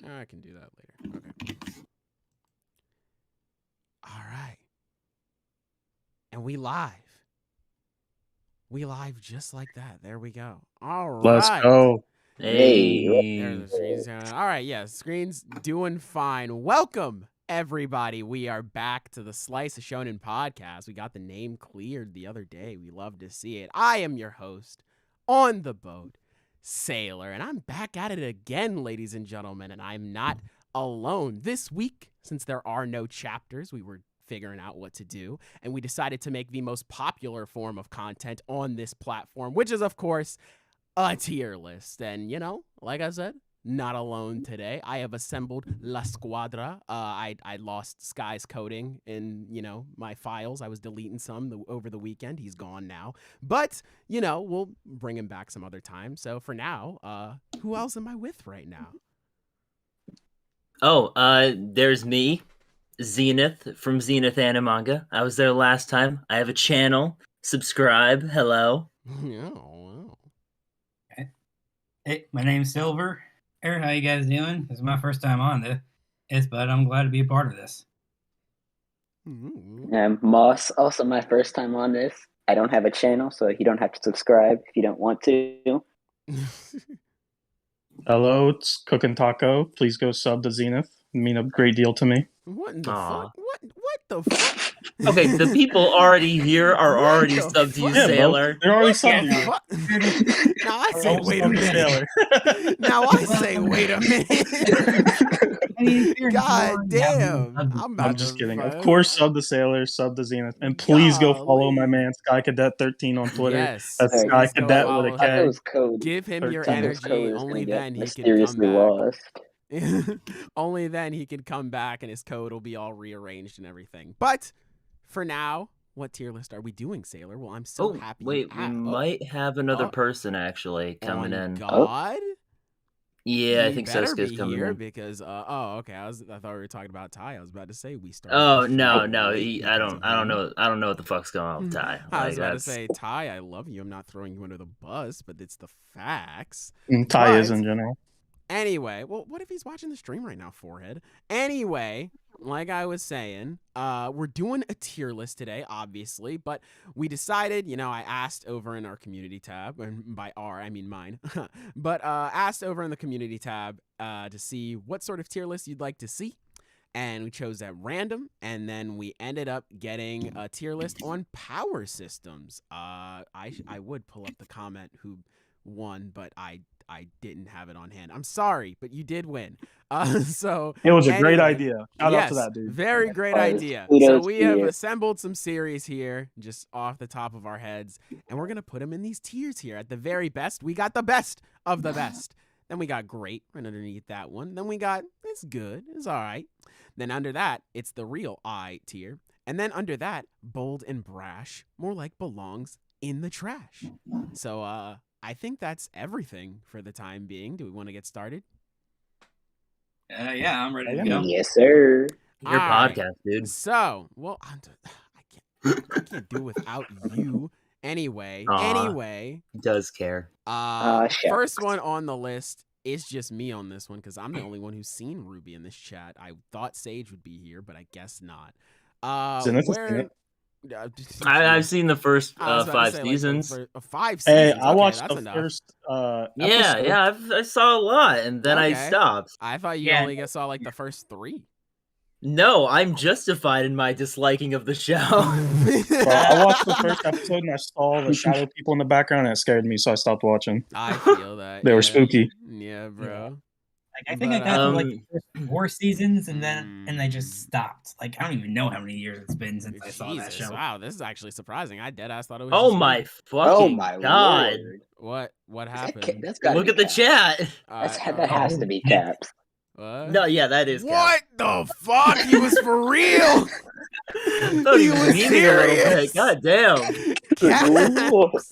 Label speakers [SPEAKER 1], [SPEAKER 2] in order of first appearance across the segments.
[SPEAKER 1] I can do that later. Okay. All right. And we live. We live just like that. There we go. All right.
[SPEAKER 2] Let's go.
[SPEAKER 3] Hey.
[SPEAKER 1] There's the screen's down. All right, yeah, screen's doing fine. Welcome, everybody. We are back to the Slice of Shonen podcast. We got the name cleared the other day. We love to see it. I am your host on the boat, Sailor, and I'm back at it again, ladies and gentlemen, and I'm not alone. This week, since there are no chapters, we were figuring out what to do, and we decided to make the most popular form of content on this platform, which is, of course, a tier list. And, you know, like I said, not alone today. I have assembled La Squadra. I lost Sky's coding in, you know, my files. I was deleting some over the weekend. He's gone now. But, you know, we'll bring him back some other time. So for now, who else am I with right now?
[SPEAKER 3] There's me, Zenith from Zenith Animanga. I was there last time. I have a channel. Subscribe. Hello.
[SPEAKER 1] Yeah, wow.
[SPEAKER 4] Hey, my name's Silver. How you guys doing? This is my first time on this, but I'm glad to be a part of this.
[SPEAKER 1] Mm-hmm.
[SPEAKER 5] Moss, also my first time on this. I don't have a channel, so you don't have to subscribe if you don't want to.
[SPEAKER 2] Hello, it's Cookin' Taco. Please go sub to Zenith. It'd mean a great deal to me.
[SPEAKER 1] What in the
[SPEAKER 3] Aw.
[SPEAKER 1] fuck? What the fuck?
[SPEAKER 3] Okay, the people already here are
[SPEAKER 1] What
[SPEAKER 3] already
[SPEAKER 1] the
[SPEAKER 3] subbed to you,
[SPEAKER 1] fuck?
[SPEAKER 2] Yeah, bro.
[SPEAKER 3] Sailor.
[SPEAKER 2] They're already
[SPEAKER 1] What
[SPEAKER 2] subbed
[SPEAKER 1] the
[SPEAKER 2] to you.
[SPEAKER 1] fuck? Now I say,
[SPEAKER 2] Don't
[SPEAKER 1] wait a
[SPEAKER 2] sub to
[SPEAKER 1] minute.
[SPEAKER 2] Sailor.
[SPEAKER 1] Now I say, wait a minute. God damn.
[SPEAKER 2] I'm just kidding. Of course, sub to Sailor, sub to Zenith. And please go follow my man, Sky Cadet 13 on Twitter.
[SPEAKER 1] Yes.
[SPEAKER 2] That's
[SPEAKER 5] Hey,
[SPEAKER 2] Sky
[SPEAKER 1] please go
[SPEAKER 2] Cadet
[SPEAKER 1] follow
[SPEAKER 2] with a
[SPEAKER 1] him.
[SPEAKER 2] K.
[SPEAKER 5] Taco's code.
[SPEAKER 1] Give him your
[SPEAKER 2] 13.
[SPEAKER 5] Taco's code
[SPEAKER 1] energy.
[SPEAKER 5] is
[SPEAKER 1] Only
[SPEAKER 5] gonna
[SPEAKER 1] then
[SPEAKER 5] get
[SPEAKER 1] he can come
[SPEAKER 5] mysteriously
[SPEAKER 1] back.
[SPEAKER 5] lost.
[SPEAKER 1] Only then he can come back and his code will be all rearranged and everything. But for now, what tier list are we doing, Sailor? Well, I'm so happy.
[SPEAKER 3] Wait, we might have another
[SPEAKER 1] Oh.
[SPEAKER 3] person actually coming
[SPEAKER 1] on
[SPEAKER 3] in.
[SPEAKER 1] God.
[SPEAKER 3] Yeah, I
[SPEAKER 1] He
[SPEAKER 3] think
[SPEAKER 1] better
[SPEAKER 3] Sasuke's
[SPEAKER 1] be
[SPEAKER 3] coming
[SPEAKER 1] here
[SPEAKER 3] in.
[SPEAKER 1] because okay. I thought we were talking about Ty. I was about to say we started.
[SPEAKER 3] Oh
[SPEAKER 1] the show
[SPEAKER 3] no,
[SPEAKER 1] late
[SPEAKER 3] I
[SPEAKER 1] because of
[SPEAKER 3] don't
[SPEAKER 1] him.
[SPEAKER 3] know what the fuck's going on with Ty.
[SPEAKER 1] I was
[SPEAKER 3] Like,
[SPEAKER 1] about to say, Ty, I love you. I'm not throwing you under the bus, but it's the facts.
[SPEAKER 2] And Ty is
[SPEAKER 1] But-
[SPEAKER 2] in general.
[SPEAKER 1] Anyway, well, what if he's watching the stream right now, forehead? Anyway, like I was saying, we're doing a tier list today, obviously, but we decided, you know, I asked over in our community tab, and by our, I mean mine, but asked over in the community tab to see what sort of tier list you'd like to see. And we chose at random, and then we ended up getting a tier list on power systems. I would pull up the comment who won, but I didn't have it on hand. I'm sorry, but you did win. So
[SPEAKER 2] It was a great
[SPEAKER 1] anyway,
[SPEAKER 2] idea. Shout out to that dude.
[SPEAKER 1] very great
[SPEAKER 5] Kudos
[SPEAKER 1] idea.
[SPEAKER 5] to
[SPEAKER 1] So we have
[SPEAKER 5] you.
[SPEAKER 1] assembled some series here, just off the top of our heads, and we're gonna put them in these tiers here. At the very best, we got the best of the best. Then we got great right underneath that one. Then we got it's good, it's all right. Then under that, it's the real I tier. And then under that, bold and brash, more like belongs in the trash. So I think that's everything for the time being. Do we want to get started?
[SPEAKER 4] Yeah, I'm ready to
[SPEAKER 2] Yeah.
[SPEAKER 4] go.
[SPEAKER 5] Yes, sir.
[SPEAKER 3] your
[SPEAKER 1] All right.
[SPEAKER 3] podcast, dude.
[SPEAKER 1] So, well, I can't do it without you. Anyway,
[SPEAKER 3] Aw. Does care.
[SPEAKER 5] Shucks.
[SPEAKER 1] first one on the list is just me on this one because I'm the only one who's seen Ruby in this chat. I thought Sage would be here, but I guess not.
[SPEAKER 2] Zenith has seen it.
[SPEAKER 3] I've seen the first
[SPEAKER 1] I was about to
[SPEAKER 3] 5
[SPEAKER 1] say, like,
[SPEAKER 3] seasons.
[SPEAKER 1] 5
[SPEAKER 2] Hey,
[SPEAKER 1] seasons.
[SPEAKER 2] I
[SPEAKER 1] Okay,
[SPEAKER 2] watched
[SPEAKER 1] that's
[SPEAKER 2] the
[SPEAKER 1] enough.
[SPEAKER 2] first
[SPEAKER 3] Yeah,
[SPEAKER 2] episode.
[SPEAKER 3] I saw a lot, and then I
[SPEAKER 1] Okay.
[SPEAKER 3] stopped.
[SPEAKER 1] I thought you
[SPEAKER 4] Yeah.
[SPEAKER 1] only saw like the first 3.
[SPEAKER 3] No, I'm justified in my disliking of the show.
[SPEAKER 2] Bro, I watched the first episode and I saw the shadow people in the background and it scared me, so I stopped watching.
[SPEAKER 1] I feel that.
[SPEAKER 2] They were
[SPEAKER 1] yeah.
[SPEAKER 2] spooky.
[SPEAKER 1] Yeah, bro.
[SPEAKER 4] Like, I think I
[SPEAKER 1] But,
[SPEAKER 4] got to like the first 4 seasons, and I
[SPEAKER 1] Mm.
[SPEAKER 4] just stopped. Like, I don't even know how many years it's been since I saw that
[SPEAKER 1] Jesus,
[SPEAKER 4] show.
[SPEAKER 1] wow, this is actually surprising. I deadass thought it was.
[SPEAKER 3] Oh
[SPEAKER 1] just
[SPEAKER 3] my
[SPEAKER 1] me.
[SPEAKER 5] Oh
[SPEAKER 3] fucking
[SPEAKER 5] my
[SPEAKER 3] god!
[SPEAKER 5] lord.
[SPEAKER 1] What
[SPEAKER 5] That
[SPEAKER 1] happened?
[SPEAKER 5] that's gotta
[SPEAKER 3] Look
[SPEAKER 5] be
[SPEAKER 3] at the
[SPEAKER 5] caps.
[SPEAKER 3] chat.
[SPEAKER 5] That has to be caps.
[SPEAKER 1] What?
[SPEAKER 3] No, yeah, that is.
[SPEAKER 1] What the fuck? He was for real.
[SPEAKER 3] I thought he
[SPEAKER 1] He
[SPEAKER 3] was
[SPEAKER 1] was
[SPEAKER 3] memeing a little
[SPEAKER 1] serious.
[SPEAKER 3] bit. God damn.
[SPEAKER 1] Caps.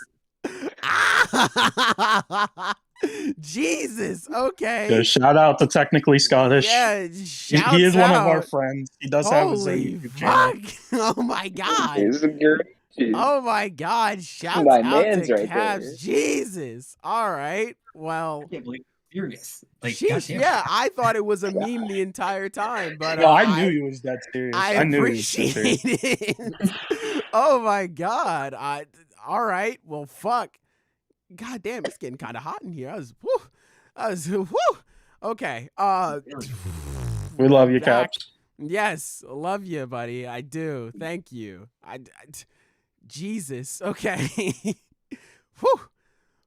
[SPEAKER 1] Jesus. Okay.
[SPEAKER 2] Yeah, shout out to Technically Scottish.
[SPEAKER 1] Yeah.
[SPEAKER 2] He
[SPEAKER 1] Shouts
[SPEAKER 2] is one of our
[SPEAKER 1] out.
[SPEAKER 2] friends. He does have his own
[SPEAKER 1] Holy
[SPEAKER 2] YouTube channel.
[SPEAKER 1] fuck. Oh my god.
[SPEAKER 5] It's a great.
[SPEAKER 1] Oh my god. Shouts
[SPEAKER 5] My
[SPEAKER 1] out
[SPEAKER 5] man's
[SPEAKER 1] to
[SPEAKER 5] right
[SPEAKER 1] Caps.
[SPEAKER 5] there.
[SPEAKER 1] Jesus. All right. Well,
[SPEAKER 4] I can't believe serious. Like,
[SPEAKER 1] Sheesh,
[SPEAKER 4] goddamn.
[SPEAKER 1] yeah, I thought it was a meme the entire time, but
[SPEAKER 2] No, I knew he was dead serious.
[SPEAKER 1] I
[SPEAKER 2] knew he was dead
[SPEAKER 1] appreciate
[SPEAKER 2] serious.
[SPEAKER 1] it. Oh my god. All right. Well, fuck. God damn, it's getting kind of hot in here. I was whew. Okay.
[SPEAKER 2] We love you,
[SPEAKER 1] back.
[SPEAKER 2] Caps.
[SPEAKER 1] Yes, love you, buddy. I do. Thank you. Jesus. Okay. Whew.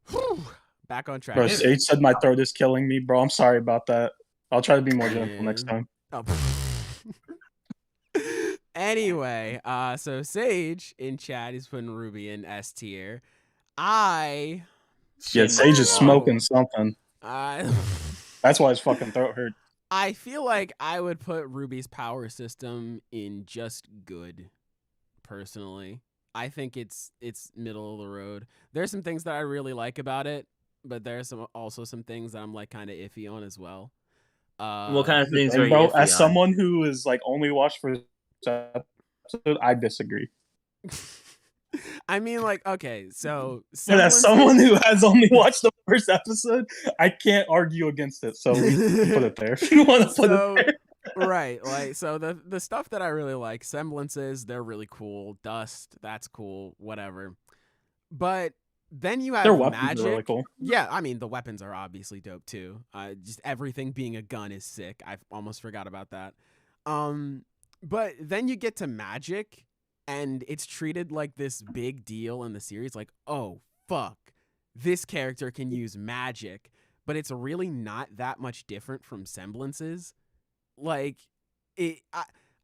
[SPEAKER 1] Whew. Back on track.
[SPEAKER 2] Bro, Sage said my throat is killing me, bro. I'm sorry about that. I'll try to be more gentle next time.
[SPEAKER 1] Oh. Anyway, so Sage in chat is putting Ruby in S tier.
[SPEAKER 2] Yeah, Sage is smoking something. That's why his fucking throat hurt.
[SPEAKER 1] I feel like I would put Ruby's power system in just good, personally. I think it's middle of the road. There's some things that I really like about it, but there's also some things that I'm like kind of iffy on as well.
[SPEAKER 3] What kind of things are you
[SPEAKER 2] bro,
[SPEAKER 3] iffy
[SPEAKER 2] as
[SPEAKER 3] on?
[SPEAKER 2] someone who is like only watched for episode, I disagree.
[SPEAKER 1] I mean, like, okay, so
[SPEAKER 2] But as someone who has only watched the first episode, I can't argue against it. So we put it there if you want to put it there.
[SPEAKER 1] Right, like, so the stuff that I really like, semblances, they're really cool. Dust, that's cool, whatever. But then you have
[SPEAKER 2] Their weapons
[SPEAKER 1] magic.
[SPEAKER 2] are really cool.
[SPEAKER 1] Yeah, I mean, the weapons are obviously dope too. Just everything being a gun is sick. I almost forgot about that. But then you get to magic, and it's treated like this big deal in the series. Like, oh, fuck, this character can use magic. But it's really not that much different from semblances. Like,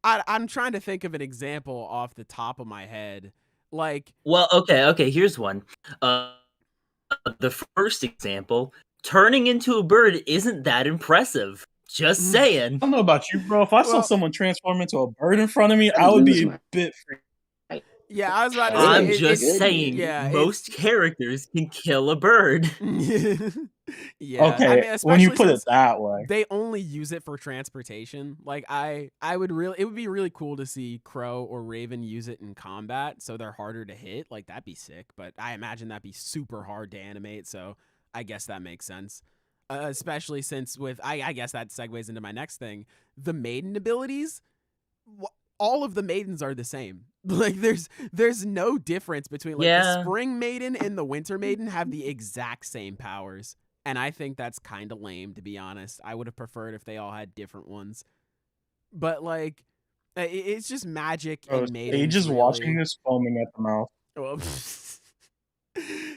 [SPEAKER 1] I'm trying to think of an example off the top of my head. Like,
[SPEAKER 3] well, okay, here's one. The first example, turning into a bird isn't that impressive. Just saying.
[SPEAKER 2] I don't know about you, bro. If I saw someone transform into a bird in front of me, I would be a bit freaked.
[SPEAKER 1] Yeah, I was about to say.
[SPEAKER 3] I'm just saying,
[SPEAKER 1] yeah,
[SPEAKER 3] most characters can kill a bird.
[SPEAKER 1] Yeah.
[SPEAKER 2] Okay,
[SPEAKER 1] I mean,
[SPEAKER 2] when you
[SPEAKER 1] especially
[SPEAKER 2] put it
[SPEAKER 1] since
[SPEAKER 2] that way.
[SPEAKER 1] they only use it for transportation. Like, it would be really cool to see Crow or Raven use it in combat, so they're harder to hit. Like, that'd be sick. But I imagine that'd be super hard to animate. So I guess that makes sense. Especially since I guess that segues into my next thing. The maiden abilities, all of the maidens are the same. Like, there's no difference between, like, the spring maiden and the winter maiden have the exact same powers. And I think that's kind of lame, to be honest. I would have preferred if they all had different ones. But, like, it's just magic and maidens.
[SPEAKER 2] Age is
[SPEAKER 1] really.
[SPEAKER 2] watching this foaming at the mouth.
[SPEAKER 1] Well,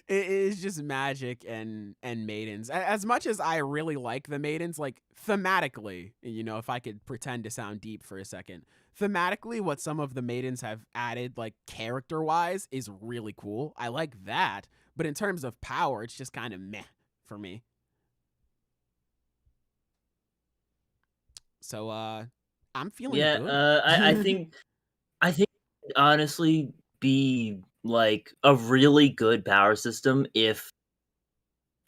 [SPEAKER 1] it is just magic and maidens. As much as I really like the maidens, like, thematically, you know, if I could pretend to sound deep for a second, thematically, what some of the maidens have added, like, character-wise, is really cool. I like that. But in terms of power, it's just kind of meh for me. So, I'm feeling good.
[SPEAKER 3] I think honestly be like a really good power system if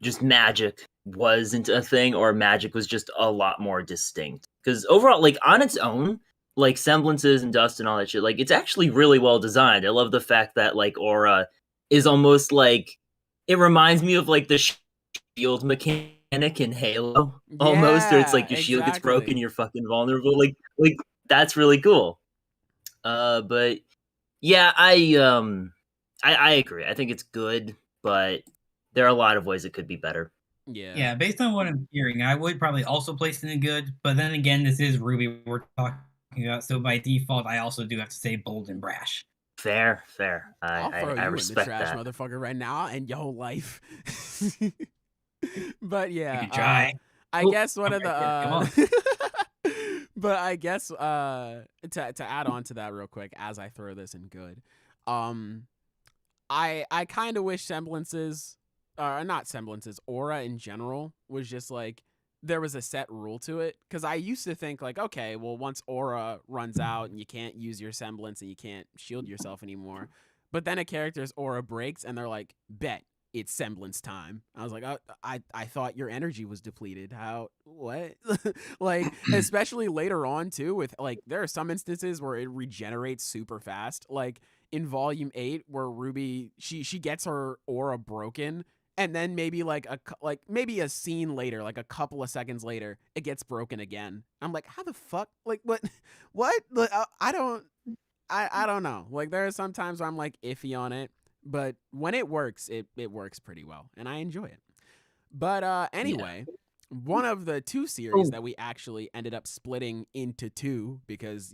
[SPEAKER 3] just magic wasn't a thing, or magic was just a lot more distinct. Because overall, like, on its own, like, semblances and dust and all that shit, like, it's actually really well designed. I love the fact that, like, aura is almost like, it reminds me of, like, the shield mechanic in Halo, almost, where it's like your shield gets broken, you're fucking vulnerable. Like that's really cool. But yeah, I agree. I think it's good, but there are a lot of ways it could be better.
[SPEAKER 4] Yeah, based on what I'm hearing, I would probably also place it in good, but then again, this is Ruby we're talking about, so by default, I also do have to say bold and brash.
[SPEAKER 3] Fair.
[SPEAKER 1] I'll throw
[SPEAKER 3] I
[SPEAKER 1] you
[SPEAKER 3] respect
[SPEAKER 1] in the trash,
[SPEAKER 3] that,
[SPEAKER 1] motherfucker, right now, and your whole life. But yeah,
[SPEAKER 4] You could try.
[SPEAKER 1] I guess one of the.
[SPEAKER 4] Come on.
[SPEAKER 1] But I guess to add on to that real quick, as I throw this in good, I kind of wish semblances, not semblances, aura in general was just like, there was a set rule to it. Because I used to think, like, okay, well, once aura runs out and you can't use your semblance and you can't shield yourself anymore. But then a character's aura breaks and they're like, bet, it's semblance time. I was like, oh, I thought your energy was depleted. How? What? Like, especially later on, too, with, like, there are some instances where it regenerates super fast. Like, in Volume 8, where Ruby, she gets her aura broken, and then maybe like maybe a scene later, like a couple of seconds later, it gets broken again. I'm like, how the fuck? Like what? What? Like, I don't know. Like there are some times where I'm like iffy on it, but when it works, it works pretty well, and I enjoy it. But anyway, one of the two series that we actually ended up splitting into two because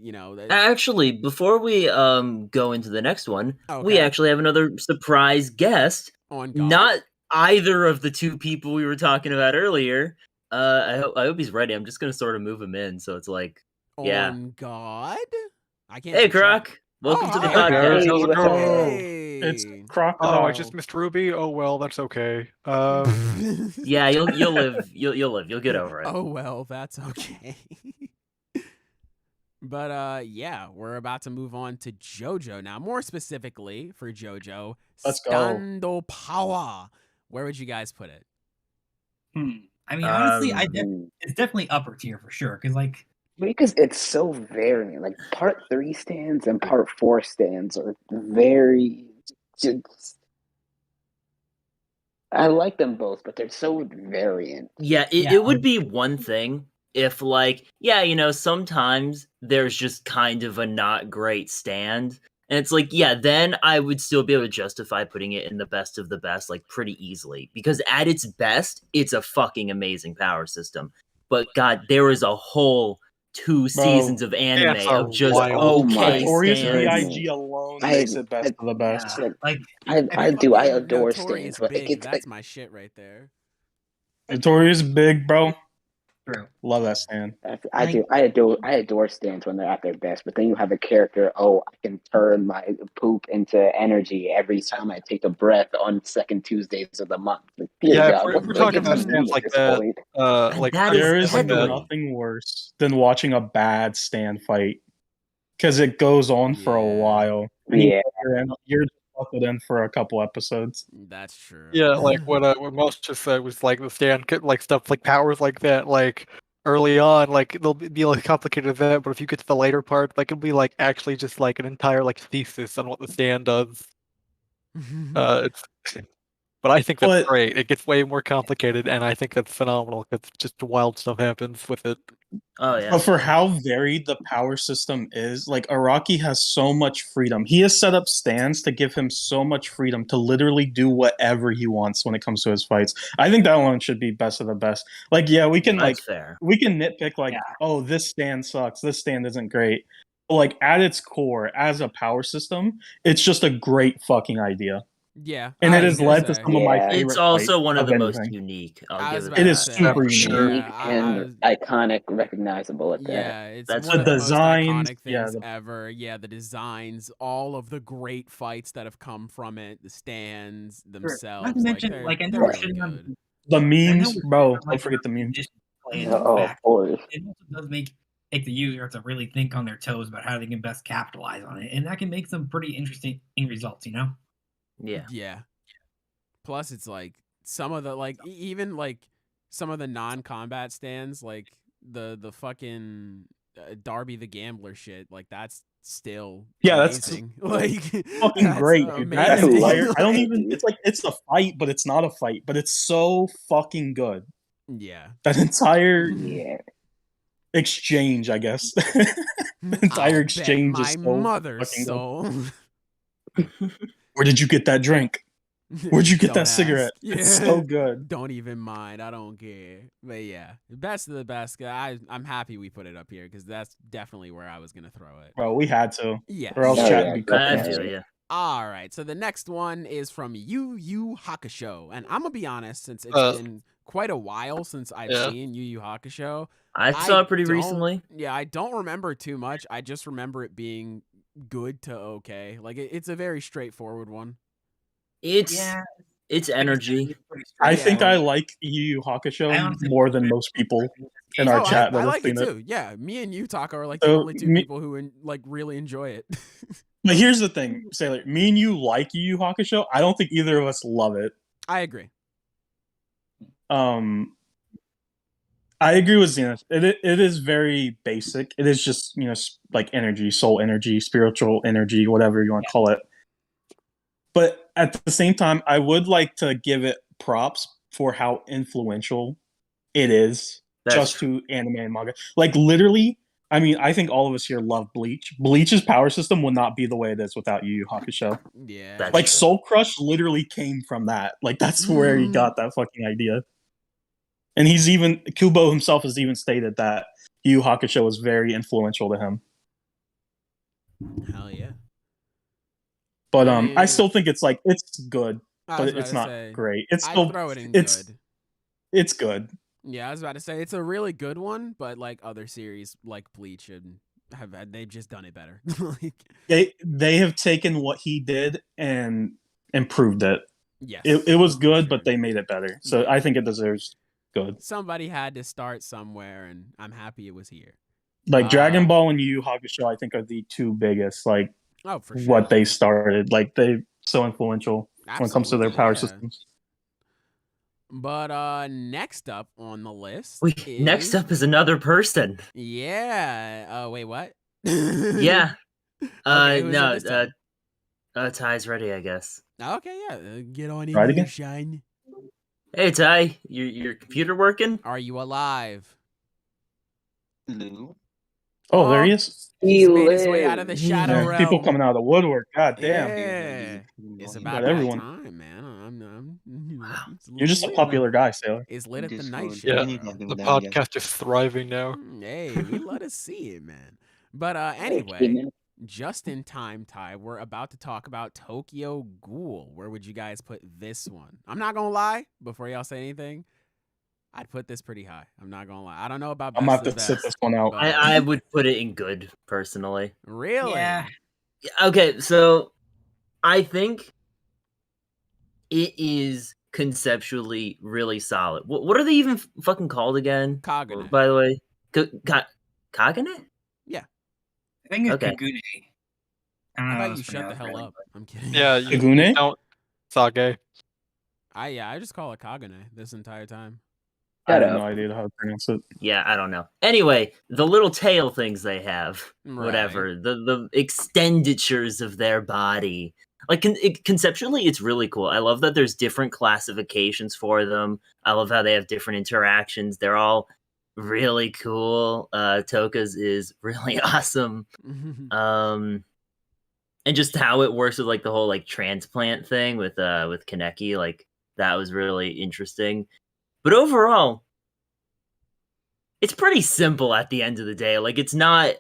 [SPEAKER 3] Actually, before we go into the next one, we
[SPEAKER 1] Okay.
[SPEAKER 3] actually have another surprise guest.
[SPEAKER 1] on God.
[SPEAKER 3] Not either of the two people we were talking about earlier. I hope he's ready. I'm just gonna sort of move him in, so it's like, yeah.
[SPEAKER 1] On God. I can't.
[SPEAKER 3] Hey,
[SPEAKER 1] see chat.
[SPEAKER 3] Croc. Welcome
[SPEAKER 1] Oh,
[SPEAKER 3] to the
[SPEAKER 1] hi.
[SPEAKER 3] podcast.
[SPEAKER 2] Hey,
[SPEAKER 6] How's it
[SPEAKER 5] what's up?
[SPEAKER 6] going?
[SPEAKER 1] Hey.
[SPEAKER 2] It's Crocodile.
[SPEAKER 6] Oh, I just missed Ruby. Oh well, that's okay.
[SPEAKER 3] Yeah, you'll live. You'll live. You'll get over it.
[SPEAKER 1] Oh well, that's okay. But yeah, we're about to move on to Jojo now. More specifically for Jojo,
[SPEAKER 2] Let's go.
[SPEAKER 1] Stando Power. Where would you guys put it?
[SPEAKER 4] I mean, honestly,
[SPEAKER 5] Mm.
[SPEAKER 4] it's definitely upper tier for sure. Because like,
[SPEAKER 5] Because it's so varying. Like part 3 stands and part 4 stands are very just. I like them both, but they're so variant.
[SPEAKER 3] Yeah, it would be one thing if, like, yeah, sometimes there's just kind of a not great stand. And it's like, yeah, then I would still be able to justify putting it in the best of the best, like, pretty easily. Because at its best, it's a fucking amazing power system. But, God, there is a whole 2 seasons of anime
[SPEAKER 6] that's
[SPEAKER 3] of just
[SPEAKER 6] wild.
[SPEAKER 3] okay
[SPEAKER 5] Notorious
[SPEAKER 3] stands.
[SPEAKER 2] BIG alone
[SPEAKER 5] I-
[SPEAKER 2] makes it best of the best.
[SPEAKER 4] yeah, like
[SPEAKER 5] I
[SPEAKER 1] Fucking
[SPEAKER 5] adore
[SPEAKER 1] Notorious
[SPEAKER 5] stands, but it
[SPEAKER 1] Big,
[SPEAKER 5] gets
[SPEAKER 1] that's my shit right there.
[SPEAKER 2] Notorious Big, bro.
[SPEAKER 4] true.
[SPEAKER 2] Love that stand.
[SPEAKER 5] I adore stands when they're at their best, but then you have a character, I can turn my poop into energy every time I take a breath on second Tuesdays of the month. Like, dear
[SPEAKER 6] Yeah,
[SPEAKER 5] God,
[SPEAKER 6] if we're talking
[SPEAKER 5] it's
[SPEAKER 6] about
[SPEAKER 5] me
[SPEAKER 6] stands
[SPEAKER 5] at
[SPEAKER 6] like
[SPEAKER 5] this
[SPEAKER 6] that,
[SPEAKER 5] point.
[SPEAKER 6] like
[SPEAKER 3] That is
[SPEAKER 2] There is
[SPEAKER 3] deadly.
[SPEAKER 2] nothing worse than watching a bad stand fight because it goes on for a
[SPEAKER 1] Yeah.
[SPEAKER 2] while. And
[SPEAKER 5] Yeah.
[SPEAKER 2] you're just buckled in for a couple episodes.
[SPEAKER 1] That's true.
[SPEAKER 6] yeah, like what Most just said was like the stand like stuff like powers like that, like early on, like they'll be like complicated event, but if you get to the later part, like it'll be like actually just like an entire like thesis on what the stand does. It's But I think that's
[SPEAKER 2] But-
[SPEAKER 6] great. It gets way more complicated, and I think that's phenomenal because just wild stuff happens with it.
[SPEAKER 3] Oh, yeah.
[SPEAKER 2] But for how varied the power system is, like Araki has so much freedom. He has set up stands to give him so much freedom to literally do whatever he wants when it comes to his fights. I think that one should be best of the best. Like, yeah, we can
[SPEAKER 3] That's fair.
[SPEAKER 2] we can nitpick like,
[SPEAKER 4] Yeah.
[SPEAKER 2] oh, this stand sucks, this stand isn't great. But like at its core, as a power system, it's just a great fucking idea.
[SPEAKER 1] Yeah.
[SPEAKER 2] And
[SPEAKER 1] I
[SPEAKER 2] it
[SPEAKER 1] was
[SPEAKER 2] has
[SPEAKER 1] gonna
[SPEAKER 2] led to
[SPEAKER 1] say.
[SPEAKER 2] some of my
[SPEAKER 5] Yeah.
[SPEAKER 2] favorite
[SPEAKER 3] It's also
[SPEAKER 2] fights
[SPEAKER 3] one of the most
[SPEAKER 2] anything.
[SPEAKER 3] unique.
[SPEAKER 1] I
[SPEAKER 3] I'll
[SPEAKER 1] was
[SPEAKER 3] give
[SPEAKER 1] about
[SPEAKER 3] it
[SPEAKER 2] It
[SPEAKER 1] to
[SPEAKER 2] is
[SPEAKER 3] that.
[SPEAKER 1] say,
[SPEAKER 2] super
[SPEAKER 5] Unique
[SPEAKER 1] yeah,
[SPEAKER 5] and iconic, recognizable at that.
[SPEAKER 1] yeah, it's
[SPEAKER 3] That's
[SPEAKER 1] one of
[SPEAKER 2] the
[SPEAKER 1] the most
[SPEAKER 2] designs,
[SPEAKER 1] iconic
[SPEAKER 2] yeah,
[SPEAKER 1] things ever. Yeah, the designs, all of the great fights that have come from it, the stands themselves.
[SPEAKER 4] Not to mention,
[SPEAKER 1] they're,
[SPEAKER 4] like, I know
[SPEAKER 1] they're
[SPEAKER 4] we're
[SPEAKER 1] really
[SPEAKER 4] shitting
[SPEAKER 1] good.
[SPEAKER 4] on
[SPEAKER 2] The
[SPEAKER 4] I know
[SPEAKER 2] memes,
[SPEAKER 4] we're
[SPEAKER 2] bro.
[SPEAKER 4] shitting on,
[SPEAKER 2] Don't
[SPEAKER 4] like,
[SPEAKER 2] forget the memes.
[SPEAKER 4] edition play in
[SPEAKER 5] Oh, of
[SPEAKER 4] fact,
[SPEAKER 5] course.
[SPEAKER 4] it also does make the user have to really think on their toes about how they can best capitalize on it, and that can make some pretty interesting results.
[SPEAKER 3] Yeah.
[SPEAKER 1] Yeah. Plus, it's like some of the even like some of the non-combat stands, like the fucking Darby the Gambler shit. Like that's still
[SPEAKER 2] Yeah, that's
[SPEAKER 1] amazing. Like
[SPEAKER 2] Fucking
[SPEAKER 1] that's
[SPEAKER 2] great, dude. That
[SPEAKER 1] amazing.
[SPEAKER 2] entire, I don't
[SPEAKER 1] Like,
[SPEAKER 2] even. It's like it's a fight, but it's not a fight. But it's so fucking good.
[SPEAKER 1] Yeah.
[SPEAKER 2] That entire
[SPEAKER 5] Yeah.
[SPEAKER 2] exchange, I guess. The entire
[SPEAKER 1] I'll
[SPEAKER 2] exchange
[SPEAKER 1] bet
[SPEAKER 2] is
[SPEAKER 1] my
[SPEAKER 2] so
[SPEAKER 1] mother's
[SPEAKER 2] fucking good.
[SPEAKER 1] soul.
[SPEAKER 2] Where did you get that drink? Where'd you get
[SPEAKER 1] Don't
[SPEAKER 2] that
[SPEAKER 1] ask.
[SPEAKER 2] cigarette?
[SPEAKER 1] Yeah.
[SPEAKER 2] It's so good.
[SPEAKER 1] Don't even mind. I don't care. But yeah, best of the best. I'm happy we put it up here because that's definitely where I was gonna throw it.
[SPEAKER 2] Bro, we had to.
[SPEAKER 1] Yeah.
[SPEAKER 2] Or else
[SPEAKER 5] Oh,
[SPEAKER 2] chat
[SPEAKER 5] yeah,
[SPEAKER 2] would be
[SPEAKER 3] I
[SPEAKER 2] cooking.
[SPEAKER 3] feel you.
[SPEAKER 1] All right. So the next one is from Yu Yu Hakusho, and I'm gonna be honest, since it's been quite a while since I've seen Yu Yu Hakusho.
[SPEAKER 3] I saw it pretty
[SPEAKER 1] don't-
[SPEAKER 3] recently.
[SPEAKER 1] Yeah, I don't remember too much. I just remember it being good to okay. Like it's a very straightforward one.
[SPEAKER 3] It's
[SPEAKER 4] Yeah,
[SPEAKER 3] energy.
[SPEAKER 2] I
[SPEAKER 1] Yeah.
[SPEAKER 2] think I like Yu Yu
[SPEAKER 4] I
[SPEAKER 2] Hakusho
[SPEAKER 4] honestly-
[SPEAKER 2] more than most people in our
[SPEAKER 1] Oh,
[SPEAKER 2] chat
[SPEAKER 1] I
[SPEAKER 2] that have
[SPEAKER 1] like it
[SPEAKER 2] seen it.
[SPEAKER 1] too. Yeah, me and you, Taka, are like the
[SPEAKER 2] So,
[SPEAKER 1] only two people who like really enjoy it.
[SPEAKER 2] But here's the thing, Sailor. Me and you like Yu Yu Hakusho. I don't think either of us love it.
[SPEAKER 1] I agree.
[SPEAKER 2] I agree with Zenith. It is very basic. It is just like energy, soul energy, spiritual energy, whatever you want to call it. But at the same time, I would like to give it props for how influential it is
[SPEAKER 3] That's
[SPEAKER 2] to anime and manga. Like literally, I mean, I think all of us here love Bleach. Bleach's power system would not be the way it is without Yu Yu Hakusho.
[SPEAKER 1] Yeah.
[SPEAKER 3] That's
[SPEAKER 2] Like
[SPEAKER 3] true.
[SPEAKER 2] Soul Crush literally came from that. Like that's where he got that fucking idea. And Kubo himself has even stated that Yu Yu Hakusho was very influential to him.
[SPEAKER 1] Hell yeah.
[SPEAKER 2] But
[SPEAKER 1] I mean,
[SPEAKER 2] I still think it's good,
[SPEAKER 1] I was
[SPEAKER 2] but
[SPEAKER 1] about
[SPEAKER 2] it's
[SPEAKER 1] to
[SPEAKER 2] not
[SPEAKER 1] say,
[SPEAKER 2] great. It's
[SPEAKER 1] I'd
[SPEAKER 2] still
[SPEAKER 1] throw it in
[SPEAKER 2] it's
[SPEAKER 1] good.
[SPEAKER 2] it's good.
[SPEAKER 1] Yeah, I was about to say it's a really good one, but like other series like Bleach they've just done it better. Like,
[SPEAKER 2] They have taken what he did and improved it.
[SPEAKER 1] yes,
[SPEAKER 2] It was
[SPEAKER 1] for
[SPEAKER 2] good,
[SPEAKER 1] sure.
[SPEAKER 2] but they made it better. So
[SPEAKER 1] Yeah.
[SPEAKER 2] I think it deserves good.
[SPEAKER 1] Somebody had to start somewhere, and I'm happy it was here.
[SPEAKER 2] Like Dragon Ball and Yu Yu Hakusho, I think are the two biggest. Like
[SPEAKER 1] Oh, for sure.
[SPEAKER 2] what they started. Like they so influential when it comes to their
[SPEAKER 1] Absolutely,
[SPEAKER 2] power
[SPEAKER 1] yeah.
[SPEAKER 2] systems.
[SPEAKER 1] But next up on the list,
[SPEAKER 3] Next up is another person.
[SPEAKER 1] Yeah. Wait, what?
[SPEAKER 3] Yeah.
[SPEAKER 1] Okay, who's it
[SPEAKER 3] No.
[SPEAKER 1] this time?
[SPEAKER 3] Ty's ready, I guess.
[SPEAKER 1] Okay, yeah. Get on in
[SPEAKER 2] Right
[SPEAKER 1] here,
[SPEAKER 2] again?
[SPEAKER 1] Shine.
[SPEAKER 3] Hey, Ty, your computer working?
[SPEAKER 1] Are you alive?
[SPEAKER 5] Hello.
[SPEAKER 2] Oh, there he is.
[SPEAKER 1] He's
[SPEAKER 5] He
[SPEAKER 1] made his way out of the
[SPEAKER 5] lives.
[SPEAKER 1] shadow
[SPEAKER 2] Yeah,
[SPEAKER 1] realm.
[SPEAKER 2] people coming out of the woodwork. God damn.
[SPEAKER 1] Yeah. It's
[SPEAKER 5] Got
[SPEAKER 1] about
[SPEAKER 2] everyone.
[SPEAKER 1] that time, man. I'm
[SPEAKER 3] Wow.
[SPEAKER 2] You're just a popular guy, Sailor.
[SPEAKER 1] It's lit at the
[SPEAKER 5] Just
[SPEAKER 1] night
[SPEAKER 5] for-
[SPEAKER 1] shadow
[SPEAKER 6] Yeah,
[SPEAKER 1] realm.
[SPEAKER 6] the podcast is thriving now.
[SPEAKER 1] Hey, we let us see it, man. But
[SPEAKER 5] Hey,
[SPEAKER 1] anyway,
[SPEAKER 5] man.
[SPEAKER 1] just in time, Ty, we're about to talk about Tokyo Ghoul. Where would you guys put this one? I'm not gonna lie, before y'all say anything, I'd put this pretty high. I'm not gonna lie. I don't know about
[SPEAKER 2] I'm
[SPEAKER 1] best
[SPEAKER 2] gonna have
[SPEAKER 1] of
[SPEAKER 2] to sit
[SPEAKER 1] best,
[SPEAKER 2] this one out.
[SPEAKER 1] but-
[SPEAKER 3] I would put it in good, personally.
[SPEAKER 1] Really?
[SPEAKER 4] Yeah.
[SPEAKER 3] Okay, so I think it is conceptually really solid. What are they even fucking called again?
[SPEAKER 1] Kagune.
[SPEAKER 3] By the way, Kagune?
[SPEAKER 4] I think it's
[SPEAKER 3] Okay.
[SPEAKER 4] Kagune. I don't
[SPEAKER 1] How
[SPEAKER 4] know
[SPEAKER 1] about
[SPEAKER 4] how
[SPEAKER 1] you
[SPEAKER 4] to
[SPEAKER 1] shut the
[SPEAKER 4] pronounce
[SPEAKER 1] hell
[SPEAKER 4] it.
[SPEAKER 1] up? I'm kidding.
[SPEAKER 6] Yeah, you
[SPEAKER 2] Kagune?
[SPEAKER 6] don't. Sage.
[SPEAKER 1] I just call it Kagune this entire time.
[SPEAKER 2] I
[SPEAKER 5] Shut
[SPEAKER 2] have
[SPEAKER 5] up.
[SPEAKER 2] no idea how to pronounce it.
[SPEAKER 3] Yeah, I don't know. Anyway, the little tail things they have,
[SPEAKER 1] Right.
[SPEAKER 3] whatever, the expenditures of their body. Like conceptually, it's really cool. I love that there's different classifications for them. I love how they have different interactions. They're all really cool. Toka's is really awesome. And just how it works with like the whole like transplant thing with Kaneki, like that was really interesting. But overall, it's pretty simple at the end of the day. Like it's not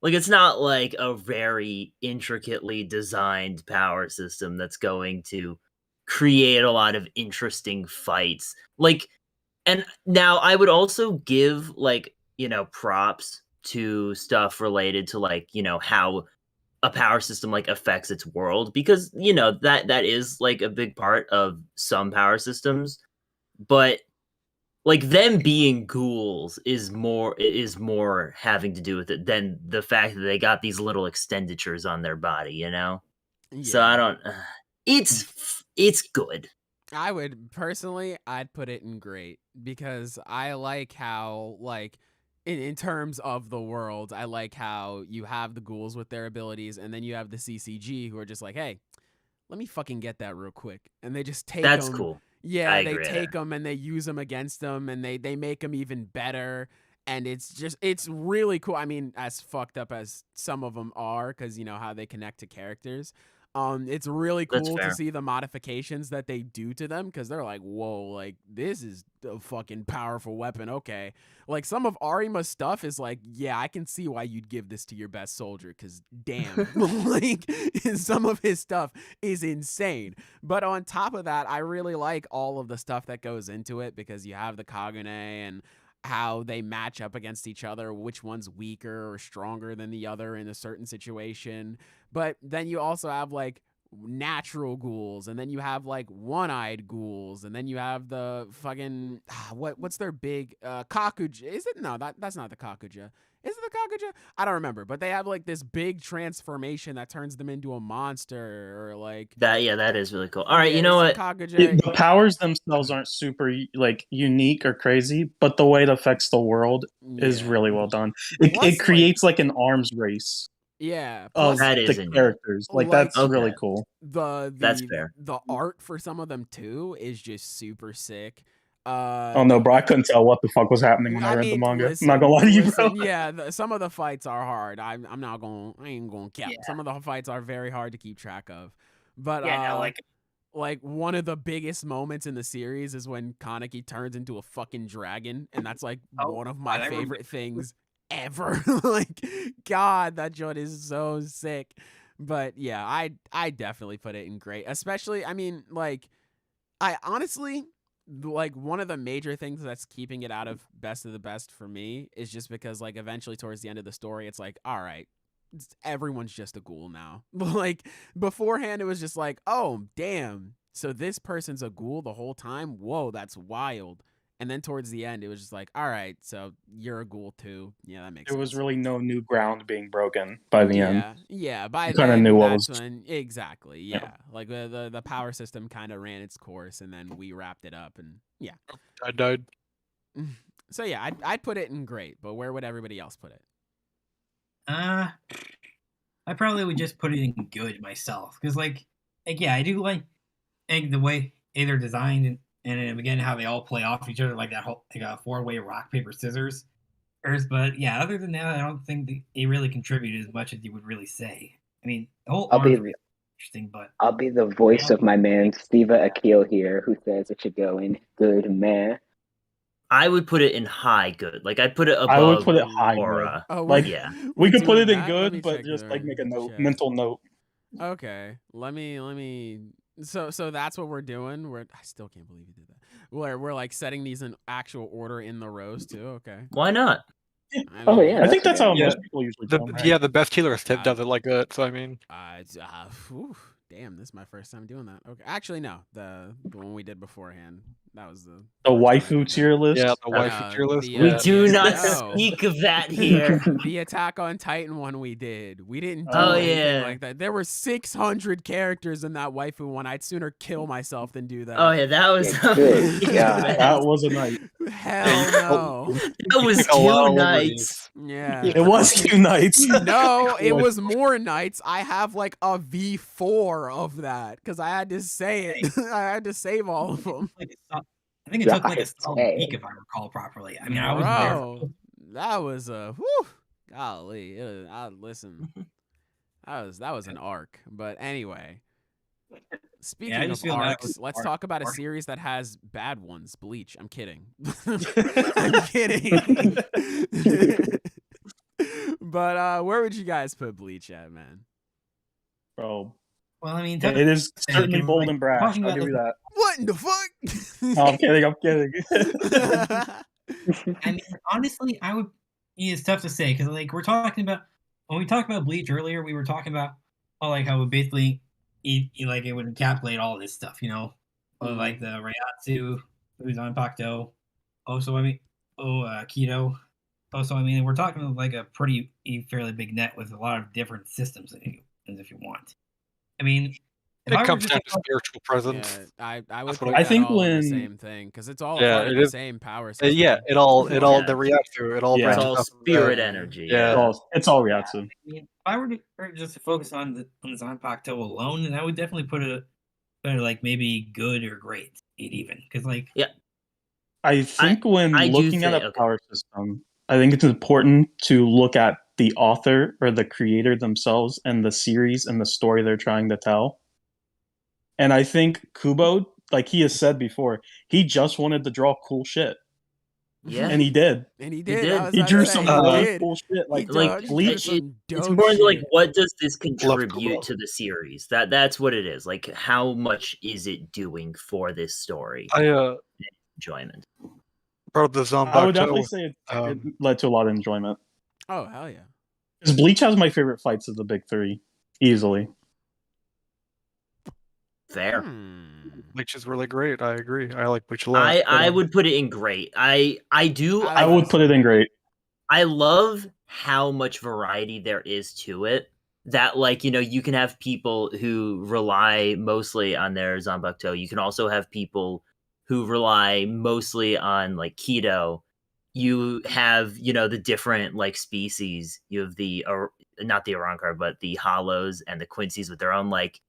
[SPEAKER 3] like a very intricately designed power system that's going to create a lot of interesting fights. Like, and now I would also give like, props to stuff related to like, how a power system like affects its world, because that is like a big part of some power systems. But like them being ghouls is more having to do with it than the fact that they got these little extenditures on their body, So I don't. It's good.
[SPEAKER 1] I would personally, I'd put it in great, because I like how, like, in terms of the world, I like how you have the ghouls with their abilities, and then you have the CCG who are just like, hey, let me fucking get that real quick, and they just take
[SPEAKER 3] That's
[SPEAKER 1] them.
[SPEAKER 3] cool.
[SPEAKER 1] Yeah,
[SPEAKER 3] I
[SPEAKER 1] they
[SPEAKER 3] agree
[SPEAKER 1] take them and they use them against them, and they make them even better. And it's really cool. I mean, as fucked up as some of them are, because you know how they connect to characters. It's really
[SPEAKER 3] That's
[SPEAKER 1] cool to
[SPEAKER 3] fair.
[SPEAKER 1] see the modifications that they do to them, because they're like, whoa, like this is a fucking powerful weapon. Okay, like some of Arima's stuff is like, yeah, I can see why you'd give this to your best soldier, because damn, like some of his stuff is insane. But on top of that, I really like all of the stuff that goes into it, because you have the Kagune and how they match up against each other, which one's weaker or stronger than the other in a certain situation. But then you also have like natural ghouls, and then you have like one-eyed ghouls, and then you have the fucking what's their big Kakuja? Is it? No, that's not the Kakuja. Is it the Kakuja? I don't remember, but they have like this big transformation that turns them into a monster, or like
[SPEAKER 3] That is really cool. All right,
[SPEAKER 1] yeah,
[SPEAKER 3] you know
[SPEAKER 1] it's
[SPEAKER 3] what?
[SPEAKER 1] the Kakuja.
[SPEAKER 2] The powers themselves aren't super like unique or crazy, but the way it affects the world is
[SPEAKER 1] Yeah.
[SPEAKER 2] really well done.
[SPEAKER 1] Plus,
[SPEAKER 2] It creates like an arms race
[SPEAKER 1] Yeah.
[SPEAKER 2] of
[SPEAKER 1] Plus,
[SPEAKER 3] That is
[SPEAKER 2] the
[SPEAKER 3] in-
[SPEAKER 2] characters. Like
[SPEAKER 1] like-
[SPEAKER 2] that's really
[SPEAKER 3] Okay.
[SPEAKER 2] cool.
[SPEAKER 3] That's fair.
[SPEAKER 1] the art for some of them too is just super sick.
[SPEAKER 2] Oh no, bro! I couldn't tell what the fuck was happening when I read the manga.
[SPEAKER 1] Listen,
[SPEAKER 2] I'm not gonna lie to you, bro.
[SPEAKER 1] listen, yeah, some of the fights are hard. I ain't gonna cap.
[SPEAKER 4] Yeah.
[SPEAKER 1] Some of the fights are very hard to keep track of. But
[SPEAKER 4] Yeah, no,
[SPEAKER 1] like one of the biggest moments in the series is when Kaneki turns into a fucking dragon, and that's like
[SPEAKER 4] Oh,
[SPEAKER 1] one of
[SPEAKER 4] I
[SPEAKER 1] my
[SPEAKER 4] remember.
[SPEAKER 1] favorite things ever. Like, God, that joint is so sick. But yeah, I definitely put it in great. Especially, I mean, like, I honestly like one of the major things that's keeping it out of best of the best for me is just because like eventually towards the end of the story, it's like, all right, everyone's just a ghoul now. Like beforehand, it was just like, oh damn, so this person's a ghoul the whole time. Whoa, that's wild. And then towards the end, it was just like, all right, so you're a ghoul too. Yeah, that makes
[SPEAKER 2] There
[SPEAKER 1] sense.
[SPEAKER 2] was really no new ground being broken by the end.
[SPEAKER 1] Yeah. By
[SPEAKER 2] You kinda
[SPEAKER 1] then,
[SPEAKER 2] knew what
[SPEAKER 1] that's
[SPEAKER 2] was-
[SPEAKER 1] when exactly. Yeah,
[SPEAKER 2] Yeah.
[SPEAKER 1] like the power system kind of ran its course, and then we wrapped it up, and yeah.
[SPEAKER 6] I died.
[SPEAKER 1] So yeah, I'd put it in great, but where would everybody else put it?
[SPEAKER 4] I probably would just put it in good myself because, like yeah, I do like the way they're designed and again how they all play off each other, like that whole like a 4-way rock paper scissors. But yeah, other than that, I don't think they really contribute as much as you would really say. I mean, the whole
[SPEAKER 5] I'll be-
[SPEAKER 4] arm's really interesting, but
[SPEAKER 5] I'll be the voice of my man Steva Akil here, who says it should go in good, man.
[SPEAKER 3] I would put it in high good. Like I'd put it above
[SPEAKER 2] I would put it high.
[SPEAKER 3] Aura.
[SPEAKER 1] Oh,
[SPEAKER 2] Like,
[SPEAKER 3] Yeah.
[SPEAKER 2] We
[SPEAKER 1] we're
[SPEAKER 2] could put
[SPEAKER 1] doing
[SPEAKER 2] it in
[SPEAKER 1] that? Let me
[SPEAKER 2] good, but
[SPEAKER 1] check
[SPEAKER 2] just like
[SPEAKER 1] the
[SPEAKER 2] make a note,
[SPEAKER 1] chat.
[SPEAKER 2] mental note.
[SPEAKER 1] Okay, let me. So that's what we're doing. I still can't believe you did that. We're like setting these in actual order in the rows too. Okay.
[SPEAKER 3] Why not?
[SPEAKER 5] Oh, yeah.
[SPEAKER 2] I think that's how
[SPEAKER 6] Yeah.
[SPEAKER 2] most people usually do them, right?
[SPEAKER 6] The best healer tip does it like that. So I mean,
[SPEAKER 1] Damn, this is my first time doing that. Okay, actually no, the one we did beforehand. That was the
[SPEAKER 2] The
[SPEAKER 1] first time I
[SPEAKER 2] waifu
[SPEAKER 1] did that.
[SPEAKER 2] tier list.
[SPEAKER 6] yeah, the waifu tier list.
[SPEAKER 1] the,
[SPEAKER 3] We
[SPEAKER 1] Yeah.
[SPEAKER 3] do not
[SPEAKER 1] No.
[SPEAKER 3] speak of that here.
[SPEAKER 1] The Attack on Titan one we did. We didn't do
[SPEAKER 2] Oh,
[SPEAKER 1] anything
[SPEAKER 3] yeah.
[SPEAKER 1] like that. There were 600 characters in that waifu one. I'd sooner kill myself than do that.
[SPEAKER 3] Oh yeah, that was
[SPEAKER 5] Yeah, good God.
[SPEAKER 2] That was a night.
[SPEAKER 1] Hell no.
[SPEAKER 3] that was
[SPEAKER 6] A lot of
[SPEAKER 3] 2 nights.
[SPEAKER 1] Yeah.
[SPEAKER 2] It was 2 nights.
[SPEAKER 1] No, it was more nights. I have like a V4 of that because I had to say it. I had to save all of them.
[SPEAKER 4] I think it took like a
[SPEAKER 5] God
[SPEAKER 4] solid
[SPEAKER 5] dang.
[SPEAKER 4] week if I recall properly. I mean, I was there.
[SPEAKER 1] Bro, that was a whew, golly. Listen, that was an arc. But anyway, speaking
[SPEAKER 4] just
[SPEAKER 1] of
[SPEAKER 4] feel bad
[SPEAKER 1] arcs,
[SPEAKER 4] with
[SPEAKER 1] let's
[SPEAKER 4] arc-
[SPEAKER 1] talk about a
[SPEAKER 4] arc.
[SPEAKER 1] series that has bad ones. Bleach. I'm kidding. I'm kidding. But where would you guys put Bleach at, man?
[SPEAKER 2] Bro,
[SPEAKER 4] Well, I mean,
[SPEAKER 2] it is certainly
[SPEAKER 4] like,
[SPEAKER 2] bold and brash.
[SPEAKER 4] talking
[SPEAKER 2] I'll
[SPEAKER 4] about
[SPEAKER 2] give you that.
[SPEAKER 1] What in the fuck?
[SPEAKER 2] No, I'm kidding. I'm kidding.
[SPEAKER 4] I mean, honestly, I would. It's tough to say because, like, we're talking about when we talked about Bleach earlier, we were talking about like how it basically like it would encapsulate all this stuff, you know, like the Ryatsu, who's on Pakto. Also, I mean, Keto. Also, I mean, we're talking like a pretty fairly big net with a lot of different systems if you want. I mean, if I
[SPEAKER 6] it
[SPEAKER 4] were
[SPEAKER 6] comes
[SPEAKER 4] just
[SPEAKER 6] down
[SPEAKER 4] to
[SPEAKER 6] to spiritual presence.
[SPEAKER 1] Yeah, I would
[SPEAKER 6] That's
[SPEAKER 1] put
[SPEAKER 6] what I
[SPEAKER 1] that
[SPEAKER 2] think
[SPEAKER 1] all in the
[SPEAKER 2] when-
[SPEAKER 1] same thing because it's all
[SPEAKER 6] Yeah,
[SPEAKER 1] part of
[SPEAKER 6] it
[SPEAKER 1] the
[SPEAKER 6] is.
[SPEAKER 1] same power system.
[SPEAKER 6] Yeah, it all
[SPEAKER 3] Yeah.
[SPEAKER 6] the Ryatsu, it all
[SPEAKER 2] Yeah.
[SPEAKER 3] It's
[SPEAKER 6] branches
[SPEAKER 3] all
[SPEAKER 6] off of
[SPEAKER 3] spirit
[SPEAKER 6] that.
[SPEAKER 3] energy.
[SPEAKER 6] Yeah.
[SPEAKER 2] It's all Ryatsu.
[SPEAKER 4] I mean, if I were to just to focus on the Zanpakuto alone, then I would definitely put it like maybe good or great, even because like
[SPEAKER 2] I think when
[SPEAKER 3] I do
[SPEAKER 2] looking at
[SPEAKER 3] think-
[SPEAKER 2] a
[SPEAKER 3] okay.
[SPEAKER 2] power system, I think it's important to look at the author or the creator themselves and the series and the story they're trying to tell. And I think Kubo, like he has said before, he just wanted to draw cool shit.
[SPEAKER 3] Yeah.
[SPEAKER 2] And he did.
[SPEAKER 1] And he did.
[SPEAKER 3] did.
[SPEAKER 1] I was
[SPEAKER 2] He
[SPEAKER 1] about to
[SPEAKER 2] drew
[SPEAKER 1] say,
[SPEAKER 2] some
[SPEAKER 1] he
[SPEAKER 2] really
[SPEAKER 1] did.
[SPEAKER 2] cool shit. Like,
[SPEAKER 1] He drew
[SPEAKER 3] Bleach,
[SPEAKER 1] some
[SPEAKER 3] it's
[SPEAKER 1] dope
[SPEAKER 3] more like
[SPEAKER 1] shit.
[SPEAKER 3] what does this
[SPEAKER 6] Kubo.
[SPEAKER 3] contribute to the series? That's what it is. Like how much is it doing for this story?
[SPEAKER 6] I
[SPEAKER 3] Enjoyment.
[SPEAKER 6] brought up the
[SPEAKER 2] I would definitely
[SPEAKER 6] Zanpakuto.
[SPEAKER 2] say it
[SPEAKER 6] Um,
[SPEAKER 2] led to a lot of enjoyment.
[SPEAKER 1] Oh hell yeah.
[SPEAKER 2] Because Bleach has my favorite fights of the big three, easily.
[SPEAKER 3] Fair.
[SPEAKER 6] Bleach is really great. I agree. I like Bleach a lot.
[SPEAKER 3] I would put it in great. I do.
[SPEAKER 2] I would put it in great.
[SPEAKER 3] I love how much variety there is to it. That like, you know, you can have people who rely mostly on their Zanpakuto. You can also have people who rely mostly on like keto. You have, you know, the different like species. You have the not the Arankar, but the Hollows and the Quincy's with their own like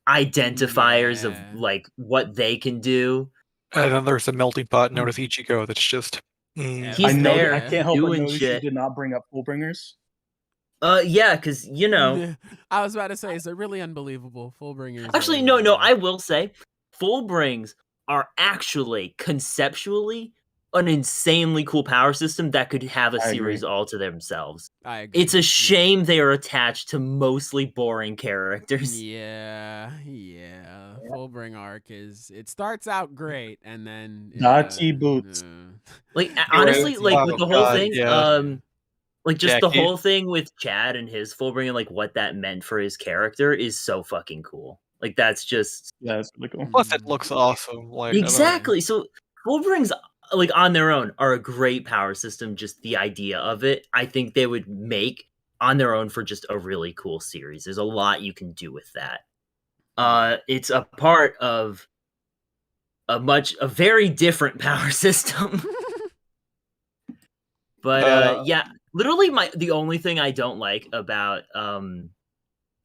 [SPEAKER 3] identifiers of like what they can do.
[SPEAKER 6] And then there's a melting pot known as Ichigo that's just.
[SPEAKER 1] Yeah,
[SPEAKER 3] He's
[SPEAKER 2] I
[SPEAKER 3] there
[SPEAKER 2] can't help but
[SPEAKER 3] doing
[SPEAKER 2] notice
[SPEAKER 3] shit.
[SPEAKER 2] you did not bring up Fullbringers.
[SPEAKER 3] Yeah, because you know.
[SPEAKER 1] I was about to say, it's really unbelievable. Fullbringers.
[SPEAKER 3] Actually, no. I will say, Fullbrings are actually conceptually an insanely cool power system that could have a
[SPEAKER 2] I
[SPEAKER 3] series
[SPEAKER 2] agree.
[SPEAKER 3] all to themselves.
[SPEAKER 1] I agree.
[SPEAKER 3] It's a shame they are attached to mostly boring characters.
[SPEAKER 1] Yeah. Fullbring arc it starts out great and then
[SPEAKER 2] Dachi boots.
[SPEAKER 3] Like honestly, like with the whole thing,
[SPEAKER 6] yeah.
[SPEAKER 3] like just the
[SPEAKER 6] Jackie.
[SPEAKER 3] whole thing with Chad and his Fullbring and like what that meant for his character is so fucking cool. Like that's just
[SPEAKER 2] Yeah, it's really cool.
[SPEAKER 6] Plus, it looks awesome. Like
[SPEAKER 3] exactly. So Fullbrings, like on their own, are a great power system. Just the idea of it, I think they would make on their own for just a really cool series. There's a lot you can do with that. It's a part of a very different power system. But yeah, literally the only thing I don't like about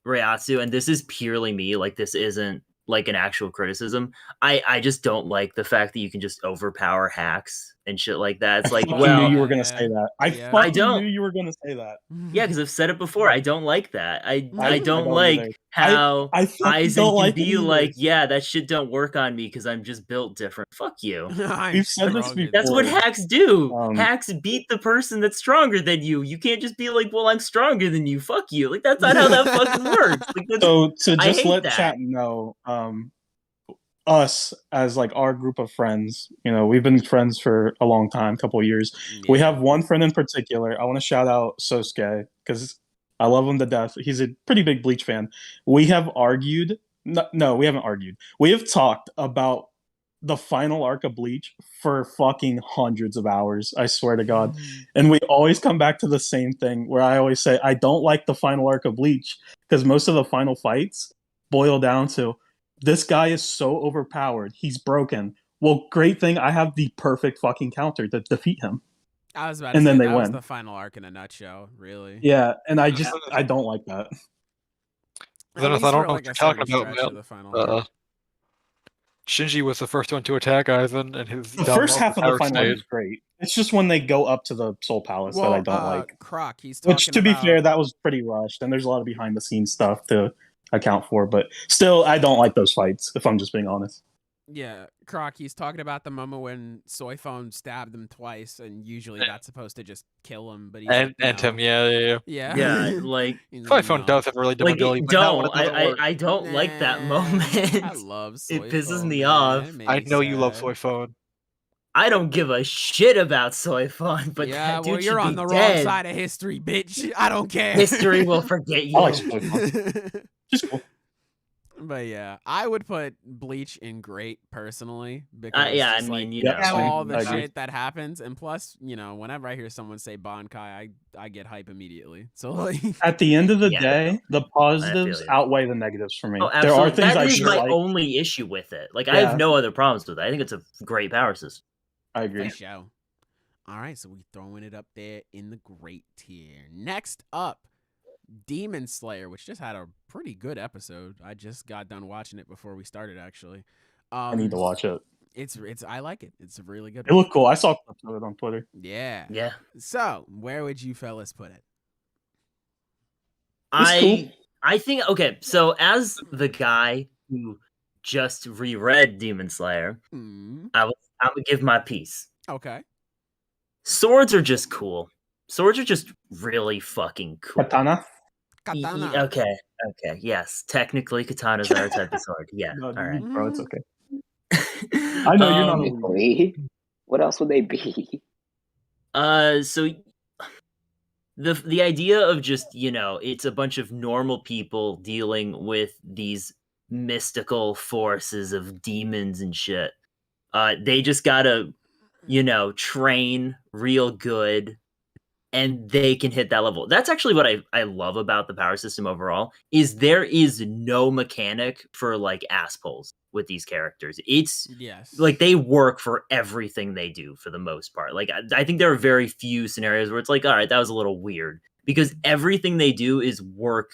[SPEAKER 3] Reiatsu, and this is purely me, like this isn't like an actual criticism. I just don't like the fact that you can just overpower hacks and shit like that. It's like,
[SPEAKER 2] I
[SPEAKER 3] well,
[SPEAKER 2] knew you were gonna say that. I
[SPEAKER 3] don't.
[SPEAKER 2] knew you were gonna say that.
[SPEAKER 3] Yeah, because I've said it before. I don't like that. I don't
[SPEAKER 2] don't
[SPEAKER 3] like
[SPEAKER 2] either.
[SPEAKER 3] how
[SPEAKER 2] I
[SPEAKER 3] Aizen
[SPEAKER 2] don't
[SPEAKER 3] can
[SPEAKER 2] like it
[SPEAKER 3] be
[SPEAKER 2] either.
[SPEAKER 3] like, yeah, that shit don't work on me because I'm just built different. Fuck you.
[SPEAKER 2] We've said this before.
[SPEAKER 3] That's what hacks do.
[SPEAKER 2] Um,
[SPEAKER 3] Hacks beat the person that's stronger than you. You can't just be like, well, I'm stronger than you. Fuck you. Like that's not how that fucking works. Like,
[SPEAKER 2] So to
[SPEAKER 3] I
[SPEAKER 2] just
[SPEAKER 3] hate
[SPEAKER 2] let
[SPEAKER 3] that.
[SPEAKER 2] chat know, us as like our group of friends, you know, we've been friends for a long time, couple of years. We have one friend in particular. I want to shout out Sosuke because I love him to death. He's a pretty big Bleach fan. We have argued. No, we haven't argued. We have talked about the final arc of Bleach for fucking hundreds of hours. I swear to God. And we always come back to the same thing where I always say I don't like the final arc of Bleach because most of the final fights boil down to this guy is so overpowered. He's broken. Well, great thing. I have the perfect fucking counter to defeat him.
[SPEAKER 1] I was about to
[SPEAKER 2] And
[SPEAKER 1] say
[SPEAKER 2] then they
[SPEAKER 1] that was
[SPEAKER 2] win.
[SPEAKER 1] the final arc in a nutshell, really.
[SPEAKER 2] Yeah, and I don't like that.
[SPEAKER 6] Zenith, I don't know what you're talking about, man.
[SPEAKER 1] The final arc.
[SPEAKER 6] Shinji was the first one to attack Aizen, and his
[SPEAKER 2] The first half of the final arc is great. It's just when they go up to the Soul Palace that I don't like.
[SPEAKER 1] Croc, he's talking
[SPEAKER 2] Which, to be fair, that was pretty rushed, and there's a lot of behind the scenes stuff to account for. But still, I don't like those fights. If I'm just being honest.
[SPEAKER 1] Yeah, Croc, he's talking about the moment when Soy Phone stabbed him twice, and usually that's supposed to just kill him, but he's
[SPEAKER 6] and him, yeah.
[SPEAKER 3] Yeah, like
[SPEAKER 6] Soy Phone does have a really dumb ability.
[SPEAKER 3] I don't like that moment.
[SPEAKER 1] I love Soy
[SPEAKER 3] It pisses
[SPEAKER 1] Phone,
[SPEAKER 3] me
[SPEAKER 1] man.
[SPEAKER 3] off.
[SPEAKER 1] It made
[SPEAKER 6] I
[SPEAKER 1] me
[SPEAKER 6] know you love
[SPEAKER 1] sad.
[SPEAKER 6] Soy Phone.
[SPEAKER 3] I don't give a shit about Soy Phone, but
[SPEAKER 1] yeah,
[SPEAKER 3] that dude
[SPEAKER 1] well, you're
[SPEAKER 3] should
[SPEAKER 1] on
[SPEAKER 3] be
[SPEAKER 1] the
[SPEAKER 3] dead.
[SPEAKER 1] wrong side of history, bitch. I don't care.
[SPEAKER 3] History will forget you.
[SPEAKER 2] I like Soy Phone. Just cool.
[SPEAKER 1] But yeah, I would put Bleach in great personally because
[SPEAKER 3] Yeah, I
[SPEAKER 1] just,
[SPEAKER 3] mean,
[SPEAKER 1] like,
[SPEAKER 3] you know,
[SPEAKER 1] all
[SPEAKER 2] I
[SPEAKER 1] the
[SPEAKER 2] agree.
[SPEAKER 1] shit that happens, and plus, you know, whenever I hear someone say Bankai, I get hype immediately. So like,
[SPEAKER 2] At the end of the
[SPEAKER 3] Yeah.
[SPEAKER 2] day, the positives
[SPEAKER 3] you.
[SPEAKER 2] outweigh the negatives for me.
[SPEAKER 3] Oh,
[SPEAKER 2] There are
[SPEAKER 3] absolutely.
[SPEAKER 2] things
[SPEAKER 3] That
[SPEAKER 2] I
[SPEAKER 3] is my
[SPEAKER 2] dislike.
[SPEAKER 3] only issue with it. Like, I have no other problems with it. I think it's a great power system.
[SPEAKER 2] I agree.
[SPEAKER 1] for sure. All right, so we throwing it up there in the great tier. Next up, Demon Slayer, which just had a pretty good episode. I just got done watching it before we started, actually.
[SPEAKER 2] I need to watch it.
[SPEAKER 1] It's I like it. It's a really good
[SPEAKER 2] It
[SPEAKER 1] one.
[SPEAKER 2] looked cool. I saw clips of it on Twitter.
[SPEAKER 1] Yeah.
[SPEAKER 3] Yeah.
[SPEAKER 1] So, where would you fellas put it?
[SPEAKER 2] It's
[SPEAKER 3] I think, okay, so as the guy who just reread Demon Slayer,
[SPEAKER 1] Mm,
[SPEAKER 3] I'm gonna give my piece.
[SPEAKER 1] okay.
[SPEAKER 3] Swords are just cool. Swords are just really fucking cool.
[SPEAKER 2] Katana?
[SPEAKER 1] Katana.
[SPEAKER 3] Okay, yes. Technically, katanas are a type of sword. Yeah,
[SPEAKER 2] No,
[SPEAKER 3] all right.
[SPEAKER 2] bro, it's okay. I know you're not a
[SPEAKER 5] Technically, what else would they be?
[SPEAKER 3] So the idea of just, you know, it's a bunch of normal people dealing with these mystical forces of demons and shit. They just gotta, you know, train real good, and they can hit that level. That's actually what I love about the power system overall, is there is no mechanic for like ass pulls with these characters. It's
[SPEAKER 1] Yes.
[SPEAKER 3] like they work for everything they do for the most part. Like I think there are very few scenarios where it's like, all right, that was a little weird. because everything they do is work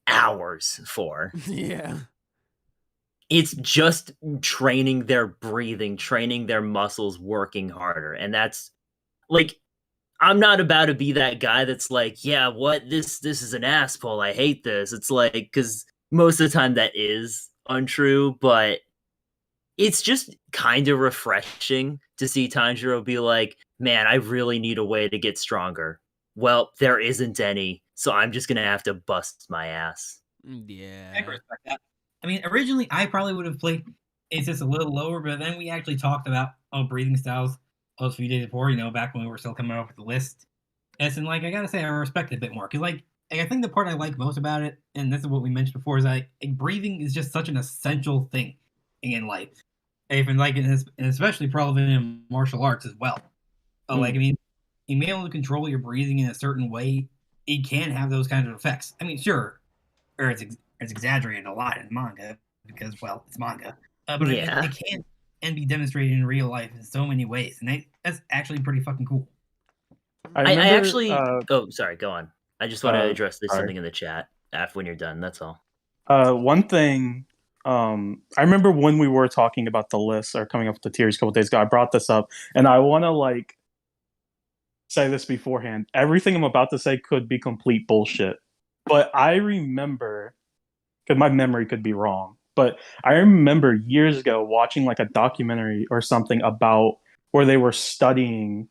[SPEAKER 3] hours for.
[SPEAKER 1] Yeah.
[SPEAKER 3] It's just training their breathing, training their muscles, working harder. And that's like, I'm not about to be that guy that's like, yeah, what? This is an ass pull. I hate this. It's like, because most of the time that is untrue, but it's just kind of refreshing to see Tanjiro be like, man, I really need a way to get stronger. Well, there isn't any, so I'm just going to have to bust my ass.
[SPEAKER 4] I can
[SPEAKER 1] Yeah.
[SPEAKER 4] respect that. I mean, originally I probably would have played it's just a little lower, but then we actually talked about breathing styles a few days before, back when we were still coming up with the list. And like I gotta say, I respect it a bit more because like I think the part I like most about it, and this is what we mentioned before, is like breathing is just such an essential thing in life. Even like and especially relevant in martial arts as well. Like I mean, you being able to control your breathing in a certain way, it can have those kinds of effects. I mean, sure, or it's exaggerated a lot in manga because, well, it's manga. But
[SPEAKER 3] Yeah.
[SPEAKER 4] I mean, it can and be demonstrated in real life in so many ways, and that's actually pretty fucking cool.
[SPEAKER 3] I actually. Oh, sorry. Go on. I just want to address this
[SPEAKER 2] sorry.
[SPEAKER 3] something in the chat after when you're done. That's all.
[SPEAKER 2] One thing, I remember when we were talking about the list or coming up with the tiers a couple days ago, I brought this up, and I want to like say this beforehand. Everything I'm about to say could be complete bullshit, but I remember, because my memory could be wrong, but I remember years ago watching like a documentary or something about where they were studying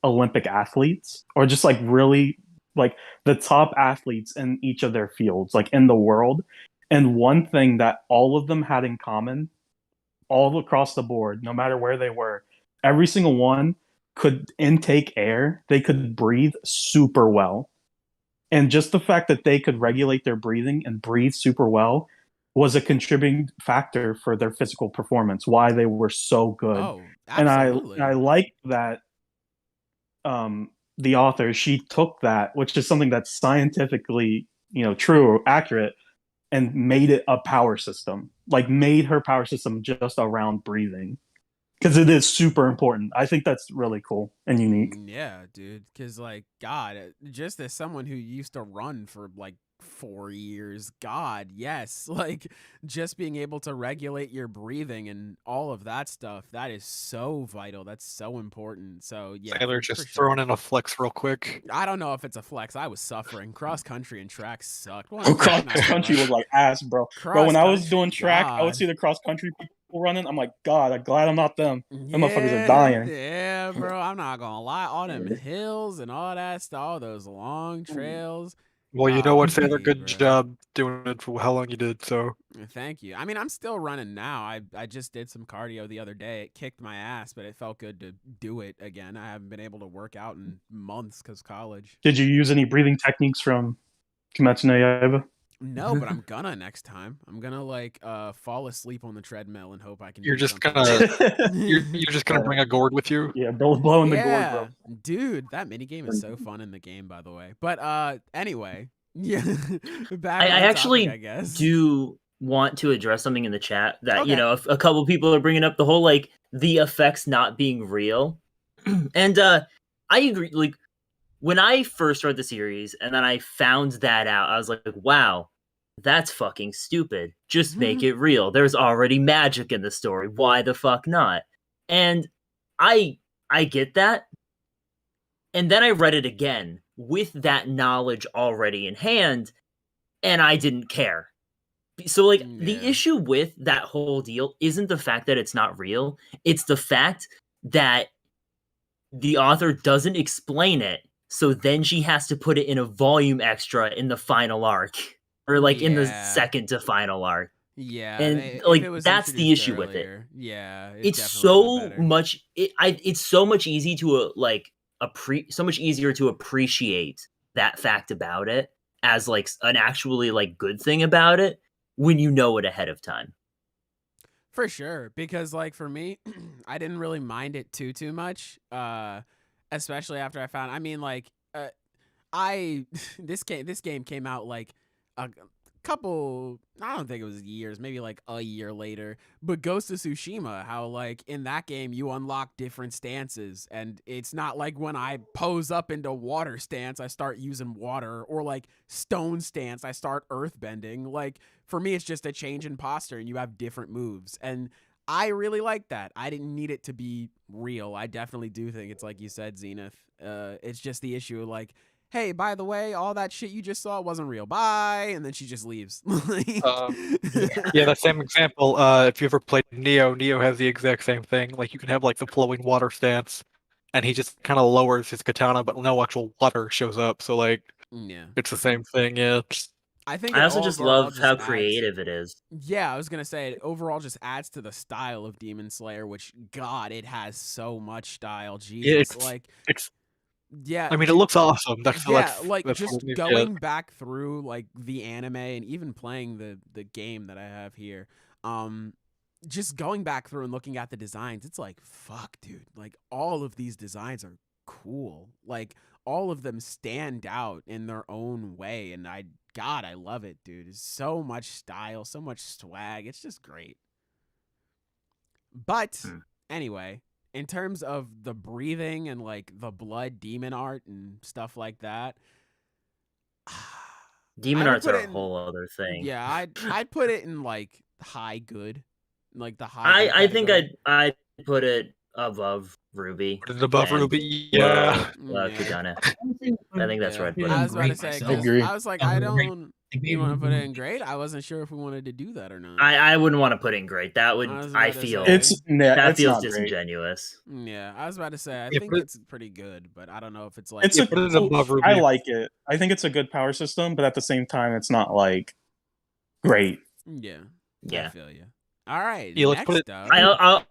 [SPEAKER 2] Olympic athletes or just like really like the top athletes in each of their fields, like in the world. And one thing that all of them had in common, all across the board, no matter where they were, every single one could intake air. They could breathe super well. And just the fact that they could regulate their breathing and breathe super well was a contributing factor for their physical performance, why they were so good.
[SPEAKER 1] Oh, absolutely.
[SPEAKER 2] And I like that the author, she took that, which is something that's scientifically, true or accurate, and made it a power system. Like made her power system just around breathing. Because it is super important. I think that's really cool and unique.
[SPEAKER 1] Yeah, dude. Because, like, God, just as someone who used to run for like 4 years, God, yes. Like, just being able to regulate your breathing and all of that stuff, that is so vital. That's so important. So, yeah.
[SPEAKER 6] Taylor
[SPEAKER 1] for
[SPEAKER 6] just
[SPEAKER 1] sure.
[SPEAKER 6] throwing in a flex real quick.
[SPEAKER 1] I don't know if it's a flex. I was suffering. Cross country and track sucked. Well,
[SPEAKER 2] Cross country was like ass, bro. Bro, when I was doing track, I would see the cross country people running. I'm like, God, I'm glad I'm not them. Them motherfuckers are dying.
[SPEAKER 1] Yeah, bro. I'm not gonna lie. All them hills and all that stuff, all those long trails.
[SPEAKER 6] Well, you know what,
[SPEAKER 1] Oh,
[SPEAKER 6] Taylor?
[SPEAKER 1] gee,
[SPEAKER 6] Good
[SPEAKER 1] bro.
[SPEAKER 6] job doing it for how long you did. So
[SPEAKER 1] Thank you. I mean, I'm still running now. I just did some cardio the other day. It kicked my ass, but it felt good to do it again. I haven't been able to work out in months because college.
[SPEAKER 2] Did you use any breathing techniques from Kimetsu no Yaiba?
[SPEAKER 1] No, but I'm gonna next time. I'm gonna like fall asleep on the treadmill and hope I can.
[SPEAKER 6] you're
[SPEAKER 1] do
[SPEAKER 6] just
[SPEAKER 1] something.
[SPEAKER 6] gonna you're just gonna bring a gourd with you.
[SPEAKER 2] Yeah, blowing the gourd,
[SPEAKER 1] Yeah,
[SPEAKER 2] bro.
[SPEAKER 1] dude, that mini game is so fun in the game, by the way. But anyway, yeah. Back
[SPEAKER 3] I
[SPEAKER 1] on topic,
[SPEAKER 3] actually
[SPEAKER 1] I guess.
[SPEAKER 3] do want to address something in the chat that
[SPEAKER 1] Okay.
[SPEAKER 3] a couple people are bringing up the whole like the effects not being real, and I agree. Like when I first started the series and then I found that out, I was like, wow, that's fucking stupid. Just make it real. There's already magic in the story. Why the fuck not? And I get that. And then I read it again with that knowledge already in hand, and I didn't care. So, like, the
[SPEAKER 1] Yeah.
[SPEAKER 3] issue with that whole deal isn't the fact that it's not real, it's the fact that the author doesn't explain it, so then she has to put it in a volume extra in the final arc, or, like, in the
[SPEAKER 1] Yeah.
[SPEAKER 3] second to final arc.
[SPEAKER 1] Yeah,
[SPEAKER 3] And,
[SPEAKER 1] if
[SPEAKER 3] like,
[SPEAKER 1] it was
[SPEAKER 3] that's the
[SPEAKER 1] introduced
[SPEAKER 3] issue with it.
[SPEAKER 1] earlier, yeah, it
[SPEAKER 3] It's
[SPEAKER 1] definitely
[SPEAKER 3] so
[SPEAKER 1] would've been better.
[SPEAKER 3] much it's so much easy to so much easier to appreciate that fact about it as like an actually like good thing about it when you know it ahead of time.
[SPEAKER 1] For sure, because like for me, I didn't really mind it too much. Especially after I found. I mean, like, I this game came out like a couple, I don't think it was years, maybe like a year later, but Ghost of Tsushima, how like in that game you unlock different stances, and it's not like when I pose up into water stance I start using water, or like stone stance I start earth bending. Like for me it's just a change in posture and you have different moves, and I really like that. I didn't need it to be real. I definitely do think it's like you said, Zenith. It's just the issue of like, hey, by the way, all that shit you just saw wasn't real. Bye. And then she just leaves.
[SPEAKER 6] Yeah, that same example. If you ever played Neo has the exact same thing. Like you can have like the flowing water stance, and he just kind of lowers his katana, but no actual water shows up. So like,
[SPEAKER 1] Yeah.
[SPEAKER 6] it's the same thing. Yeah.
[SPEAKER 1] I think
[SPEAKER 3] I
[SPEAKER 1] it
[SPEAKER 3] also just
[SPEAKER 1] overall
[SPEAKER 3] love how
[SPEAKER 1] adds-
[SPEAKER 3] creative it is.
[SPEAKER 1] Yeah, I was gonna say it overall just adds to the style of Demon Slayer, which God, it has so much style. Jesus,
[SPEAKER 6] It's.
[SPEAKER 1] yeah.
[SPEAKER 6] I mean, it looks awesome. That's
[SPEAKER 1] Yeah, like
[SPEAKER 6] that's
[SPEAKER 1] just
[SPEAKER 6] what it is,
[SPEAKER 1] going back through like the anime and even playing the game that I have here, just going back through and looking at the designs, it's like, fuck, dude, like all of these designs are cool. Like all of them stand out in their own way, and God, I love it, dude. It's so much style, so much swag. It's just great. But anyway, in terms of the breathing and like the blood demon art and stuff like that,
[SPEAKER 3] Demon
[SPEAKER 1] I would
[SPEAKER 3] arts
[SPEAKER 1] put
[SPEAKER 3] are
[SPEAKER 1] it
[SPEAKER 3] a
[SPEAKER 1] in-
[SPEAKER 3] whole other thing.
[SPEAKER 1] yeah, I'd put it in like high good, like the high.
[SPEAKER 3] I think
[SPEAKER 1] category.
[SPEAKER 3] I'd put it above Ruby.
[SPEAKER 6] Put it above
[SPEAKER 3] and
[SPEAKER 6] Ruby.
[SPEAKER 3] below,
[SPEAKER 6] Yeah.
[SPEAKER 1] Yeah.
[SPEAKER 3] Katana. I think that's where I'd put
[SPEAKER 1] I
[SPEAKER 3] it.
[SPEAKER 1] was about to say, 'cause
[SPEAKER 2] Agree.
[SPEAKER 1] I was like,
[SPEAKER 4] Yeah,
[SPEAKER 1] I
[SPEAKER 4] great.
[SPEAKER 1] don't. You want to put it in great? I wasn't sure if we wanted to do that or not.
[SPEAKER 3] I wouldn't want to put in great. That would
[SPEAKER 1] I was
[SPEAKER 3] I
[SPEAKER 1] about to
[SPEAKER 3] feel
[SPEAKER 1] say.
[SPEAKER 2] It's nah,
[SPEAKER 3] that
[SPEAKER 2] it's
[SPEAKER 3] feels
[SPEAKER 2] not great.
[SPEAKER 3] disingenuous.
[SPEAKER 1] Yeah, I was about to say, I
[SPEAKER 6] Yeah,
[SPEAKER 1] think
[SPEAKER 6] put it-
[SPEAKER 1] it's pretty good, but I don't know if it's like.
[SPEAKER 2] It's
[SPEAKER 6] Yeah,
[SPEAKER 2] a
[SPEAKER 6] put it above Ruby.
[SPEAKER 2] I like it. I think it's a good power system, but at the same time, it's not like great.
[SPEAKER 1] Yeah. I
[SPEAKER 3] Yeah.
[SPEAKER 1] feel you. All right.
[SPEAKER 6] Yeah, let's put
[SPEAKER 1] next
[SPEAKER 6] it-
[SPEAKER 1] up.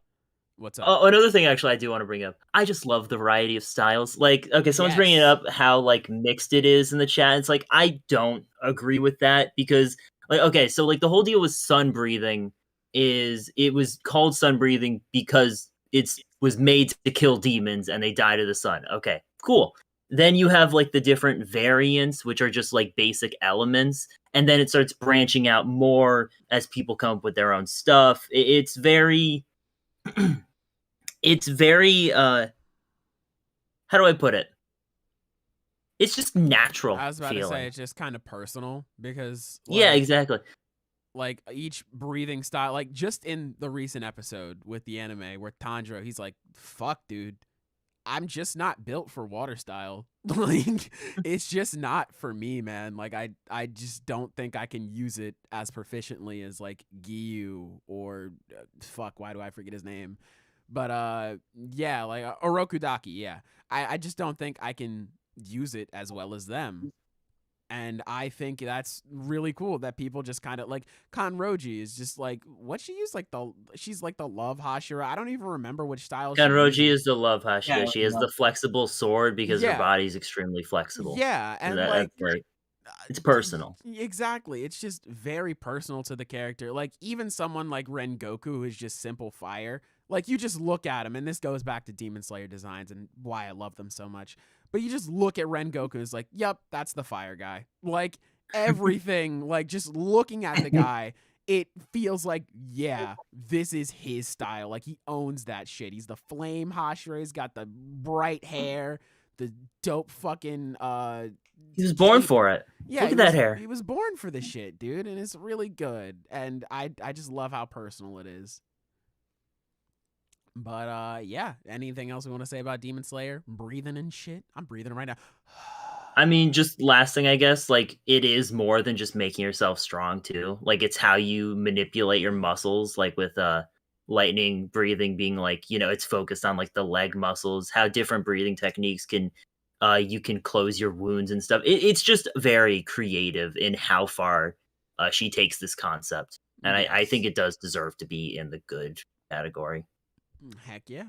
[SPEAKER 1] What's up?
[SPEAKER 3] Another thing actually I do want to bring up. I just love the variety of styles. Like, okay, someone's bringing it
[SPEAKER 1] Yes.
[SPEAKER 3] up how like mixed it is in the chat. It's like I don't agree with that because like okay, so like the whole deal with sun breathing is it was called sun breathing because it's was made to kill demons and they die to the sun. Okay, cool. Then you have like the different variants, which are just like basic elements, and then it starts branching out more as people come up with their own stuff. It's very it's very how do I put it? It's just natural
[SPEAKER 1] I was about to
[SPEAKER 3] feeling.
[SPEAKER 1] say it's just kind of personal because
[SPEAKER 3] Yeah,
[SPEAKER 1] like,
[SPEAKER 3] exactly.
[SPEAKER 1] like each breathing style, like just in the recent episode with the anime where Tanjiro, he's like, "Fuck, dude, I'm just not built for water style. Like it's just not for me, man. Like I just don't think I can use it as proficiently as like Giyu or fuck, why do I forget his name? But yeah, like Orokudaki, yeah. I just don't think I can use it as well as them. And I think that's really cool that people just kind of like Kanroji is just like what she used, like she's like the love Hashira. I don't even remember which style
[SPEAKER 3] Kanroji
[SPEAKER 1] she
[SPEAKER 3] is the love Hashira.
[SPEAKER 4] Yeah,
[SPEAKER 3] She has the flexible sword because
[SPEAKER 1] Yeah.
[SPEAKER 3] her body's extremely flexible.
[SPEAKER 1] Yeah,
[SPEAKER 3] So
[SPEAKER 1] and
[SPEAKER 3] that's
[SPEAKER 1] like
[SPEAKER 3] it's personal.
[SPEAKER 1] Exactly. It's just very personal to the character. Like even someone like Rengoku who is just simple fire. Like you just look at him, and this goes back to Demon Slayer designs and why I love them so much. But you just look at Rengoku, it's like, yep, that's the fire guy. Like everything, like just looking at the guy, it feels like, yeah, this is his style. Like he owns that shit. He's the flame Hashira. He's got the bright hair, the dope fucking
[SPEAKER 3] He was born
[SPEAKER 1] cape.
[SPEAKER 3] for it.
[SPEAKER 1] Yeah,
[SPEAKER 3] Look
[SPEAKER 1] he
[SPEAKER 3] at that
[SPEAKER 1] was-
[SPEAKER 3] hair.
[SPEAKER 1] He was born for the shit, dude, and it's really good. And I just love how personal it is. But yeah, anything else we want to say about Demon Slayer? Breathing and shit. I'm breathing right now.
[SPEAKER 3] I mean, just last thing, I guess, like it is more than just making yourself strong too. Like it's how you manipulate your muscles, like with lightning breathing being like, it's focused on like the leg muscles, how different breathing techniques can you can close your wounds and stuff. It's just very creative in how far she takes this concept. And I
[SPEAKER 1] Yes.
[SPEAKER 3] think it does deserve to be in the good category.
[SPEAKER 1] Heck yeah.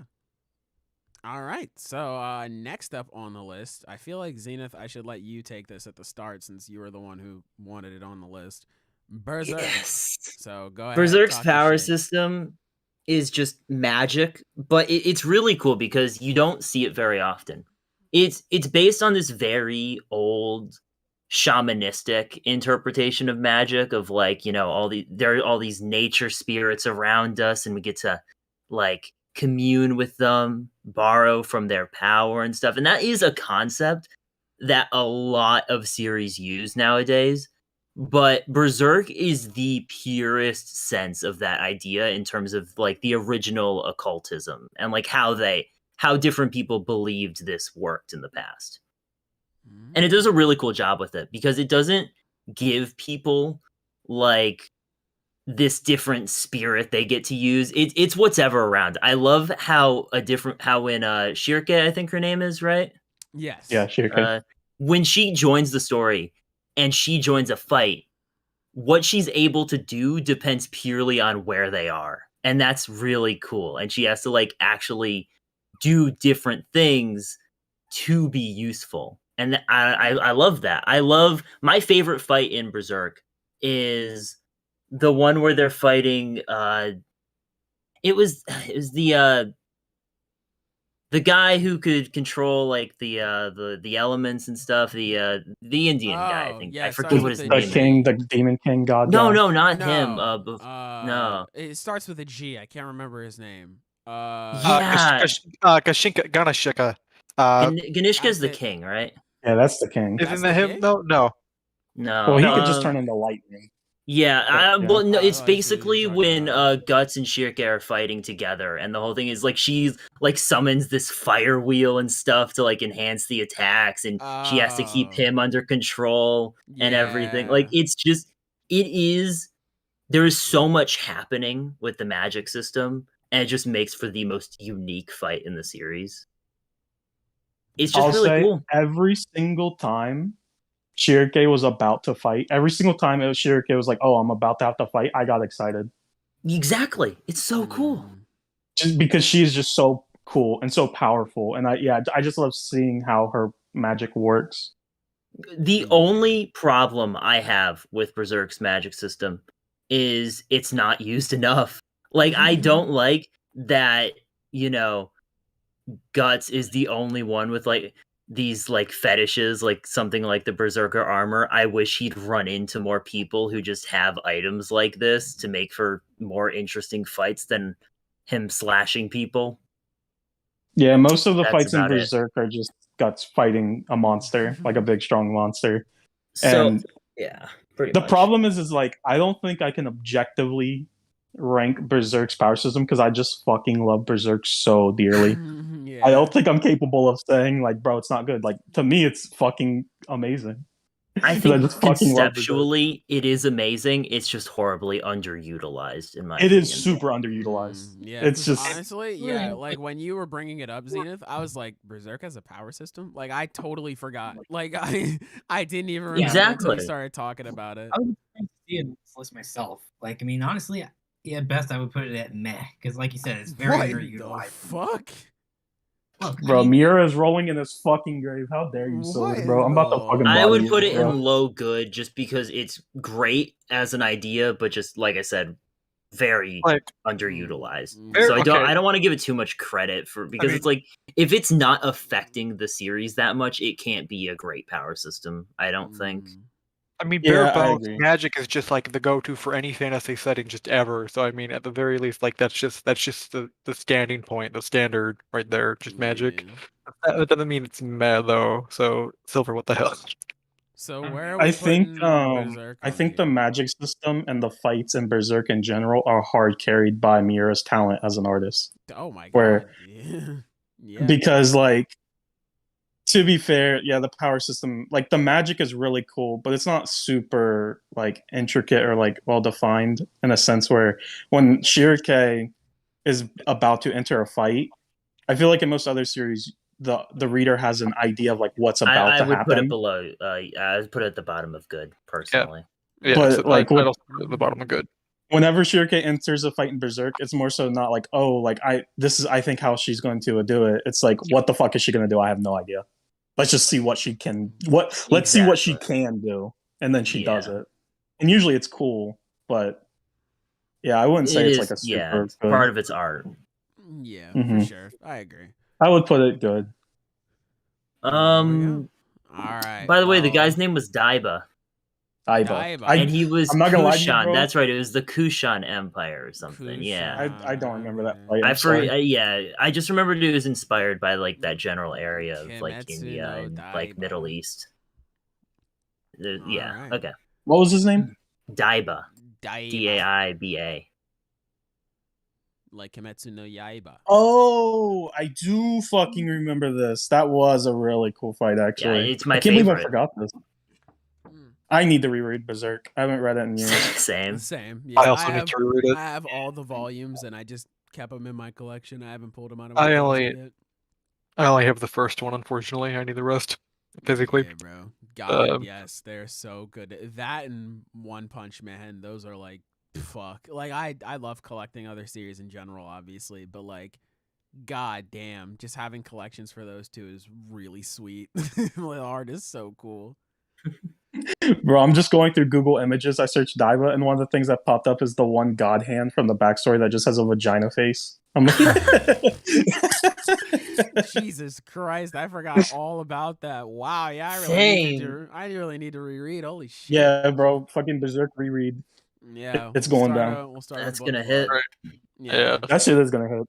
[SPEAKER 1] All right. So next up on the list, I feel like Zenith, I should let you take this at the start since you were the one who wanted it on the list. Berserk.
[SPEAKER 3] Yes.
[SPEAKER 1] So go ahead.
[SPEAKER 3] Berserk's
[SPEAKER 1] talk your
[SPEAKER 3] power
[SPEAKER 1] shit.
[SPEAKER 3] system is just magic, but it's really cool because you don't see it very often. It's based on this very old shamanistic interpretation of magic of like, there are all these nature spirits around us and we get to like commune with them, borrow from their power and stuff. And that is a concept that a lot of series use nowadays. But Berserk is the purest sense of that idea in terms of like the original occultism and like how different people believed this worked in the past. And it does a really cool job with it because it doesn't give people like this different spirit they get to use. It's whatever around. I love how in Shirke, I think her name is, right?
[SPEAKER 1] Yes.
[SPEAKER 2] Yeah, sure.
[SPEAKER 3] When she joins the story and she joins a fight, what she's able to do depends purely on where they are. And that's really cool. And she has to like actually do different things to be useful. And I love that. I love my favorite fight in Berserk is the one where they're fighting it was the guy who could control like the elements and stuff, the Indian guy, I think.
[SPEAKER 1] Yeah,
[SPEAKER 3] I forget what his
[SPEAKER 2] The
[SPEAKER 3] name is.
[SPEAKER 2] king, the demon king god.
[SPEAKER 3] No,
[SPEAKER 2] guy.
[SPEAKER 3] no, not him.
[SPEAKER 1] No. It starts with a G. I can't remember his name.
[SPEAKER 3] Yeah.
[SPEAKER 6] Gashinka, Ganashika.
[SPEAKER 3] Ganishka's the
[SPEAKER 1] it.
[SPEAKER 3] king, right?
[SPEAKER 2] Yeah, that's the king.
[SPEAKER 1] That's
[SPEAKER 6] Isn't
[SPEAKER 1] the
[SPEAKER 6] that him?
[SPEAKER 1] king?
[SPEAKER 6] No.
[SPEAKER 3] No.
[SPEAKER 2] Well, he could just turn into lightning.
[SPEAKER 3] Yeah,
[SPEAKER 2] Yeah.
[SPEAKER 3] well, no, it's
[SPEAKER 1] I see what
[SPEAKER 3] basically
[SPEAKER 1] you're talking
[SPEAKER 3] when
[SPEAKER 1] about.
[SPEAKER 3] Guts and Shirke are fighting together, and the whole thing is like she's like summons this fire wheel and stuff to like enhance the attacks, and she has to keep
[SPEAKER 1] Oh.
[SPEAKER 3] him under control and everything. Like
[SPEAKER 1] Yeah.
[SPEAKER 3] there is so much happening with the magic system, and it just makes for the most unique fight in the series. It's just
[SPEAKER 2] I'll
[SPEAKER 3] really
[SPEAKER 2] say
[SPEAKER 3] cool.
[SPEAKER 2] every single time Shirke was about to fight, every single time Shirke was like, "Oh, I'm about to have to fight," I got excited
[SPEAKER 3] Exactly, it's so cool.
[SPEAKER 1] Mm.
[SPEAKER 2] just because she is just so cool and so powerful, and I just love seeing how her magic works.
[SPEAKER 3] The only problem I have with Berserk's magic system is it's not used enough. Like, I don't like that, Guts is the only one with, like, these, like, fetishes, like something like the Berserker armor. I wish he'd run into more people who just have items like this to make for more interesting fights than him slashing people.
[SPEAKER 2] Yeah, most of the
[SPEAKER 3] That's
[SPEAKER 2] fights in
[SPEAKER 3] about it.
[SPEAKER 2] Berserk are just Guts fighting a monster, like a big strong monster.
[SPEAKER 3] So,
[SPEAKER 2] And
[SPEAKER 3] yeah, pretty
[SPEAKER 2] the
[SPEAKER 3] much.
[SPEAKER 2] problem is like I don't think I can objectively rank Berserk's power system because I just fucking love Berserk so dearly.
[SPEAKER 1] Yeah.
[SPEAKER 2] I don't think I'm capable of saying like, bro, it's not good. Like to me, it's fucking amazing.
[SPEAKER 3] I
[SPEAKER 2] 'Cause
[SPEAKER 3] think
[SPEAKER 2] just fucking love Berserk.
[SPEAKER 3] conceptually it is amazing. It's just horribly underutilized in my
[SPEAKER 2] It
[SPEAKER 3] opinion.
[SPEAKER 2] is super underutilized.
[SPEAKER 1] Yeah,
[SPEAKER 2] It's
[SPEAKER 1] 'cause
[SPEAKER 2] just
[SPEAKER 1] honestly, yeah. Like when you were bringing it up, Zenith, I was like, Berserk has a power system. Like I totally forgot. Like I didn't even remember until
[SPEAKER 3] Exactly.
[SPEAKER 1] you started talking about it.
[SPEAKER 4] I would see it on this list myself. Like, I mean, honestly, at best, I would put it at meh, because, like you said, it's very
[SPEAKER 1] What the
[SPEAKER 4] underutilized.
[SPEAKER 1] fuck?
[SPEAKER 4] Look,
[SPEAKER 2] bro,
[SPEAKER 4] I mean,
[SPEAKER 2] Miura is rolling in his fucking grave. How dare you, Silver,
[SPEAKER 1] What
[SPEAKER 2] bro? I'm about to
[SPEAKER 1] the-
[SPEAKER 2] fucking
[SPEAKER 3] I
[SPEAKER 2] body
[SPEAKER 3] would
[SPEAKER 2] you,
[SPEAKER 3] put it
[SPEAKER 2] bro.
[SPEAKER 3] in low good just because it's great as an idea, but just like I said, very
[SPEAKER 6] Like,
[SPEAKER 3] underutilized.
[SPEAKER 1] Very-
[SPEAKER 3] So I
[SPEAKER 6] okay.
[SPEAKER 3] don't want to give it too much credit because
[SPEAKER 6] mean-
[SPEAKER 3] it's like if it's not affecting the series that much, it can't be a great power system. I don't think.
[SPEAKER 6] I mean,
[SPEAKER 2] Yeah,
[SPEAKER 6] bare
[SPEAKER 2] I
[SPEAKER 6] bones
[SPEAKER 2] agree.
[SPEAKER 6] magic is just like the go-to for any fantasy setting, just ever. So I mean, at the very least, like that's just the standing point, the standard right there, just magic.
[SPEAKER 1] Yeah.
[SPEAKER 6] That doesn't mean it's meh though. So Silver, what the hell?
[SPEAKER 1] So
[SPEAKER 4] Okay.
[SPEAKER 1] where are we
[SPEAKER 2] I think
[SPEAKER 1] putting Berserk
[SPEAKER 2] I
[SPEAKER 1] on
[SPEAKER 2] think the
[SPEAKER 1] here?
[SPEAKER 2] magic system and the fights in Berserk in general are hard carried by Miura's talent as an artist.
[SPEAKER 1] Oh my god.
[SPEAKER 2] where-
[SPEAKER 1] Yeah. Yeah.
[SPEAKER 2] Because like to be fair, yeah, the power system, like the magic is really cool, but it's not super like intricate or like well defined in a sense where when Shirake is about to enter a fight, I feel like in most other series the reader has an idea of like what's about
[SPEAKER 3] I
[SPEAKER 2] to
[SPEAKER 3] would put it
[SPEAKER 2] happen.
[SPEAKER 3] below. I would put it at the bottom of good personally.
[SPEAKER 6] Yeah,
[SPEAKER 2] But,
[SPEAKER 6] so
[SPEAKER 2] like,
[SPEAKER 6] I'd
[SPEAKER 2] what-
[SPEAKER 6] also put it at the bottom of good.
[SPEAKER 2] Whenever Shirake enters a fight in Berserk, it's more so not like, oh, like I think how she's going to do it. It's like, what the fuck is she gonna do? I have no idea. Let's just see what she can let's see what she
[SPEAKER 3] Exactly.
[SPEAKER 2] can do. And then she does
[SPEAKER 3] Yeah.
[SPEAKER 2] it. And usually it's cool, but yeah, I wouldn't say
[SPEAKER 3] It
[SPEAKER 2] it's
[SPEAKER 3] is,
[SPEAKER 2] like a super
[SPEAKER 3] yeah, it's
[SPEAKER 2] good.
[SPEAKER 3] part of its art.
[SPEAKER 1] Yeah,
[SPEAKER 2] Mhm.
[SPEAKER 1] for sure. I agree.
[SPEAKER 2] I would put it good.
[SPEAKER 1] There we
[SPEAKER 3] Um,
[SPEAKER 1] go. All right.
[SPEAKER 3] By the way, the
[SPEAKER 1] well,
[SPEAKER 3] guy's name was Daiba,
[SPEAKER 2] Aiba.
[SPEAKER 1] Daiba.
[SPEAKER 3] and he was
[SPEAKER 2] I'm not gonna lie to you,
[SPEAKER 3] Kushan.
[SPEAKER 2] bro.
[SPEAKER 3] That's right. It was the Kushan Empire or something. Yeah.
[SPEAKER 2] I don't remember that fight.
[SPEAKER 3] I
[SPEAKER 2] I'm sorry.
[SPEAKER 3] yeah, I just remembered it was inspired by like that general area of like
[SPEAKER 1] Kimetsu
[SPEAKER 3] India
[SPEAKER 1] no
[SPEAKER 3] and like
[SPEAKER 1] Daiba.
[SPEAKER 3] Middle East. Yeah.
[SPEAKER 1] Alright.
[SPEAKER 3] Okay.
[SPEAKER 2] What was his name?
[SPEAKER 3] Daiba.
[SPEAKER 1] Daiba.
[SPEAKER 3] Daiba.
[SPEAKER 1] Like Kimetsu no Yaiba.
[SPEAKER 2] Oh, I do fucking remember this. That was a really cool fight,
[SPEAKER 3] Yeah,
[SPEAKER 2] actually.
[SPEAKER 3] it's my
[SPEAKER 2] I can't believe I
[SPEAKER 3] favorite.
[SPEAKER 2] forgot this.
[SPEAKER 1] Mm.
[SPEAKER 2] I need to reread Berserk. I haven't read it in years.
[SPEAKER 3] Same.
[SPEAKER 1] Same. Yeah,
[SPEAKER 6] I also
[SPEAKER 1] have,
[SPEAKER 6] need to reread it.
[SPEAKER 1] I have all the volumes, and I just kept them in my collection. I haven't pulled them out of
[SPEAKER 6] I
[SPEAKER 1] my
[SPEAKER 6] only-
[SPEAKER 1] collection yet.
[SPEAKER 6] I only have the first one, unfortunately. I need the rest physically.
[SPEAKER 1] Yeah, bro. God,
[SPEAKER 6] Um,
[SPEAKER 1] yes, they're so good. That and One Punch Man, those are like, fuck. Like, I love collecting other series in general, obviously, but like, god damn, just having collections for those two is really sweet. The art is so cool.
[SPEAKER 2] Bro, I'm just going through Google Images. I searched Daiba, and one of the things that popped up is the one god hand from the backstory that just has a vagina face. I'm like,
[SPEAKER 1] Jesus Christ, I forgot all about that. Wow, yeah, I really need to reread. Holy shit.
[SPEAKER 2] yeah, bro, fucking Berserk reread.
[SPEAKER 1] Yeah,
[SPEAKER 2] It's going
[SPEAKER 1] start
[SPEAKER 2] down.
[SPEAKER 1] We'll start
[SPEAKER 3] That's
[SPEAKER 1] with book
[SPEAKER 3] gonna hit.
[SPEAKER 1] club.
[SPEAKER 6] Yeah.
[SPEAKER 2] That shit is gonna hit.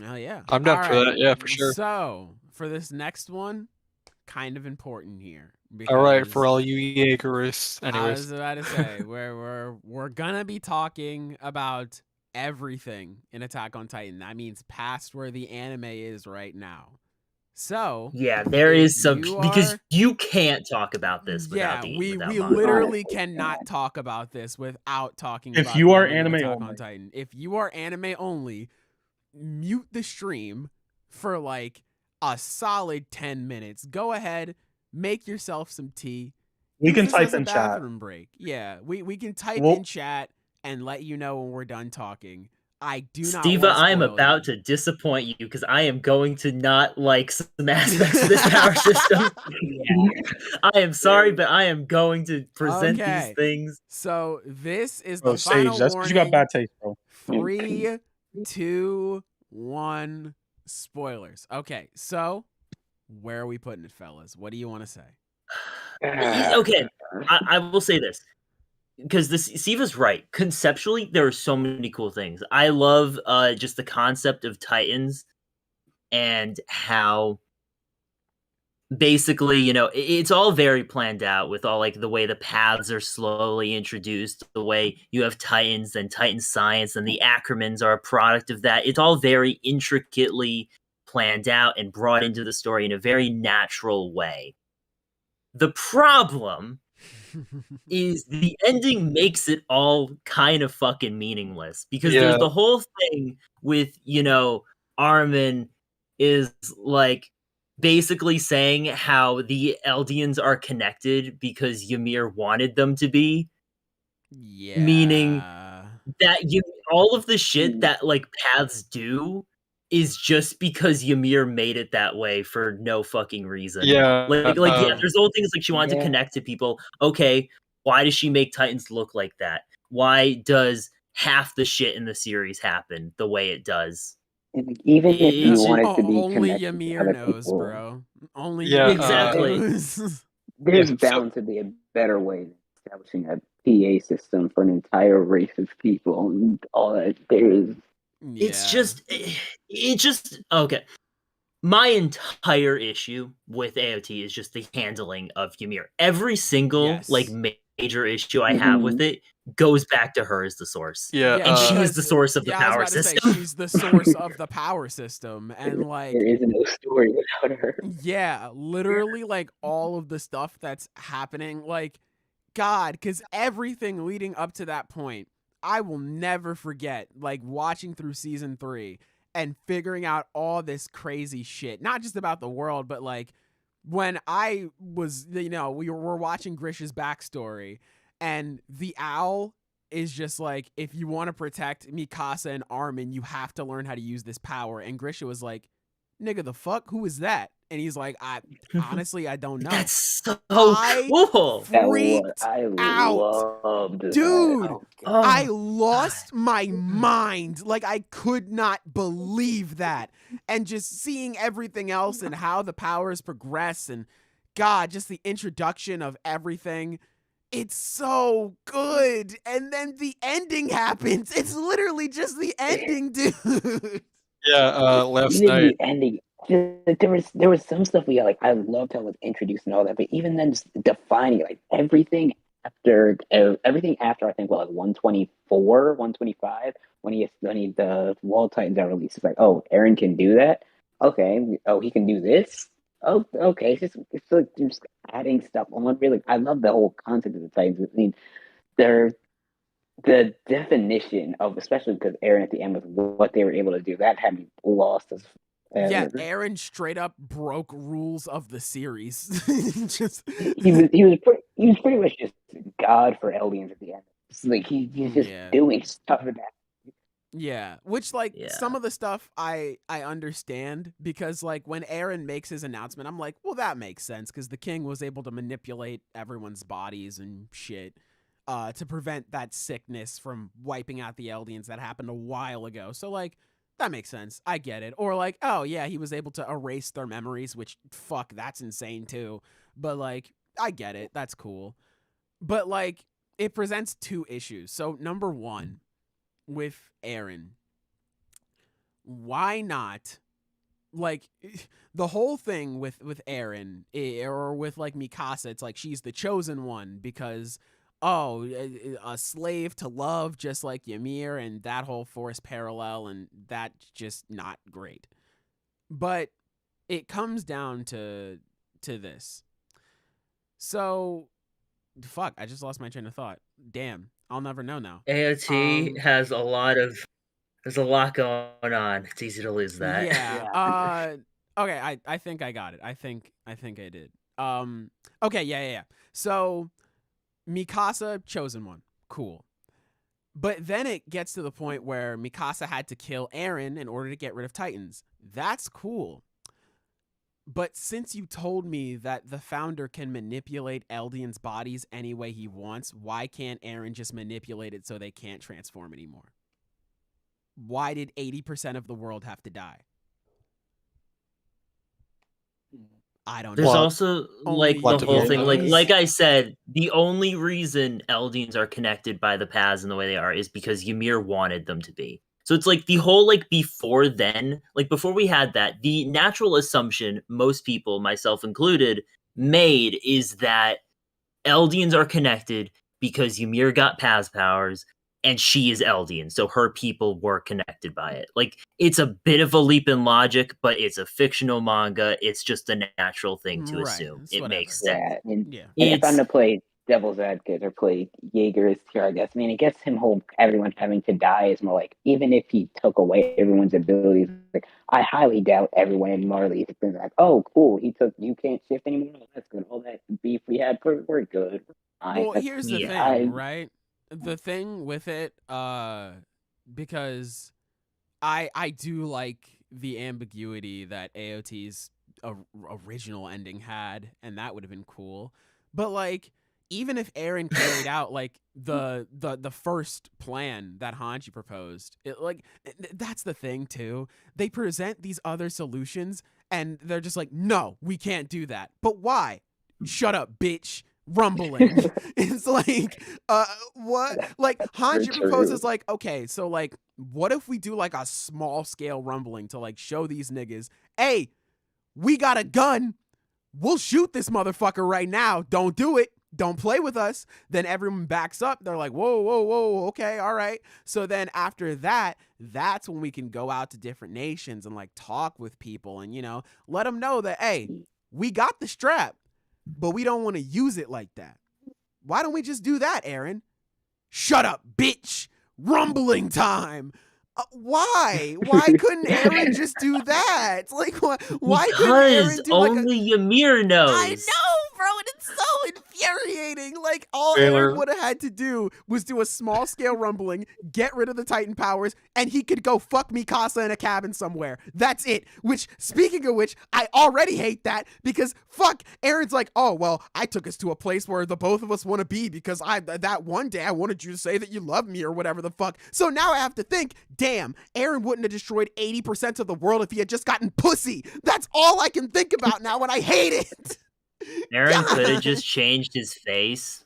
[SPEAKER 1] Hell yeah.
[SPEAKER 6] I'm down
[SPEAKER 1] All
[SPEAKER 6] for that. Yeah, for sure.
[SPEAKER 1] So for this next one, kind of important here.
[SPEAKER 6] All right,
[SPEAKER 1] because
[SPEAKER 6] for all you Jaegerists.
[SPEAKER 1] I
[SPEAKER 6] Anyways,
[SPEAKER 1] was about to say we're gonna be talking about everything in Attack on Titan. That means past where the anime is right now. So
[SPEAKER 3] Yeah, there
[SPEAKER 1] if
[SPEAKER 3] is some
[SPEAKER 1] you
[SPEAKER 3] because
[SPEAKER 1] are-
[SPEAKER 3] you can't talk about this
[SPEAKER 1] yeah,
[SPEAKER 3] without
[SPEAKER 1] we
[SPEAKER 3] without
[SPEAKER 1] we
[SPEAKER 3] manga.
[SPEAKER 1] literally cannot talk about this without talking
[SPEAKER 2] If
[SPEAKER 1] about
[SPEAKER 2] you
[SPEAKER 1] the
[SPEAKER 2] are
[SPEAKER 1] ending of
[SPEAKER 2] anime
[SPEAKER 1] Attack on
[SPEAKER 2] only.
[SPEAKER 1] Titan. If you are anime only, mute the stream for like a solid 10 minutes. Go ahead, make yourself some tea.
[SPEAKER 2] We
[SPEAKER 1] Use
[SPEAKER 2] can
[SPEAKER 1] this
[SPEAKER 2] type
[SPEAKER 1] as a
[SPEAKER 2] in chat.
[SPEAKER 1] bathroom break. Yeah, we can type
[SPEAKER 2] Well-
[SPEAKER 1] in chat and let you know when we're done talking. I do not
[SPEAKER 3] Steva,
[SPEAKER 1] wanna
[SPEAKER 3] I am
[SPEAKER 1] spoil
[SPEAKER 3] about
[SPEAKER 1] you.
[SPEAKER 3] to disappoint you because I am going to not like some aspects of this power system. I am sorry, but I am going to present
[SPEAKER 1] Okay.
[SPEAKER 3] these things.
[SPEAKER 1] So this is
[SPEAKER 2] Bro,
[SPEAKER 1] the
[SPEAKER 2] Sage,
[SPEAKER 1] final
[SPEAKER 2] that's because
[SPEAKER 1] warning.
[SPEAKER 2] you got bad taste, bro.
[SPEAKER 1] 3, 2, 1. Spoilers. Okay, so where are we putting it, fellas? What do you want to say?
[SPEAKER 3] Okay, I will say this because this Steva's right. Conceptually, there are so many cool things. I love just the concept of Titans and how basically, you know, it's all very planned out with all like the way the paths are slowly introduced, the way you have Titans and Titan science and the Ackermans are a product of that. It's all very intricately planned out and brought into the story in a very natural way. The problem is the ending makes it all kind of fucking meaningless because
[SPEAKER 6] Yeah.
[SPEAKER 3] there's the whole thing with, you know, Armin is like basically saying how the Eldians are connected because Ymir wanted them to be.
[SPEAKER 1] Yeah.
[SPEAKER 3] Meaning that all of the shit that like paths do is just because Ymir made it that way for no fucking reason.
[SPEAKER 6] Yeah,
[SPEAKER 3] Yeah, there's all things like she wanted to
[SPEAKER 5] Yeah.
[SPEAKER 3] connect to people. Okay, why does she make Titans look like that? Why does half the shit in the series happen the way it does?
[SPEAKER 5] And even if you
[SPEAKER 3] It's-
[SPEAKER 5] want it to be
[SPEAKER 1] only
[SPEAKER 5] connected to
[SPEAKER 1] Ymir
[SPEAKER 5] other
[SPEAKER 1] knows,
[SPEAKER 5] people,
[SPEAKER 1] bro. Only
[SPEAKER 6] Yeah,
[SPEAKER 1] Ymir
[SPEAKER 3] exactly.
[SPEAKER 1] knows.
[SPEAKER 5] there's
[SPEAKER 6] Yeah, so-
[SPEAKER 5] bound to be a better way than establishing a PA system for an entire race of people. And all that there is.
[SPEAKER 3] It's
[SPEAKER 1] Yeah.
[SPEAKER 3] just okay. My entire issue with AOT is just the handling of Ymir. Every single
[SPEAKER 1] Yes.
[SPEAKER 3] like major issue I have with it goes back to her as the source.
[SPEAKER 6] Yeah,
[SPEAKER 3] And she is
[SPEAKER 1] because-
[SPEAKER 3] the source of the
[SPEAKER 1] I was
[SPEAKER 3] power
[SPEAKER 1] about to say,
[SPEAKER 3] system.
[SPEAKER 1] she's the source of the power system, and like
[SPEAKER 5] There is no story without her.
[SPEAKER 1] yeah, literally like all of the stuff that's happening, like God, because everything leading up to that point, I will never forget, like watching through season 3 and figuring out all this crazy shit, not just about the world, but like when I was, you know, we were watching Grisha's backstory, and the owl is just like, if you want to protect Mikasa and Armin, you have to learn how to use this power. And Grisha was like, nigga, the fuck? Who is that? And he's like, honestly, I don't know.
[SPEAKER 3] That's so
[SPEAKER 1] I
[SPEAKER 3] cool.
[SPEAKER 5] That
[SPEAKER 1] freaked
[SPEAKER 5] was, I
[SPEAKER 1] out.
[SPEAKER 5] loved that.
[SPEAKER 1] Dude,
[SPEAKER 5] Oh,
[SPEAKER 3] Oh,
[SPEAKER 1] I lost my mind. Like, I could not believe that. And just seeing everything else and how the powers progress, and God, just the introduction of everything. It's so good. And then the ending happens. It's literally just the ending, dude.
[SPEAKER 6] Yeah, last
[SPEAKER 5] Even
[SPEAKER 6] night.
[SPEAKER 5] the ending, there was some stuff we like. I loved how it was introduced and all that, but even then, just defining like everything after I think like 124, 125 when the Wall Titans are released. It's like, oh, Eren can do that. Okay, oh, he can do this. Oh, okay. It's like just adding stuff on. Really, I love the whole concept of the Titans. I mean, they're the definition of, especially because Aaron at the end with what they were able to do, that had me lost as
[SPEAKER 1] Yeah,
[SPEAKER 5] ever.
[SPEAKER 1] Eren straight up broke rules of the series. Just
[SPEAKER 5] He was pretty much just God for Eldians at the end. It's like he's just
[SPEAKER 1] Yeah.
[SPEAKER 5] doing stuff with that.
[SPEAKER 1] Yeah, which like
[SPEAKER 3] Yeah.
[SPEAKER 1] some of the stuff I understand, because like when Eren makes his announcement, I'm like, well, that makes sense because the king was able to manipulate everyone's bodies and shit to prevent that sickness from wiping out the Eldians that happened a while ago. So like that makes sense. I get it. Or like, oh yeah, he was able to erase their memories, which fuck, that's insane too. But like I get it. That's cool. But like it presents two issues. So number one, with Eren, why not, like, the whole thing with Eren, or with like Mikasa, it's like she's the chosen one because a slave to love, just like Ymir, and that whole force parallel, and that's just not great. But it comes down to this. So fuck, I just lost my train of thought. Damn, I'll never know now.
[SPEAKER 3] AOT has a lot of there's a lot going on. It's easy to lose that.
[SPEAKER 1] Yeah. Okay, I think I got it. I think I did. Okay, yeah. So Mikasa, chosen one. Cool. But then it gets to the point where Mikasa had to kill Eren in order to get rid of Titans. That's cool. But since you told me that the founder can manipulate Eldians' bodies any way he wants, why can't Eren just manipulate it so they can't transform anymore? Why did 80% of the world have to die? I don't
[SPEAKER 3] There's
[SPEAKER 1] know.
[SPEAKER 3] also
[SPEAKER 1] Only
[SPEAKER 3] like the whole
[SPEAKER 6] you
[SPEAKER 3] thing,
[SPEAKER 6] know.
[SPEAKER 3] like I said, the only reason Eldians are connected by the paths and the way they are is because Ymir wanted them to be. So it's like the whole like before then, like before we had that, the natural assumption most people, myself included, made is that Eldians are connected because Ymir got Paz powers and she is Eldian, so her people were connected by it. Like, it's a bit of a leap in logic, but it's a fictional manga. It's just a natural thing to
[SPEAKER 1] Right,
[SPEAKER 3] assume.
[SPEAKER 1] it's
[SPEAKER 3] It
[SPEAKER 1] whatever.
[SPEAKER 3] makes sense.
[SPEAKER 5] Yeah, and
[SPEAKER 1] Yeah.
[SPEAKER 5] if I'm
[SPEAKER 3] It's
[SPEAKER 5] to play devil's advocate or play Jaeger's here, I guess. I mean, it gets him whole everyone having to die is more like, even if he took away everyone's abilities, like I highly doubt everyone in Marley is like, oh, cool, you can't shift anymore. Oh, that's good. All that beef we had, we're good.
[SPEAKER 1] Well, here's the
[SPEAKER 3] Yeah.
[SPEAKER 1] thing, right? The thing with it, because I do like the ambiguity that AOT's original ending had, and that would have been cool. But like, even if Eren carried out like the first plan that Hanji proposed, that's the thing too. They present these other solutions, and they're just like, no, we can't do that. But why? Shut up, bitch. Rumbling. It's like, what? Like, Hanji proposes, like, okay, so, like, what if we do, like, a small scale rumbling to, like, show these niggas, hey, we got a gun. We'll shoot this motherfucker right now. Don't do it. Don't play with us. Then everyone backs up. They're like, whoa, okay, all right. So then after that, that's when we can go out to different nations and, like, talk with people and, let them know that, hey, we got the strap, but we don't want to use it like that. Why don't we just do that, Eren? Shut up, bitch. Rumbling time. Why? Why couldn't Eren just do that? Like, why couldn't
[SPEAKER 3] because
[SPEAKER 1] Eren do like
[SPEAKER 3] only Ymir knows.
[SPEAKER 1] I know, bro, and it's so infuriating. Like, all
[SPEAKER 6] Taylor.
[SPEAKER 1] Eren would have had to do was do a small scale rumbling, get rid of the Titan powers, and he could go fuck Mikasa in a cabin somewhere. That's it. Which, speaking of which, I already hate that because fuck, Eren's like, oh, well, I took us to a place where the both of us want to be because that one day I wanted you to say that you love me or whatever the fuck. So now I have to think, damn, Eren wouldn't have destroyed 80% of the world if he had just gotten pussy. That's all I can think about now, and I hate it.
[SPEAKER 3] Aaron could have
[SPEAKER 1] God.
[SPEAKER 3] just changed his face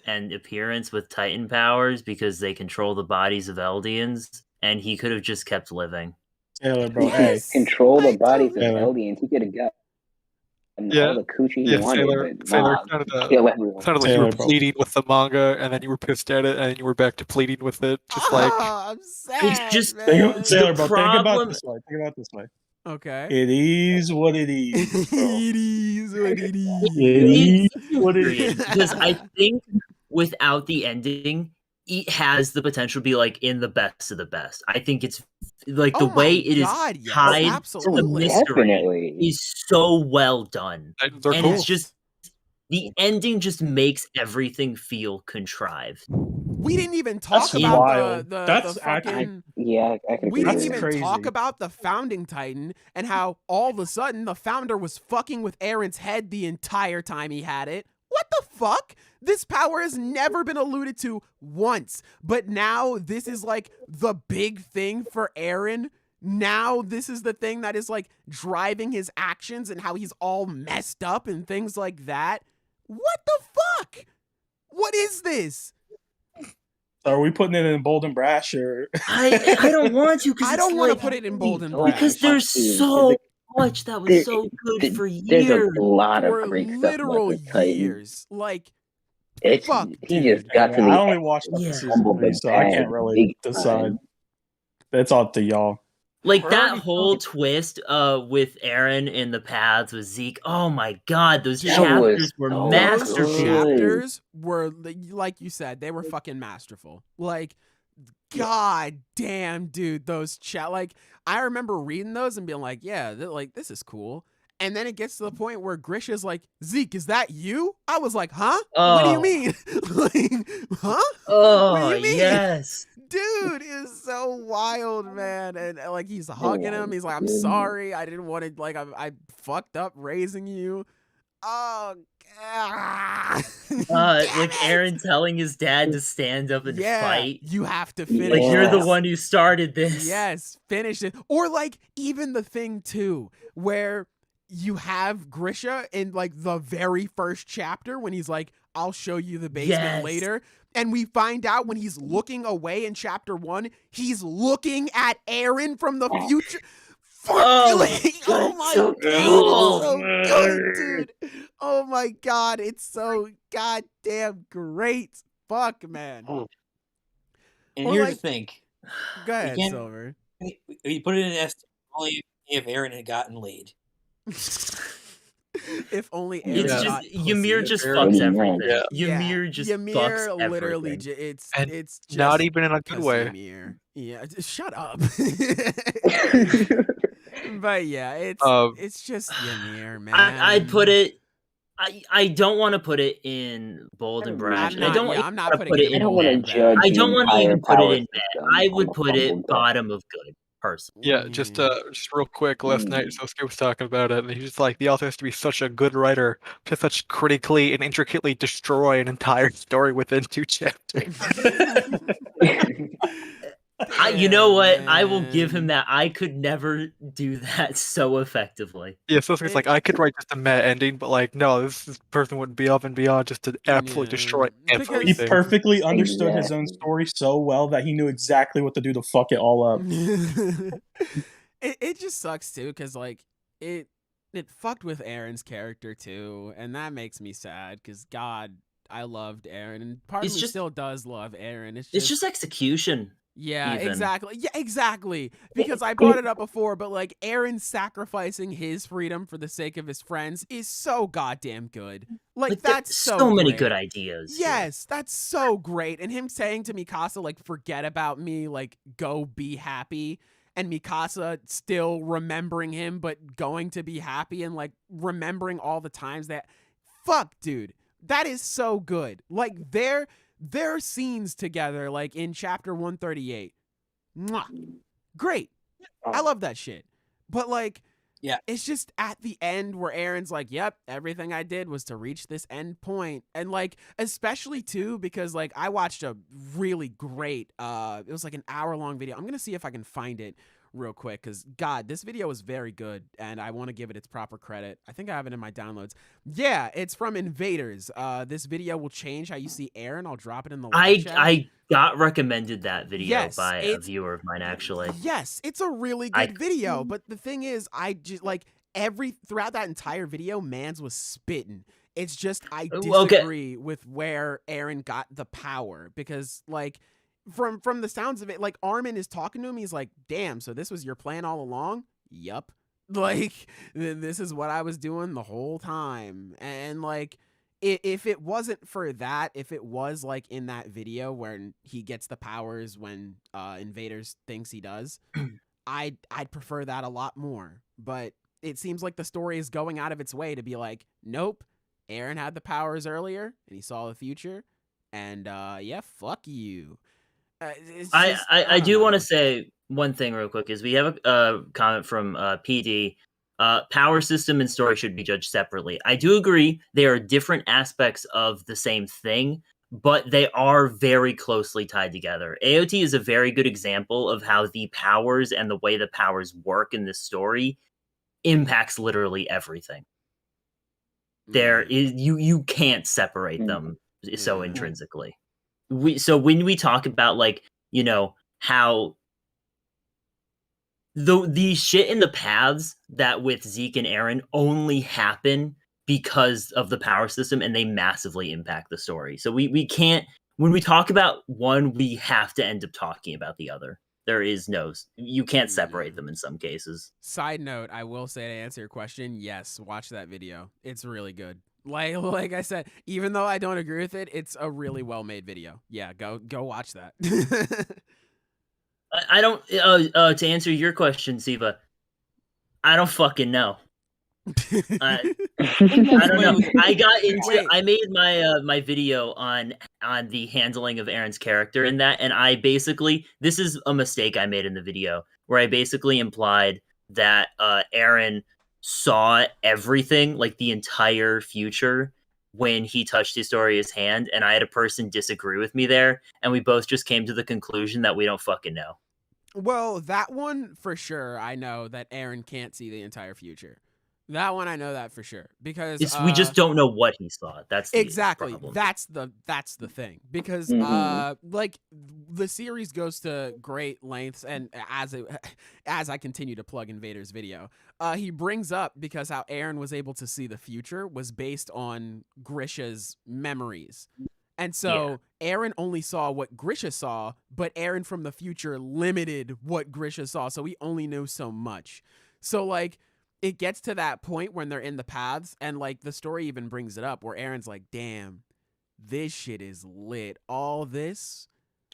[SPEAKER 3] and appearance with Titan powers because they control the bodies of Eldians, and he could have just kept living.
[SPEAKER 2] Taylor, bro.
[SPEAKER 1] Yes.
[SPEAKER 5] Control the
[SPEAKER 1] I
[SPEAKER 5] bodies of
[SPEAKER 2] totally-
[SPEAKER 5] Eldians. He could have got
[SPEAKER 6] Yeah.
[SPEAKER 5] all the coochie he
[SPEAKER 6] Yeah,
[SPEAKER 5] wanted,
[SPEAKER 6] Sailor
[SPEAKER 5] but
[SPEAKER 6] Sailor
[SPEAKER 5] nah,
[SPEAKER 6] sounded
[SPEAKER 5] kill everyone.
[SPEAKER 6] like you
[SPEAKER 2] Taylor,
[SPEAKER 6] were
[SPEAKER 2] bro.
[SPEAKER 6] pleading with the manga, and then you were pissed at it, and then you were back to pleading with it, just like
[SPEAKER 1] I'm sad,
[SPEAKER 3] just-
[SPEAKER 1] man.
[SPEAKER 2] Taylor, bro. Think about
[SPEAKER 3] problem-
[SPEAKER 2] this way. Think about this way.
[SPEAKER 1] Okay.
[SPEAKER 2] It is what it is, bro.
[SPEAKER 1] It is what it
[SPEAKER 2] It
[SPEAKER 1] is.
[SPEAKER 2] is what it is.
[SPEAKER 3] Because I think without the ending, it has the potential to be like in the best of the best. I think it's like the
[SPEAKER 1] Oh
[SPEAKER 3] way
[SPEAKER 1] my
[SPEAKER 3] it is
[SPEAKER 1] God, yes,
[SPEAKER 3] tied to the
[SPEAKER 1] absolutely.
[SPEAKER 3] mystery
[SPEAKER 5] Definitely.
[SPEAKER 3] is so well done.
[SPEAKER 6] they're
[SPEAKER 3] And
[SPEAKER 6] cool.
[SPEAKER 3] it's just the ending just makes everything feel contrived.
[SPEAKER 1] We didn't even talk
[SPEAKER 2] That's
[SPEAKER 1] about
[SPEAKER 2] wild.
[SPEAKER 1] the
[SPEAKER 2] That's
[SPEAKER 1] fucking.
[SPEAKER 5] Yeah, I can
[SPEAKER 1] We
[SPEAKER 5] agree
[SPEAKER 1] didn't
[SPEAKER 5] with
[SPEAKER 1] even
[SPEAKER 5] you.
[SPEAKER 2] crazy.
[SPEAKER 1] talk about the founding Titan and how all of a sudden the founder was fucking with Aaron's head the entire time he had it. What the fuck? This power has never been alluded to once, but now this is like the big thing for Aaron. Now this is the thing that is like driving his actions and how he's all messed up and things like that. What the fuck? What is this?
[SPEAKER 2] So are we putting it in bold and brash or?
[SPEAKER 3] I don't want to because
[SPEAKER 1] I don't want to put it in bold and brash.
[SPEAKER 3] because there's so much that was so good for
[SPEAKER 5] There's
[SPEAKER 3] years.
[SPEAKER 5] a lot
[SPEAKER 1] for
[SPEAKER 5] of great stuff
[SPEAKER 1] literal
[SPEAKER 5] about the Titan.
[SPEAKER 1] years. Like,
[SPEAKER 5] It's
[SPEAKER 1] fuck,
[SPEAKER 5] he
[SPEAKER 1] dude.
[SPEAKER 5] just got to the
[SPEAKER 2] I only watched up
[SPEAKER 3] Yeah.
[SPEAKER 2] to season 3, so I can't really
[SPEAKER 5] Big
[SPEAKER 2] decide.
[SPEAKER 5] time.
[SPEAKER 2] That's up to y'all.
[SPEAKER 3] Like
[SPEAKER 6] We're
[SPEAKER 3] that
[SPEAKER 6] already
[SPEAKER 3] whole twist with Aaron in the paths with Zeke. Oh my god, those
[SPEAKER 1] That
[SPEAKER 3] chapters
[SPEAKER 5] was
[SPEAKER 3] were
[SPEAKER 5] so
[SPEAKER 1] Those
[SPEAKER 3] masterful.
[SPEAKER 5] good.
[SPEAKER 1] chapters were, like you said, they were fucking masterful. Like, god damn, dude, those like, I remember reading those and being like, yeah, like, this is cool. And then it gets to the point where Grisha's like, Zeke, is that you? I was like, huh? What do you
[SPEAKER 3] Oh.
[SPEAKER 1] mean? Like, huh?
[SPEAKER 3] Oh
[SPEAKER 1] What do you mean?
[SPEAKER 3] yes.
[SPEAKER 1] Dude is so wild, man. And like, he's hugging him. He's like, I'm sorry. I didn't want to, like, I fucked up raising you. Oh, God. Damn
[SPEAKER 3] Like
[SPEAKER 1] it.
[SPEAKER 3] Aaron telling his dad to stand up and
[SPEAKER 1] Yeah,
[SPEAKER 3] fight.
[SPEAKER 1] you have to finish
[SPEAKER 3] Like you're the
[SPEAKER 1] this.
[SPEAKER 3] one who started this.
[SPEAKER 1] Yes, finish it. Or like even the thing too, where you have Grisha in like the very first chapter when he's like, I'll show you the basement
[SPEAKER 3] Yes.
[SPEAKER 1] later. And we find out when he's looking away in chapter 1, he's looking at Aaron from the future. Fuck,
[SPEAKER 3] Oh,
[SPEAKER 1] like, oh my
[SPEAKER 5] so
[SPEAKER 1] god, it's so
[SPEAKER 5] good.
[SPEAKER 1] good, dude. Oh my god, it's so goddamn great. Fuck, man.
[SPEAKER 4] And
[SPEAKER 1] Or
[SPEAKER 4] here's
[SPEAKER 1] like-
[SPEAKER 4] the thing:
[SPEAKER 1] Go ahead,
[SPEAKER 4] can't-
[SPEAKER 1] Silver.
[SPEAKER 4] you put it in S only if Aaron had gotten laid.
[SPEAKER 1] If only Aaron
[SPEAKER 3] It's
[SPEAKER 6] Yeah.
[SPEAKER 3] just
[SPEAKER 1] got
[SPEAKER 3] Ymir
[SPEAKER 1] pussy.
[SPEAKER 3] just
[SPEAKER 5] Aaron-
[SPEAKER 3] fucks
[SPEAKER 5] Yeah.
[SPEAKER 3] everything.
[SPEAKER 1] Yeah.
[SPEAKER 3] Ymir just
[SPEAKER 1] Ymir
[SPEAKER 3] fucks
[SPEAKER 1] literally
[SPEAKER 3] everything.
[SPEAKER 6] And
[SPEAKER 1] it's just
[SPEAKER 6] not even in a good
[SPEAKER 1] 'cause
[SPEAKER 6] way.
[SPEAKER 1] Ymir. Yeah, just shut up. But yeah, it's just Ymir, man.
[SPEAKER 3] I'd put it. I don't want to put it in bold and brash.
[SPEAKER 1] I'm
[SPEAKER 3] and I
[SPEAKER 1] not,
[SPEAKER 3] don't.
[SPEAKER 1] yeah,
[SPEAKER 3] even
[SPEAKER 1] I'm not
[SPEAKER 3] wanna
[SPEAKER 1] putting
[SPEAKER 3] put
[SPEAKER 1] it
[SPEAKER 3] it
[SPEAKER 1] in
[SPEAKER 5] I don't
[SPEAKER 1] bold
[SPEAKER 5] want to
[SPEAKER 1] and brash.
[SPEAKER 5] judge.
[SPEAKER 3] I don't
[SPEAKER 5] the
[SPEAKER 3] want to even
[SPEAKER 5] entire
[SPEAKER 3] put it in
[SPEAKER 5] power
[SPEAKER 3] bad.
[SPEAKER 5] system
[SPEAKER 3] I
[SPEAKER 5] on
[SPEAKER 3] would
[SPEAKER 5] the
[SPEAKER 3] put it
[SPEAKER 5] fumble bracket.
[SPEAKER 3] bottom of good, personally.
[SPEAKER 6] Yeah, just real quick. Last night, Sosuke was talking about it, and he's just like, the author has to be such a good writer to such critically and intricately destroy an entire story within 2 chapters.
[SPEAKER 3] You know what?
[SPEAKER 1] Yeah,
[SPEAKER 3] I will give him
[SPEAKER 1] man.
[SPEAKER 3] that. I could never do that so effectively.
[SPEAKER 6] Yeah, Sosuke's like, I could write just a meh ending, but like, no, this person would be up and beyond just to absolutely
[SPEAKER 1] Yeah,
[SPEAKER 6] destroy
[SPEAKER 1] because-
[SPEAKER 2] He
[SPEAKER 6] everything.
[SPEAKER 2] perfectly understood his own
[SPEAKER 5] Exactly.
[SPEAKER 2] story so well that he knew exactly what to do to fuck it all up.
[SPEAKER 1] it just sucks too, because like it fucked with Aaron's character too, and that makes me sad because God, I loved Aaron, and part of
[SPEAKER 3] It's
[SPEAKER 1] me
[SPEAKER 3] just-
[SPEAKER 1] still does love Aaron. It's
[SPEAKER 3] It's just execution.
[SPEAKER 1] yeah,
[SPEAKER 3] even.
[SPEAKER 1] exactly. Yeah, exactly. Because I brought it up before, but like Aaron sacrificing his freedom for the sake of his friends is so goddamn good. Like that's
[SPEAKER 3] there's
[SPEAKER 1] so
[SPEAKER 3] many
[SPEAKER 1] great.
[SPEAKER 3] good ideas. here.
[SPEAKER 1] Yes, that's so great. And him saying to Mikasa, like, forget about me, like, go be happy. And Mikasa still remembering him, but going to be happy and, like, remembering all the times that. Fuck, dude. That is so good. Like, their scenes together, like, in chapter 138. Mwah. Great. I love that shit. But, like,
[SPEAKER 4] Yeah.
[SPEAKER 1] it's just at the end where Aaron's like, yep, everything I did was to reach this end point. And like, especially too, because like I watched a really great, it was like an hour-long video. I'm going to see if I can find it real quick because God, this video is very good, and I want to give it its proper credit. I think I have it in my downloads. Yeah, it's from Invaders. This video will change how you see Aaron. I'll drop it in the live chat.
[SPEAKER 3] I got recommended that video
[SPEAKER 1] Yes,
[SPEAKER 3] by a viewer of mine, actually.
[SPEAKER 1] Yes, it's a really good video, but the thing is, I just like throughout that entire video, Mans was spitting. It's just I disagree with where Aaron got the power because like from the sounds of it, like Armin is talking to him, he's like, "Damn, so this was your plan all along?" Yup. Like this is what I was doing the whole time. And like if it wasn't for that, if it was like in that video where he gets the powers when Invaders thinks he does, I'd prefer that a lot more. But it seems like the story is going out of its way to be like, nope, Aaron had the powers earlier and he saw the future, and yeah, fuck you.
[SPEAKER 3] I do want to say one thing real quick is we have a comment from PD. Power system and story should be judged separately. I do agree they are different aspects of the same thing, but they are very closely tied together. AOT is a very good example of how the powers and the way the powers work in this story impacts literally everything. There is you can't separate them so intrinsically. So when we talk about like, you know, how the shit in the paths that with Zeke and Aaron only happen because of the power system, and they massively impact the story. So we can't, when we talk about one, we have to end up talking about the other. There is you can't separate them in some cases.
[SPEAKER 1] Side note, I will say to answer your question, yes, watch that video. It's really good. Like I said, even though I don't agree with it, it's a really well-made video. Yeah, go watch that.
[SPEAKER 3] I don't to answer your question, Siva, I don't fucking know. I don't know. I made my video on the handling of Aaron's character in that, and I basically, this is a mistake I made in the video where I basically implied that Aaron saw everything, like the entire future, when he touched Historia's hand, and I had a person disagree with me there, and we both just came to the conclusion that we don't fucking know.
[SPEAKER 1] Well, that one for sure, I know that Aaron can't see the entire future. That one I know that for sure because
[SPEAKER 3] we just don't know what he saw. That's the
[SPEAKER 1] exactly
[SPEAKER 3] problem.
[SPEAKER 1] that's the thing because like the series goes to great lengths, and as I continue to plug Invader's video, he brings up because how Aaron was able to see the future was based on Grisha's memories. And so Aaron only saw what Grisha saw, but Aaron from the future limited what Grisha saw, so he only knew so much. So like it gets to that point when they're in the paths, and like the story even brings it up where Aaron's like, damn, this shit is lit. All this,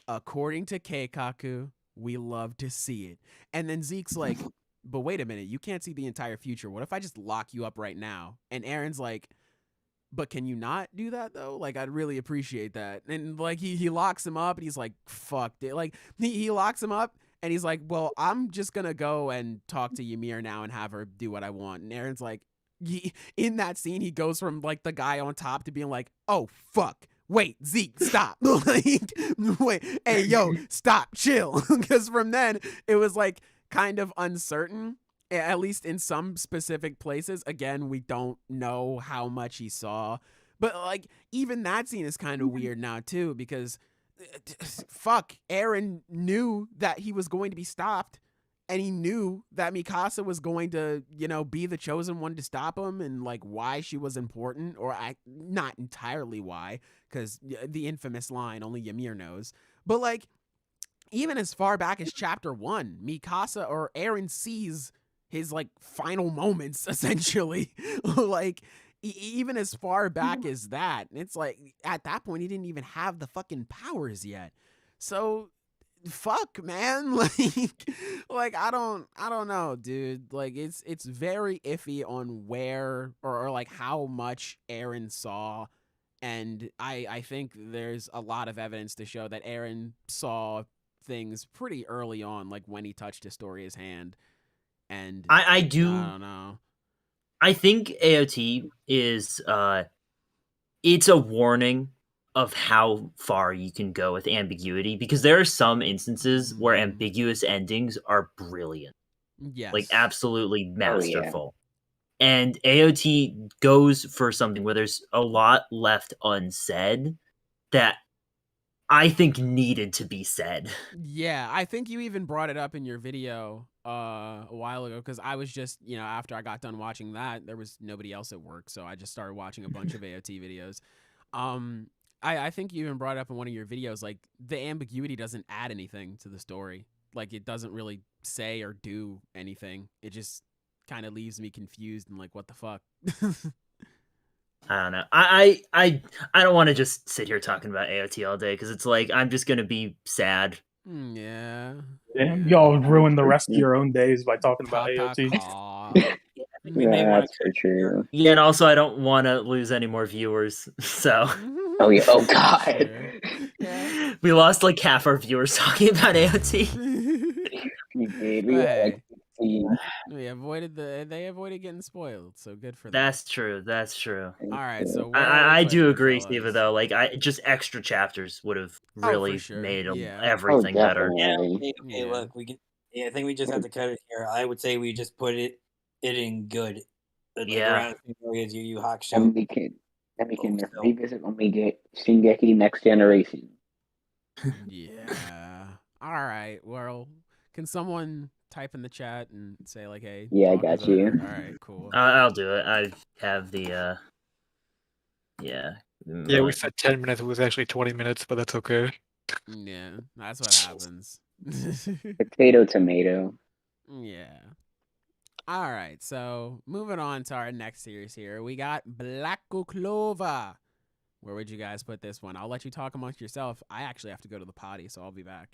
[SPEAKER 1] according to Keikaku, we love to see it. And then Zeke's like, but wait a minute, you can't see the entire future. What if I just lock you up right now? And Aaron's like, but can you not do that though? Like, I'd really appreciate that. And like he locks him up, and he's like, fuck it. Like he locks him up, and he's like, well, I'm just gonna go and talk to Ymir now and have her do what I want. And Aaron's like, in that scene, he goes from like the guy on top to being like, oh fuck, wait, Zeke, stop. Like, wait, hey yo, stop, chill. Because from then it was like kind of uncertain. At least in some specific places. Again, we don't know how much he saw. But, like, even that scene is kind of weird now, too, because, fuck, Aaron knew that he was going to be stopped, and he knew that Mikasa was going to, you know, be the chosen one to stop him, and, like, why she was important, or not entirely why, because the infamous line, only Ymir knows. But, like, even as far back as Chapter 1, Mikasa or Aaron sees his like final moments essentially. Like even as far back as that, it's like at that point he didn't even have the fucking powers yet. So fuck, man. Like I don't know, dude. Like it's very iffy on where or like how much Aaron saw. And I think there's a lot of evidence to show that Aaron saw things pretty early on, like when he touched Historia's hand. And
[SPEAKER 3] I don't
[SPEAKER 1] know.
[SPEAKER 3] I think AOT is it's a warning of how far you can go with ambiguity, because there are some instances where ambiguous endings are brilliant.
[SPEAKER 1] Yes.
[SPEAKER 3] Like absolutely
[SPEAKER 5] Oh, yeah.
[SPEAKER 3] masterful. And AOT goes for something where there's a lot left unsaid that I think needed to be said.
[SPEAKER 1] Yeah, I think you even brought it up in your video a while ago, because I was just, after I got done watching that, there was nobody else at work, so I just started watching a bunch of AOT videos. I think you even brought it up in one of your videos, like the ambiguity doesn't add anything to the story. Like it doesn't really say or do anything. It just kind of leaves me confused and like, what the fuck?
[SPEAKER 3] I don't know. I don't want to just sit here talking about AOT all day, because it's like I'm just gonna be sad.
[SPEAKER 1] Yeah.
[SPEAKER 2] Damn, y'all ruined the rest of your own days by talking about AOT.
[SPEAKER 4] We may want
[SPEAKER 5] That's for true.
[SPEAKER 3] Yeah, and also I don't want to lose any more viewers. So
[SPEAKER 5] Oh yeah. Oh god.
[SPEAKER 1] Yeah.
[SPEAKER 3] we lost like half our viewers talking about AOT.
[SPEAKER 5] We did. We had like 15.
[SPEAKER 1] They avoided getting spoiled, so good for them.
[SPEAKER 3] That's true. That's true.
[SPEAKER 1] All right, so where are we
[SPEAKER 3] I
[SPEAKER 1] putting
[SPEAKER 3] do
[SPEAKER 1] it,
[SPEAKER 3] agree,
[SPEAKER 1] fellas?
[SPEAKER 3] Steve. Though, like just extra chapters would have
[SPEAKER 1] Oh, for
[SPEAKER 3] really
[SPEAKER 1] sure.
[SPEAKER 3] made
[SPEAKER 1] Yeah.
[SPEAKER 3] everything better.
[SPEAKER 5] Definitely.
[SPEAKER 4] Okay,
[SPEAKER 1] Yeah.
[SPEAKER 4] look, I think we just have to cut it here. I would say we just put it in good. Like
[SPEAKER 3] Yeah.
[SPEAKER 4] around the same area as Yu Yu Hakusho.
[SPEAKER 5] And we can revisit when we get Shingeki Next Generation.
[SPEAKER 1] Yeah. All right. Well, can someone type in the chat and say like, "Hey"?
[SPEAKER 5] Yeah, I
[SPEAKER 1] talk
[SPEAKER 5] got
[SPEAKER 1] is
[SPEAKER 5] you.
[SPEAKER 1] over? All right. Cool.
[SPEAKER 3] I'll do it. I have the yeah.
[SPEAKER 6] Yeah, we said 10 minutes. It was actually 20 minutes, but that's okay.
[SPEAKER 1] Yeah, that's what happens.
[SPEAKER 5] Potato, tomato.
[SPEAKER 1] Yeah. All right, so moving on to our next series here, we got Black Clover. Where would you guys put this one? I'll let you talk amongst yourself. I actually have to go to the potty, so I'll be back.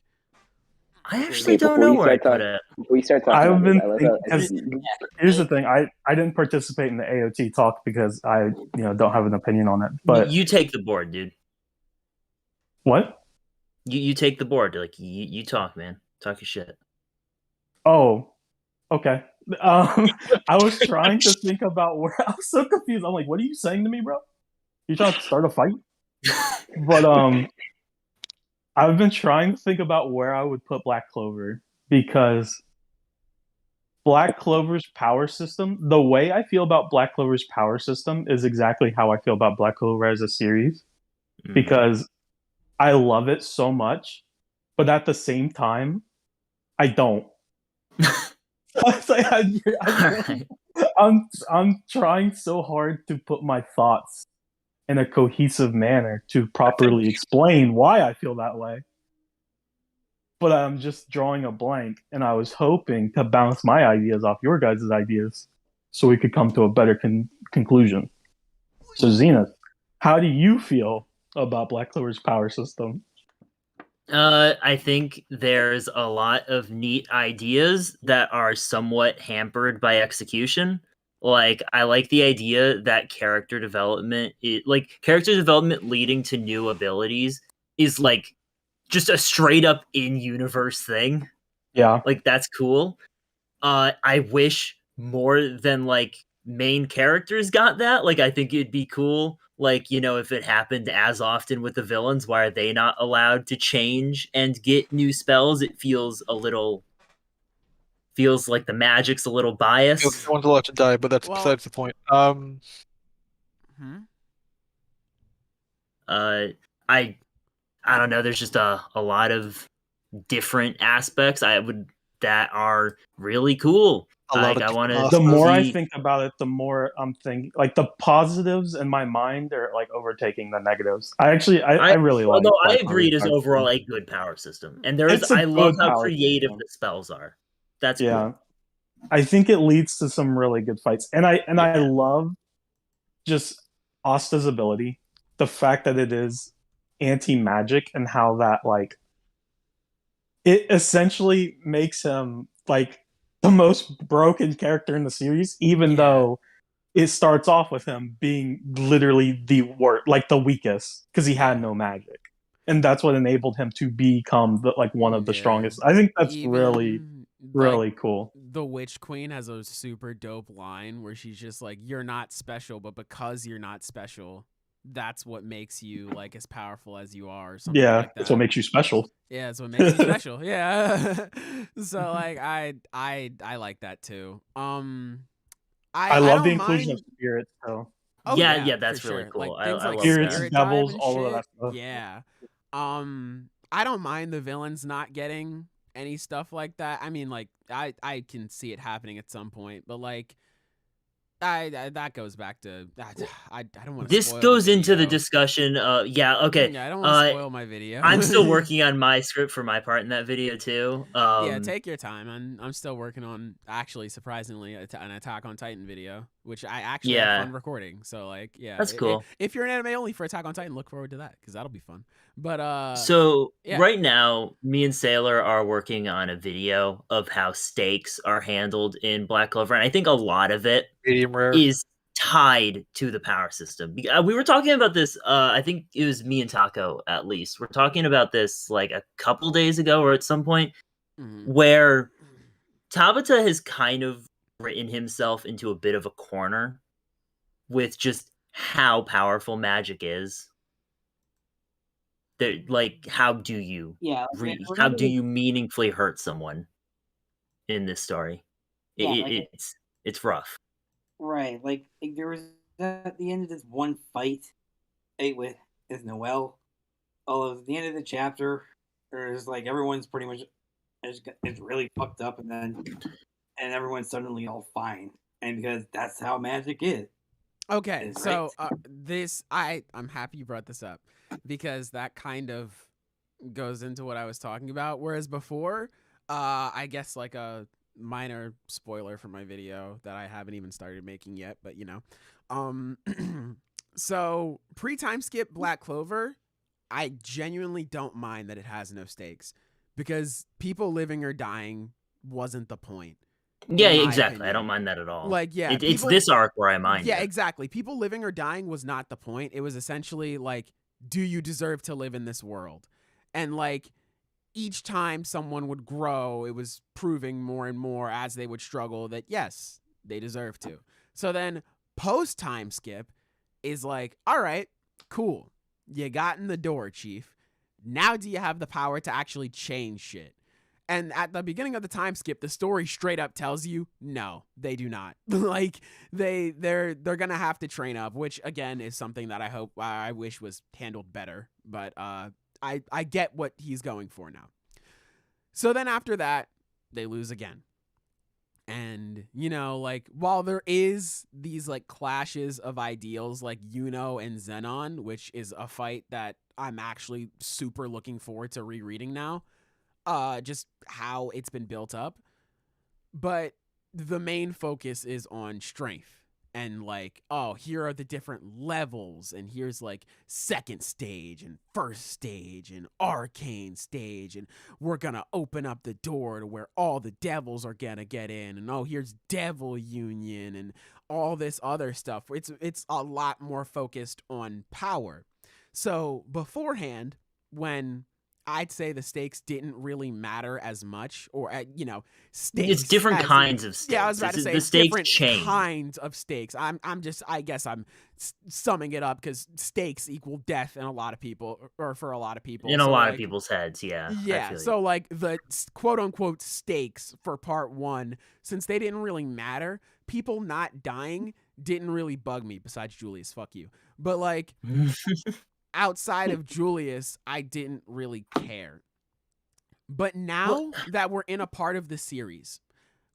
[SPEAKER 3] I actually
[SPEAKER 5] Hey,
[SPEAKER 3] don't
[SPEAKER 5] before
[SPEAKER 3] know
[SPEAKER 5] we
[SPEAKER 3] where I
[SPEAKER 5] start
[SPEAKER 3] put it.
[SPEAKER 5] Before we start talking
[SPEAKER 2] I've
[SPEAKER 5] about
[SPEAKER 2] been
[SPEAKER 5] this, I love
[SPEAKER 2] thinking, here's the thing. I didn't participate in the AOT talk because I don't have an opinion on it. But
[SPEAKER 3] You take the board, dude.
[SPEAKER 2] what?
[SPEAKER 3] You take the board. Like you talk, man. Talk your shit.
[SPEAKER 2] Oh, okay. I was trying to think about where I was so confused. I'm like, what are you saying to me, bro? You trying to start a fight? But I've been trying to think about where I would put Black Clover, because Black Clover's power system, the way I feel about Black Clover's power system is exactly how I feel about Black Clover as a series, because I love it so much, but at the same time, I don't. It's like, I'm trying so hard to put my thoughts in a cohesive manner to properly explain why I feel that way. But I'm just drawing a blank, and I was hoping to bounce my ideas off your guys' ideas so we could come to a better conclusion. So, Zenith, how do you feel about Black Clover's power system?
[SPEAKER 3] I think there's a lot of neat ideas that are somewhat hampered by execution. Like, I like the idea that character development leading to new abilities is like just a straight up in-universe thing.
[SPEAKER 2] Yeah.
[SPEAKER 3] Like, that's cool. I wish more than like main characters got that. Like, I think it'd be cool. Like, if it happened as often with the villains, why are they not allowed to change and get new spells? It feels like the magic's a little biased.
[SPEAKER 6] No one's allowed to die, but that's besides the point.
[SPEAKER 3] I don't know. There's just a lot of different aspects that are really cool.
[SPEAKER 2] The more I think about it, the more I'm thinking, like, the positives in my mind are like overtaking the negatives. I really like.
[SPEAKER 3] Although I agree, it is overall a good power system, and I love how creative the spells are. That's cool.
[SPEAKER 2] I think it leads to some really good fights, and I love just Asta's ability, the fact that it is anti-magic, and how that like it essentially makes him like the most broken character in the series, even though it starts off with him being literally the worst, like the weakest, because he had no magic, and that's what enabled him to become one of the strongest. I think that's really cool.
[SPEAKER 1] The Witch Queen has a super dope line where she's just like, "You're not special, but because you're not special, that's what makes you like as powerful as you are, or something
[SPEAKER 2] Yeah,
[SPEAKER 1] like that.
[SPEAKER 2] that's what makes you special.
[SPEAKER 1] Yeah, that's what makes you special. Yeah. So like I like that too.
[SPEAKER 2] I
[SPEAKER 1] I
[SPEAKER 2] love the
[SPEAKER 1] don't
[SPEAKER 2] inclusion
[SPEAKER 1] mind.
[SPEAKER 2] of spirits, though.
[SPEAKER 1] Oh
[SPEAKER 3] yeah,
[SPEAKER 1] yeah,
[SPEAKER 3] that's
[SPEAKER 1] for
[SPEAKER 3] really
[SPEAKER 1] sure.
[SPEAKER 3] cool.
[SPEAKER 1] Like things
[SPEAKER 3] I
[SPEAKER 1] like
[SPEAKER 3] love
[SPEAKER 2] Spirits,
[SPEAKER 3] that.
[SPEAKER 1] spirit dive
[SPEAKER 2] devils,
[SPEAKER 1] and
[SPEAKER 2] all of
[SPEAKER 1] shit.
[SPEAKER 2] that stuff.
[SPEAKER 1] Yeah. I don't mind the villains not getting any stuff like that. I mean, like I can see it happening at some point, but like I that goes back to I don't want to.
[SPEAKER 3] This goes into the discussion. Yeah, okay.
[SPEAKER 1] Yeah, I don't want to spoil my video.
[SPEAKER 3] I'm still working on my script for my part in that video too.
[SPEAKER 1] Yeah, take your time. I'm still working on actually surprisingly an Attack on Titan video, which I actually have fun recording. So like, yeah,
[SPEAKER 3] that's cool.
[SPEAKER 1] If you're an anime only for Attack on Titan, look forward to that because that'll be fun. But
[SPEAKER 3] so
[SPEAKER 1] yeah.
[SPEAKER 3] right now, me and Sailor are working on a video of how stakes are handled in Black Clover, and I think a lot of it
[SPEAKER 6] Medium rare.
[SPEAKER 3] is tied to the power system. We were talking about this. I think it was me and Taco at least. We're talking about this like a couple days ago, or at some point, where Tabata has kind of written himself into a bit of a corner with just how powerful magic is. Like, how do you how do you meaningfully hurt someone in this story? It's rough.
[SPEAKER 7] Right, like there was at the end of this one fight with Noelle. At the end of the chapter, there's like everyone's pretty much is really fucked up, and everyone's suddenly all fine, and because that's how magic is.
[SPEAKER 1] Okay, so I'm happy you brought this up because that kind of goes into what I was talking about. Whereas before, I guess like a minor spoiler for my video that I haven't even started making yet, but you know, so pre-time skip Black Clover, I genuinely don't mind that it has no stakes because people living or dying wasn't the point.
[SPEAKER 3] Yeah, exactly. Opinion. I don't mind that at all.
[SPEAKER 1] Like, yeah,
[SPEAKER 3] it's this arc where I mind.
[SPEAKER 1] Yeah,
[SPEAKER 3] it.
[SPEAKER 1] Exactly. People living or dying was not the point. It was essentially like, do you deserve to live in this world? And like, each time someone would grow, it was proving more and more as they would struggle that yes, they deserve to. So then post time skip is like, all right, cool. You got in the door, Chief. Now do you have the power to actually change shit? And at the beginning of the time skip, the story straight up tells you, no, they do not. Like they're gonna have to train up, which again is something that I wish was handled better. But I get what he's going for now. So then after that, they lose again. And, you know, like, while there is these, like, clashes of ideals, like Yuno and Zenon, which is a fight that I'm actually super looking forward to rereading now, just how it's been built up. But the main focus is on strength. And like, oh, here are the different levels, and here's like second stage and first stage and arcane stage, and we're gonna open up the door to where all the devils are gonna get in, and oh, here's Devil Union and all this other stuff. It's a lot more focused on power. So beforehand, when I'd say the stakes didn't really matter as much, or you know, stakes.
[SPEAKER 3] It's different kinds of stakes.
[SPEAKER 1] Yeah, I was about to say
[SPEAKER 3] the stakes
[SPEAKER 1] different
[SPEAKER 3] change.
[SPEAKER 1] kinds of stakes. I guess I'm summing it up because stakes equal death in a lot of people, or for a lot of people.
[SPEAKER 3] In a lot of people's heads, yeah.
[SPEAKER 1] Yeah. So like the quote unquote stakes for part one, since they didn't really matter, people not dying didn't really bug me. Besides Julius, fuck you. But like. Outside of Julius, I didn't really care. But now that we're in a part of the series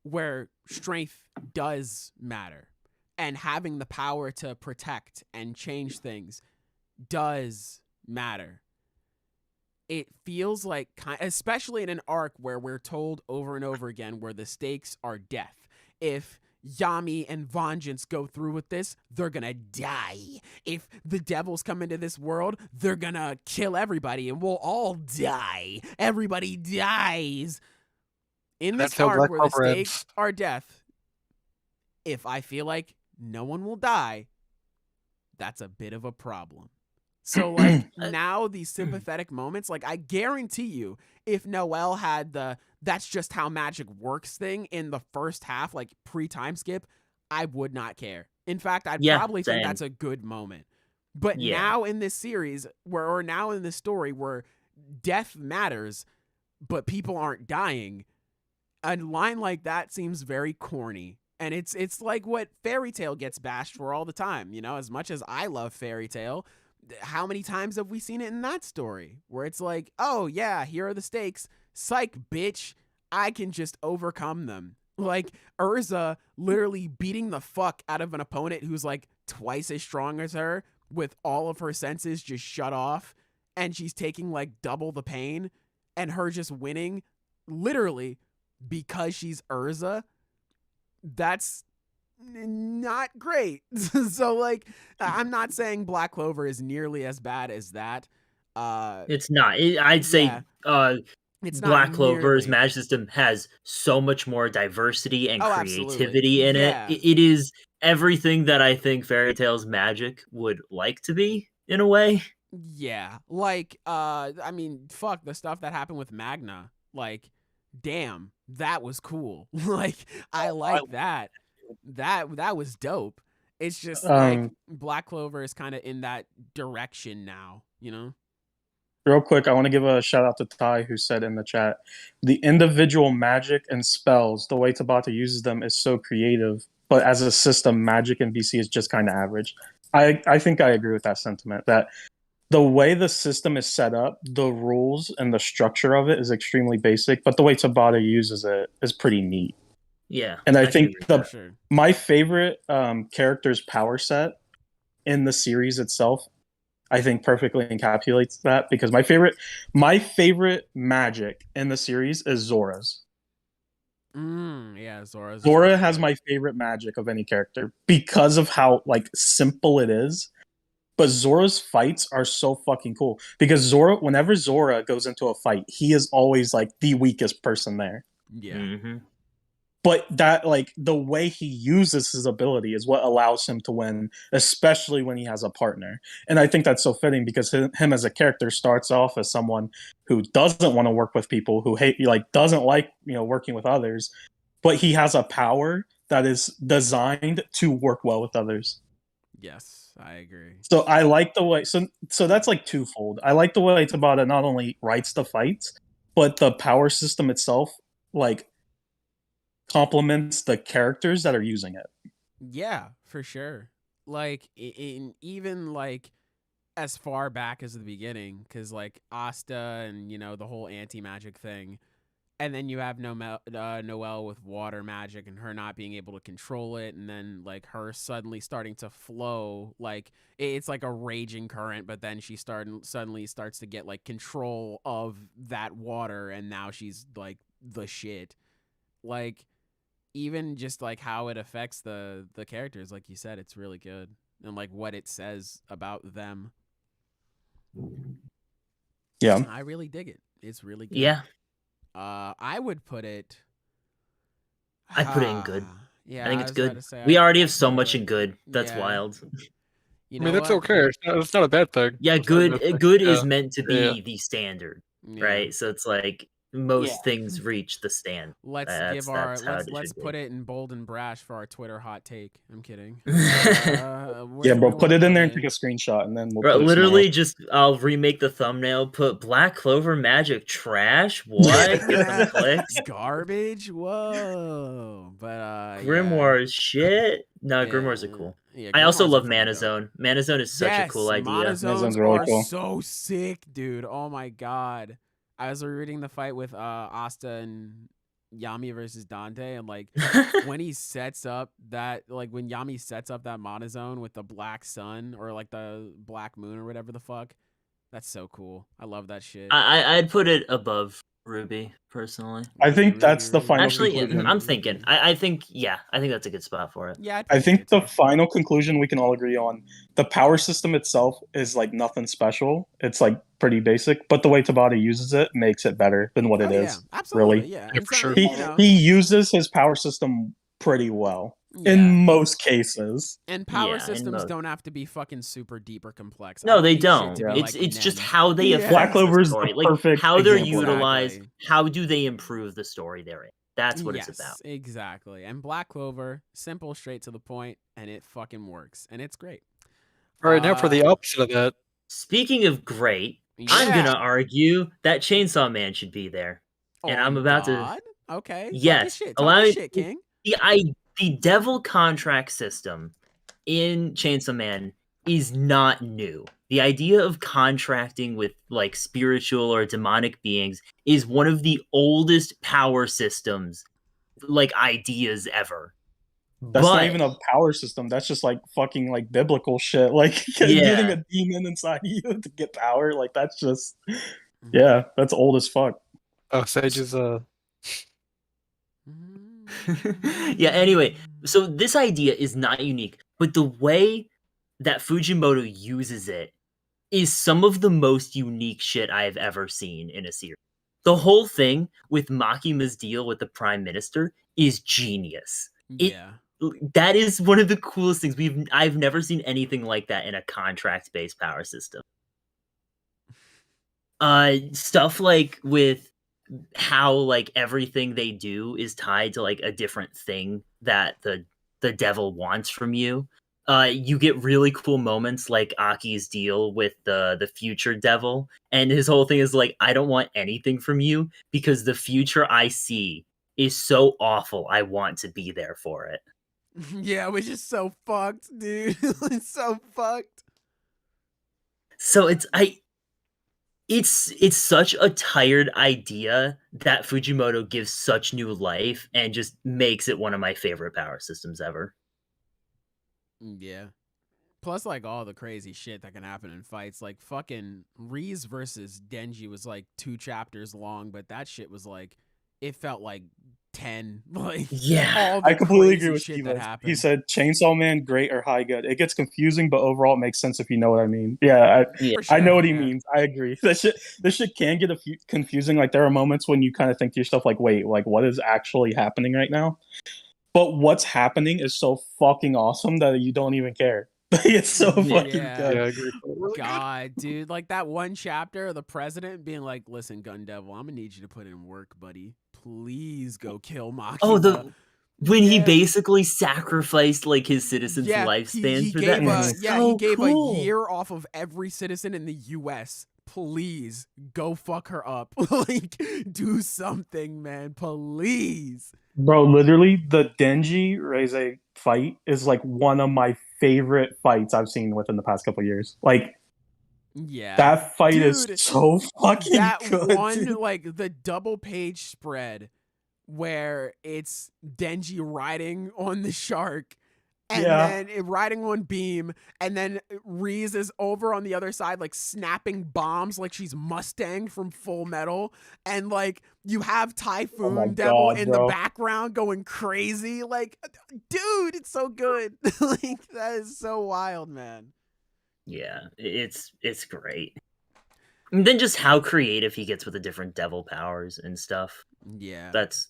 [SPEAKER 1] where strength does matter and having the power to protect and change things does matter, it feels like, especially in an arc where we're told over and over again where the stakes are death. If Yami and Vengeance go through with this, they're gonna die. If the devils come into this world, they're gonna kill everybody and we'll all die. Everybody dies. In this arc where the stakes are death, if I feel like no one will die, that's a bit of a problem. So like now these sympathetic moments, like I guarantee you, if Noelle had the that's just how magic works thing in the first half, like pre-time skip, I would not care. In fact, I'd probably think that's a good moment. But
[SPEAKER 3] Yeah.
[SPEAKER 1] now in this series, or now in this story where death matters, but people aren't dying, a line like that seems very corny. And it's like what Fairy Tail gets bashed for all the time. You know, as much as I love Fairy Tail, how many times have we seen it in that story where it's like, oh yeah, here are the stakes. Psych, bitch. I can just overcome them. Like Urza literally beating the fuck out of an opponent who's like twice as strong as her with all of her senses just shut off, and she's taking like double the pain, and her just winning literally because she's Urza. That's not great. So like, I'm not saying Black Clover is nearly as bad as that.
[SPEAKER 3] It's not. I'd say
[SPEAKER 1] yeah. It's not
[SPEAKER 3] Black Clover's
[SPEAKER 1] nearly.
[SPEAKER 3] magic system has so much more diversity and
[SPEAKER 1] Oh, absolutely.
[SPEAKER 3] creativity in
[SPEAKER 1] Yeah.
[SPEAKER 3] it. It is everything that I think Fairy Tail's magic would like to be, in a way.
[SPEAKER 1] Yeah. Like, I mean, fuck the stuff that happened with Magna. Like, damn, that was cool. Like, I like that. That was dope. It's just like Black Clover is kind of in that direction now, you know?
[SPEAKER 2] Real quick, I want to give a shout out to Ty, who said in the chat, the individual magic and spells, the way Tabata uses them is so creative, but as a system, magic and BC is just kind of average. I think I agree with that sentiment, that the way the system is set up, the rules and the structure of it is extremely basic, but the way Tabata uses it is pretty neat.
[SPEAKER 3] Yeah.
[SPEAKER 2] And I think
[SPEAKER 1] For sure.
[SPEAKER 2] my favorite character's power set in the series itself, I think perfectly encapsulates that, because my favorite magic in the series is Zora's.
[SPEAKER 1] Yeah,
[SPEAKER 2] Zora has my favorite magic of any character because of how like simple it is. But Zora's fights are so fucking cool because whenever Zora goes into a fight, he is always like the weakest person there.
[SPEAKER 1] Yeah.
[SPEAKER 3] Mm-hmm.
[SPEAKER 2] But that, like, the way he uses his ability is what allows him to win, especially when he has a partner. And I think that's so fitting because him as a character starts off as someone who doesn't want to work with people, who doesn't like, working with others, but he has a power that is designed to work well with others.
[SPEAKER 1] Yes, I agree.
[SPEAKER 2] So I like the way, so that's like twofold. I like the way Tabata not only writes the fights, but the power system itself, like, complements the characters that are using it.
[SPEAKER 1] Yeah, for sure. Like in even like as far back as the beginning, because like Asta and the whole anti-magic thing, and then you have Noelle with water magic and her not being able to control it, and then like her suddenly starting to flow, like it's like a raging current, but then she suddenly starts to get like control of that water, and now she's like the shit. Like, even just like how it affects the characters, like you said, it's really good, and like what it says about them.
[SPEAKER 2] Yeah,
[SPEAKER 1] I really dig it. It's really good.
[SPEAKER 3] Yeah.
[SPEAKER 1] I would put it.
[SPEAKER 3] I'd put it in good.
[SPEAKER 1] Yeah,
[SPEAKER 3] I think it's
[SPEAKER 1] was about
[SPEAKER 3] good.
[SPEAKER 1] to say,
[SPEAKER 3] We already
[SPEAKER 1] I'd
[SPEAKER 3] have so
[SPEAKER 1] put it
[SPEAKER 3] much
[SPEAKER 1] good.
[SPEAKER 3] in good. That's
[SPEAKER 1] Yeah.
[SPEAKER 3] wild.
[SPEAKER 1] You
[SPEAKER 6] I
[SPEAKER 1] know
[SPEAKER 6] mean, that's
[SPEAKER 1] what?
[SPEAKER 6] okay. It's not a bad thing.
[SPEAKER 3] Yeah,
[SPEAKER 6] It's not a bad thing.
[SPEAKER 3] good is
[SPEAKER 6] Yeah.
[SPEAKER 3] meant to be
[SPEAKER 6] Yeah.
[SPEAKER 3] the standard,
[SPEAKER 1] Yeah.
[SPEAKER 3] right? So it's like most
[SPEAKER 7] Yeah.
[SPEAKER 3] things reach the stand.
[SPEAKER 1] Let's
[SPEAKER 3] That's how it
[SPEAKER 1] let's
[SPEAKER 3] should
[SPEAKER 1] put
[SPEAKER 3] be.
[SPEAKER 1] it in bold and brash for our Twitter hot take. I'm kidding.
[SPEAKER 2] yeah, bro. Put it in there and take a screenshot, and then we'll
[SPEAKER 3] Bro,
[SPEAKER 2] put it
[SPEAKER 3] literally, just I'll remake the thumbnail. Put Black Clover magic trash. What? Get some clicks.
[SPEAKER 1] Garbage. Whoa. But
[SPEAKER 3] Grimoires shit. No, Grimoires are cool.
[SPEAKER 1] Yeah,
[SPEAKER 3] I also
[SPEAKER 1] Grimoires
[SPEAKER 3] love
[SPEAKER 1] are pretty
[SPEAKER 3] Mana
[SPEAKER 1] dope.
[SPEAKER 3] Zone. Mana Zone is such a cool idea.
[SPEAKER 1] Mana zones
[SPEAKER 2] really
[SPEAKER 1] are
[SPEAKER 2] cool.
[SPEAKER 1] so sick, dude. Oh my god. I was reading the fight with Asta and Yami versus Dante, and like when he sets up that, like when Yami sets up that Mana Zone with the black sun or like the black moon or whatever the fuck, that's so cool. I love that shit.
[SPEAKER 3] I'd put it above Ruby personally.
[SPEAKER 2] I think that's the final
[SPEAKER 3] Actually,
[SPEAKER 2] conclusion.
[SPEAKER 3] I'm thinking. I think that's a good spot for it.
[SPEAKER 1] Yeah,
[SPEAKER 2] I think the final conclusion we can all agree on, the power system itself is like nothing special. It's like pretty basic, but the way Tabata uses it makes it better than what it is.
[SPEAKER 1] Yeah, absolutely.
[SPEAKER 2] Really.
[SPEAKER 1] Yeah,
[SPEAKER 6] Yeah,
[SPEAKER 1] and
[SPEAKER 6] for
[SPEAKER 1] so,
[SPEAKER 6] sure.
[SPEAKER 2] He uses his power system pretty well in most cases.
[SPEAKER 1] And power
[SPEAKER 3] Yeah, in
[SPEAKER 1] systems
[SPEAKER 3] most.
[SPEAKER 1] don't have to be fucking super deep or complex.
[SPEAKER 3] No, they
[SPEAKER 1] need shit
[SPEAKER 3] don't.
[SPEAKER 1] to be
[SPEAKER 3] It's
[SPEAKER 1] like
[SPEAKER 3] just
[SPEAKER 1] Nen.
[SPEAKER 3] how they
[SPEAKER 1] Yeah.
[SPEAKER 3] affect
[SPEAKER 2] Black Clover
[SPEAKER 3] the
[SPEAKER 2] is the
[SPEAKER 3] story. Like
[SPEAKER 2] perfect
[SPEAKER 3] how they're
[SPEAKER 2] example of that.
[SPEAKER 3] utilized.
[SPEAKER 1] Exactly.
[SPEAKER 3] How do they improve the story they're in? That's what
[SPEAKER 1] Yes,
[SPEAKER 3] it's about.
[SPEAKER 1] exactly. And Black Clover, simple, straight to the point, and it fucking works, and it's great.
[SPEAKER 6] All right, now for the opposite of that.
[SPEAKER 3] Speaking of great, I'm
[SPEAKER 1] Yeah.
[SPEAKER 3] gonna argue that Chainsaw Man should be there. And I'm about to.
[SPEAKER 1] Okay.
[SPEAKER 3] Yes,
[SPEAKER 1] Talk
[SPEAKER 3] allow
[SPEAKER 1] your
[SPEAKER 3] me.
[SPEAKER 1] shit, King.
[SPEAKER 3] The devil contract system in Chainsaw Man is not new. The idea of contracting with like spiritual or demonic beings is one of the oldest power systems, like ideas ever.
[SPEAKER 2] That's not
[SPEAKER 3] But
[SPEAKER 2] even a power system. That's just like fucking like biblical shit. Like
[SPEAKER 3] Yeah.
[SPEAKER 2] getting a demon inside you to get power. Like that's just yeah, that's old as fuck.
[SPEAKER 6] Oh, Sage is
[SPEAKER 3] yeah, anyway, so this idea is not unique, but the way that Fujimoto uses it is some of the most unique shit I have ever seen in a series. The whole thing with Makima's deal with the Prime Minister is genius.
[SPEAKER 1] Yeah.
[SPEAKER 3] That is one of the coolest things. I've never seen anything like that in a contract-based power system. Stuff like with how like everything they do is tied to like a different thing that the devil wants from you. You get really cool moments like Aki's deal with the future devil, and his whole thing is like, I don't want anything from you because the future I see is so awful. I want to be there for it.
[SPEAKER 1] Yeah, which is so fucked, dude. It's so fucked.
[SPEAKER 3] So it's such a tired idea that Fujimoto gives such new life and just makes it one of my favorite power systems ever.
[SPEAKER 1] Yeah. Plus, like, all the crazy shit that can happen in fights. Like, fucking Riz versus Denji was, like, 2 chapters long, but that shit was, like, it felt like 10. Like,
[SPEAKER 3] Yeah.
[SPEAKER 1] all the
[SPEAKER 2] I completely
[SPEAKER 1] crazy
[SPEAKER 2] agree with
[SPEAKER 1] shit
[SPEAKER 2] Steve.
[SPEAKER 1] that happened.
[SPEAKER 2] He said Chainsaw Man, great or high good. It gets confusing, but overall it makes sense if you know what I mean. Yeah,
[SPEAKER 3] Yeah.
[SPEAKER 1] For sure,
[SPEAKER 2] I know what he
[SPEAKER 1] yeah.
[SPEAKER 2] means. I agree. This shit can get confusing. Like there are moments when you kind of think to yourself, like, wait, like what is actually happening right now? But what's happening is so fucking awesome that you don't even care. It's so fucking
[SPEAKER 1] Yeah.
[SPEAKER 2] good.
[SPEAKER 6] I agree. Really
[SPEAKER 1] God, dude, like that one chapter of the president being like, "Listen, Gun Devil, I'm gonna need you to put in work, buddy. Please go kill Makima."
[SPEAKER 3] Oh, when he
[SPEAKER 1] Yeah.
[SPEAKER 3] basically sacrificed like his citizens'
[SPEAKER 1] Yeah,
[SPEAKER 3] lifespans
[SPEAKER 1] he
[SPEAKER 3] for
[SPEAKER 1] gave
[SPEAKER 3] that.
[SPEAKER 1] he gave
[SPEAKER 3] cool.
[SPEAKER 1] a year off of every citizen in the U.S. Please go fuck her up. Like, do something, man. Please.
[SPEAKER 2] Bro, literally, the Denji Reze fight is like one of my favorite fights I've seen within the past couple years. Like
[SPEAKER 1] Yeah.
[SPEAKER 2] that fight is
[SPEAKER 1] Dude,
[SPEAKER 2] so fucking
[SPEAKER 1] that
[SPEAKER 2] good.
[SPEAKER 1] one,
[SPEAKER 2] dude.
[SPEAKER 1] like the double page spread where it's Denji riding on the shark and
[SPEAKER 2] Yeah.
[SPEAKER 1] then riding on Beam, and then Riz is over on the other side, like snapping bombs like she's Mustang from Full Metal, and like you have Typhoon
[SPEAKER 2] my
[SPEAKER 1] Devil
[SPEAKER 2] God,
[SPEAKER 1] in
[SPEAKER 2] bro.
[SPEAKER 1] the background going crazy. Like, dude, it's so good. Like, that is so wild, man.
[SPEAKER 3] Yeah, it's great. And then just how creative he gets with the different devil powers and stuff.
[SPEAKER 1] Yeah.
[SPEAKER 3] That's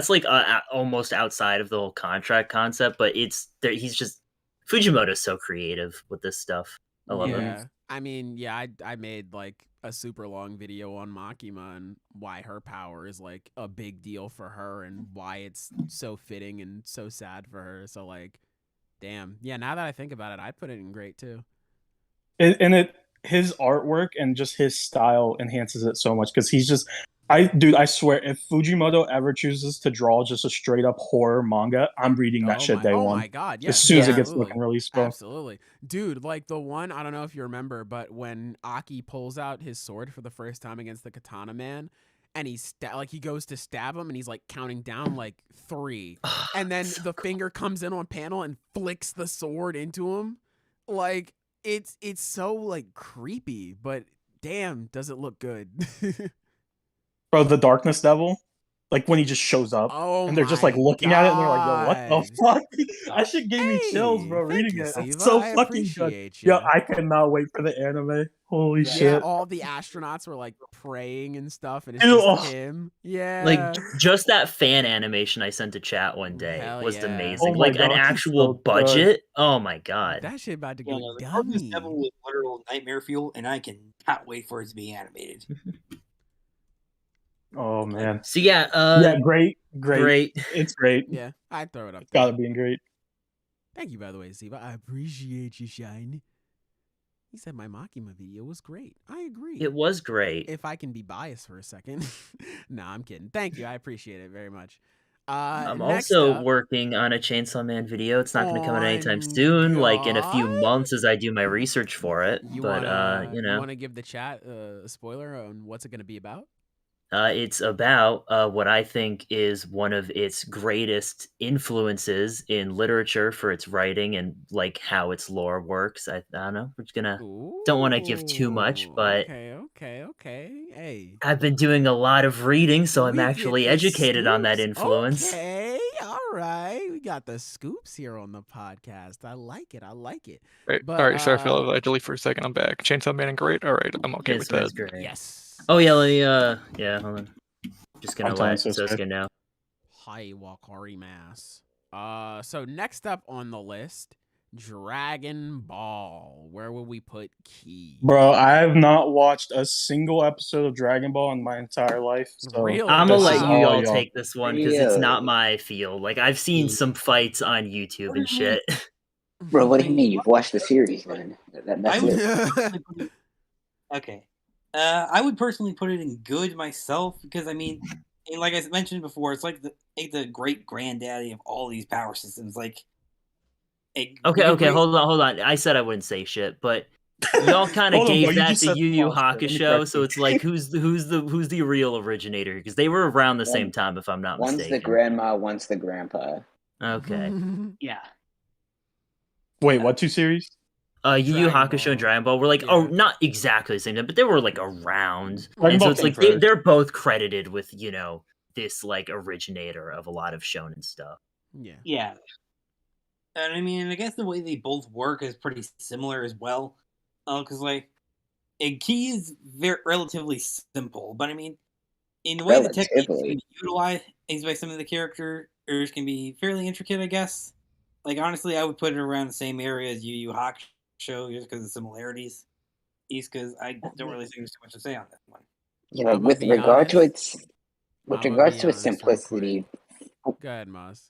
[SPEAKER 3] like almost outside of the whole contract concept, but it's there. He's just Fujimoto's so creative with this stuff. I love
[SPEAKER 1] Yeah.
[SPEAKER 3] him.
[SPEAKER 1] I mean, yeah, I made like a super long video on Makima and why her power is like a big deal for her and why it's so fitting and so sad for her. So like, damn. Yeah, now that I think about it, I put it in great too.
[SPEAKER 2] His artwork and just his style enhances it so much because he's just I swear if Fujimoto ever chooses to draw just a straight up horror manga, I'm reading that shit day one.
[SPEAKER 1] My God. Yeah.
[SPEAKER 2] As soon as it gets
[SPEAKER 1] absolutely.
[SPEAKER 2] fucking released, bro.
[SPEAKER 1] Absolutely. Dude, like the one, I don't know if you remember, but when Aki pulls out his sword for the first time against the Katana Man, and he goes to stab him and he's like counting down like 3. And then the finger comes in on panel and flicks the sword into him. Like, it's so like creepy, but damn, does it look good.
[SPEAKER 2] Bro, the Darkness Devil, like when he just shows up and they're just like looking at it and they're like, yo, what the fuck? That shit gave me chills, bro, reading it.
[SPEAKER 1] Siva.
[SPEAKER 2] It's so
[SPEAKER 1] I
[SPEAKER 2] fucking good.
[SPEAKER 1] appreciate you.
[SPEAKER 2] Yo, I cannot wait for the anime. Holy
[SPEAKER 1] Yeah,
[SPEAKER 2] shit.
[SPEAKER 1] all the astronauts were like praying and stuff, and it's
[SPEAKER 2] Ew,
[SPEAKER 1] just
[SPEAKER 2] oh.
[SPEAKER 1] him. Yeah.
[SPEAKER 3] Like just that fan animation I sent to chat one day
[SPEAKER 1] Hell
[SPEAKER 3] was
[SPEAKER 1] yeah.
[SPEAKER 3] amazing.
[SPEAKER 2] Oh my
[SPEAKER 3] like an
[SPEAKER 2] God, it's
[SPEAKER 3] actual
[SPEAKER 2] so good.
[SPEAKER 3] budget. Oh my God.
[SPEAKER 1] That shit about to
[SPEAKER 7] Yeah,
[SPEAKER 1] go
[SPEAKER 7] no, the Darkness
[SPEAKER 1] dummy.
[SPEAKER 7] Devil was literal nightmare fuel, and I cannot wait for it to be animated.
[SPEAKER 2] Oh man.
[SPEAKER 3] So yeah,
[SPEAKER 2] Yeah, great. It's great.
[SPEAKER 1] Yeah, I'd throw it up
[SPEAKER 2] It's
[SPEAKER 1] there.
[SPEAKER 2] gotta be great.
[SPEAKER 1] Thank you, by the way, Siva. I appreciate you, Shine. He said my Makima video was great. I agree.
[SPEAKER 3] It was great.
[SPEAKER 1] If I can be biased for a second. No, I'm kidding. Thank you. I appreciate it very much.
[SPEAKER 3] I'm
[SPEAKER 1] Next
[SPEAKER 3] also
[SPEAKER 1] up,
[SPEAKER 3] working on a Chainsaw Man video. It's not going to come out anytime
[SPEAKER 1] on
[SPEAKER 3] soon, like in a few
[SPEAKER 1] God?
[SPEAKER 3] months as I do my research for it.
[SPEAKER 1] You
[SPEAKER 3] But
[SPEAKER 1] wanna
[SPEAKER 3] you know,
[SPEAKER 1] wanna give the chat a spoiler on what's it gonna be about?
[SPEAKER 3] it's about what I think is one of its greatest influences in literature for its writing and like how its lore works. I don't know. We're just gonna don't want to give too much,
[SPEAKER 1] Ooh,
[SPEAKER 3] but
[SPEAKER 1] okay. Hey,
[SPEAKER 3] I've been doing a lot of reading, so I'm
[SPEAKER 1] we get
[SPEAKER 3] actually
[SPEAKER 1] the
[SPEAKER 3] educated on that
[SPEAKER 1] scoops.
[SPEAKER 3] influence.
[SPEAKER 1] Okay, all right. We got the scoops here on the podcast. I like it.
[SPEAKER 6] Right.
[SPEAKER 1] But
[SPEAKER 6] All right. Sorry for that delete for a second. I'm back. Chainsaw Man and great. All right. I'm okay with
[SPEAKER 3] Chainsaw Man's
[SPEAKER 6] that.
[SPEAKER 3] great.
[SPEAKER 1] yes.
[SPEAKER 3] Oh yeah, let me yeah, hold on. Just gonna
[SPEAKER 2] I'm telling
[SPEAKER 3] let
[SPEAKER 2] Sasuke.
[SPEAKER 3] Sosuke know.
[SPEAKER 1] Hi, Wakari Mass. So next up on the list, Dragon Ball. Where will we put Key?
[SPEAKER 2] Bro, I have not watched a single episode of Dragon Ball in my entire life. So
[SPEAKER 1] Really?
[SPEAKER 3] I'm gonna
[SPEAKER 2] this
[SPEAKER 3] let
[SPEAKER 2] is
[SPEAKER 3] you all
[SPEAKER 2] y'all.
[SPEAKER 3] take this one because it's not
[SPEAKER 5] Really?
[SPEAKER 3] my field. Like I've seen some fights on YouTube and shit.
[SPEAKER 5] Bro, what do you mean? You've watched the series then?
[SPEAKER 7] I
[SPEAKER 5] That's
[SPEAKER 7] would
[SPEAKER 5] it.
[SPEAKER 7] personally put it- okay. I would personally put it in good myself because I mean, and like I mentioned before, it's like the great granddaddy of all these power systems. Like,
[SPEAKER 3] Okay, hold on. I said I wouldn't say shit, but y'all kind of
[SPEAKER 2] Hold on, bro,
[SPEAKER 3] gave
[SPEAKER 2] you
[SPEAKER 3] that
[SPEAKER 2] just
[SPEAKER 3] to
[SPEAKER 2] said
[SPEAKER 3] Yu Yu
[SPEAKER 2] pause, bro. Let me
[SPEAKER 3] Hakusho,
[SPEAKER 2] correct
[SPEAKER 3] so
[SPEAKER 2] you.
[SPEAKER 3] it's like who's the real originator? Because they were around the same time, if I'm not
[SPEAKER 5] One's the
[SPEAKER 3] mistaken.
[SPEAKER 5] grandma, one's the grandpa.
[SPEAKER 3] Okay.
[SPEAKER 7] Yeah.
[SPEAKER 2] Wait, what two series?
[SPEAKER 3] Yu Yu
[SPEAKER 1] Dragon
[SPEAKER 3] Hakusho
[SPEAKER 1] Ball.
[SPEAKER 3] and Dragon Ball were like,
[SPEAKER 1] Yeah.
[SPEAKER 3] oh, not exactly the same time, but they were like around.
[SPEAKER 2] Dragon
[SPEAKER 3] And so
[SPEAKER 2] Ball
[SPEAKER 3] it's
[SPEAKER 2] came
[SPEAKER 3] like
[SPEAKER 2] first.
[SPEAKER 3] they're both credited with, this like originator of a lot of shonen stuff.
[SPEAKER 1] Yeah.
[SPEAKER 7] Yeah. And I mean, I guess the way they both work is pretty similar as well. Because, like, a key is very relatively simple, but I mean, in the way the techniques can
[SPEAKER 5] Relatively.
[SPEAKER 7] be utilized by some of the characters can be fairly intricate, I guess. Like, honestly, I would put it around the same area as Yu Yu Hakusho just because of similarities. Because I don't really think there's too much to say on that one.
[SPEAKER 5] You know,
[SPEAKER 1] I'ma
[SPEAKER 5] with
[SPEAKER 1] be
[SPEAKER 5] regard to
[SPEAKER 1] honest.
[SPEAKER 5] its with
[SPEAKER 1] I'ma
[SPEAKER 5] regards
[SPEAKER 1] be
[SPEAKER 5] to its
[SPEAKER 1] honest real quick.
[SPEAKER 5] simplicity,
[SPEAKER 1] Go ahead, Maz.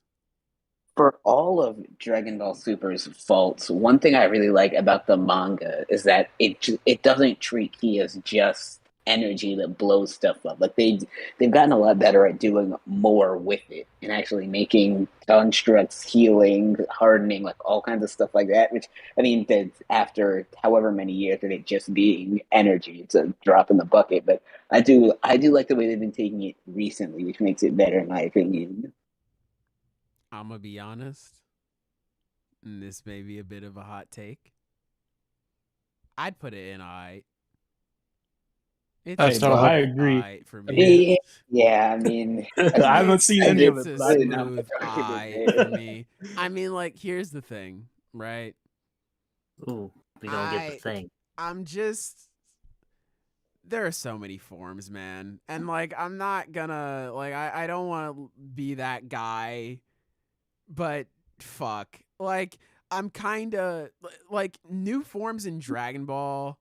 [SPEAKER 5] for all of Dragon Ball Super's faults, one thing I really like about the manga is that it doesn't treat Ki as just energy that blows stuff up. Like they've gotten a lot better at doing more with it and actually making constructs, healing, hardening, like all kinds of stuff like that. Which I mean, that after however many years of it just being energy, it's a drop in the bucket. But I do like the way they've been taking it recently, which makes it better in my opinion.
[SPEAKER 1] I'ma be honest. And this may be a bit of a hot take. I'd put it in alright. It's
[SPEAKER 6] That's
[SPEAKER 1] a
[SPEAKER 6] not a hot-
[SPEAKER 2] I agree.
[SPEAKER 1] alright for me.
[SPEAKER 5] Yeah, I mean,
[SPEAKER 2] I haven't seen any of
[SPEAKER 1] It's
[SPEAKER 2] it.
[SPEAKER 1] a
[SPEAKER 2] But I
[SPEAKER 1] smooth alright for me. I mean, like, here's the thing, right?
[SPEAKER 3] Ooh, we don't get the thing.
[SPEAKER 1] I'm just there are so many forms, man. And like I'm not gonna like I don't want to be that guy, but fuck. Like I'm kind of like new forms in Dragon Ball.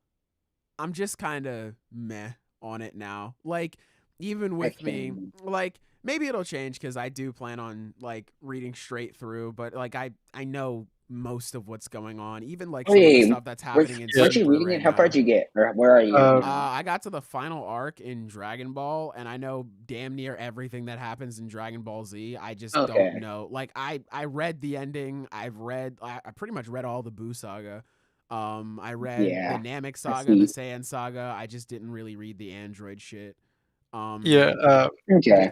[SPEAKER 1] I'm just kind of meh on it now. Like even with me, like maybe it'll change cuz I do plan on like reading straight through, but like I know most of what's going on, even like some of the stuff that's happening in
[SPEAKER 5] weren't you
[SPEAKER 1] Super
[SPEAKER 5] reading
[SPEAKER 1] right
[SPEAKER 5] it? How far
[SPEAKER 1] now.
[SPEAKER 5] did you get? Or where are you?
[SPEAKER 1] I got to the final arc in Dragon Ball, and I know damn near everything that happens in Dragon Ball Z. I just don't know. Like I read the ending. I pretty much read all the Buu saga. I read the Namek saga, the Saiyan saga. I just didn't really read the Android shit.
[SPEAKER 5] Okay.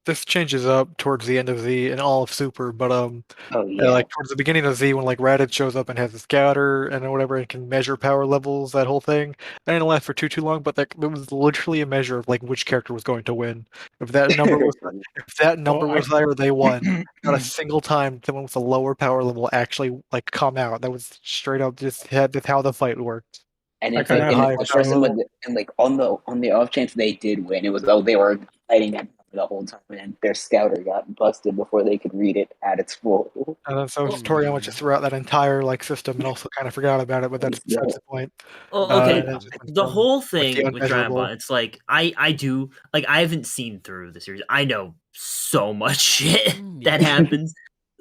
[SPEAKER 6] This changes up towards the end of Z and all of Super, but
[SPEAKER 5] Oh yeah.
[SPEAKER 6] like towards the beginning of Z when like Raditz shows up and has a scouter and whatever and can measure power levels, that whole thing. That didn't last for too long, but that it was literally a measure of like which character was going to win. If that number was higher, they won. Not a single time someone with a lower power level actually like come out. That was straight up just how the fight worked.
[SPEAKER 5] And
[SPEAKER 2] I
[SPEAKER 5] if like,
[SPEAKER 2] kinda have
[SPEAKER 5] a person would, and like on the off chance they did win, it was they were fighting that the whole time, and their scouter got busted before they could read it at its full.
[SPEAKER 6] And then so Toriyama just threw out that entire like system and also kind of forgot about it, but that's the point.
[SPEAKER 3] Well, okay,
[SPEAKER 6] and then just went
[SPEAKER 3] the
[SPEAKER 6] from,
[SPEAKER 3] whole
[SPEAKER 6] like, the
[SPEAKER 3] thing with Dragon Ball,
[SPEAKER 6] unmeasurable.
[SPEAKER 3] it's like I do like I haven't seen through the series. I know so much shit that happens.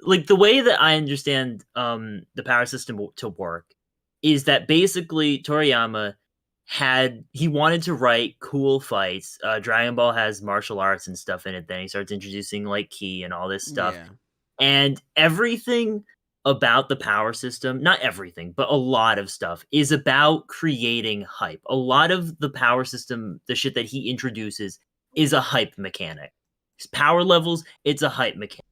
[SPEAKER 3] Like the way that I understand the power system to work is that basically Toriyama he wanted to write cool fights. Dragon Ball has martial arts and stuff in it. Then he starts introducing like ki and all this stuff,
[SPEAKER 1] Yeah.
[SPEAKER 3] and everything about the power system, not everything, but a lot of stuff is about creating hype. A lot of the power system, the shit that he introduces, is a hype mechanic. His power levels, it's a hype mechanic.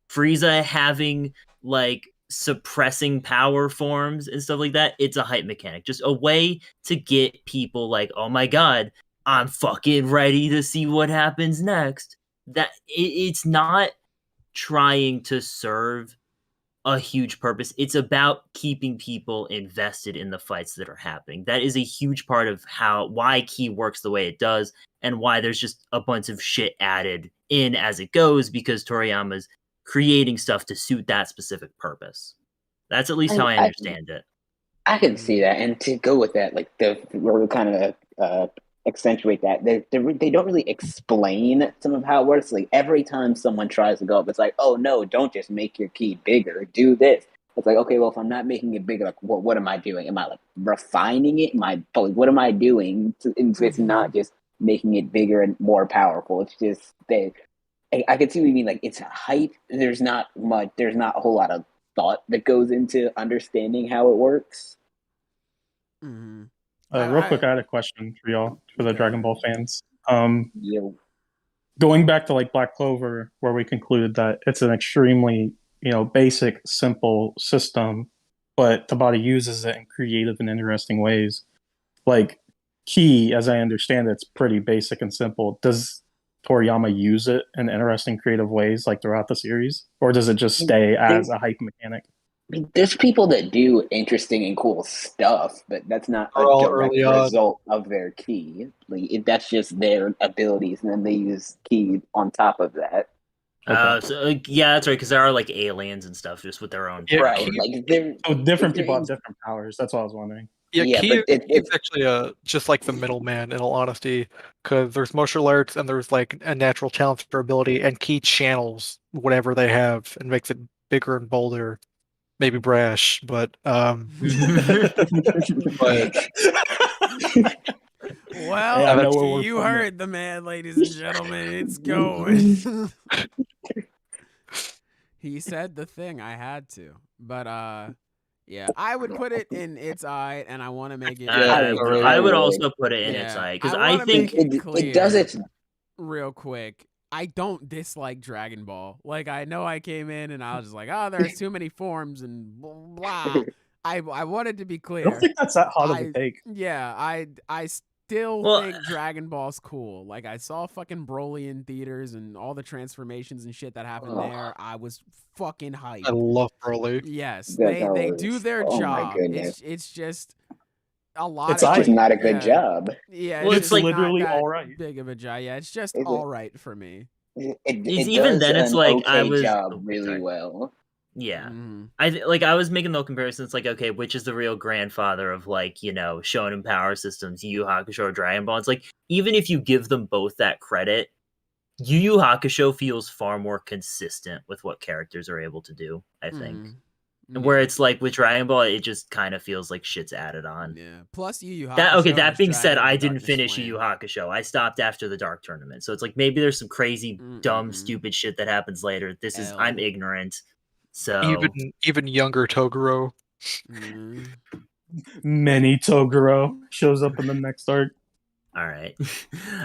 [SPEAKER 3] Frieza having like suppressing power forms and stuff like that, it's a hype mechanic. Just a way to get people like, oh my god, I'm fucking ready to see what happens next. That it's not trying to serve a huge purpose. It's about keeping people invested in the fights that are happening. That is a huge part of why Ki works the way it does, and why there's just a bunch of shit added in as it goes, because Toriyama's creating stuff to suit that specific purpose. That's at least how I understand it.
[SPEAKER 5] I can see that, and to go with that, like we're kind of accentuate that they don't really explain some of how it works. Like every time someone tries to go up, it's like, oh no, don't just make your ki bigger, do this. It's like, okay, well, if I'm not making it bigger, like what am I doing? Am I like refining it? What am I doing? It's not just making it bigger and more powerful. It's just that I can see what you mean. Like it's hype. There's not a whole lot of thought that goes into understanding how it works.
[SPEAKER 1] Mm-hmm.
[SPEAKER 2] Real quick, I had a question for y'all, for the Dragon Ball fans.
[SPEAKER 5] Going
[SPEAKER 2] back to like Black Clover, where we concluded that it's an extremely, basic, simple system, but Tabata uses it in creative and interesting ways. Like Ki, as I understand it, it's pretty basic and simple. Does Toriyama use it in interesting, creative ways, like throughout the series, or does it just stay as a hype mechanic?
[SPEAKER 5] There's people that do interesting and cool stuff, but that's not a direct result of their ki. Like, that's just their abilities, and then they use ki on top of that.
[SPEAKER 3] Yeah, that's right, because there are like aliens and stuff just with their own
[SPEAKER 5] right. Like
[SPEAKER 2] different people have different powers. That's what I was wondering.
[SPEAKER 6] Yeah, ki is actually just like the middleman, in all honesty, because there's martial arts and there's like a natural talent for ability, and ki channels whatever they have and makes it bigger and bolder. Maybe brash, but
[SPEAKER 1] well, you heard the man, ladies and gentlemen. It's going. He said the thing. I had to, but yeah, I would put it in its eye, and I want to make it.
[SPEAKER 3] I would also put it in its eye, because I think
[SPEAKER 5] it does it
[SPEAKER 1] real quick. I don't dislike Dragon Ball. Like, I know I came in and I was just like, oh, there's too many forms and blah. I wanted to be clear.
[SPEAKER 2] I don't think that's that hot of a take.
[SPEAKER 1] Yeah, I still think Dragon Ball's cool. Like, I saw fucking Broly in theaters and all the transformations and shit that happened there. I was fucking hyped.
[SPEAKER 6] I love Broly.
[SPEAKER 1] Yes, they do their job. It's just a lot.
[SPEAKER 5] It's just not a good job.
[SPEAKER 1] Yeah,
[SPEAKER 3] well,
[SPEAKER 1] it's
[SPEAKER 3] like
[SPEAKER 2] literally all right.
[SPEAKER 1] Big of a job. Yeah, it's just all right for me.
[SPEAKER 5] Even then, it's like I was job really well.
[SPEAKER 3] Yeah, I was making the comparisons. Like, okay, which is the real grandfather of like Shonen power systems, Yu Yu Hakusho or Dragon Ball? It's like, even if you give them both that credit, Yu Yu Hakusho feels far more consistent with what characters are able to do. I think. Where it's like with Dragon Ball, it just kind of feels like shit's added on.
[SPEAKER 1] Yeah. Plus, Yu Yu Hakusho.
[SPEAKER 3] That being said, I didn't finish Yu Yu Hakusho. I stopped after the Dark Tournament. So it's like maybe there's some crazy, dumb, stupid shit that happens later. I'm ignorant. So
[SPEAKER 6] even younger Toguro.
[SPEAKER 2] Mini Toguro shows up in the next arc.
[SPEAKER 3] All right.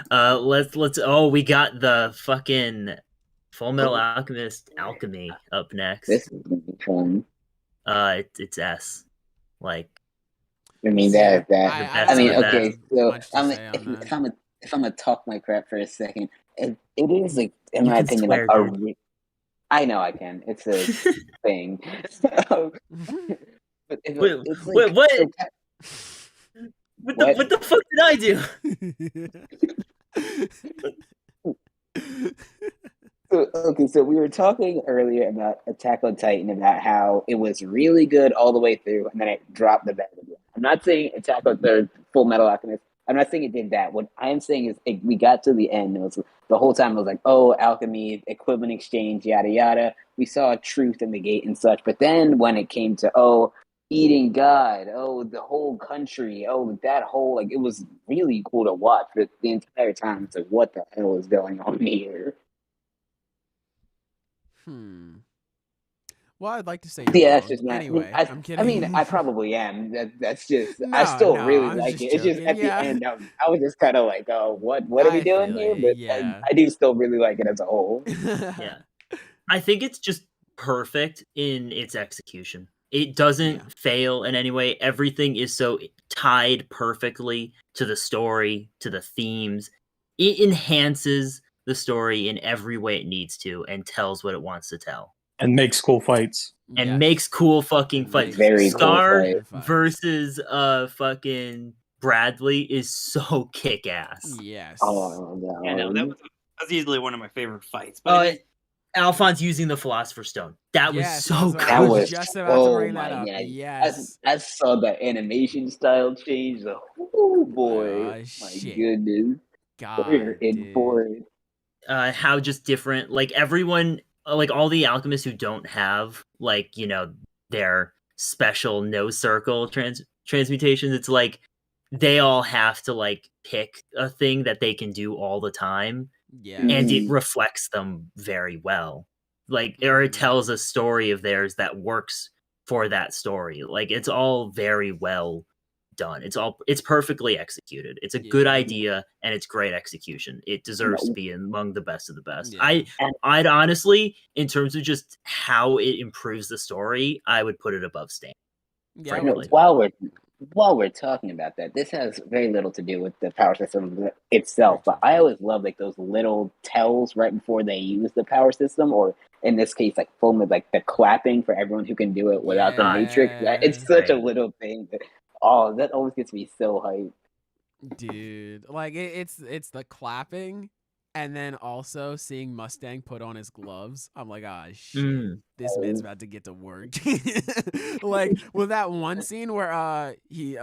[SPEAKER 3] Let's. Oh, we got the fucking Full Metal Alchemist Alchemy up next.
[SPEAKER 5] This is gonna be fun.
[SPEAKER 3] It's S. Like,
[SPEAKER 5] I mean that. I mean, okay. So if I'm gonna talk my crap for a second, it is like, in my opinion, like I know I can. It's a thing.
[SPEAKER 3] Wait, what? What the fuck did I
[SPEAKER 5] do? So we were talking earlier about Attack on Titan, about how it was really good all the way through, and then it dropped the bag again. I'm not saying Attack on the Full Metal Alchemist. I'm not saying it did that. What I am saying is we got to the end. It was the whole time. It was like, oh, alchemy, equipment exchange, yada yada. We saw truth in the gate and such. But then when it came to eating God. Oh, the whole country. Oh, that whole like it was really cool to watch. But the entire time, it's like, what the hell is going on here?
[SPEAKER 1] Well, I'd like to say you're
[SPEAKER 5] Yeah,
[SPEAKER 1] wrong.
[SPEAKER 5] that's just not.
[SPEAKER 1] Anyway, I'm
[SPEAKER 5] I mean,
[SPEAKER 1] kidding.
[SPEAKER 5] I probably am. That's just. I
[SPEAKER 1] No,
[SPEAKER 5] still
[SPEAKER 1] no,
[SPEAKER 5] really
[SPEAKER 1] I was
[SPEAKER 5] like
[SPEAKER 1] just
[SPEAKER 5] it. It's just
[SPEAKER 1] joking.
[SPEAKER 5] at the
[SPEAKER 1] Yeah,
[SPEAKER 5] end, I was just kind of like, oh, what are we
[SPEAKER 1] I
[SPEAKER 5] doing
[SPEAKER 1] feel
[SPEAKER 5] here?
[SPEAKER 1] you.
[SPEAKER 5] But
[SPEAKER 1] Yeah.
[SPEAKER 5] I do still really like it as a whole.
[SPEAKER 3] Yeah. I think it's just perfect in its execution. It doesn't
[SPEAKER 1] Yeah.
[SPEAKER 3] fail in any way. Everything is so tied perfectly to the story, to the themes. It enhances the story in every way it needs to and tells what it wants to tell.
[SPEAKER 2] And makes cool fights.
[SPEAKER 3] And
[SPEAKER 1] Yes.
[SPEAKER 3] makes cool fucking
[SPEAKER 1] And
[SPEAKER 3] fights.
[SPEAKER 1] makes
[SPEAKER 5] Very cool
[SPEAKER 3] Scar
[SPEAKER 5] fight.
[SPEAKER 3] versus fucking Bradley is so kick ass.
[SPEAKER 1] Yes.
[SPEAKER 5] Oh no!
[SPEAKER 7] Yeah, no, that's easily one of my favorite fights. But I mean,
[SPEAKER 3] Alphonse using the Philosopher's Stone. That was
[SPEAKER 1] Yes,
[SPEAKER 3] so
[SPEAKER 1] that's what
[SPEAKER 3] good.
[SPEAKER 1] I
[SPEAKER 5] That
[SPEAKER 1] was
[SPEAKER 5] was
[SPEAKER 1] just about to bring that
[SPEAKER 5] my
[SPEAKER 1] up.
[SPEAKER 5] God.
[SPEAKER 1] Yes.
[SPEAKER 5] I saw the animation style change. Oh boy,
[SPEAKER 1] Oh,
[SPEAKER 5] my
[SPEAKER 1] shit.
[SPEAKER 5] goodness, we're
[SPEAKER 1] God,
[SPEAKER 5] in
[SPEAKER 1] dude.
[SPEAKER 5] for it.
[SPEAKER 3] How just different, like everyone, like all the alchemists who don't have like, you know, their special no circle transmutations, it's like they all have to like pick a thing that they can do all the time,
[SPEAKER 1] Yeah.
[SPEAKER 3] and it
[SPEAKER 5] Mhm.
[SPEAKER 3] reflects them very well, like, or it tells a story of theirs that works for that story. Like, it's all very well done. It's perfectly executed. It's a good
[SPEAKER 1] Yeah.
[SPEAKER 3] idea and it's great execution. It deserves to
[SPEAKER 5] No.
[SPEAKER 3] be among the best of the best.
[SPEAKER 1] Yeah.
[SPEAKER 3] I'd honestly, in terms of just how it improves the story, I would put it above Stain.
[SPEAKER 1] Yeah, I
[SPEAKER 5] You know,
[SPEAKER 1] would too.
[SPEAKER 5] while we're talking about that, this has very little to do with the power system itself. But
[SPEAKER 1] Very
[SPEAKER 5] I
[SPEAKER 1] true.
[SPEAKER 5] always love like those little tells right before they use the power system, or in this case, like full with like the clapping for everyone who can do it without the matrix. It's such a
[SPEAKER 3] Right.
[SPEAKER 5] little thing. Oh, that always gets me so hyped.
[SPEAKER 1] Dude, like it's the clapping, and then also seeing Mustang put on his gloves. I'm like, ah, shit, this man's about to get to work. Like with that one scene where is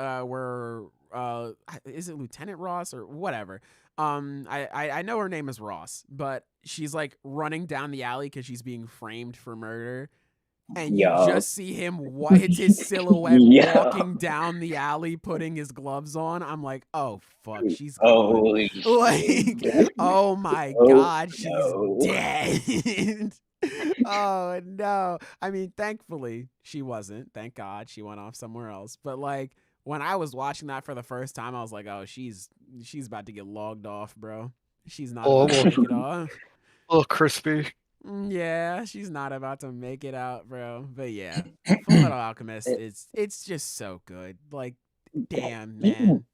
[SPEAKER 1] it Lieutenant Ross or whatever? I know her name is Ross, but she's like running down the alley because she's being framed for murder. And you
[SPEAKER 5] Yo.
[SPEAKER 1] just see him, it's his silhouette
[SPEAKER 5] Yo.
[SPEAKER 1] walking down the alley, putting his gloves on. I'm like, oh, fuck, she's gone.
[SPEAKER 5] Holy
[SPEAKER 1] Like,
[SPEAKER 5] shit.
[SPEAKER 1] oh my
[SPEAKER 5] Oh,
[SPEAKER 1] God, she's
[SPEAKER 5] no.
[SPEAKER 1] dead. Oh, no. I mean, thankfully, she wasn't. Thank God she went off somewhere else. But, like, when I was watching that for the first time, I was like, oh, she's about to get logged off, bro. She's not about to make it off.
[SPEAKER 6] A little crispy.
[SPEAKER 1] Yeah, she's not about to make it out, bro. But yeah, Full Metal Alchemist, it's just so good. Like, damn, man.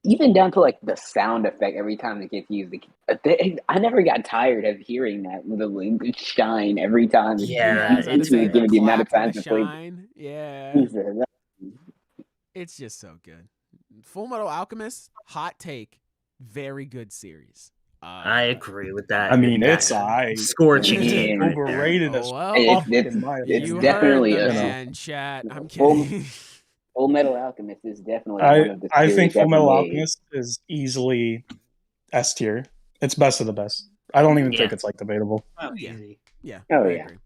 [SPEAKER 5] Even down to like the sound effect every time it gets used. I never got tired of hearing that little shine every time.
[SPEAKER 3] Yeah,
[SPEAKER 1] I was about to say
[SPEAKER 5] given the amount of
[SPEAKER 1] clap and
[SPEAKER 5] times
[SPEAKER 1] the
[SPEAKER 5] it played.
[SPEAKER 1] shine. Yeah,
[SPEAKER 5] Jesus.
[SPEAKER 1] it's just so good. Full Metal Alchemist, hot take, very good series.
[SPEAKER 3] I agree with that.
[SPEAKER 2] I mean,
[SPEAKER 3] That's
[SPEAKER 2] it's
[SPEAKER 3] scorching
[SPEAKER 5] Yeah.
[SPEAKER 3] take right there.
[SPEAKER 2] overrated as
[SPEAKER 1] Well,
[SPEAKER 2] fuck,
[SPEAKER 5] it's
[SPEAKER 2] in my
[SPEAKER 5] it's
[SPEAKER 1] you
[SPEAKER 2] opinion.
[SPEAKER 5] definitely
[SPEAKER 1] heard the
[SPEAKER 5] a
[SPEAKER 1] man, chat. I'm
[SPEAKER 5] Full-
[SPEAKER 1] kidding.
[SPEAKER 5] Full Metal Alchemist is definitely one of the
[SPEAKER 2] I
[SPEAKER 5] series
[SPEAKER 2] think Full
[SPEAKER 5] ever
[SPEAKER 2] Metal
[SPEAKER 5] made.
[SPEAKER 2] Alchemist is easily S tier. It's best of the best. I don't even think
[SPEAKER 3] Yeah.
[SPEAKER 2] it's like debatable.
[SPEAKER 7] well,
[SPEAKER 1] Yeah.
[SPEAKER 7] easy.
[SPEAKER 1] Yeah,
[SPEAKER 5] Oh,
[SPEAKER 1] I
[SPEAKER 5] yeah.
[SPEAKER 1] agree.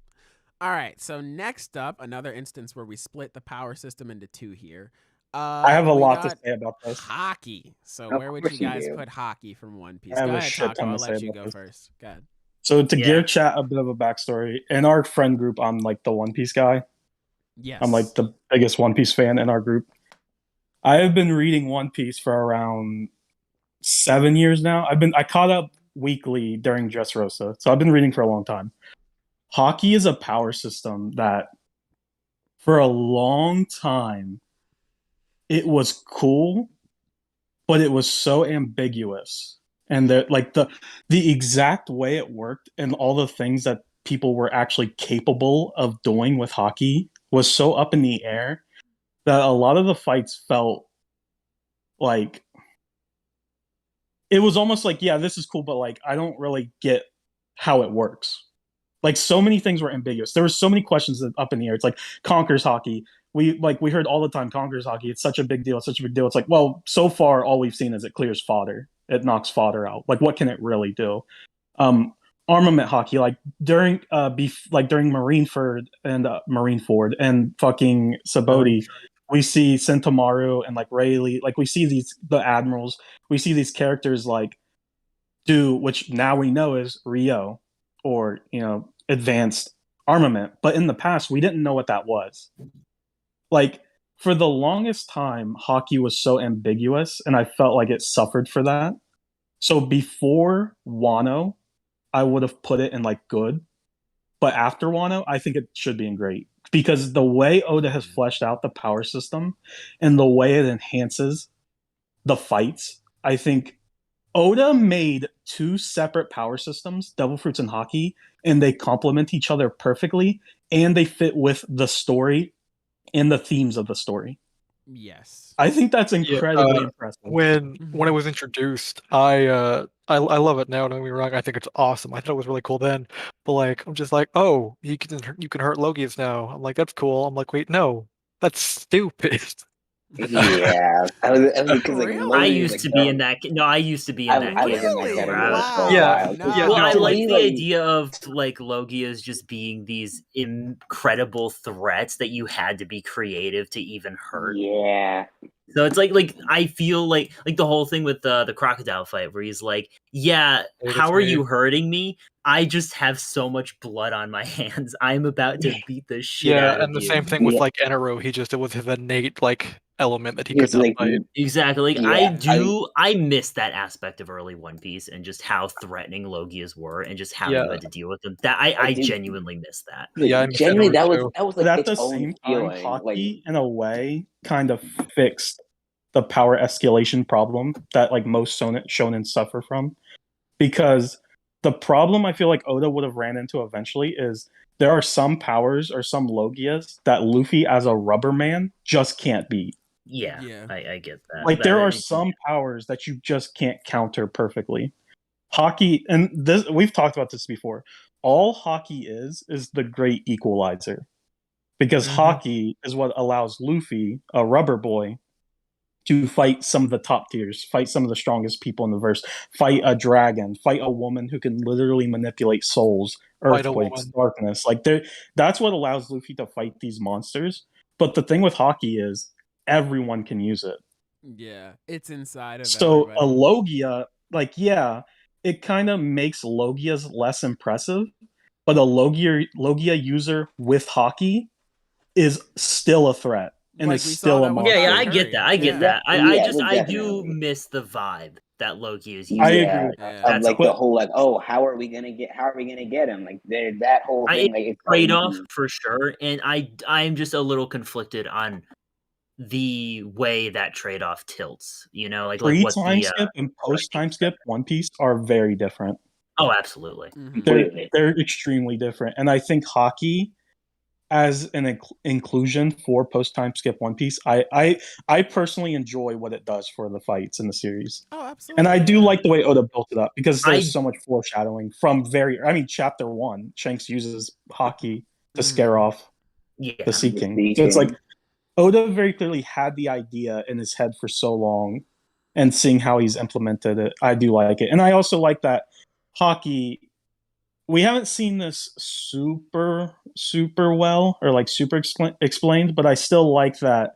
[SPEAKER 1] All right, so next up, another instance where we split the power system into two here.
[SPEAKER 2] I have a
[SPEAKER 1] we
[SPEAKER 2] lot to
[SPEAKER 1] got
[SPEAKER 2] say about this.
[SPEAKER 1] hockey. So
[SPEAKER 5] Of
[SPEAKER 1] where would
[SPEAKER 5] course
[SPEAKER 1] you
[SPEAKER 5] you
[SPEAKER 1] guys
[SPEAKER 5] do.
[SPEAKER 1] put hockey from One Piece?
[SPEAKER 2] I have
[SPEAKER 1] Go
[SPEAKER 2] a
[SPEAKER 1] ahead,
[SPEAKER 2] shit
[SPEAKER 1] Taco.
[SPEAKER 2] ton
[SPEAKER 1] I'll
[SPEAKER 2] to
[SPEAKER 1] let
[SPEAKER 2] say
[SPEAKER 1] you
[SPEAKER 2] about
[SPEAKER 1] go
[SPEAKER 2] this.
[SPEAKER 1] first. Go ahead.
[SPEAKER 2] So to
[SPEAKER 3] Yeah.
[SPEAKER 2] give chat a bit of a backstory, in our friend group, I'm like the One Piece guy.
[SPEAKER 1] Yes.
[SPEAKER 2] I'm like the biggest One Piece fan in our group. I have been reading One Piece for around 7 years now. I caught up weekly during Dressrosa, so I've been reading for a long time. Hockey is a power system that, for a long time, it was cool, but it was so ambiguous, and the exact way it worked and all the things that people were actually capable of doing with hockey was so up in the air that a lot of the fights felt like it was almost like, yeah, this is cool, but like I don't really get how it works. Like, so many things were ambiguous. There were so many questions up in the air. It's like Conquer's hockey. We heard all the time Conquer's hockey. It's such a big deal. It's such a big deal. It's like, well, so far all we've seen is it clears fodder. It knocks fodder out. Like, what can it really do? armament hockey, like during during Marineford and fucking Saboti, we see Sentomaru and like Rayleigh, like we see the admirals, we see these characters like do, which now we know is Rio, or advanced armament, but in the past we didn't know what that was. Like, for the longest time hockey was so ambiguous, and I felt like it suffered for that. So before Wano, I would have put it in like good, but after Wano, I think it should be in great, because the way Oda has fleshed out the power system and the way it enhances the fights, I think Oda made two separate power systems, Devil Fruits and Hockey, and they complement each other perfectly, and they fit with the story and the themes of the story.
[SPEAKER 1] Yes.
[SPEAKER 2] I think that's incredibly impressive.
[SPEAKER 6] When it was introduced, I love it now. Don't get me wrong. I think it's awesome. I thought it was really cool then, but like I'm just like, oh, you can hurt Logias now. I'm like, that's cool. I'm like, wait, no, that's stupid.
[SPEAKER 5] Yeah, I was because like
[SPEAKER 1] Really?
[SPEAKER 3] I
[SPEAKER 5] Logan,
[SPEAKER 3] used
[SPEAKER 5] like,
[SPEAKER 3] to be in that. No, I used to be in that.
[SPEAKER 5] I was in that
[SPEAKER 1] Really?
[SPEAKER 5] category
[SPEAKER 1] Wow.
[SPEAKER 5] for a
[SPEAKER 6] Yeah.
[SPEAKER 5] while.
[SPEAKER 1] No.
[SPEAKER 3] Well, I
[SPEAKER 5] To
[SPEAKER 3] like
[SPEAKER 5] me,
[SPEAKER 3] the idea of like Logias just being these incredible threats that you had to be creative to even hurt.
[SPEAKER 5] Yeah,
[SPEAKER 3] So it's like I feel like the whole thing with the crocodile fight where he's like, yeah,
[SPEAKER 6] Hey,
[SPEAKER 3] how
[SPEAKER 6] that's
[SPEAKER 3] are
[SPEAKER 6] me.
[SPEAKER 3] you hurting me? I just have so much blood on my hands. I'm about to beat the shit
[SPEAKER 6] Yeah,
[SPEAKER 3] out of
[SPEAKER 6] and the
[SPEAKER 3] you.
[SPEAKER 6] same thing with
[SPEAKER 5] Yeah.
[SPEAKER 6] like Enero. It was his innate like element that he
[SPEAKER 5] it's
[SPEAKER 6] could not
[SPEAKER 5] like
[SPEAKER 6] fight.
[SPEAKER 3] Exactly. Like,
[SPEAKER 5] yeah,
[SPEAKER 3] I miss that aspect of early One Piece and just how threatening Logias were and just how you
[SPEAKER 6] Yeah.
[SPEAKER 3] had to deal with them. That I
[SPEAKER 5] do.
[SPEAKER 3] genuinely miss that.
[SPEAKER 5] Like,
[SPEAKER 6] Yeah, I miss
[SPEAKER 5] genuinely,
[SPEAKER 6] Enero
[SPEAKER 5] that was
[SPEAKER 2] But
[SPEAKER 5] like
[SPEAKER 2] at
[SPEAKER 5] its
[SPEAKER 2] the
[SPEAKER 5] own
[SPEAKER 2] same time,
[SPEAKER 5] feeling.
[SPEAKER 2] hockey, in a way, kind of fixed the power escalation problem that like most shonen suffer from. Because the problem I feel like Oda would have ran into eventually is there are some powers or some Logias that Luffy as a rubber man just can't beat.
[SPEAKER 3] Yeah,
[SPEAKER 1] Yeah.
[SPEAKER 3] I get that.
[SPEAKER 2] Like, there are
[SPEAKER 3] That-
[SPEAKER 2] some powers that you just can't counter perfectly. Hockey, and this we've talked about this before. All hockey is the great equalizer. Because hockey is what allows Luffy, a rubber boy, to fight some of the top tiers, fight some of the strongest people in the verse, fight a dragon, fight a woman who can literally manipulate souls,
[SPEAKER 6] Fight a
[SPEAKER 2] earthquakes,
[SPEAKER 6] woman.
[SPEAKER 2] darkness. Like, that's what allows Luffy to fight these monsters. But the thing with hockey is everyone can use it.
[SPEAKER 1] Yeah. It's inside of
[SPEAKER 2] So a
[SPEAKER 1] everybody.
[SPEAKER 2] Logia, like, yeah, it kind of makes Logias less impressive, but a Logia user with hockey is still a threat and
[SPEAKER 1] Like
[SPEAKER 2] is
[SPEAKER 1] we saw
[SPEAKER 2] still a
[SPEAKER 1] that with
[SPEAKER 2] monster.
[SPEAKER 3] yeah, I
[SPEAKER 1] Curry.
[SPEAKER 3] get that. I get
[SPEAKER 1] Yeah.
[SPEAKER 3] that.
[SPEAKER 5] Yeah,
[SPEAKER 3] I just
[SPEAKER 5] well,
[SPEAKER 3] I do
[SPEAKER 5] definitely.
[SPEAKER 3] miss the vibe that Loki is
[SPEAKER 2] I
[SPEAKER 3] using.
[SPEAKER 2] agree.
[SPEAKER 1] Yeah.
[SPEAKER 5] Of
[SPEAKER 3] That's
[SPEAKER 5] like
[SPEAKER 3] all.
[SPEAKER 5] the whole like, oh, how are we gonna get him? Like, that whole thing, like, it's
[SPEAKER 3] Trade off for sure, and I'm just a little conflicted on the way that trade off tilts. You know, like what
[SPEAKER 2] Pre-time
[SPEAKER 3] the
[SPEAKER 2] skip and post-time skip One Piece are very different.
[SPEAKER 3] oh, absolutely.
[SPEAKER 1] Mhm.
[SPEAKER 5] completely.
[SPEAKER 2] They're extremely different, and I think hockey as an inclusion for post-time skip One Piece, I personally enjoy what it does for the fights in the series.
[SPEAKER 1] Oh, absolutely.
[SPEAKER 2] And I do
[SPEAKER 1] yeah.
[SPEAKER 2] like the way Oda built it up, because there's
[SPEAKER 3] I-
[SPEAKER 2] so much foreshadowing from chapter 1, Shanks uses hockey to
[SPEAKER 1] Mhm.
[SPEAKER 2] scare off
[SPEAKER 3] Yeah.
[SPEAKER 2] the Sea
[SPEAKER 5] The
[SPEAKER 2] King.
[SPEAKER 5] Sea
[SPEAKER 2] So it's
[SPEAKER 5] King.
[SPEAKER 2] like Oda very clearly had the idea in his head for so long, and seeing how he's implemented it, I do like it. And I also like that hockey, we haven't seen this super well, or like super explained, but I still like that.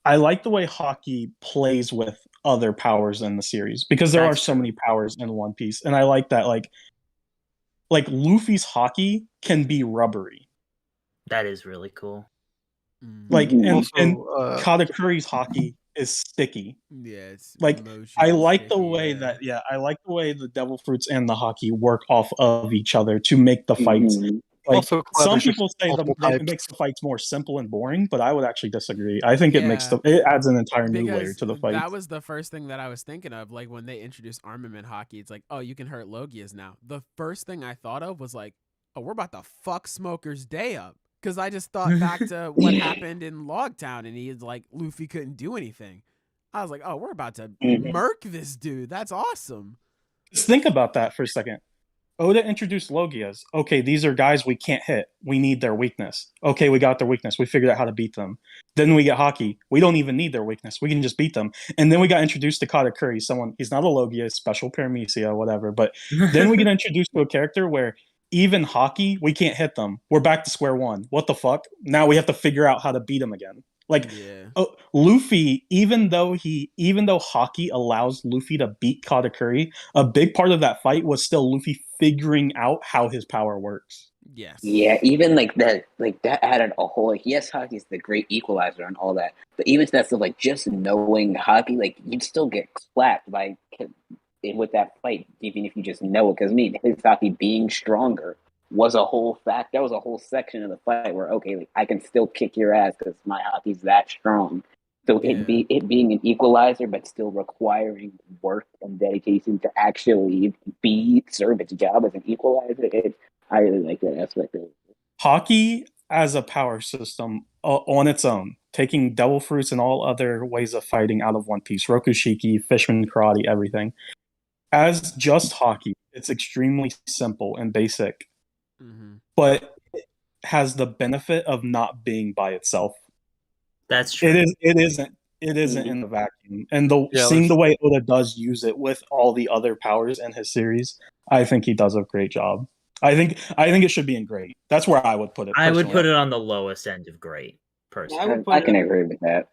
[SPEAKER 2] I like the way hockey plays with other powers in the series, because there are
[SPEAKER 3] That's
[SPEAKER 2] so
[SPEAKER 3] true.
[SPEAKER 2] many powers in One Piece, and I like that like Luffy's hockey can be rubbery.
[SPEAKER 3] That is really cool.
[SPEAKER 1] Mm.
[SPEAKER 2] Like,
[SPEAKER 5] Mhm.
[SPEAKER 2] and
[SPEAKER 6] Also,
[SPEAKER 2] Katakuri's hockey is sticky.
[SPEAKER 1] Yeah, it's
[SPEAKER 2] Like,
[SPEAKER 1] emotional,
[SPEAKER 2] I like the
[SPEAKER 1] sticky,
[SPEAKER 2] way
[SPEAKER 1] yeah.
[SPEAKER 2] I like the way the Devil Fruits and the hockey work off of each other to make the fights.
[SPEAKER 5] Mhm.
[SPEAKER 2] Like,
[SPEAKER 6] also
[SPEAKER 2] some
[SPEAKER 6] collaboration
[SPEAKER 2] people say
[SPEAKER 6] multiple
[SPEAKER 2] it
[SPEAKER 6] types.
[SPEAKER 2] makes the fights more simple and boring, but I would actually disagree. I think it
[SPEAKER 1] Yeah.
[SPEAKER 2] it adds an entire new layer
[SPEAKER 1] Because
[SPEAKER 2] to the fight.
[SPEAKER 1] that was the first thing that I was thinking of. Like, when they introduced armament hockey, it's like, oh, you can hurt Logias now. The first thing I thought of was like, oh, we're about to fuck Smoker's day up. Because I just thought back to what happened in Logtown, and he's like, Luffy couldn't do anything. I was like, oh, we're about to
[SPEAKER 5] Mhm.
[SPEAKER 1] murk this dude. That's awesome.
[SPEAKER 2] Just think about that for a second. Oda introduced Logias. Okay, these are guys we can't hit. We need their weakness. Okay, we got their weakness. We figured out how to beat them. Then we get Haki. We don't even need their weakness. We can just beat them. And then we got introduced to Katakuri. He's not a Logia, special paramecia, whatever. But then we get introduced to a character where even Haki, we can't hit them. We're back to square one. What the fuck? Now we have to figure out how to beat them again. Like Luffy, even though Haki allows Luffy to beat Katakuri, a big part of that fight was still Luffy figuring out how his power works.
[SPEAKER 1] Yes.
[SPEAKER 5] Yeah, even like that added a whole like yes, Hockey's the great equalizer and all that, but even to that stuff like just knowing Hockey, like you'd still get clapped by with that fight, even if you just know it. Because his Hockey being stronger was a whole fact. That was a whole section of the fight where okay, like I can still kick your ass because my Hockey's that strong. So it being an equalizer, but still requiring work and dedication to actually serve its job as an equalizer. I really like that aspect of it.
[SPEAKER 2] Hockey as a power system on its own, taking devil fruits and all other ways of fighting out of One Piece, Rokushiki, Fishman Karate, everything. As just Hockey, it's extremely simple and basic, but it has the benefit of not being by itself.
[SPEAKER 3] That's true.
[SPEAKER 2] It isn't in the vacuum. And seeing the way Oda does use it with all the other powers in his series, I think he does a great job. I think it should be in great. That's where I would put it.
[SPEAKER 3] I would put it on the lowest end of great, personally.
[SPEAKER 5] I can agree with that.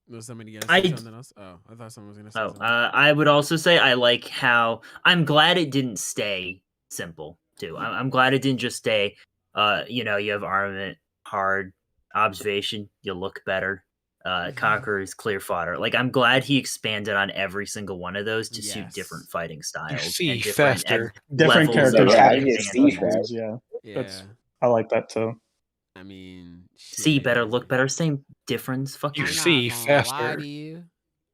[SPEAKER 1] Was somebody gonna say something else? Oh, I thought someone was gonna say something.
[SPEAKER 3] I would also say I like how I'm glad it didn't stay simple too. I'm glad it didn't just stay. You have armament, hard observation, you look better. Conqueror is clear fodder. Like I'm glad he expanded on every single one of those to suit different fighting styles and different
[SPEAKER 2] characters. Yeah. I like that too.
[SPEAKER 1] I mean,
[SPEAKER 3] see better, look better, same difference. Fuck
[SPEAKER 6] you. See faster.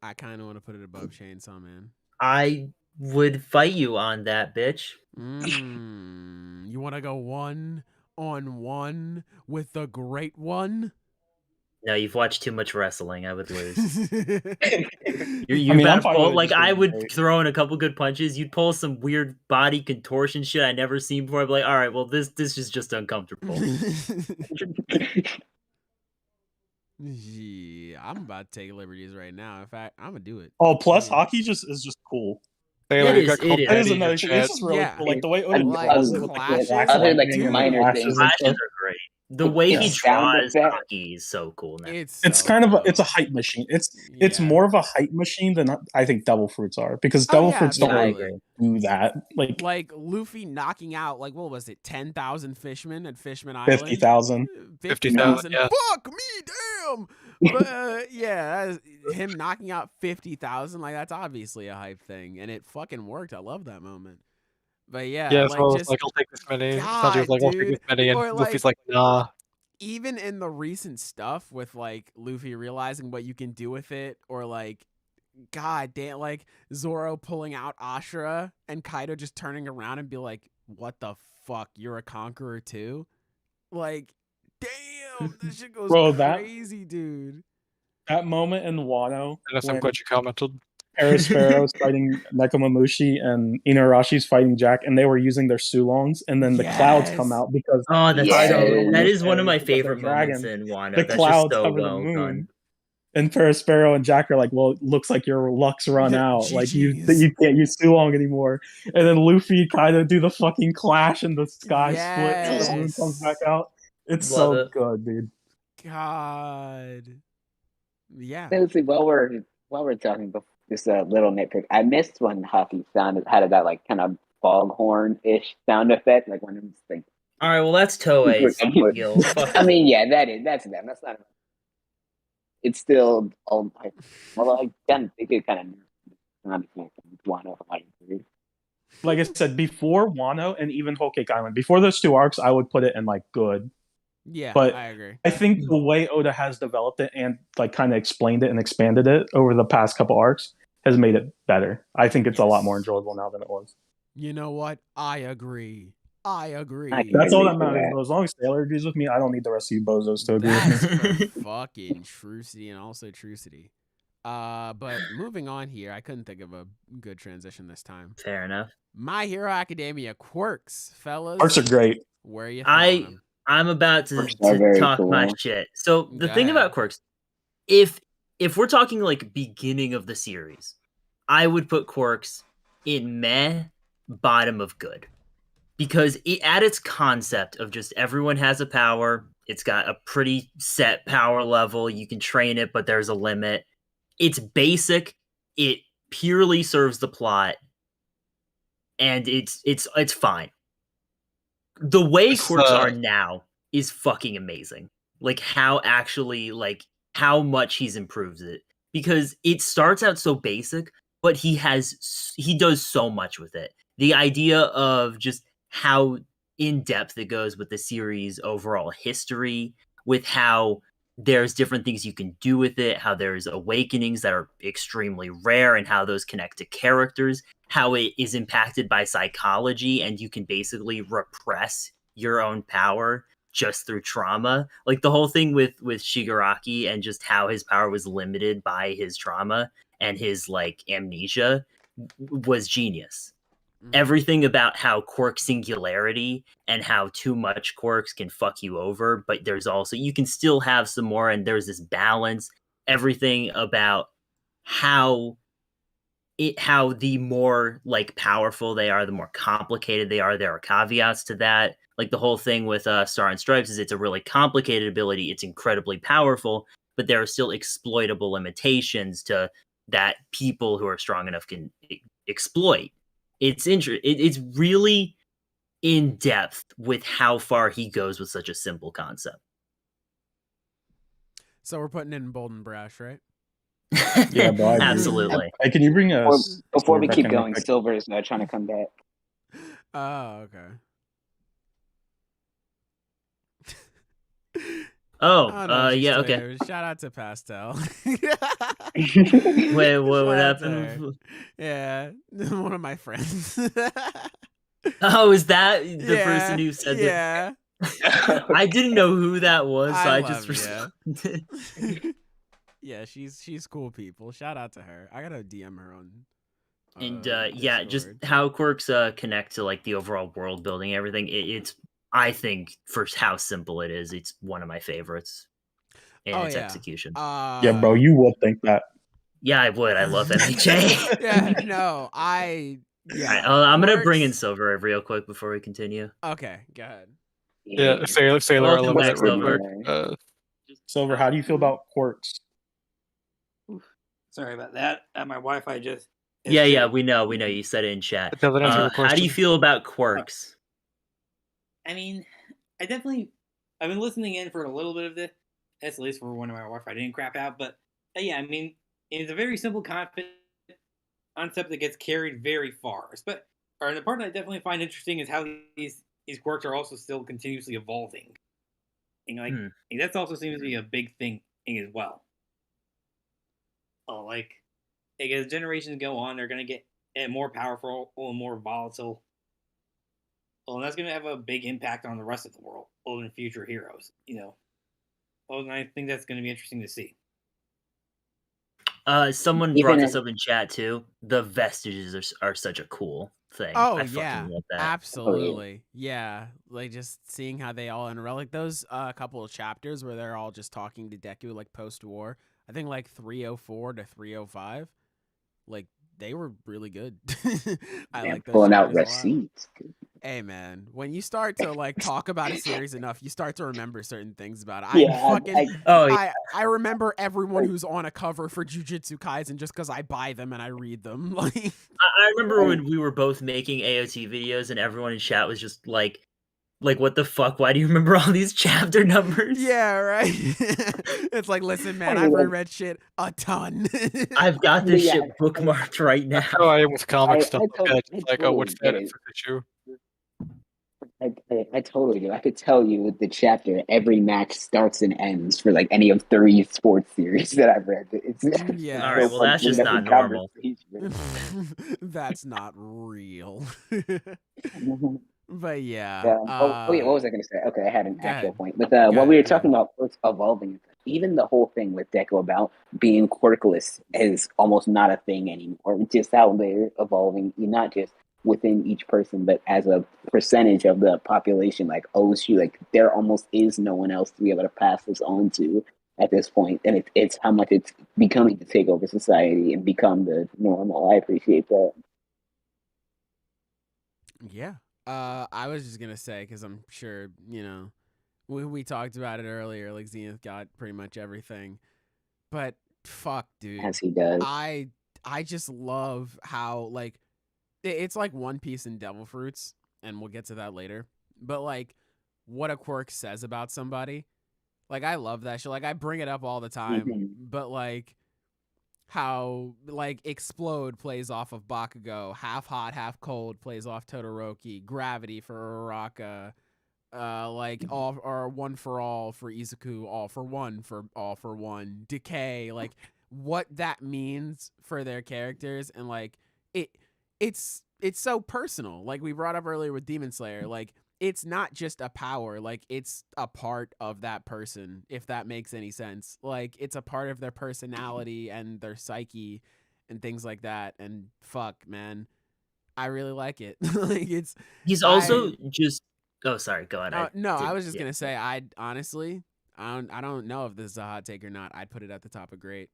[SPEAKER 1] I kind of want to put it above Chainsaw Man.
[SPEAKER 3] I would fight you on that, bitch.
[SPEAKER 1] You want to go 1-on-1 with the great one?
[SPEAKER 3] No, you've watched too much wrestling. I would lose. You're I would throw in a couple good punches. You'd pull some weird body contortion shit I never seen before. I'd be like, all right, well, this is just uncomfortable.
[SPEAKER 1] Yeah, I'm about to take liberties right now. In fact, I'm gonna do it.
[SPEAKER 2] Oh, plus Hockey is just cool.
[SPEAKER 3] It is
[SPEAKER 2] another thing. This is really cool. Like the way Oda
[SPEAKER 5] clashes minor things.
[SPEAKER 3] Clashes are great. The way he draws Hockey is so cool now.
[SPEAKER 2] It's kind of a hype machine. It's more of a hype machine than I think Devil Fruits are, because Devil Fruits don't really do that.
[SPEAKER 1] Like Luffy knocking out what was it, 10,000 fishmen at Fishman Island?
[SPEAKER 2] 50,000.
[SPEAKER 6] 50,000. Yeah.
[SPEAKER 1] Fuck me, damn. But him knocking out 50,000. Like that's obviously a hype thing, and it fucking worked. I love that moment. But
[SPEAKER 6] I'll take this many. I'll take this many, and Luffy's like, nah.
[SPEAKER 1] Even in the recent stuff with like Luffy realizing what you can do with it, or like, god damn, like Zoro pulling out Ashura and Kaido just turning around and be like, "What the fuck? You're a conqueror too?" Like, damn, this shit goes crazy, dude.
[SPEAKER 2] That moment in Wano.
[SPEAKER 6] And I'm glad you commented.
[SPEAKER 2] Sparrow's fighting Nekomamushi and Inarashi's fighting Jack, and they were using their Sulongs, and then the clouds come out because
[SPEAKER 3] that is one of my favorite moments in Wano.
[SPEAKER 2] The clouds cover the moon, and Sparrow and Jack are like, "Well, it looks like your luck's run out. Like you can't use Sulong anymore." And then Luffy kind of do the fucking clash, and the sky splits, and the moon comes back out. It's good, dude.
[SPEAKER 1] God, yeah.
[SPEAKER 5] Honestly, while we're talking before. Just a little nitpick. I missed when Hockey had that like kind of foghorn-ish sound effect, like when it was like.
[SPEAKER 3] All right, well that's Toei's.
[SPEAKER 5] I mean, yeah, that's them. That's not. It's still all. Well, I think it kind of Wano.
[SPEAKER 2] Like I said before, Wano and even Whole Cake Island. Before those two arcs, I would put it in like good.
[SPEAKER 1] Yeah,
[SPEAKER 2] but
[SPEAKER 1] I agree.
[SPEAKER 2] I think the way Oda has developed it and like kind of explained it and expanded it over the past couple arcs has made it better. I think it's a lot more enjoyable now than it was.
[SPEAKER 1] You know what? I agree.
[SPEAKER 2] That's all that matters. As long as Sailor agrees with me, I don't need the rest of you bozos to agree with me.
[SPEAKER 1] Fucking trucity and also trucity. But moving on here, I couldn't think of a good transition this time.
[SPEAKER 3] Fair enough.
[SPEAKER 1] My Hero Academia Quirks, fellas.
[SPEAKER 2] Quirks are great.
[SPEAKER 1] Where are you throwing them?
[SPEAKER 3] I'm about to
[SPEAKER 5] Quirks are very
[SPEAKER 3] talk my
[SPEAKER 5] cool.
[SPEAKER 3] shit. So the
[SPEAKER 1] Go
[SPEAKER 3] thing
[SPEAKER 1] ahead.
[SPEAKER 3] about Quirks, if we're talking like beginning of the series, I would put Quirks in meh, bottom of good. Because at its concept of just everyone has a power, it's got a pretty set power level, you can train it, but there's a limit. It's basic, it purely serves the plot, and it's fine. The way Quirks are now is fucking amazing. Like how much he's improved it. Because it starts out so basic, but he does so much with it. The idea of just how in depth it goes with the series' overall history, with how there's different things you can do with it, how there's awakenings that are extremely rare, and how those connect to characters, how it is impacted by psychology, and you can basically repress your own power just through trauma. Like the whole thing with Shigaraki and just how his power was limited by his trauma and his like amnesia was genius. Everything about how quirk singularity and how too much quirks can fuck you over, but there's also you can still have some more, and there's this balance. Everything about how the more like powerful they are, the more complicated they are. There are caveats to that. Like the whole thing with Star and Stripes is it's a really complicated ability. It's incredibly powerful, but there are still exploitable limitations to that people who are strong enough can exploit. It's really in depth with how far he goes with such a simple concept.
[SPEAKER 1] So we're putting it in bold and brash, right?
[SPEAKER 2] Yeah, bro, I agree.
[SPEAKER 3] Absolutely.
[SPEAKER 2] Hey, can you bring
[SPEAKER 5] Before we
[SPEAKER 2] back
[SPEAKER 5] keep
[SPEAKER 2] in real
[SPEAKER 5] going,
[SPEAKER 2] quick?
[SPEAKER 5] Silver is trying to come back.
[SPEAKER 1] Oh, okay.
[SPEAKER 3] Yeah, okay.
[SPEAKER 1] Here. Shout out to Pastel.
[SPEAKER 3] Wait, what
[SPEAKER 1] Shout out to
[SPEAKER 3] happened?
[SPEAKER 1] her. Yeah, one of my friends.
[SPEAKER 3] Oh, is that the person who said that?
[SPEAKER 1] Yeah.
[SPEAKER 3] I didn't know who that was, so I just
[SPEAKER 1] love
[SPEAKER 3] responded.
[SPEAKER 1] Yeah, she's cool people. Shout out to her. I gotta DM her on.
[SPEAKER 3] And yeah, just how quirks connect to like the overall world building and everything. It's I think for how simple it is, it's one of my favorites in its execution.
[SPEAKER 2] Yeah, bro, you would think that.
[SPEAKER 3] Yeah, I would. I love MHA.
[SPEAKER 1] Yeah, no, yeah.
[SPEAKER 3] Right, I'm gonna bring in Silver real quick before we continue.
[SPEAKER 1] Okay, go ahead.
[SPEAKER 6] Yeah, Sailor, I love it real quick.
[SPEAKER 2] Silver, how do you feel about quirks?
[SPEAKER 7] Sorry about that. My Wi-Fi just.
[SPEAKER 3] Yeah, we know. You said it in chat.
[SPEAKER 6] It doesn't answer your
[SPEAKER 3] how do you
[SPEAKER 6] question.
[SPEAKER 3] feel about quirks?
[SPEAKER 7] I mean, I've been listening in for a little bit of this, at least for when my Wi-Fi didn't crap out. But yeah, I mean, it's a very simple concept that gets carried very far. And the part that I definitely find interesting is how these quirks are also still continuously evolving. And that also seems to be a big thing as well. As generations go on, they're going to get more powerful or more volatile. Well, and that's going to have a big impact on the rest of the world, and future heroes, Well, and I think that's going to be interesting to see.
[SPEAKER 3] Someone brought this up in chat too. The vestiges are such a cool thing.
[SPEAKER 1] Oh,
[SPEAKER 3] I fucking love that.
[SPEAKER 1] Absolutely. Yeah. Like just seeing how they all interrelate. Like those couple of chapters where they're all just talking to Deku like post-war. I think like 304 to 305. Like they were really good. I like those
[SPEAKER 5] pulling out
[SPEAKER 1] chapters a lot.
[SPEAKER 5] receipts.
[SPEAKER 1] Hey man, when you start to like talk about a series enough, you start to remember certain things about it. I remember everyone who's on a cover for Jujutsu Kaisen just because I buy them and I read them. Like
[SPEAKER 3] I remember when we were both making AOT videos and everyone in chat was just like what the fuck? Why do you remember all these chapter numbers?
[SPEAKER 1] Yeah, right. It's like, listen, man, I've reread shit a ton.
[SPEAKER 3] I've got this shit bookmarked right now.
[SPEAKER 6] That's how I am with comic stuff.
[SPEAKER 5] It's
[SPEAKER 6] like, oh, what's that issue?
[SPEAKER 5] I totally do. I could tell you with the chapter, every match starts and ends for like any of 3 sports series that I've read.
[SPEAKER 1] Yeah.
[SPEAKER 3] All right, well, that's just not normal.
[SPEAKER 1] That's not real. But yeah.
[SPEAKER 5] What was I going to say? Okay, I had an actual point. But
[SPEAKER 1] go
[SPEAKER 5] when we were
[SPEAKER 1] ahead.
[SPEAKER 5] talking about quirks evolving, even the whole thing with Deku about being quirkless is almost not a thing anymore. Just how they're evolving, not just within each person, but as a percentage of the population. Like, oh shoot, like there almost is no one else to be able to pass this on to at this point, and it's how much it's becoming to take over society and become the normal. I appreciate that.
[SPEAKER 1] Yeah. I was just gonna say, because I'm sure we talked about it earlier. Like Zenith got pretty much everything, but fuck, dude,
[SPEAKER 5] As he does.
[SPEAKER 1] I just love how like it's like One Piece and Devil Fruits, and we'll get to that later. But like, what a quirk says about somebody, like I love that shit. Like I bring it up all the time, but like how like Explode plays off of Bakugo, Half Hot Half Cold plays off Todoroki, Gravity for Uraraka, like all or One for All for Izuku, All for One, Decay, like what that means for their characters, and like it's so personal. Like we brought up earlier with Demon Slayer, like it's not just a power, like it's a part of that person, if that makes any sense. Like it's a part of their personality and their psyche and things like that. And fuck, man, I really like it. Like
[SPEAKER 3] He's also just. Oh, sorry. Go ahead.
[SPEAKER 1] I was just gonna say, I honestly, I don't know if this is a hot take or not. I'd put it at the top of great.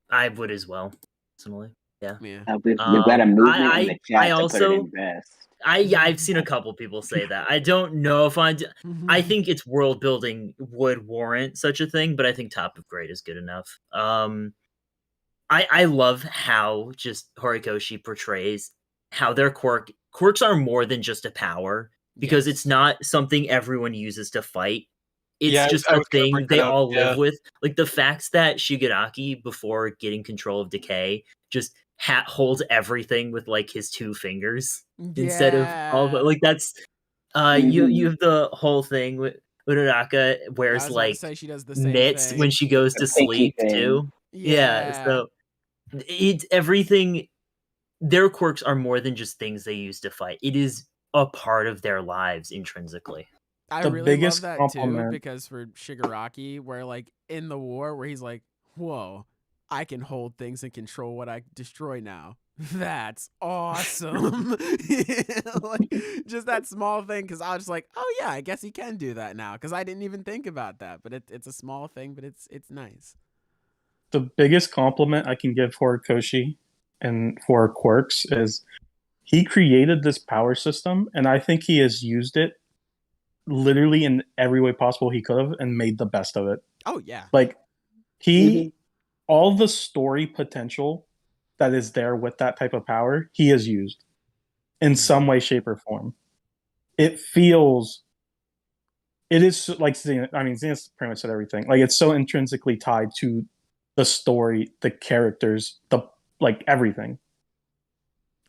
[SPEAKER 3] I would as well, personally. Yeah.
[SPEAKER 5] We've got a movement in the chat
[SPEAKER 3] I
[SPEAKER 5] to
[SPEAKER 3] also,
[SPEAKER 5] put it in best.
[SPEAKER 3] I've seen a couple people say that. I don't know if I think its world building would warrant such a thing, but I think top of great is good enough. I love how just Horikoshi portrays how their quirks are more than just a power, because it's not something everyone uses to fight. It's just a thing they all live with. Like the facts that Shigaraki, before getting control of Decay, just holds everything with like his 2 fingers instead of all. Like that's you have the whole thing with Uraraka wears like
[SPEAKER 1] she does the same
[SPEAKER 3] mitts
[SPEAKER 1] thing
[SPEAKER 3] when she goes to sleep too. Yeah, so it's everything. Their quirks are more than just things they use to fight. It is a part of their lives intrinsically.
[SPEAKER 1] I really love that too, because for Shigaraki, where like in the war, where he's like, "Whoa, I can hold things and control what I destroy now. That's awesome!" Like just that small thing, because I was just like, "Oh yeah, I guess he can do that now," because I didn't even think about that. But it's a small thing, but it's nice.
[SPEAKER 2] The biggest compliment I can give Horikoshi and for Quirks is he created this power system, and I think he has used it literally in every way possible he could have and made the best of it.
[SPEAKER 1] Oh yeah.
[SPEAKER 2] Like all the story potential that is there with that type of power, he has used in some way, shape, or form. It is like Zenith, Zenith pretty much said everything. Like it's so intrinsically tied to the story, the characters, everything.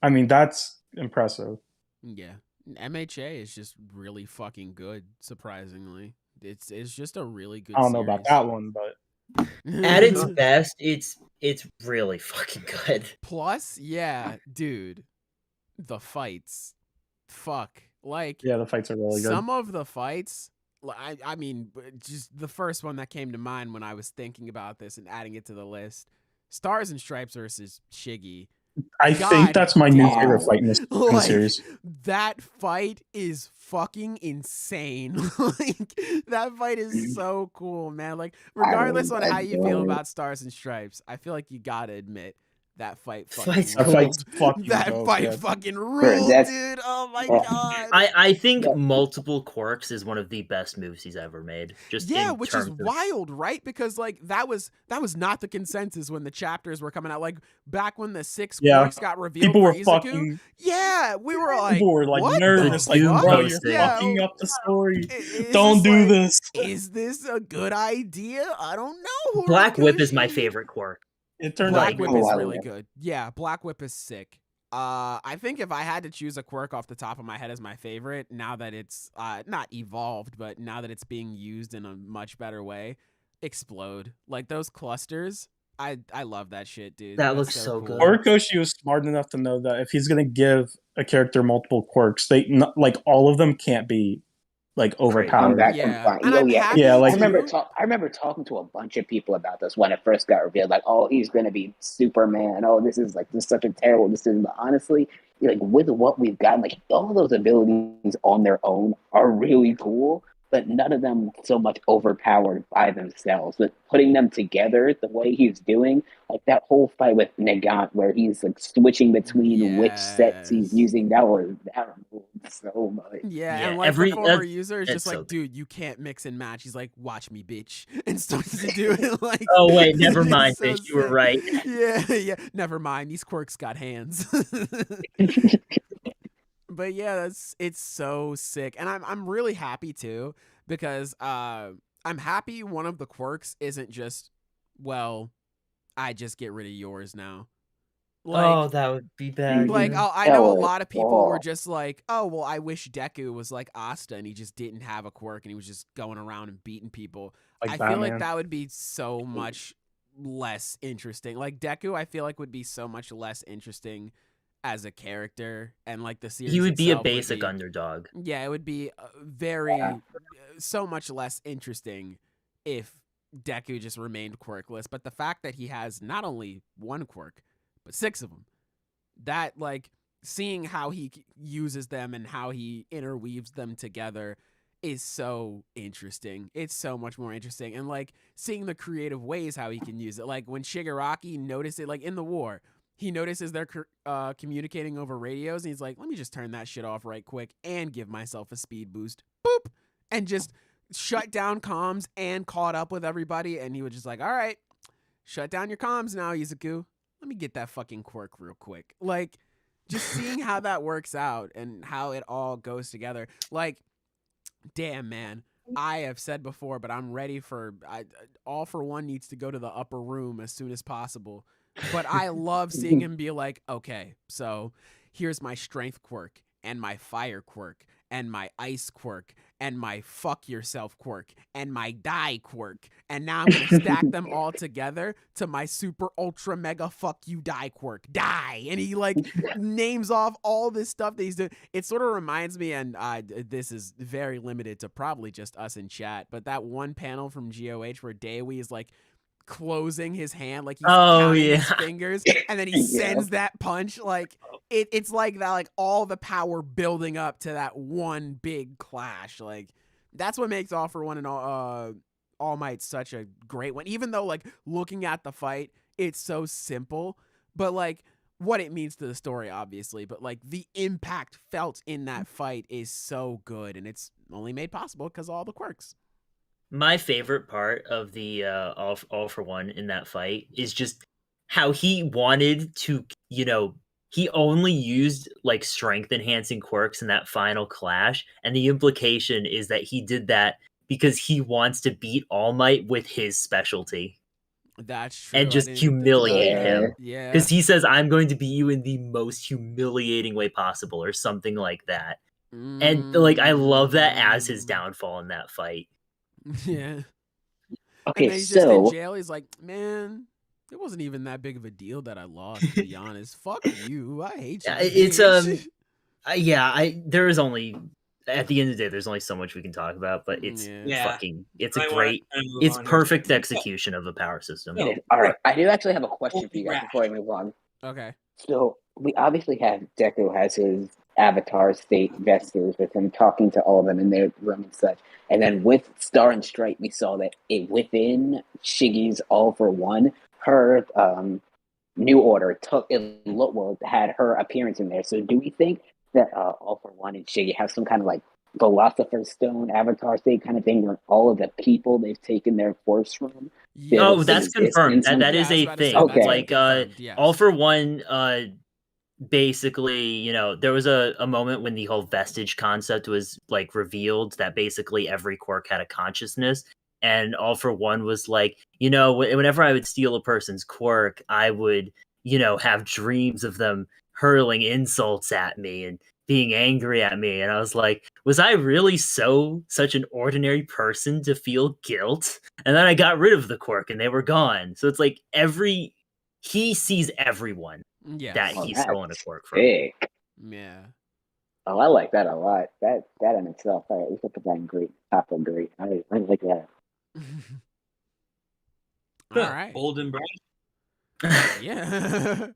[SPEAKER 2] I mean, that's impressive.
[SPEAKER 1] Yeah. MHA is just really fucking good, surprisingly. It's just a really good
[SPEAKER 2] I don't know about that one, but
[SPEAKER 3] at its best, it's really fucking good.
[SPEAKER 1] Plus, yeah, dude, the fights. Fuck. Like,
[SPEAKER 2] yeah, the fights are really good.
[SPEAKER 1] Some of the fights, I mean, just the first one that came to mind when I was thinking about this and adding it to the list, Stars and Stripes versus Shiggy.
[SPEAKER 2] I think that's my new favorite fight in this series.
[SPEAKER 1] That fight is fucking insane. Like that fight is so cool, man. Like regardless on how you feel about Stars and Stripes, I feel like you gotta admit that fight fucking fucking ruled, dude. Oh my god.
[SPEAKER 3] I think multiple quirks is one of the best moves he's ever made. Just
[SPEAKER 1] which is wild, right? Because like that was not the consensus when the chapters were coming out. Like back when the 6 quirks got revealed,
[SPEAKER 2] people were
[SPEAKER 1] for Izuku,
[SPEAKER 2] fucking.
[SPEAKER 1] Yeah, we were like,
[SPEAKER 2] people were like
[SPEAKER 1] what
[SPEAKER 2] nervous, like, bro, you're fucking up the story. Don't do this.
[SPEAKER 1] Is this a good idea? I don't know.
[SPEAKER 3] Black Whip is my favorite quirk.
[SPEAKER 2] It turned
[SPEAKER 1] Black Whip is really good. Yeah, Black Whip is sick. I think if I had to choose a quirk off the top of my head as my favorite, now that it's not evolved, but now that it's being used in a much better way, Explode. Like those clusters, I love that shit, dude.
[SPEAKER 3] That looks so good.
[SPEAKER 2] Horikoshi was smart enough to know that if he's gonna give a character multiple quirks, all of them can't be like
[SPEAKER 5] come
[SPEAKER 2] overpowered.
[SPEAKER 5] back
[SPEAKER 1] Yeah,
[SPEAKER 5] from flying.
[SPEAKER 1] and
[SPEAKER 5] Oh
[SPEAKER 1] I'm
[SPEAKER 5] yeah,
[SPEAKER 1] happy
[SPEAKER 2] Yeah, like-
[SPEAKER 1] too.
[SPEAKER 5] I remember talking to a bunch of people about this when it first got revealed. Like, oh, he's gonna be Superman. Oh, this is such a terrible decision. But honestly, like with what we've gotten, like all of those abilities on their own are really cool. But none of them so much overpowered by themselves. But putting them together the way he's doing, like that whole fight with Nagant, where he's like switching between which sets he's
[SPEAKER 1] Yes.
[SPEAKER 5] using, that ruled so much.
[SPEAKER 1] Yeah,
[SPEAKER 3] Yeah,
[SPEAKER 1] and like
[SPEAKER 3] every-
[SPEAKER 1] the former user is
[SPEAKER 3] it's
[SPEAKER 1] just like,
[SPEAKER 3] so good.
[SPEAKER 1] dude, you can't mix and match. He's like, watch me, bitch, and starts to do it like.
[SPEAKER 3] Oh wait, never
[SPEAKER 1] it's
[SPEAKER 3] mind,
[SPEAKER 1] so
[SPEAKER 3] bitch. You were
[SPEAKER 1] sick.
[SPEAKER 3] right.
[SPEAKER 1] Yeah, yeah. Never mind. These quirks got hands. But yeah, it's so sick, and I'm really happy too because I'm happy one of the quirks isn't just, well, I just get rid of yours now. Like,
[SPEAKER 3] that would be bad.
[SPEAKER 1] like
[SPEAKER 3] yeah.
[SPEAKER 1] I know a
[SPEAKER 5] That
[SPEAKER 1] lot of people were
[SPEAKER 5] was-
[SPEAKER 1] just like, oh well, I wish Deku was like Asta and he just didn't have a quirk and he was just going around and beating people.
[SPEAKER 2] Like
[SPEAKER 1] I feel like
[SPEAKER 2] Batman.
[SPEAKER 1] that would be so much less interesting. Like Deku, I feel like would be so much less interesting as a character, and like the series
[SPEAKER 3] He would be a
[SPEAKER 1] itself
[SPEAKER 3] basic
[SPEAKER 1] be,
[SPEAKER 3] underdog.
[SPEAKER 1] yeah, it would be very
[SPEAKER 5] Yeah.
[SPEAKER 1] so much less interesting if Deku just remained quirkless. But the fact that he has not only one quirk but 6 of them, that like seeing how he uses them and how he interweaves them together is so interesting. It's so much more interesting, and like seeing the creative ways how he can use it. Like when Shigaraki noticed it, like in the war, he notices they're communicating over radios, and he's like, let me just turn that shit off right quick and give myself a speed boost. Boop! And just shut down comms and caught up with everybody. And he was just like, all right, shut down your comms now, Izuku. Let me get that fucking quirk real quick. Like, just seeing how that works out and how it all goes together. Like, damn, man. I have said before, but I'm ready for All For One needs to go to the upper room as soon as possible. But I love seeing him be like, okay, so here's my strength quirk and my fire quirk and my ice quirk and my fuck yourself quirk and my die quirk. And now I'm going to stack them all together to my super ultra mega fuck you die quirk. Die. And he like names off all this stuff that he's doing. It sort of reminds me, and this is very limited to probably just us in chat, but that one panel from GOH where Daewoo is like closing his hand, like he's counting his fingers, and then he sends that punch. Like it's like that, like all the power building up to that one big clash. Like that's what makes All For One and All Might such a great one. Even though like looking at the fight, it's so simple, but like what it means to the story, obviously, but like the impact felt in that fight is so good, and it's only made possible because of all the quirks.
[SPEAKER 3] My favorite part of the all for one in that fight is just how he wanted to, he only used like strength enhancing quirks in that final clash, and the implication is that he did that because he wants to beat All Might with his specialty.
[SPEAKER 1] That's true.
[SPEAKER 3] And just humiliate him.
[SPEAKER 1] Yeah.
[SPEAKER 3] Because he says, I'm going to beat you in the most humiliating way possible, or something like that. And like I love that as his downfall in that fight.
[SPEAKER 1] Yeah.
[SPEAKER 5] Okay,
[SPEAKER 1] and then he's just in
[SPEAKER 5] so
[SPEAKER 1] jail. He's like, man, it wasn't even that big of a deal that I lost, to be honest. Fuck you. I hate you.
[SPEAKER 3] It's
[SPEAKER 1] bitch.
[SPEAKER 3] there is only, at the end of the day, there's only so much we can talk about, but it's
[SPEAKER 7] Yeah.
[SPEAKER 3] it's
[SPEAKER 7] I
[SPEAKER 3] a
[SPEAKER 7] wanna-
[SPEAKER 3] great,
[SPEAKER 7] I move
[SPEAKER 3] it's
[SPEAKER 7] on.
[SPEAKER 3] perfect execution of a power system.
[SPEAKER 7] Yeah.
[SPEAKER 5] all right, I do actually have a question for you guys
[SPEAKER 7] Rash.
[SPEAKER 5] before I move on.
[SPEAKER 1] Okay.
[SPEAKER 5] So we obviously have Deku has his Avatar state vesters with him talking to all of them in their room and such. And then with Star and Stripe, we saw that within Shiggy's All For One, her New Order had her appearance in there. So do we think that All For One and Shiggy have some kind of like Philosopher's Stone Avatar state kind of thing where all of the people they've taken their force from?
[SPEAKER 1] Yeah.
[SPEAKER 3] Oh, that's confirmed. That is
[SPEAKER 1] Yeah, I was
[SPEAKER 3] a
[SPEAKER 1] about to say,
[SPEAKER 3] thing.
[SPEAKER 5] that's
[SPEAKER 3] Like
[SPEAKER 1] confirmed, yes.
[SPEAKER 3] All For One basically, there was a moment when the whole vestige concept was like revealed, that basically every quirk had a consciousness, and All For One was like, whenever I would steal a person's quirk, I would, have dreams of them hurling insults at me and being angry at me. And I was like, was I really such an ordinary person to feel guilt? And then I got rid of the quirk and they were gone. So it's like he sees everyone
[SPEAKER 1] Yes.
[SPEAKER 3] that
[SPEAKER 5] Oh,
[SPEAKER 3] he's stolen a
[SPEAKER 5] that's
[SPEAKER 3] quirk from.
[SPEAKER 5] big.
[SPEAKER 1] Yeah.
[SPEAKER 5] Oh, I like that a lot. That in itself, all right, we should put that in great, top of great. I like that.
[SPEAKER 1] All right.
[SPEAKER 4] Bold and bright.
[SPEAKER 1] Yeah.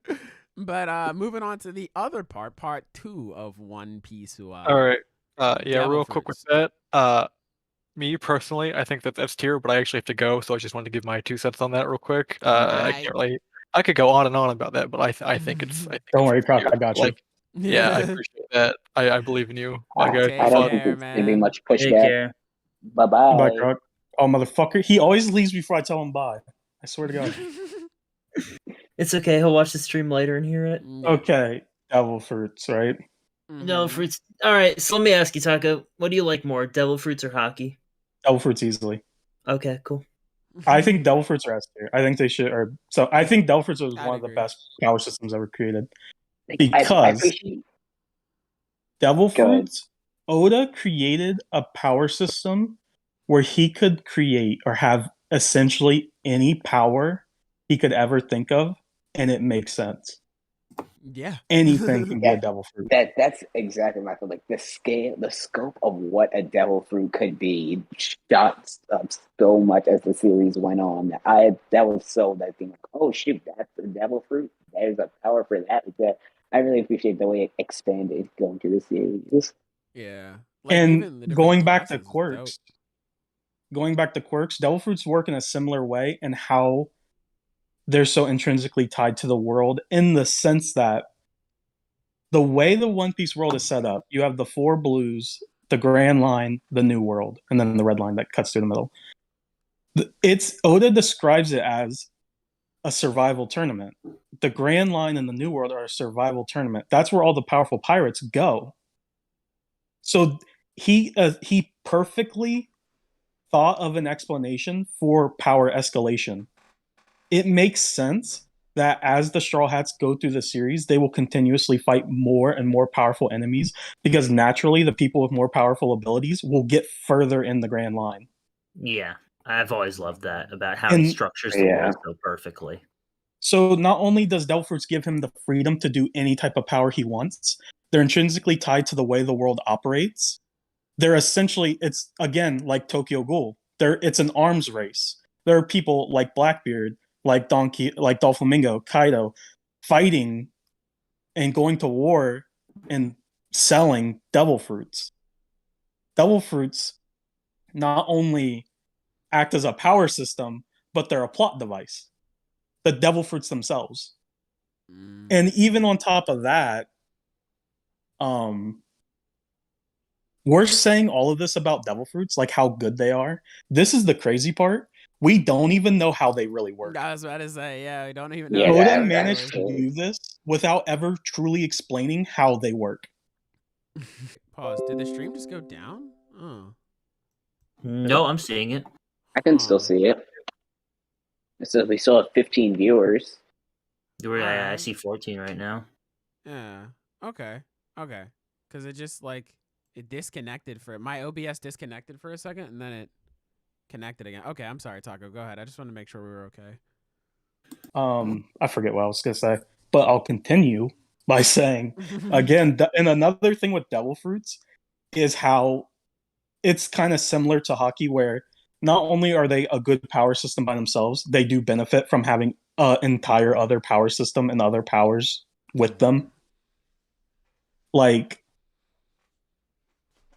[SPEAKER 1] But moving on to the other part 2 of One Piece.
[SPEAKER 6] All right. Yeah,
[SPEAKER 1] Devil
[SPEAKER 6] real quick with
[SPEAKER 1] Fruits.
[SPEAKER 6] that. Me personally, I think that's F tier, but I actually have to go, so I just wanted to give my 2 cents on that real quick. I can't really. I could go on and on about that, but I think it's.
[SPEAKER 2] Don't worry,
[SPEAKER 6] F
[SPEAKER 2] Croc,
[SPEAKER 6] tier.
[SPEAKER 2] I got you.
[SPEAKER 6] Like, yeah, I appreciate that. I believe in you, my guy.
[SPEAKER 1] Take
[SPEAKER 5] I don't
[SPEAKER 6] Fuck.
[SPEAKER 5] think
[SPEAKER 1] care,
[SPEAKER 5] there's gonna be
[SPEAKER 1] man.
[SPEAKER 5] much
[SPEAKER 3] Take
[SPEAKER 5] pushback.
[SPEAKER 3] care.
[SPEAKER 5] Bye
[SPEAKER 2] Bye,
[SPEAKER 5] bye.
[SPEAKER 2] Croc. Oh, motherfucker. He always leaves before I tell him bye. I swear to God.
[SPEAKER 3] It's okay. He'll watch the stream later and hear it.
[SPEAKER 2] Okay. Devil Fruits, right?
[SPEAKER 3] Devil Fruits. All right. So let me ask you, Taco. What do you like more, Devil Fruits or hockey?
[SPEAKER 2] Devil Fruits easily.
[SPEAKER 3] Okay, cool.
[SPEAKER 2] I think Devil Fruits are S tier. I think they should. I think Devil Fruits was
[SPEAKER 1] I'd
[SPEAKER 2] one of the
[SPEAKER 1] agree.
[SPEAKER 2] best power systems ever created.
[SPEAKER 5] Like,
[SPEAKER 2] Because
[SPEAKER 5] I appreciate.
[SPEAKER 2] Devil
[SPEAKER 5] Go ahead.
[SPEAKER 2] Fruits, Oda created a power system where he could create or have essentially any power he could ever think of, and it makes sense.
[SPEAKER 1] Yeah.
[SPEAKER 2] Anything can be
[SPEAKER 5] Yeah.
[SPEAKER 2] a Devil Fruit.
[SPEAKER 5] That's exactly my thought. Like the scale, the scope of what a devil fruit could be shot up so much as the series went on. That was so that thing. Like, oh shoot, that's a devil fruit. There's a power for that. Like that. I really appreciate the way it expanded going through the series.
[SPEAKER 1] Yeah. Like, even the
[SPEAKER 2] And
[SPEAKER 1] different
[SPEAKER 2] going back to
[SPEAKER 1] classes is
[SPEAKER 2] Quirks, Devil Fruits work in a similar way in how they're so intrinsically tied to the world, in the sense that the way the One Piece world is set up, you have the 4 blues, the Grand Line, the New World, and then the red line that cuts through the middle. Oda describes it as a survival tournament. The Grand Line and the New World are a survival tournament. That's where all the powerful pirates go. So he perfectly thought of an explanation for power escalation. It makes sense that as the Straw Hats go through the series, they will continuously fight more and more powerful enemies, because naturally the people with more powerful abilities will get further in the Grand Line.
[SPEAKER 3] Yeah, I've always loved that about how he structures the world so perfectly.
[SPEAKER 2] So not only does Devil Fruits give him the freedom to do any type of power he wants, they're intrinsically tied to the way the world operates. They're essentially, it's again like Tokyo Ghoul. It's an arms race. There are people like Blackbeard, like Doflamingo, Kaido, fighting and going to war and selling Devil Fruits. Devil Fruits not only act as a power system, but they're a plot device. The Devil Fruits themselves. And even on top of that, we're saying all of this about Devil Fruits, like how good they are. This is the crazy part. We don't even know how they really work.
[SPEAKER 1] I was about to say, yeah, we don't even know.
[SPEAKER 5] Yeah,
[SPEAKER 2] Oda managed to do this without ever truly explaining how they work.
[SPEAKER 1] Pause. Did the stream just go down? Oh.
[SPEAKER 3] No, I'm seeing it.
[SPEAKER 5] I can still see it. So we still have 15 viewers.
[SPEAKER 3] I see 14 right now.
[SPEAKER 1] Yeah. Okay. Because it just it disconnected my OBS disconnected for a second, and then it connected again. Okay, I'm sorry, Taco. Go ahead. I just wanted to make sure we were okay.
[SPEAKER 2] I forget what I was gonna say, but I'll continue by saying again. And another thing with Devil Fruits is how it's kind of similar to hockey, where not only are they a good power system by themselves, they do benefit from having an entire other power system and other powers with them. Like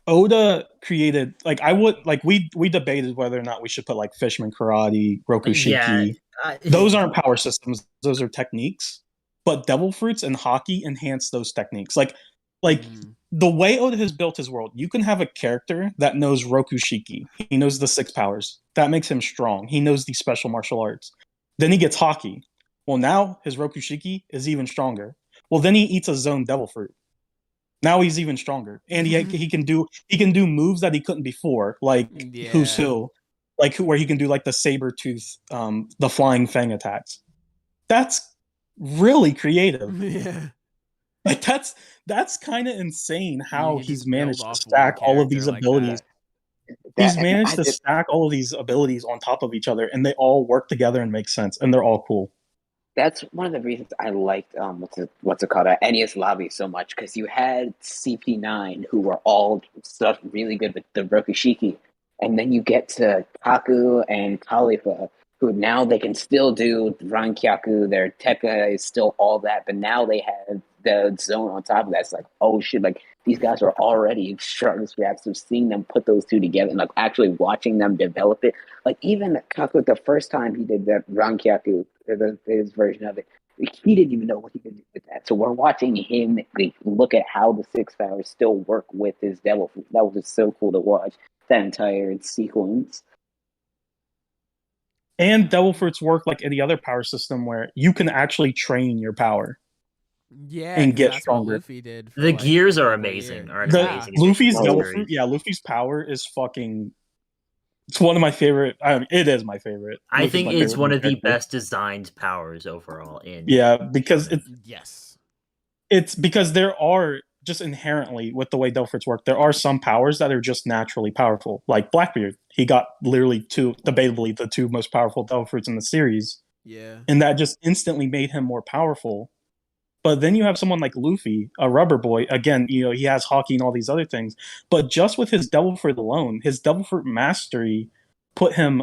[SPEAKER 2] Oda created, we debated whether or not we should put like Fishman Karate, Rokushiki.
[SPEAKER 3] Yeah,
[SPEAKER 2] those aren't power systems; those are techniques. But Devil Fruits and hockey enhance those techniques. The way Oda has built his world, you can have a character that knows Rokushiki. He knows the 6 powers. That makes him strong. He knows these special martial arts. Then he gets hockey. Well, now his Rokushiki is even stronger. Well, then he eats a zone Devil Fruit. Now he's even stronger, and he can do moves that he couldn't before, like Who's Who, where he can do like the saber tooth, the flying fang attacks. That's really creative.
[SPEAKER 1] Yeah.
[SPEAKER 2] Like that's kind of insane how he's managed to stack all of these abilities. He's managed to stack all of these abilities on top of each other, and they all work together and make sense, and they're all cool.
[SPEAKER 5] That's one of the reasons I liked what's it called, Enies Lobby so much, because you had CP9 who were all stuff really good with the Rokushiki, and then you get to Kaku and Khalifa, who now they can still do Rankyaku. Their Tekka is still all that, but now they have the zone on top of that. It's like, oh shit, like these guys are already strong scraps. So seeing them put those two together and like actually watching them develop it, like even Kaku, the first time he did that Rankyaku, his version of it, he didn't even know what he could do with that. So we're watching him like, look at how the six powers still work with his devil fruit. That was just so cool to watch that entire sequence.
[SPEAKER 2] And devil fruits work like any other power system where you can actually train your power.
[SPEAKER 1] Yeah,
[SPEAKER 2] And
[SPEAKER 1] 'cause
[SPEAKER 2] get
[SPEAKER 1] that's
[SPEAKER 2] stronger.
[SPEAKER 1] What Luffy did. For
[SPEAKER 3] The
[SPEAKER 1] like
[SPEAKER 3] gears
[SPEAKER 1] a
[SPEAKER 3] are
[SPEAKER 1] couple
[SPEAKER 3] amazing.
[SPEAKER 1] years.
[SPEAKER 3] Are an
[SPEAKER 2] The
[SPEAKER 3] amazing.
[SPEAKER 2] Luffy's
[SPEAKER 3] addition to the
[SPEAKER 2] devil
[SPEAKER 3] series.
[SPEAKER 2] fruit, yeah, Luffy's power is fucking. It's one of my favorite. I mean, it is my favorite.
[SPEAKER 3] I
[SPEAKER 2] Luffy's
[SPEAKER 3] think
[SPEAKER 2] my
[SPEAKER 3] it's
[SPEAKER 2] favorite
[SPEAKER 3] one of the
[SPEAKER 2] character.
[SPEAKER 3] best designed powers overall in.
[SPEAKER 2] Yeah, because
[SPEAKER 3] Shonen.
[SPEAKER 1] Yes.
[SPEAKER 2] it's because there are just inherently with the way devil fruits work, there are some powers that are just naturally powerful. Like Blackbeard, he got literally debatably the two most powerful devil fruits in the series.
[SPEAKER 1] Yeah.
[SPEAKER 2] And that just instantly made him more powerful. But then you have someone like Luffy, a rubber boy. Again, you know, he has hockey and all these other things. But just with his devil fruit alone, his devil fruit mastery put him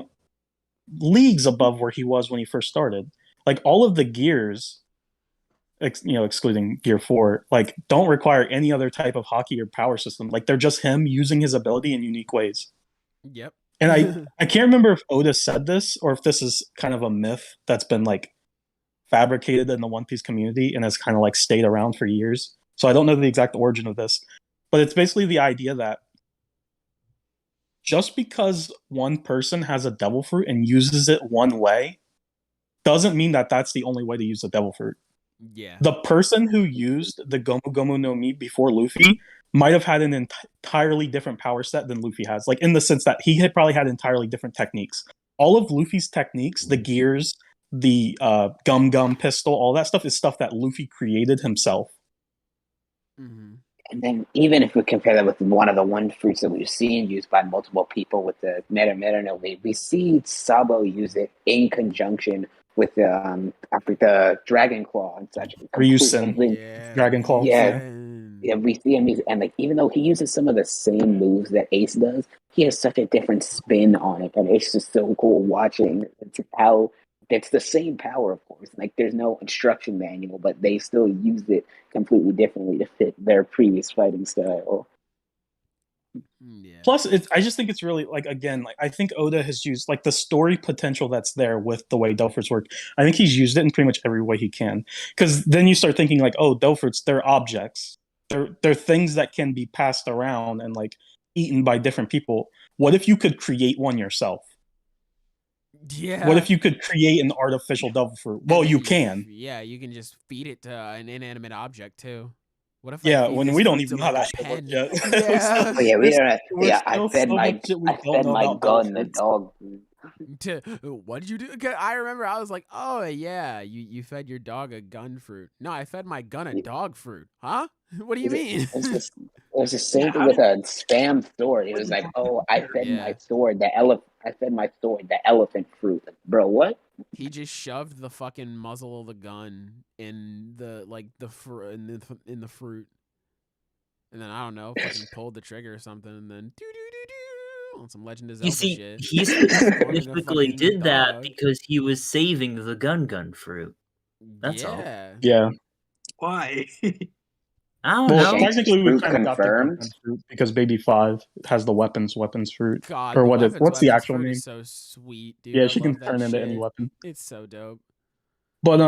[SPEAKER 2] leagues above where he was when he first started. Like all of the gears, excluding Gear 4, like don't require any other type of hockey or power system. Like they're just him using his ability in unique ways.
[SPEAKER 1] Yep.
[SPEAKER 2] And I can't remember if Oda said this or if this is kind of a myth that's been like fabricated in the One Piece community and has kind of like stayed around for years. So I don't know the exact origin of this, but it's basically the idea that just because one person has a devil fruit and uses it one way doesn't mean that that's the only way to use the devil fruit.
[SPEAKER 1] Yeah.
[SPEAKER 2] The person who used the Gomu Gomu no Mi before Luffy might have had an entirely different power set than Luffy has, like in the sense that he had probably had entirely different techniques. All of Luffy's techniques, the gears, the gum gum pistol, all that stuff is stuff that Luffy created himself.
[SPEAKER 1] Mm-hmm.
[SPEAKER 5] And then even if we compare that with one of the one fruits that we've seen used by multiple people with the Meta Meta no Mi, we see Sabo use it in conjunction with the Dragon Claw and such.
[SPEAKER 2] Ryusen.
[SPEAKER 1] Yeah.
[SPEAKER 2] Dragon Claw.
[SPEAKER 5] Yeah, we see him use, and like even though he uses some of the same moves that Ace does, he has such a different spin on it, and it's just so cool watching. It's how it's the same power, of course. Like there's no instruction manual, but they still use it completely differently to fit their previous fighting style.
[SPEAKER 1] Yeah.
[SPEAKER 2] Plus, I just think it's really like again, like I think Oda has used like the story potential that's there with the way Delphurts work. I think he's used it in pretty much every way he can. Because then you start thinking like, oh, Delphurts, they're objects. They're things that can be passed around and like eaten by different people. What if you could create one yourself?
[SPEAKER 1] Yeah.
[SPEAKER 2] What if you could create an artificial devil fruit? Well, you can.
[SPEAKER 1] Yeah, you can just feed it to an inanimate object too. What if?
[SPEAKER 2] Yeah,
[SPEAKER 1] I feed
[SPEAKER 2] when
[SPEAKER 1] this
[SPEAKER 2] we don't
[SPEAKER 1] fruit
[SPEAKER 2] even
[SPEAKER 1] to,
[SPEAKER 2] know how
[SPEAKER 1] like,
[SPEAKER 2] that
[SPEAKER 1] a
[SPEAKER 2] shit works
[SPEAKER 1] pen?
[SPEAKER 2] yet.
[SPEAKER 1] Yeah.
[SPEAKER 5] Oh yeah, we don't. Yeah, I
[SPEAKER 2] still
[SPEAKER 5] fed
[SPEAKER 2] so
[SPEAKER 5] my
[SPEAKER 2] much shit we
[SPEAKER 5] I
[SPEAKER 2] don't
[SPEAKER 5] fed
[SPEAKER 2] know
[SPEAKER 5] my
[SPEAKER 2] about
[SPEAKER 5] gun the
[SPEAKER 2] Delphurts.
[SPEAKER 5] dog.
[SPEAKER 1] What did you do? 'Cause I remember I was like, oh yeah, you fed your dog a gun fruit. No, I fed my gun a dog fruit. Huh? What do you mean?
[SPEAKER 5] It was the same
[SPEAKER 7] Yeah,
[SPEAKER 5] thing
[SPEAKER 7] how
[SPEAKER 5] with
[SPEAKER 7] did-
[SPEAKER 5] a spam sword. It was like, oh, I fed my sword the elephant fruit. Like, bro, what?
[SPEAKER 1] He just shoved the fucking muzzle of the gun in the in the fruit, and then I don't know, fucking pulled the trigger or something, and then on some Legend of Zelda
[SPEAKER 3] You see,
[SPEAKER 1] shit.
[SPEAKER 3] he
[SPEAKER 1] Spawned a
[SPEAKER 3] specifically
[SPEAKER 1] fucking
[SPEAKER 3] did that
[SPEAKER 1] dog.
[SPEAKER 3] because he was saving the gun fruit. That's all.
[SPEAKER 1] Yeah.
[SPEAKER 2] Yeah.
[SPEAKER 7] Why?
[SPEAKER 3] I don't
[SPEAKER 2] Well,
[SPEAKER 3] know.
[SPEAKER 2] technically, we
[SPEAKER 5] Fruit
[SPEAKER 2] kind of got the
[SPEAKER 5] confirmed.
[SPEAKER 2] weapons fruit because Baby 5 has the weapons fruit.
[SPEAKER 1] God,
[SPEAKER 2] Or
[SPEAKER 1] the
[SPEAKER 2] what's the actual
[SPEAKER 1] fruit
[SPEAKER 2] name?
[SPEAKER 1] is so sweet, dude.
[SPEAKER 2] Yeah,
[SPEAKER 1] I
[SPEAKER 2] she can
[SPEAKER 1] love that
[SPEAKER 2] turn into
[SPEAKER 1] shit.
[SPEAKER 2] any weapon.
[SPEAKER 1] It's so dope.
[SPEAKER 2] But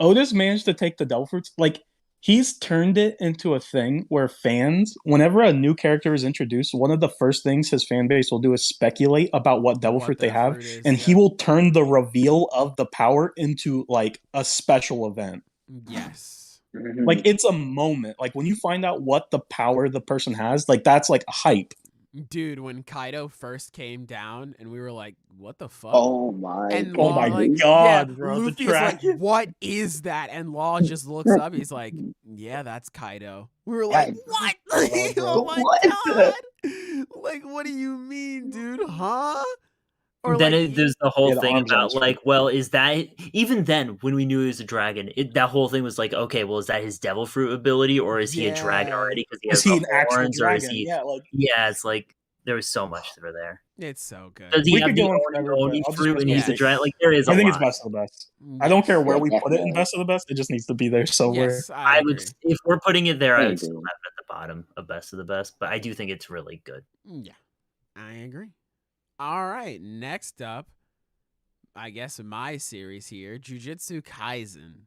[SPEAKER 2] Otis managed to take the devil fruits. Like he's turned it into a thing where fans, whenever a new character is introduced, one of the first things his fan base will do is speculate about what devil fruit they
[SPEAKER 1] that
[SPEAKER 2] have,
[SPEAKER 1] fruit is,
[SPEAKER 2] and he
[SPEAKER 1] yeah.
[SPEAKER 2] will turn the reveal of the power into like a special event.
[SPEAKER 1] Yes.
[SPEAKER 2] Like it's a moment. Like when you find out what the power the person has, like that's like hype.
[SPEAKER 1] Dude, when Kaido first came down and we were like, what the fuck?
[SPEAKER 5] Oh my
[SPEAKER 1] And
[SPEAKER 2] Oh
[SPEAKER 1] Law,
[SPEAKER 2] my
[SPEAKER 1] like,
[SPEAKER 2] god,
[SPEAKER 1] yeah,
[SPEAKER 2] bro!
[SPEAKER 1] Luffy
[SPEAKER 2] The
[SPEAKER 1] is like,
[SPEAKER 2] track.
[SPEAKER 1] what is that? And Law just looks up. He's like, yeah, that's Kaido. We were like, what?
[SPEAKER 2] Oh, bro.
[SPEAKER 1] Oh my
[SPEAKER 5] What?
[SPEAKER 1] god! Like, what do you mean, dude? Huh? Or
[SPEAKER 3] then
[SPEAKER 1] like,
[SPEAKER 3] there's the whole
[SPEAKER 2] Yeah, the
[SPEAKER 3] thing
[SPEAKER 2] arms
[SPEAKER 3] about
[SPEAKER 2] aren't
[SPEAKER 3] like, well, is that even then when we knew he was a dragon? That whole thing was like, okay, well, is that his devil fruit ability, or is he a dragon
[SPEAKER 1] yeah,
[SPEAKER 3] already because he
[SPEAKER 2] Is
[SPEAKER 3] has
[SPEAKER 2] he
[SPEAKER 3] the
[SPEAKER 2] an actual
[SPEAKER 3] horns, or is
[SPEAKER 2] dragon?
[SPEAKER 3] he?
[SPEAKER 2] Yeah, like
[SPEAKER 3] Yeah, it's like there was so much for there.
[SPEAKER 1] it's so good.
[SPEAKER 3] Does he
[SPEAKER 2] we
[SPEAKER 3] have
[SPEAKER 2] could
[SPEAKER 3] the
[SPEAKER 2] go on
[SPEAKER 3] Oni
[SPEAKER 2] forever, but
[SPEAKER 3] Oni
[SPEAKER 2] I'll just
[SPEAKER 3] fruit
[SPEAKER 2] rest
[SPEAKER 3] and
[SPEAKER 2] my
[SPEAKER 3] he's a
[SPEAKER 1] Yes.
[SPEAKER 3] dragon? Like there is a
[SPEAKER 2] I think it's
[SPEAKER 3] lot.
[SPEAKER 2] best of the best. I don't
[SPEAKER 1] Yes.
[SPEAKER 2] care where
[SPEAKER 5] Yeah,
[SPEAKER 2] we put it in
[SPEAKER 5] definitely.
[SPEAKER 2] best of the best. It just needs to be there somewhere.
[SPEAKER 1] Yes, I
[SPEAKER 3] I
[SPEAKER 1] agree.
[SPEAKER 3] would, if we're putting it there,
[SPEAKER 5] I
[SPEAKER 3] I would still
[SPEAKER 5] agree.
[SPEAKER 3] have it at the bottom of best of the best. But I do think it's really good.
[SPEAKER 1] Yeah, I agree. All right, next up, I guess my series here, Jujutsu Kaisen.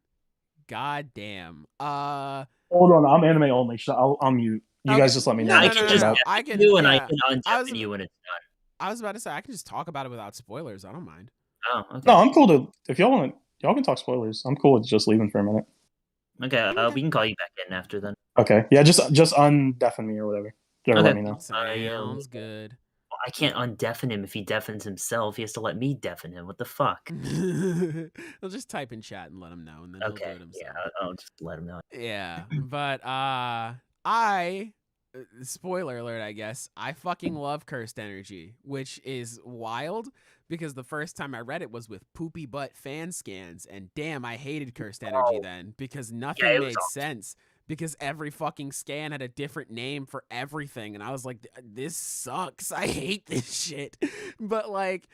[SPEAKER 1] God damn.
[SPEAKER 2] Hold on, I'm anime only. So I'll mute. You
[SPEAKER 1] Okay.
[SPEAKER 2] guys just let me know.
[SPEAKER 1] No,
[SPEAKER 3] I
[SPEAKER 1] no,
[SPEAKER 3] can
[SPEAKER 1] no,
[SPEAKER 3] just
[SPEAKER 1] no.
[SPEAKER 3] F
[SPEAKER 1] I can.
[SPEAKER 3] you, and I
[SPEAKER 1] Yeah,
[SPEAKER 3] can
[SPEAKER 1] I was,
[SPEAKER 3] undeafen you when it's done.
[SPEAKER 1] I was about to say I can just talk about it without spoilers. I don't mind.
[SPEAKER 3] Oh, okay.
[SPEAKER 2] No, I'm cool to. If y'all want, y'all can talk spoilers. I'm cool with just leaving for a minute.
[SPEAKER 3] Okay,
[SPEAKER 1] Okay.
[SPEAKER 3] we can call you back in after then.
[SPEAKER 2] Okay, yeah, just undeafen me or whatever. Or
[SPEAKER 3] Okay.
[SPEAKER 2] let me know.
[SPEAKER 1] Sounds good.
[SPEAKER 3] I can't undeafen him if he deafens himself. He has to let me deafen him. What the fuck?
[SPEAKER 1] He'll just type in chat and let him know, and then he'll do
[SPEAKER 3] Okay,
[SPEAKER 1] it himself.
[SPEAKER 3] yeah, I'll just let him know.
[SPEAKER 1] Yeah, but spoiler alert, I guess, I fucking love Cursed Energy, which is wild because the first time I read it was with poopy butt fan scans, and damn, I hated Cursed Energy then because nothing
[SPEAKER 3] it was
[SPEAKER 1] made
[SPEAKER 3] awesome.
[SPEAKER 1] sense because every fucking scan had a different name for everything, and I was like, this sucks. I hate this shit. But like,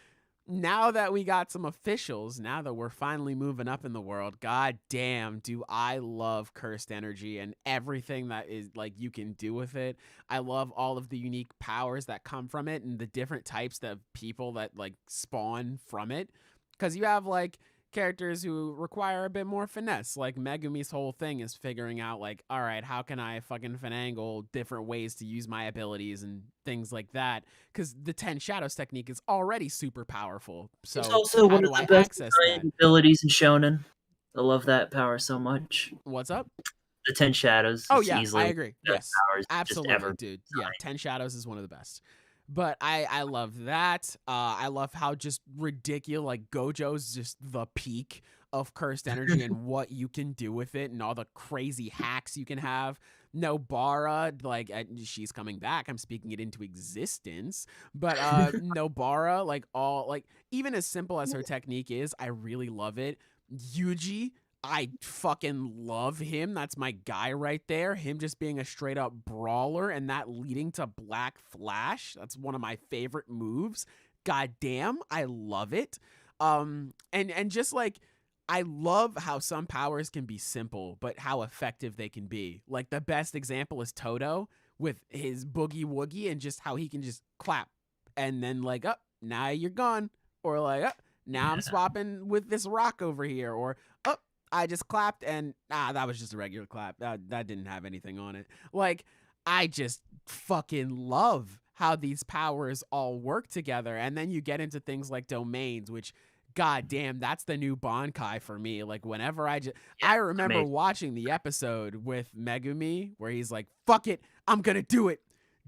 [SPEAKER 1] now that we got some officials, now that we're finally moving up in the world, god damn, do I love Cursed Energy and everything that is like you can do with it. I love all of the unique powers that come from it and the different types of people that like spawn from it. Because you have like characters who require a bit more finesse. Like Megumi's whole thing is figuring out like, all right, how can I fucking finagle different ways to use my abilities and things like that? Because the 10 Shadows technique is already super powerful. So
[SPEAKER 3] It's also
[SPEAKER 1] how
[SPEAKER 3] one
[SPEAKER 1] do
[SPEAKER 3] of
[SPEAKER 1] I
[SPEAKER 3] the best
[SPEAKER 1] access
[SPEAKER 3] designed
[SPEAKER 1] that?
[SPEAKER 3] abilities in Shonen. I love that power so much.
[SPEAKER 1] What's up?
[SPEAKER 3] The 10 Shadows
[SPEAKER 1] Oh
[SPEAKER 3] is
[SPEAKER 1] yeah,
[SPEAKER 3] easily
[SPEAKER 1] I
[SPEAKER 3] one
[SPEAKER 1] agree.
[SPEAKER 3] of the best
[SPEAKER 1] Yes,
[SPEAKER 3] powers just
[SPEAKER 1] absolutely,
[SPEAKER 3] ever.
[SPEAKER 1] dude. Yeah, 10 Shadows is one of the best. But I love that. I love how just ridiculous, like Gojo's just the peak of Cursed Energy and what you can do with it and all the crazy hacks you can have. Nobara, like she's coming back. I'm speaking it into existence. But Nobara, like all like even as simple as her technique is, I really love it. Yuji, I fucking love him. That's my guy right there. Him just being a straight up brawler and that leading to Black Flash. That's one of my favorite moves. God damn, I love it. And just like I love how some powers can be simple, but how effective they can be. Like the best example is Toto with his boogie woogie and just how he can just clap and then like, oh, now you're gone. Or like, oh, now I'm swapping with this rock over here. Or, oh, I just clapped and that was just a regular clap. That didn't have anything on it. Like, I just fucking love how these powers all work together. And then you get into things like domains, which god damn, that's the new Bankai for me. Like whenever I remember
[SPEAKER 3] amazing.
[SPEAKER 1] watching the episode with Megumi where he's like, fuck it, I'm gonna do it.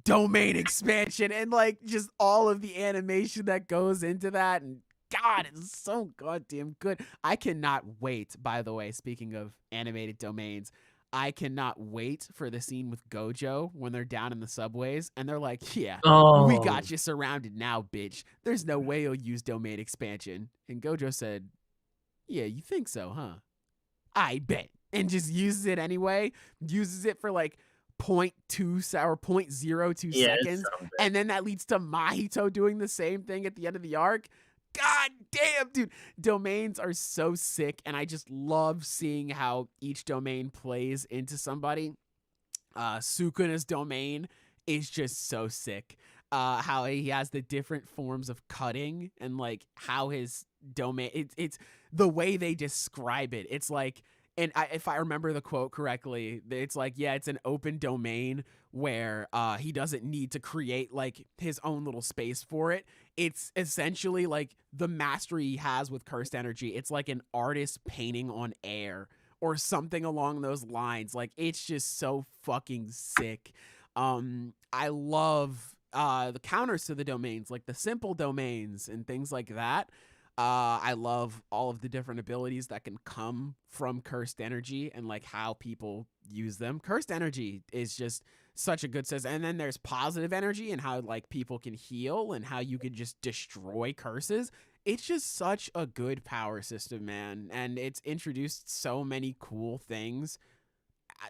[SPEAKER 1] Domain expansion and like just all of the animation that goes into that and God, it's so goddamn good. I cannot wait, by the way, speaking of animated domains, I cannot wait for the scene with Gojo when they're down in the subways and they're like, yeah, we got you surrounded now, bitch. There's no way you'll use domain expansion. And Gojo said, yeah, you think so, huh? I bet. And just uses it anyway, uses it for like 0.2 or 0.02 seconds. And then that leads to Mahito doing the same thing at the end of the arc. God damn, dude. Domains are so sick, and I just love seeing how each domain plays into somebody. Sukuna's domain is just so sick. How he has the different forms of cutting and like how his domain it's the way they describe it. It's like, and if I remember the quote correctly, it's like, yeah, it's an open domain where he doesn't need to create like his own little space for it. It's essentially like the mastery he has with Cursed Energy. It's like an artist painting on air or something along those lines. Like it's just so fucking sick. I love the counters to the domains, like the simple domains and things like that. I love all of the different abilities that can come from Cursed Energy and like how people use them. Cursed Energy is just such a good system. And then there's positive energy and how like people can heal and how you could just destroy curses. It's just such a good power system, man. And it's introduced so many cool things.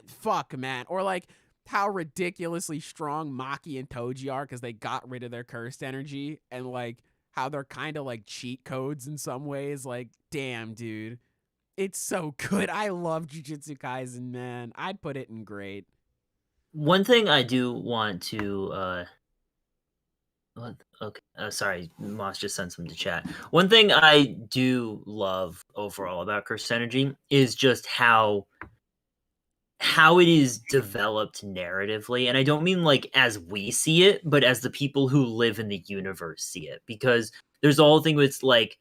[SPEAKER 1] Fuck, man. Or like how ridiculously strong Maki and Toji are because they got rid of their cursed energy, and like how they're kind of like cheat codes in some ways. Like, damn, dude. It's so good. I love Jujutsu Kaisen, man. I'd put it in great.
[SPEAKER 3] One thing I do want to okay. Sorry, Moss just sent some to chat. One thing I do love overall about Cursed Energy is just how it is developed narratively, and I don't mean like as we see it, but as the people who live in the universe see it. Because there's a whole thing with like,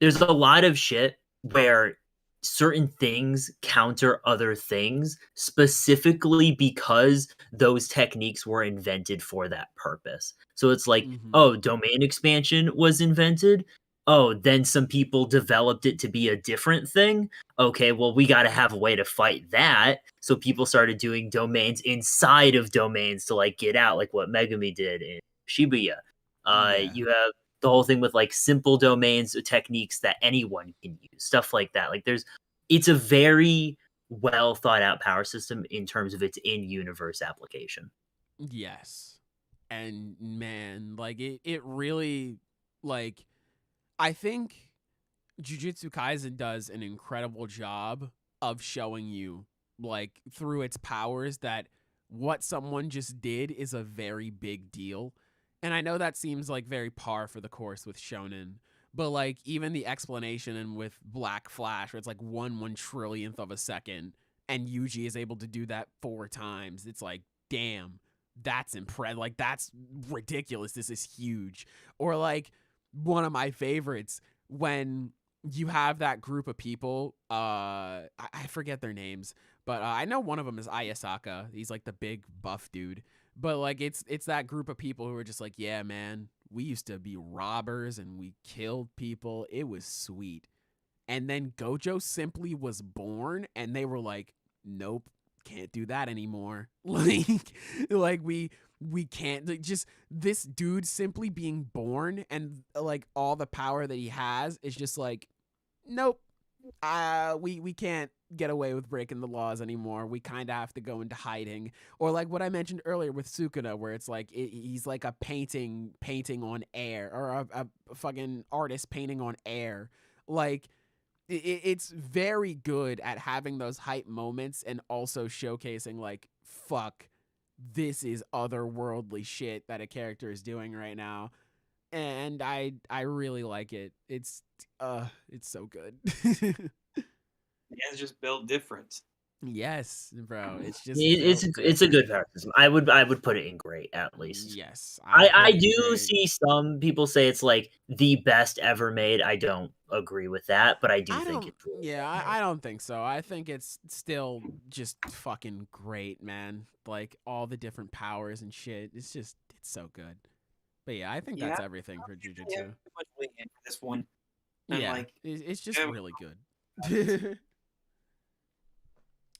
[SPEAKER 3] there's a lot of shit where certain things counter other things specifically because those techniques were invented for that purpose. So it's like, oh, domain expansion was invented. Oh, then some people developed it to be a different thing. Okay, well, we got to have a way to fight that. So people started doing domains inside of domains to like get out, like what Megami did in Shibuya. You have the whole thing with like simple domains, techniques that anyone can use, stuff like that. Like it's a very well thought out power system in terms of its in-universe application.
[SPEAKER 1] Yes. And man, like it really, like, I think Jujutsu Kaisen does an incredible job of showing you, like, through its powers that what someone just did is a very big deal. And I know that seems like very par for the course with Shonen, but like even the explanation and with Black Flash, where it's like 1/1 trillionth of a second, and Yuji is able to do that 4 times. It's like, damn, that's impressive. Like, that's ridiculous. This is huge. Or like one of my favorites, when you have that group of people, I forget their names, but I know one of them is Ayasaka. He's like the big buff dude. But like it's that group of people who are just like, yeah, man, we used to be robbers and we killed people. It was sweet. And then Gojo simply was born and they were like, nope, can't do that anymore. like we can't, like, just this dude simply being born and like all the power that he has is just like, nope, we can't get away with breaking the laws anymore. We kind of have to go into hiding. Or like what I mentioned earlier with Sukuna, where it's like he's like a painting on air, or a fucking artist painting on air. Like it's very good at having those hype moments and also showcasing like, fuck, this is otherworldly shit that a character is doing right now. And I really like it. It's so good.
[SPEAKER 7] It's just built different.
[SPEAKER 1] Yes, bro. It's just
[SPEAKER 3] it's a good power system. I would put it in great, at least.
[SPEAKER 1] Yes,
[SPEAKER 3] I do see some people say it's like the best ever made. I don't agree with that, but I think it's really
[SPEAKER 1] I don't think so. I think it's still just fucking great, man. Like all the different powers and shit. It's so good. But yeah, I think that's everything for Jujutsu.
[SPEAKER 7] Too much weight in this one. And
[SPEAKER 1] Yeah,
[SPEAKER 7] like,
[SPEAKER 1] it's just really good.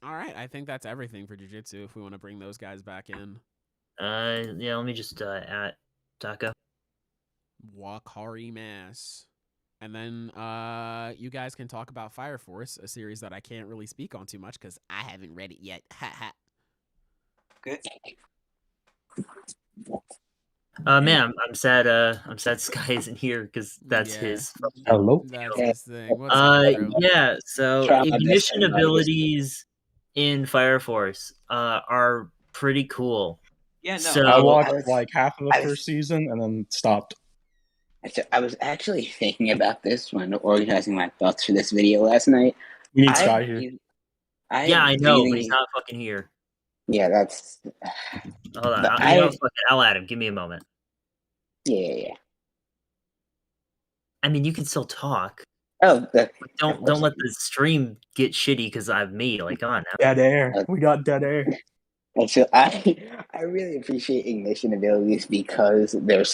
[SPEAKER 1] All right, I think that's everything for Jujutsu. If we want to bring those guys back in,
[SPEAKER 3] yeah. Let me just add Taka.
[SPEAKER 1] Wakari Mass, and then you guys can talk about Fire Force, a series that I can't really speak on too much because I haven't read it yet. Ha ha.
[SPEAKER 7] okay.
[SPEAKER 3] Man, I'm sad. I'm sad Sky isn't here because that's his.
[SPEAKER 2] Hello.
[SPEAKER 1] That's his thing. What's up, bro?
[SPEAKER 3] Yeah. So
[SPEAKER 5] Try my best
[SPEAKER 3] ignition
[SPEAKER 5] to not get-
[SPEAKER 3] abilities in Fire Force are pretty cool.
[SPEAKER 7] Yeah, no.
[SPEAKER 3] So-
[SPEAKER 2] I watched
[SPEAKER 5] was-
[SPEAKER 2] like half of
[SPEAKER 5] I
[SPEAKER 2] the
[SPEAKER 5] was-
[SPEAKER 2] first season and then stopped.
[SPEAKER 5] So I was actually thinking about this when organizing my thoughts for this video last night.
[SPEAKER 2] We need Sky here.
[SPEAKER 3] Yeah, I know, but he's not fucking here.
[SPEAKER 5] Yeah, that's.
[SPEAKER 3] Hold on,
[SPEAKER 5] But
[SPEAKER 3] I'll add him. Give me a moment.
[SPEAKER 5] Yeah.
[SPEAKER 3] I mean, you can still talk.
[SPEAKER 5] Oh,
[SPEAKER 3] Don't let the stream get shitty because I have me. Like, come on now.
[SPEAKER 2] Dead air. We got dead air.
[SPEAKER 5] so I really appreciate ignition abilities because they're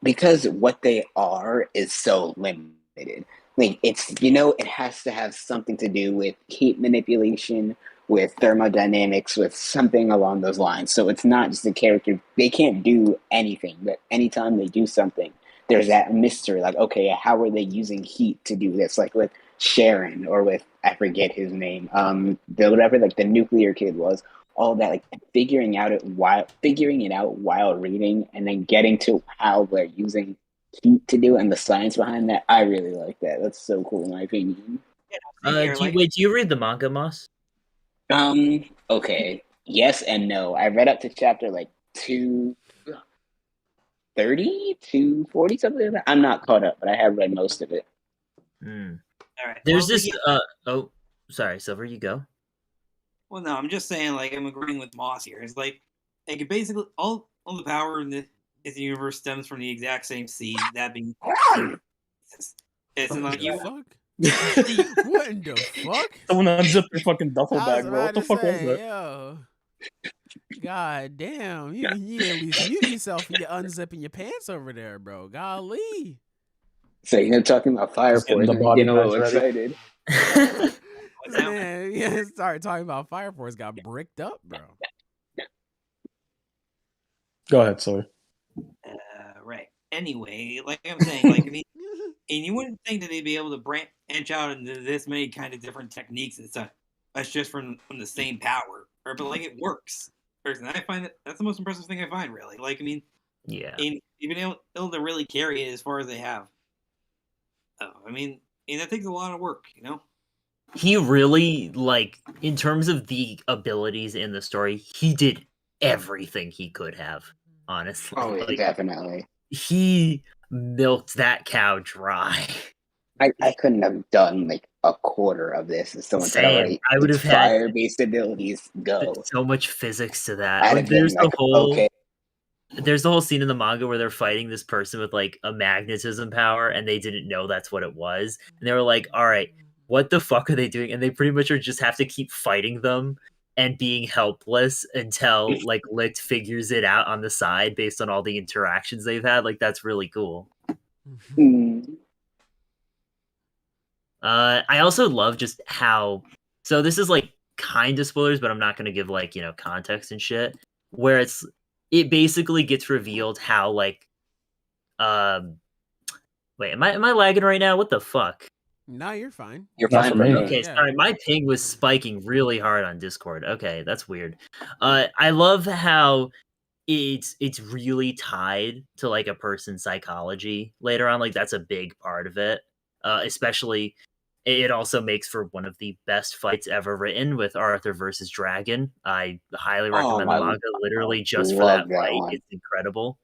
[SPEAKER 5] because what they are is so limited. Like, it's, it has to have something to do with heat manipulation with thermodynamics, with something along those lines. So it's not just a character; they can't do anything, but anytime they do something, there's that mystery. Like, okay, how are they using heat to do this? Like with Sharon or with I forget his name, the whatever like the nuclear kid was. All that like figuring it out while reading, and then getting to how they're using heat to do it and the science behind that. I really like that. That's so cool in my opinion.
[SPEAKER 3] Do you read the manga, Moss?
[SPEAKER 5] Okay. Yes and no. I read up to chapter like 230, 240, something like that. I'm not caught up, but I have read most of it.
[SPEAKER 3] Mm.
[SPEAKER 7] All right.
[SPEAKER 3] There's
[SPEAKER 7] well,
[SPEAKER 3] this. Oh, sorry, Silver. You go.
[SPEAKER 7] Well, no, I'm just saying, like, I'm agreeing with Moss here. It's like basically all the power in this universe stems from the exact same seed, that being. It's like you.
[SPEAKER 1] Fuck? What in the fuck?
[SPEAKER 2] Someone unzipped your fucking duffel
[SPEAKER 1] I was
[SPEAKER 2] bag, bro. What
[SPEAKER 1] about
[SPEAKER 2] the
[SPEAKER 1] to
[SPEAKER 2] fuck was
[SPEAKER 1] say,
[SPEAKER 2] that?
[SPEAKER 1] yo. God damn, you at least mute yourself and you're unzipping your pants over there, bro. Golly.
[SPEAKER 5] So talking about Fire
[SPEAKER 2] Just getting
[SPEAKER 5] Force,
[SPEAKER 2] the
[SPEAKER 5] and
[SPEAKER 2] body
[SPEAKER 5] getting a little
[SPEAKER 2] bags ready.
[SPEAKER 5] excited.
[SPEAKER 1] Man, yeah, started talking about Fire Force, got bricked up, bro.
[SPEAKER 2] Go ahead, sorry.
[SPEAKER 7] Right. Anyway, like I'm saying, like, I mean, and you wouldn't think that they'd be able to branch out into this many kind of different techniques and stuff. That's just from the same power, but like it works. Personally, I find that's the most impressive thing I find. Really, like, I mean,
[SPEAKER 3] Yeah.
[SPEAKER 7] and you've been able to really carry it as far as they have. I mean, and that takes a lot of work, you know.
[SPEAKER 3] He really, like, in terms of the abilities in the story, he did everything he could have. Honestly,
[SPEAKER 5] Oh, yeah,
[SPEAKER 3] like,
[SPEAKER 5] definitely.
[SPEAKER 3] he milked that cow dry.
[SPEAKER 5] I couldn't have done like a quarter of this if someone said, all
[SPEAKER 3] Same.
[SPEAKER 5] right,
[SPEAKER 3] I would
[SPEAKER 5] it's
[SPEAKER 3] have had
[SPEAKER 5] fire-based abilities, go.
[SPEAKER 3] so much physics to that.
[SPEAKER 5] I'd
[SPEAKER 3] Like,
[SPEAKER 5] have been
[SPEAKER 3] there's the
[SPEAKER 5] like,
[SPEAKER 3] whole
[SPEAKER 5] okay.
[SPEAKER 3] there's the whole scene in the manga where they're fighting this person with like a magnetism power, and they didn't know that's what it was, and they were like, "All right, what the fuck are they doing?" And they pretty much just have to keep fighting them and being helpless until like Licht figures it out on the side based on all the interactions they've had. Like, that's really cool.
[SPEAKER 5] Mm.
[SPEAKER 3] I also love just how, so this is like kind of spoilers, but I'm not going to give like, context and shit, where it basically gets revealed how like, wait, am I lagging right now? What the fuck?
[SPEAKER 1] No, you're fine.
[SPEAKER 5] You're
[SPEAKER 2] Not
[SPEAKER 5] fine
[SPEAKER 2] for
[SPEAKER 5] for
[SPEAKER 2] me.
[SPEAKER 5] me.
[SPEAKER 3] Okay,
[SPEAKER 1] Yeah.
[SPEAKER 3] sorry, my ping was spiking really hard on Discord. Okay, that's weird. I love how it's really tied to like a person's psychology later on. Like, that's a big part of it. Especially, it also makes for one of the best fights ever written with Arthur versus Dragon. I highly recommend the manga, literally just for that
[SPEAKER 5] love that
[SPEAKER 3] fight.
[SPEAKER 5] one.
[SPEAKER 3] It's incredible.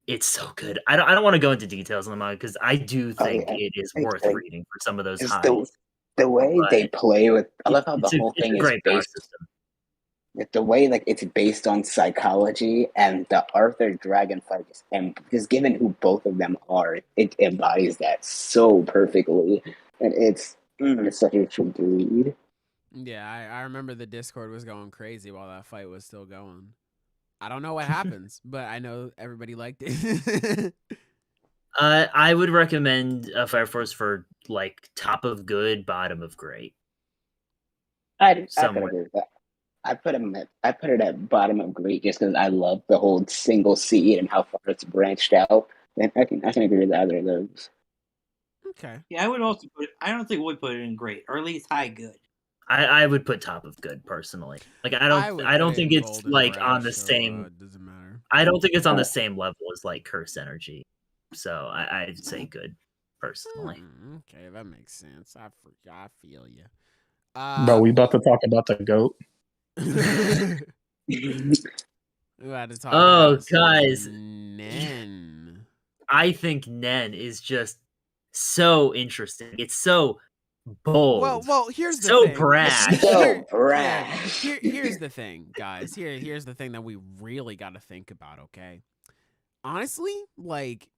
[SPEAKER 3] It's so good. I don't want to go into details on the manga because I do think it is worth reading for some of those
[SPEAKER 5] It's
[SPEAKER 3] highs.
[SPEAKER 5] the way
[SPEAKER 3] But
[SPEAKER 5] they play with. I love how the whole
[SPEAKER 3] it's
[SPEAKER 5] thing
[SPEAKER 3] a
[SPEAKER 5] is
[SPEAKER 3] great power
[SPEAKER 5] based.
[SPEAKER 3] system.
[SPEAKER 5] The way like it's based on psychology, and the Arthur Dragon fight, and because given who both of them are, it embodies that so perfectly, and it's such a treat to read.
[SPEAKER 1] Yeah, I remember the Discord was going crazy while that fight was still going. I don't know what happens, but I know everybody liked it.
[SPEAKER 3] I would recommend Fire Force for like top of good, bottom of great.
[SPEAKER 5] I could
[SPEAKER 3] Somewhere.
[SPEAKER 5] agree with that. I put it at bottom of great just because I love the whole single seed and how far it's branched out. And I can agree with either of those.
[SPEAKER 1] Okay.
[SPEAKER 7] Yeah, I would also put. I don't think would put it in great, or at least high good.
[SPEAKER 3] I would put top of good personally. Like, I
[SPEAKER 1] would
[SPEAKER 3] don't
[SPEAKER 1] put
[SPEAKER 3] think
[SPEAKER 1] it in
[SPEAKER 3] it's
[SPEAKER 1] golden
[SPEAKER 3] like
[SPEAKER 1] brash,
[SPEAKER 3] on the
[SPEAKER 1] so,
[SPEAKER 3] same.
[SPEAKER 1] it doesn't matter.
[SPEAKER 3] I don't think it's on the same level as like Curse Energy. So I'd say good personally.
[SPEAKER 1] Okay, that makes sense. I feel you.
[SPEAKER 2] Bro, we about to talk about the GOAT.
[SPEAKER 1] We had to talk
[SPEAKER 3] Oh,
[SPEAKER 1] about some
[SPEAKER 3] guys.
[SPEAKER 1] Nen.
[SPEAKER 3] I think Nen is just so interesting. It's so bold.
[SPEAKER 1] Well, here's the
[SPEAKER 3] so
[SPEAKER 1] thing.
[SPEAKER 3] brash.
[SPEAKER 5] So brash.
[SPEAKER 1] Here's the thing, guys. Here's the thing that we really got to think about. Okay, honestly, like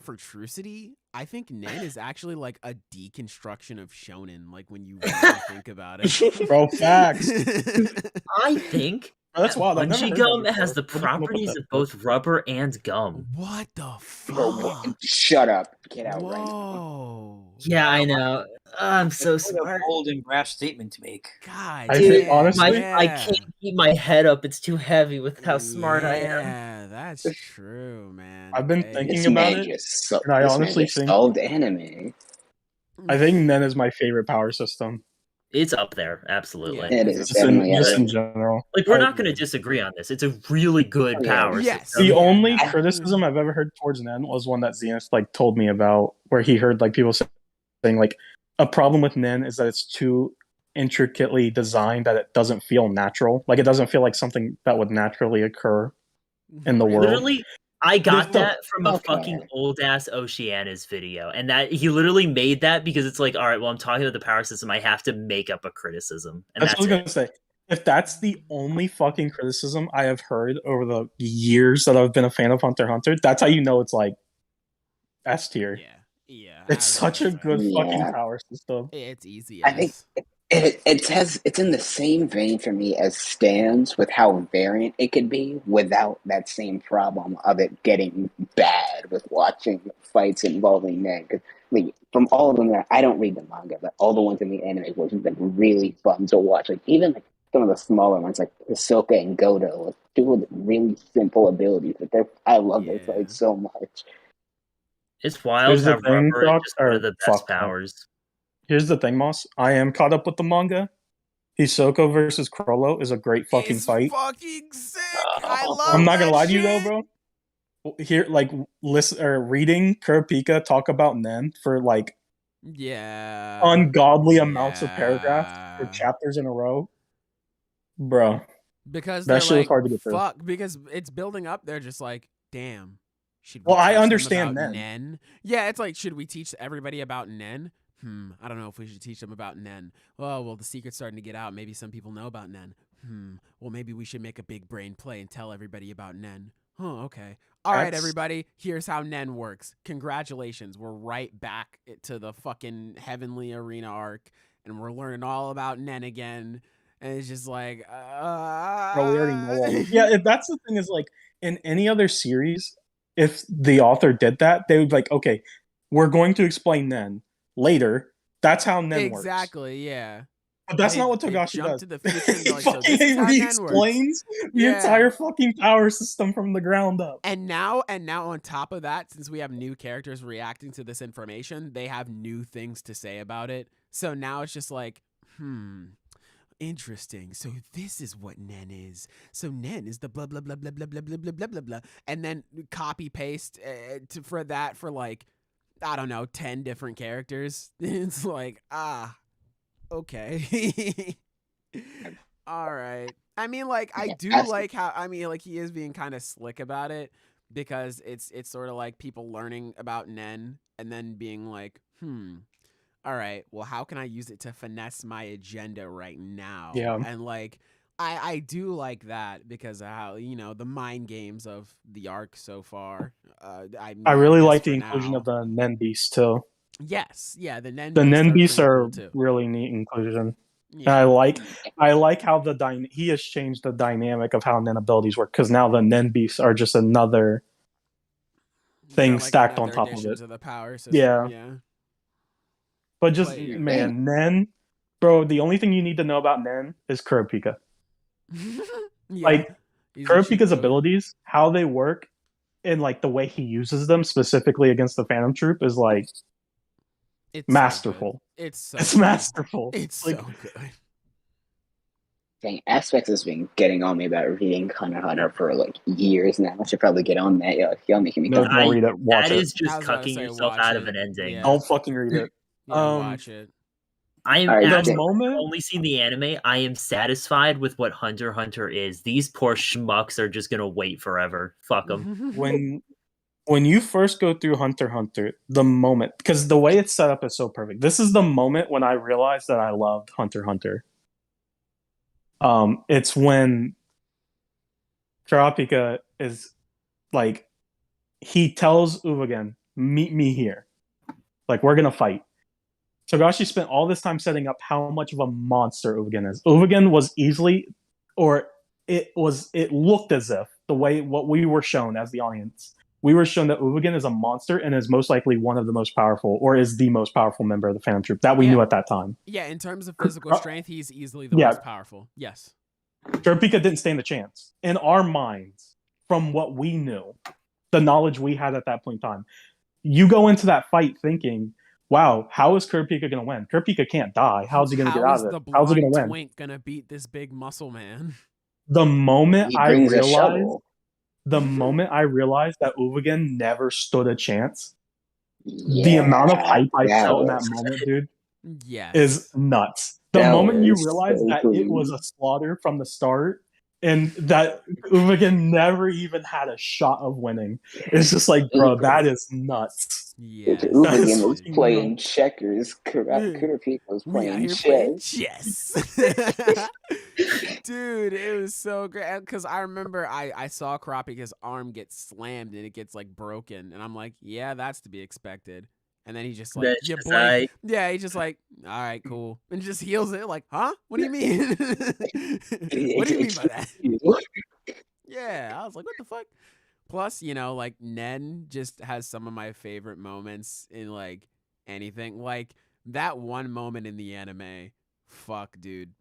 [SPEAKER 1] for Trucity, I think Nen is actually like a deconstruction of Shonen. Like when you really think about it,
[SPEAKER 2] Bro, facts.
[SPEAKER 3] I think
[SPEAKER 2] That's wild. I've never
[SPEAKER 3] Bungee
[SPEAKER 2] heard
[SPEAKER 3] gum
[SPEAKER 2] that
[SPEAKER 3] has the
[SPEAKER 2] before. Where'd you come up with
[SPEAKER 3] properties
[SPEAKER 2] that?
[SPEAKER 3] of both rubber and gum.
[SPEAKER 1] what the
[SPEAKER 5] Bro,
[SPEAKER 1] fuck?
[SPEAKER 5] shut up. Get out right now.
[SPEAKER 1] Whoa.
[SPEAKER 3] Yeah, I know. I'm so
[SPEAKER 7] What a
[SPEAKER 3] smart.
[SPEAKER 7] bold and brash statement to make.
[SPEAKER 1] God,
[SPEAKER 2] I think,
[SPEAKER 1] damn,
[SPEAKER 2] honestly-
[SPEAKER 1] yeah.
[SPEAKER 3] I can't keep my head up. It's too heavy with how smart I am.
[SPEAKER 1] Yeah, that's true, man.
[SPEAKER 2] I've been
[SPEAKER 1] Hey.
[SPEAKER 2] thinking
[SPEAKER 5] This
[SPEAKER 2] about
[SPEAKER 5] man
[SPEAKER 2] it,
[SPEAKER 5] just
[SPEAKER 2] and I honestly think
[SPEAKER 5] solved anime.
[SPEAKER 2] I think Nen is my favorite power system.
[SPEAKER 3] It's up there, absolutely.
[SPEAKER 1] Yeah.
[SPEAKER 5] It is
[SPEAKER 2] Just in,
[SPEAKER 5] definitely
[SPEAKER 2] just
[SPEAKER 5] up
[SPEAKER 2] in
[SPEAKER 5] there.
[SPEAKER 2] general.
[SPEAKER 3] Like we're
[SPEAKER 2] I-
[SPEAKER 3] not going to disagree on this. It's a really good
[SPEAKER 5] Yeah.
[SPEAKER 3] power
[SPEAKER 1] Yes.
[SPEAKER 3] system.
[SPEAKER 2] The
[SPEAKER 1] Yeah,
[SPEAKER 2] only
[SPEAKER 1] no.
[SPEAKER 2] criticism I've ever heard towards Nen was one that Zenith like told me about, where he heard like people saying like a problem with Nen is that it's too intricately designed that it doesn't feel natural. Like it doesn't feel like something that would naturally occur in the world.
[SPEAKER 3] Literally, I got
[SPEAKER 2] the-
[SPEAKER 3] that from a
[SPEAKER 5] okay.
[SPEAKER 3] fucking old ass Oceanus video, and that he literally made that because it's like, all right, well, I'm talking about the power system. I have to make up a criticism, and
[SPEAKER 2] That's
[SPEAKER 3] that's
[SPEAKER 2] what I was
[SPEAKER 3] it.
[SPEAKER 2] gonna say. If that's the only fucking criticism I have heard over the years that I've been a fan of Hunter x Hunter, that's how you know it's like S tier.
[SPEAKER 1] Yeah. Yeah.
[SPEAKER 2] It's such a good fucking
[SPEAKER 5] Yeah.
[SPEAKER 2] power system.
[SPEAKER 1] It's easy.
[SPEAKER 5] I think it's in the same vein for me as Stands, with how variant it could be without that same problem of it getting bad with watching fights involving men. 'Cause, like, from all of them there, I don't read the manga, but all the ones in the anime was been really fun to watch. Like even like some of the smaller ones like Hisoka and Goto, like, two with really simple abilities, but I love those
[SPEAKER 1] Yeah.
[SPEAKER 5] fights so much.
[SPEAKER 3] It's wild
[SPEAKER 2] Here's the
[SPEAKER 3] how
[SPEAKER 2] thing,
[SPEAKER 3] rubber is
[SPEAKER 2] Doc,
[SPEAKER 3] just one
[SPEAKER 2] or
[SPEAKER 3] of the best
[SPEAKER 2] fuck, Doc.
[SPEAKER 3] powers.
[SPEAKER 2] Here's the thing, Moss. I am caught up with the manga. Hisoka versus Crollo is a great fucking
[SPEAKER 1] It's
[SPEAKER 2] fight.
[SPEAKER 1] fucking sick. I love
[SPEAKER 2] I'm not gonna
[SPEAKER 1] that
[SPEAKER 2] lie to you though,
[SPEAKER 1] shit.
[SPEAKER 2] bro. Here, like, listen or reading Kurapika talk about Nen for like
[SPEAKER 1] Yeah.
[SPEAKER 2] ungodly amounts of paragraphs for
[SPEAKER 1] Yeah.
[SPEAKER 2] chapters in a row, bro.
[SPEAKER 1] Because
[SPEAKER 2] That
[SPEAKER 1] they're
[SPEAKER 2] shit was
[SPEAKER 1] like,
[SPEAKER 2] hard to get through.
[SPEAKER 1] fuck, because it's building up. They're just like, damn. Should we
[SPEAKER 2] Well, I
[SPEAKER 1] teach them
[SPEAKER 2] understand
[SPEAKER 1] about
[SPEAKER 2] Nen.
[SPEAKER 1] Nen? Yeah, it's like, should we teach everybody about Nen? I don't know if we should teach them about Nen. Well, the secret's starting to get out. Maybe some people know about Nen. Well, maybe we should make a big brain play and tell everybody about Nen. Okay. All right,
[SPEAKER 2] That's-
[SPEAKER 1] everybody. Here's how Nen works. Congratulations. We're right back to the fucking Heavenly Arena arc, and we're learning all about Nen again. And it's just like,
[SPEAKER 2] Bro, we already know all this. Yeah, if that's the thing is like in any other series, if the author did that, they would be like, okay, we're going to explain Nen later. That's how Nen works.
[SPEAKER 1] Exactly, yeah.
[SPEAKER 2] But that's
[SPEAKER 1] They-
[SPEAKER 2] not what
[SPEAKER 1] they
[SPEAKER 2] Togashi
[SPEAKER 1] jump
[SPEAKER 2] does.
[SPEAKER 1] to the future and
[SPEAKER 2] He
[SPEAKER 1] they're like, so
[SPEAKER 2] fucking
[SPEAKER 1] this is how Nen works.
[SPEAKER 2] re-explains the
[SPEAKER 1] Yeah.
[SPEAKER 2] entire fucking power system from the ground up.
[SPEAKER 1] And now on top of that, since we have new characters reacting to this information, they have new things to say about it. So now it's just like, interesting. So this is what Nen is. So Nen is the blah blah blah blah blah blah blah blah blah blah blah, and then copy paste for that for like, I don't know, 10 different characters. It's like, okay. All right. I mean, like, I do like how, I mean, like, he is being kind of slick about it, because it's sort of like people learning about Nen and then being like, all right, well, how can I use it to finesse my agenda right now?
[SPEAKER 2] Yeah.
[SPEAKER 1] And like, I do like that because of how, the mind games of the arc so far.
[SPEAKER 2] I really
[SPEAKER 1] guess
[SPEAKER 2] like
[SPEAKER 1] for
[SPEAKER 2] the inclusion
[SPEAKER 1] now.
[SPEAKER 2] of the Nen Beast too.
[SPEAKER 1] Yes, yeah, the Nen
[SPEAKER 2] The Nen Beasts
[SPEAKER 1] pretty
[SPEAKER 2] are
[SPEAKER 1] cool, too.
[SPEAKER 2] really neat inclusion. And
[SPEAKER 1] Yeah.
[SPEAKER 2] I like how he has changed the dynamic of how Nen abilities work, because now the Nen Beasts are just another thing
[SPEAKER 1] They're like
[SPEAKER 2] stacked on
[SPEAKER 1] another
[SPEAKER 2] top of
[SPEAKER 1] additions
[SPEAKER 2] it.
[SPEAKER 1] of the power system.
[SPEAKER 2] Yeah.
[SPEAKER 1] Yeah.
[SPEAKER 2] But just
[SPEAKER 1] But-
[SPEAKER 2] man, Nen, bro, the only thing you need to know about Nen is Kurapika.
[SPEAKER 1] Yeah.
[SPEAKER 2] Like,
[SPEAKER 1] He's a cheat
[SPEAKER 2] Kurapika's
[SPEAKER 1] code.
[SPEAKER 2] abilities, how they work, and like the way he uses them specifically against the Phantom Troop is like
[SPEAKER 1] It's
[SPEAKER 2] masterful.
[SPEAKER 1] So good. It's so
[SPEAKER 2] It's
[SPEAKER 1] good.
[SPEAKER 2] masterful.
[SPEAKER 1] It's
[SPEAKER 2] like,
[SPEAKER 1] so good.
[SPEAKER 5] Dang, Aspects has been getting on me about reading Hunter x Hunter for like years now. I should probably get on that. Y'all making me
[SPEAKER 2] no,
[SPEAKER 5] come.
[SPEAKER 2] don't read it. Watch
[SPEAKER 3] That
[SPEAKER 2] it.
[SPEAKER 3] is
[SPEAKER 1] I
[SPEAKER 3] just
[SPEAKER 1] was about to
[SPEAKER 3] cucking
[SPEAKER 1] say,
[SPEAKER 3] yourself
[SPEAKER 1] watch
[SPEAKER 3] out of
[SPEAKER 1] it.
[SPEAKER 3] an ending.
[SPEAKER 1] Yeah.
[SPEAKER 2] Don't fucking read it.
[SPEAKER 1] Yeah, watch it.
[SPEAKER 3] I am
[SPEAKER 5] All right,
[SPEAKER 3] as
[SPEAKER 5] the
[SPEAKER 3] I've
[SPEAKER 2] moment-
[SPEAKER 3] only seen the anime. I am satisfied with what Hunter x Hunter is. These poor schmucks are just gonna wait forever. Fuck them.
[SPEAKER 2] When you first go through Hunter x Hunter, the moment, because the way it's set up is so perfect. This is the moment when I realized that I loved Hunter x Hunter. It's when Kurapika is like, he tells Uvagen, meet me here. Like, we're gonna fight. Togashi spent all this time setting up how much of a monster Uvagen is. Uvagen was easily, or it looked as if what we were shown as the audience we were shown that Uvagen is a monster and is most likely one of the most powerful, or is the most powerful member of the Phantom Troop that we knew at that time.
[SPEAKER 1] Yeah, in terms of physical strength, he's easily the most powerful. Yes.
[SPEAKER 2] Kurapika didn't stand a chance. In our minds, from what we knew, the knowledge we had at that point in time, you go into that fight thinking, wow, how is Kurapika going to win? Kurapika can't die. How's he going to get out of it? How's he going to win?
[SPEAKER 1] Twink going to beat this big muscle man?
[SPEAKER 2] The moment
[SPEAKER 5] He
[SPEAKER 2] I
[SPEAKER 5] brings a
[SPEAKER 2] realized,
[SPEAKER 5] shovel.
[SPEAKER 2] the moment I realized that Uvagen never stood a chance, the amount of hype I felt in that moment, dude, is nuts. The moment you realize that it was a slaughter from the start and that Uvagen never even had a shot of winning, it's just like, bro, that is nuts.
[SPEAKER 1] Yeah,
[SPEAKER 5] Uvagen was playing checkers. Kurapika was playing
[SPEAKER 1] chess. Dude, it was so great because I remember I saw Kurapika's arm get slammed and it gets like broken, and I'm like, yeah, that's to be expected. And then he just like, yeah, he's just like, all right, cool, and just heals it. Like, huh? What do you mean? What do you mean by that? Yeah, I was like, what the fuck? Plus, you know, like Nen just has some of my favorite moments in like anything. Like that one moment in the anime, fuck, dude.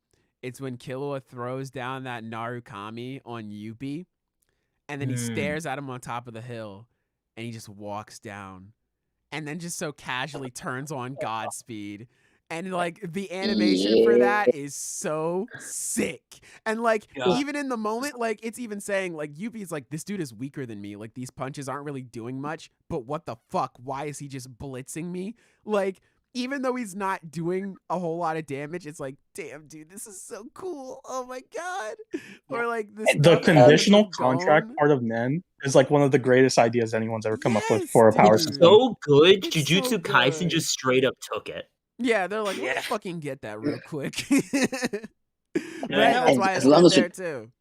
[SPEAKER 1] It's when Killua throws down that Narukami on Yuppie, and then he stares at him on top of the hill, and he just walks down. And then just so casually turns on Godspeed. And like the animation for that is so sick. And like even in the moment, like it's even saying like Yuppie's like, this dude is weaker than me. Like these punches aren't really doing much, but what the fuck? Why is he just blitzing me? Like, even though he's not doing a whole lot of damage, it's like, damn, dude, this is so cool. Oh my god. Or like this.
[SPEAKER 2] The conditional contract part of Nen is like one of the greatest ideas anyone's ever come up with for a power system.
[SPEAKER 3] So good. Jujutsu Kaisen just straight up took it.
[SPEAKER 1] Yeah, they're like, let me fucking get that real quick.
[SPEAKER 5] Yeah,
[SPEAKER 1] that's why it's there too.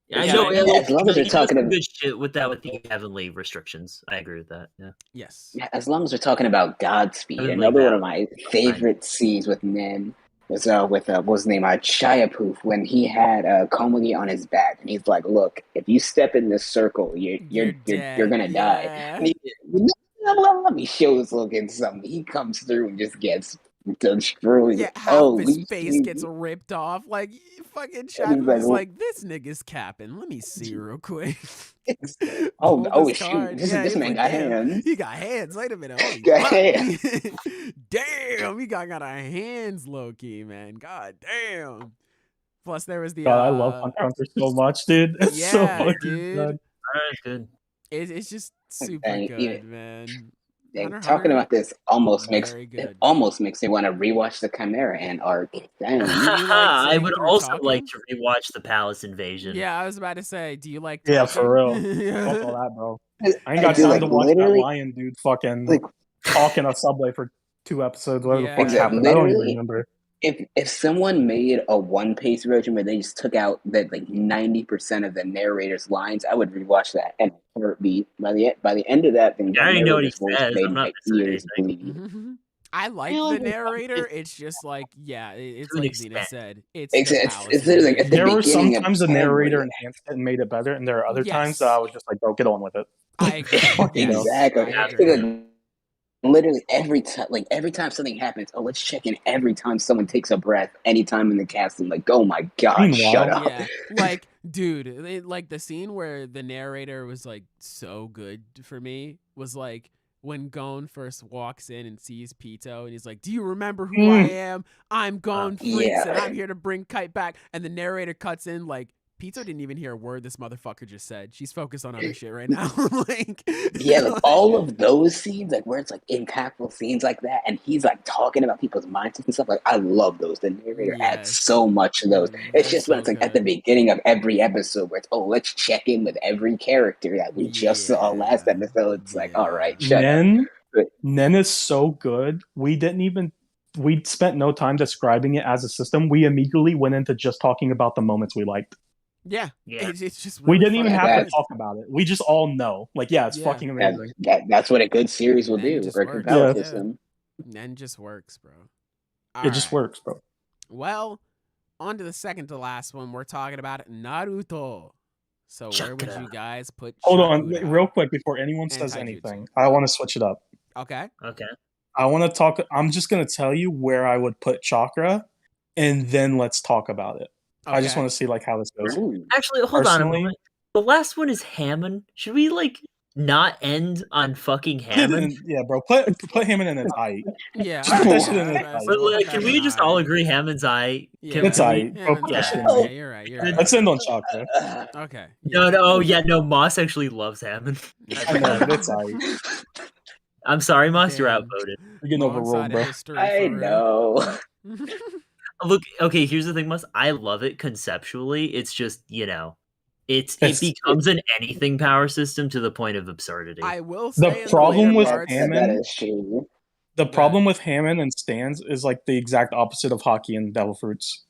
[SPEAKER 3] Yeah, I know.
[SPEAKER 5] As long as we're talking
[SPEAKER 3] about good shit with the heavenly restrictions, I agree with that. Yeah.
[SPEAKER 1] Yes.
[SPEAKER 5] Yeah, as long as we're talking about Godspeed, another one of my favorite scenes with Nen was with what was his name, Chayapoof, when he had Komagi on his back, and he's like, "Look, if you step in this circle, you're gonna die." And he, let me show this little kid something. He comes through and just gets destroyed.
[SPEAKER 1] Yeah, half his face gets ripped off. Like fucking Chayapoof is like, this nigga's capping. Let me see real quick.
[SPEAKER 5] Shoot! This man got hands.
[SPEAKER 1] He got hands. Wait a minute. Holy damn, he got our hands, low key, man. God damn. Plus, there was the.
[SPEAKER 2] God, I love Hunter x Hunter so much, dude. It's so fucking good.
[SPEAKER 3] Good.
[SPEAKER 1] It's just super good, man.
[SPEAKER 5] Talking about this almost makes me want to rewatch the Chimera Ant arc.
[SPEAKER 3] I would also like to rewatch the Palace Invasion.
[SPEAKER 1] Yeah, I was about to say, do you like?
[SPEAKER 2] Yeah, for real. Fuck all that, bro. I ain't got time to watch that lion dude fucking talk in a subway for 2 episodes. Whatever the fuck happened, I don't even remember.
[SPEAKER 5] If someone made a one-page version where they just took out that like 90% of the narrator's lines, I would rewatch that and heartbeat. By the end of that, then
[SPEAKER 3] I already know what he says. I'm not
[SPEAKER 5] ears bleed.
[SPEAKER 1] I like the narrator. It's just like, it's like Zena said. It's
[SPEAKER 5] like
[SPEAKER 2] there were sometimes the narrator enhanced it and made it better, and there are other times that I was just like, bro, get on with it.
[SPEAKER 1] I agree.
[SPEAKER 5] Exactly. Literally every time something happens, let's check in every time someone takes a breath, anytime in the cast, I'm like, oh my god, shut up.
[SPEAKER 1] Yeah, like, dude, like the scene where the narrator was like so good for me was like when Gon first walks in and sees Pito, and he's like, do you remember who I am? I'm Gon Freaks, and I'm here to bring Kite back. And the narrator cuts in like, Pito didn't even hear a word this motherfucker just said. She's focused on other shit right now.
[SPEAKER 5] All of those scenes, like where it's like impactful scenes like that, and he's like talking about people's mindsets and stuff. Like I love those. The narrator adds so much of those. It's just when it's like at the beginning of every episode where it's let's check in with every character that we just saw last episode. It's like, all right, shut up.
[SPEAKER 2] Nen is so good. We spent no time describing it as a system. We immediately went into just talking about the moments we liked.
[SPEAKER 1] Yeah. It's just
[SPEAKER 2] really we didn't even have to talk about it. We just all know. Like, it's fucking amazing.
[SPEAKER 5] That's what a good series will do for a compelling system.
[SPEAKER 1] Nen just works, bro.
[SPEAKER 2] It just works, bro.
[SPEAKER 1] Well, on to the second to last one. We're talking about Naruto. So where would you guys put?
[SPEAKER 2] Hold on,
[SPEAKER 1] Shakuda
[SPEAKER 2] real quick before anyone
[SPEAKER 1] and
[SPEAKER 2] says
[SPEAKER 1] Taijutsu?
[SPEAKER 2] anything. I want to switch it up.
[SPEAKER 1] Okay.
[SPEAKER 3] Okay.
[SPEAKER 2] I want to talk. I'm just going to tell you where I would put chakra, and then let's talk about it. I just
[SPEAKER 1] Okay.
[SPEAKER 2] want to see like how this goes.
[SPEAKER 5] Ooh.
[SPEAKER 3] Actually, hold on a
[SPEAKER 2] Personally-
[SPEAKER 3] moment. The last one is Hammond. Should we like not end on fucking
[SPEAKER 2] Put it
[SPEAKER 3] Hammond?
[SPEAKER 2] in, yeah, bro. Put Hammond in its eye.
[SPEAKER 1] Yeah.
[SPEAKER 2] Just put that shit in
[SPEAKER 1] alright,
[SPEAKER 2] its
[SPEAKER 1] alright,
[SPEAKER 2] eye.
[SPEAKER 3] But,
[SPEAKER 1] so
[SPEAKER 3] like,
[SPEAKER 1] that's
[SPEAKER 3] can we
[SPEAKER 1] an
[SPEAKER 3] just
[SPEAKER 1] eye.
[SPEAKER 3] all agree Hammond's eye?
[SPEAKER 1] Yeah,
[SPEAKER 2] It's eye.
[SPEAKER 1] yeah,
[SPEAKER 2] Bro,
[SPEAKER 1] it's
[SPEAKER 2] put that
[SPEAKER 3] yeah.
[SPEAKER 2] shit in
[SPEAKER 1] yeah,
[SPEAKER 2] there.
[SPEAKER 1] you're right. You're
[SPEAKER 3] Let's
[SPEAKER 1] right.
[SPEAKER 2] Let's end on chakra.
[SPEAKER 1] Okay.
[SPEAKER 3] No, no, yeah, no. Moss actually loves Hammond.
[SPEAKER 2] I know, but it's eye.
[SPEAKER 3] I'm sorry, Moss. You're
[SPEAKER 1] Damn.
[SPEAKER 3] outvoted.
[SPEAKER 2] You're getting overruled,
[SPEAKER 1] Wrong side
[SPEAKER 2] bro.
[SPEAKER 1] of history
[SPEAKER 5] I
[SPEAKER 1] for real.
[SPEAKER 5] know.
[SPEAKER 3] Look, okay. Here's the thing, Moss. I love it conceptually. It's just it
[SPEAKER 2] It's-
[SPEAKER 3] becomes an anything power system to the point of absurdity.
[SPEAKER 1] I will
[SPEAKER 2] The
[SPEAKER 1] say in
[SPEAKER 2] problem
[SPEAKER 1] later
[SPEAKER 2] with
[SPEAKER 1] parts,
[SPEAKER 2] Hammond-
[SPEAKER 5] that is true.
[SPEAKER 2] The
[SPEAKER 1] ahead.
[SPEAKER 2] problem with Hammond and Stans is like the exact opposite of Hockey and Devil Fruits,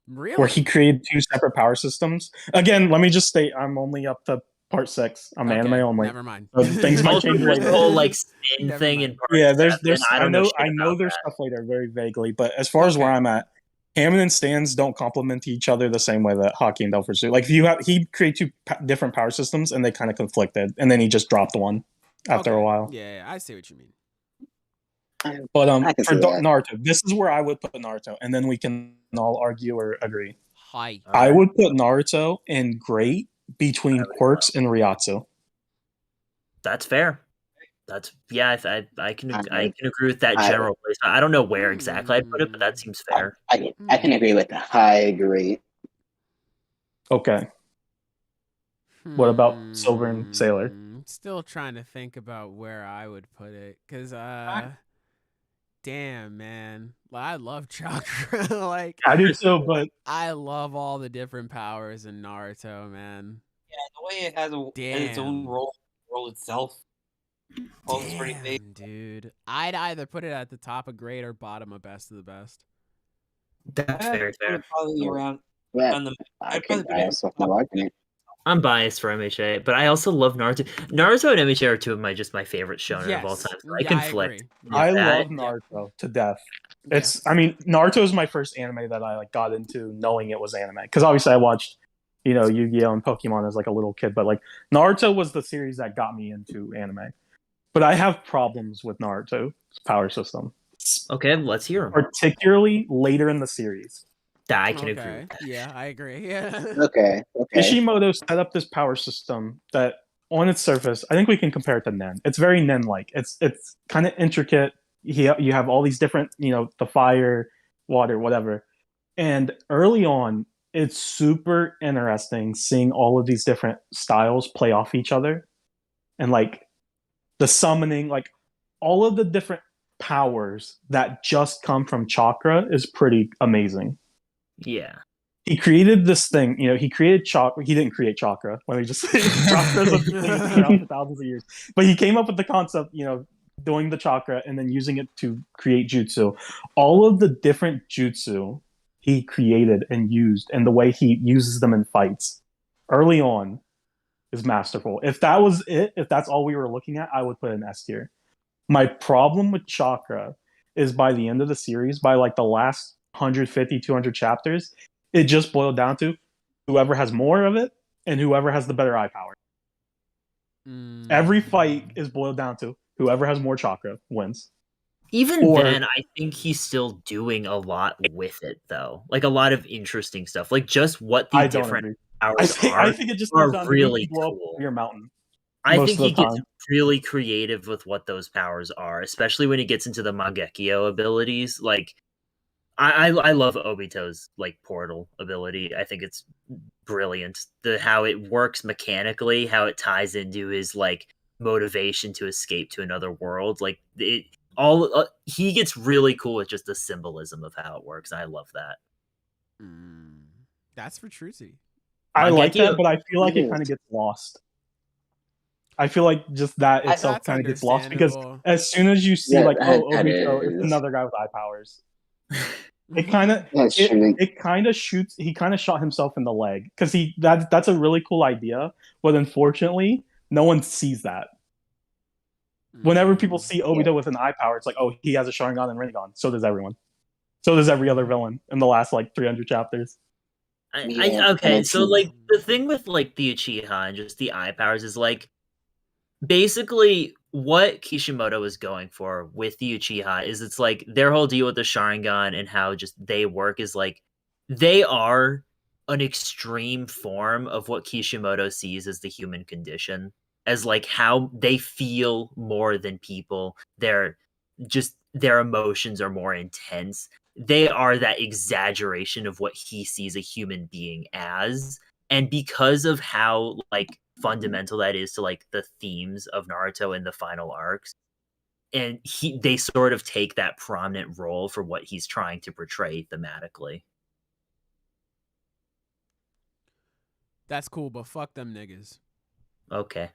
[SPEAKER 1] really,
[SPEAKER 2] where he created two separate power systems. Again, let me just state, I'm only up to part 6. I'm
[SPEAKER 1] okay,
[SPEAKER 2] anime only.
[SPEAKER 1] Never mind.
[SPEAKER 2] So things might
[SPEAKER 3] Also,
[SPEAKER 2] change
[SPEAKER 3] there's
[SPEAKER 2] later.
[SPEAKER 3] the whole like spin
[SPEAKER 1] Never
[SPEAKER 3] thing
[SPEAKER 1] mind.
[SPEAKER 3] in part
[SPEAKER 2] Yeah, there's
[SPEAKER 3] 7. I don't know.
[SPEAKER 2] I know there's stuff later very vaguely, but as far as where
[SPEAKER 1] Okay.
[SPEAKER 2] I'm at, Hammond and Stans don't complement each other the same way that Hockey and Devil Fruits do. Like if he created two different power systems and they kind of conflicted, and then he just dropped one after
[SPEAKER 1] Okay.
[SPEAKER 2] a while.
[SPEAKER 1] Yeah, I see what you mean.
[SPEAKER 2] But
[SPEAKER 5] I can
[SPEAKER 2] for
[SPEAKER 5] see that.
[SPEAKER 2] Naruto, this is where I would put Naruto, and then we can all argue or agree.
[SPEAKER 1] Hi.
[SPEAKER 2] I would put Naruto in great between Quirks and Ryatsu.
[SPEAKER 3] That's fair. That's I can agree with that
[SPEAKER 5] I-
[SPEAKER 3] general placement. I don't know where exactly I'd put it, but that seems fair.
[SPEAKER 5] I can agree with the high grade.
[SPEAKER 2] Okay. What about Silver and Sailor?
[SPEAKER 1] Still trying to think about where I would put it, cause damn man, I love chakra. Like
[SPEAKER 2] I do too, but
[SPEAKER 1] I love all the different powers in Naruto, man.
[SPEAKER 7] Yeah, the way it has its own
[SPEAKER 1] Damn.
[SPEAKER 7] role itself. All is pretty big.
[SPEAKER 1] Damn, dude. I'd either put it at the top of great or bottom of best of the best.
[SPEAKER 3] That's very
[SPEAKER 7] I'd
[SPEAKER 3] fair.
[SPEAKER 7] probably around
[SPEAKER 5] Yeah,
[SPEAKER 7] on the.
[SPEAKER 5] I
[SPEAKER 7] I'd probably
[SPEAKER 5] can
[SPEAKER 7] put it
[SPEAKER 5] also no argument.
[SPEAKER 3] I'm biased for MHA, but I also love Naruto. Naruto and MHA are two of my favorite shonen of all
[SPEAKER 1] Yes.
[SPEAKER 3] time. So I
[SPEAKER 1] Yeah,
[SPEAKER 3] conflict.
[SPEAKER 1] agree.
[SPEAKER 3] with
[SPEAKER 2] I
[SPEAKER 3] that.
[SPEAKER 2] love Naruto to death. I mean, Naruto is my first anime that I like got into knowing it was anime. Because obviously I watched, Yu-Gi-Oh! And Pokemon as like a little kid, but like Naruto was the series that got me into anime. But I have problems with Naruto's power system,
[SPEAKER 3] Okay, let's hear them.
[SPEAKER 2] particularly later in the series.
[SPEAKER 3] I can agree
[SPEAKER 1] Okay.
[SPEAKER 3] with that.
[SPEAKER 1] Yeah, I agree. Yeah.
[SPEAKER 5] Okay.
[SPEAKER 2] Ishimoto set up this power system that, on its surface, I think we can compare it to Nen. It's very Nen-like. It's kind of intricate. You have all these different, the fire, water, whatever. And early on, it's super interesting seeing all of these different styles play off each other, and like the summoning, like all of the different powers that just come from chakra is pretty amazing.
[SPEAKER 3] Yeah.
[SPEAKER 2] He created this thing, he created chakra. He didn't create chakra. Let me just say, chakra is a thing that's been around for thousands of years. But he came up with the concept, doing the chakra and then using it to create jutsu. All of the different jutsu he created and used, and the way he uses them in fights early on is masterful. If that was it, if that's all we were looking at, I would put it in S tier. My problem with chakra is by the end of the series, by like the last 150, 200 chapters, it just boiled down to whoever has more of it and whoever has the better eye power. Every fight is boiled down to whoever has more chakra wins.
[SPEAKER 3] Even
[SPEAKER 2] Or-
[SPEAKER 3] then, I think he's still doing a lot with it, though. Like a lot of interesting stuff. Like just what the
[SPEAKER 2] I don't
[SPEAKER 3] different
[SPEAKER 2] agree.
[SPEAKER 3] powers
[SPEAKER 2] I
[SPEAKER 3] are.
[SPEAKER 2] think it just
[SPEAKER 3] are
[SPEAKER 2] comes down to
[SPEAKER 3] really
[SPEAKER 2] you blow
[SPEAKER 3] cool.
[SPEAKER 2] up your mountain.
[SPEAKER 3] I
[SPEAKER 2] most
[SPEAKER 3] think
[SPEAKER 2] of
[SPEAKER 3] he
[SPEAKER 2] the
[SPEAKER 3] gets
[SPEAKER 2] time.
[SPEAKER 3] really creative with what those powers are, especially when he gets into the Mangekyo abilities. Like, I love Obito's like portal ability. I think it's brilliant. How it works mechanically, how it ties into his like motivation to escape to another world. Like it all, he gets really cool with just the symbolism of how it works. I love that.
[SPEAKER 1] That's for Trucy.
[SPEAKER 2] I like
[SPEAKER 3] Mangekyo-
[SPEAKER 2] that, but I feel like it kind of gets lost. I feel like just that itself
[SPEAKER 1] That's
[SPEAKER 2] kind of gets lost because
[SPEAKER 1] understandable.
[SPEAKER 2] as soon as you see
[SPEAKER 5] Yeah,
[SPEAKER 2] like, oh,
[SPEAKER 5] that
[SPEAKER 2] Obito, it's
[SPEAKER 5] is.
[SPEAKER 2] another guy with eye powers. It kind of
[SPEAKER 5] That's true.
[SPEAKER 2] it kind of shoots. He kind of shot himself in the leg because that's a really cool idea, but unfortunately, no one sees that. Whenever people see Obito with an eye power, it's like, oh, he has a Sharingan and Rinnegan. So does everyone. So does every other villain in the last like 300 chapters.
[SPEAKER 3] Okay, so like the thing with like the Uchiha and just the eye powers is like basically what Kishimoto is going for with the Uchiha is it's like their whole deal with the Sharingan and how just they work is like they are an extreme form of what Kishimoto sees as the human condition, as like how they feel more than people. Their emotions are more intense. They are that exaggeration of what he sees a human being as. And because of how like fundamental that is to like the themes of Naruto in the final arcs, and they sort of take that prominent role for what he's trying to portray thematically.
[SPEAKER 1] That's cool, but fuck them niggas.
[SPEAKER 3] Okay.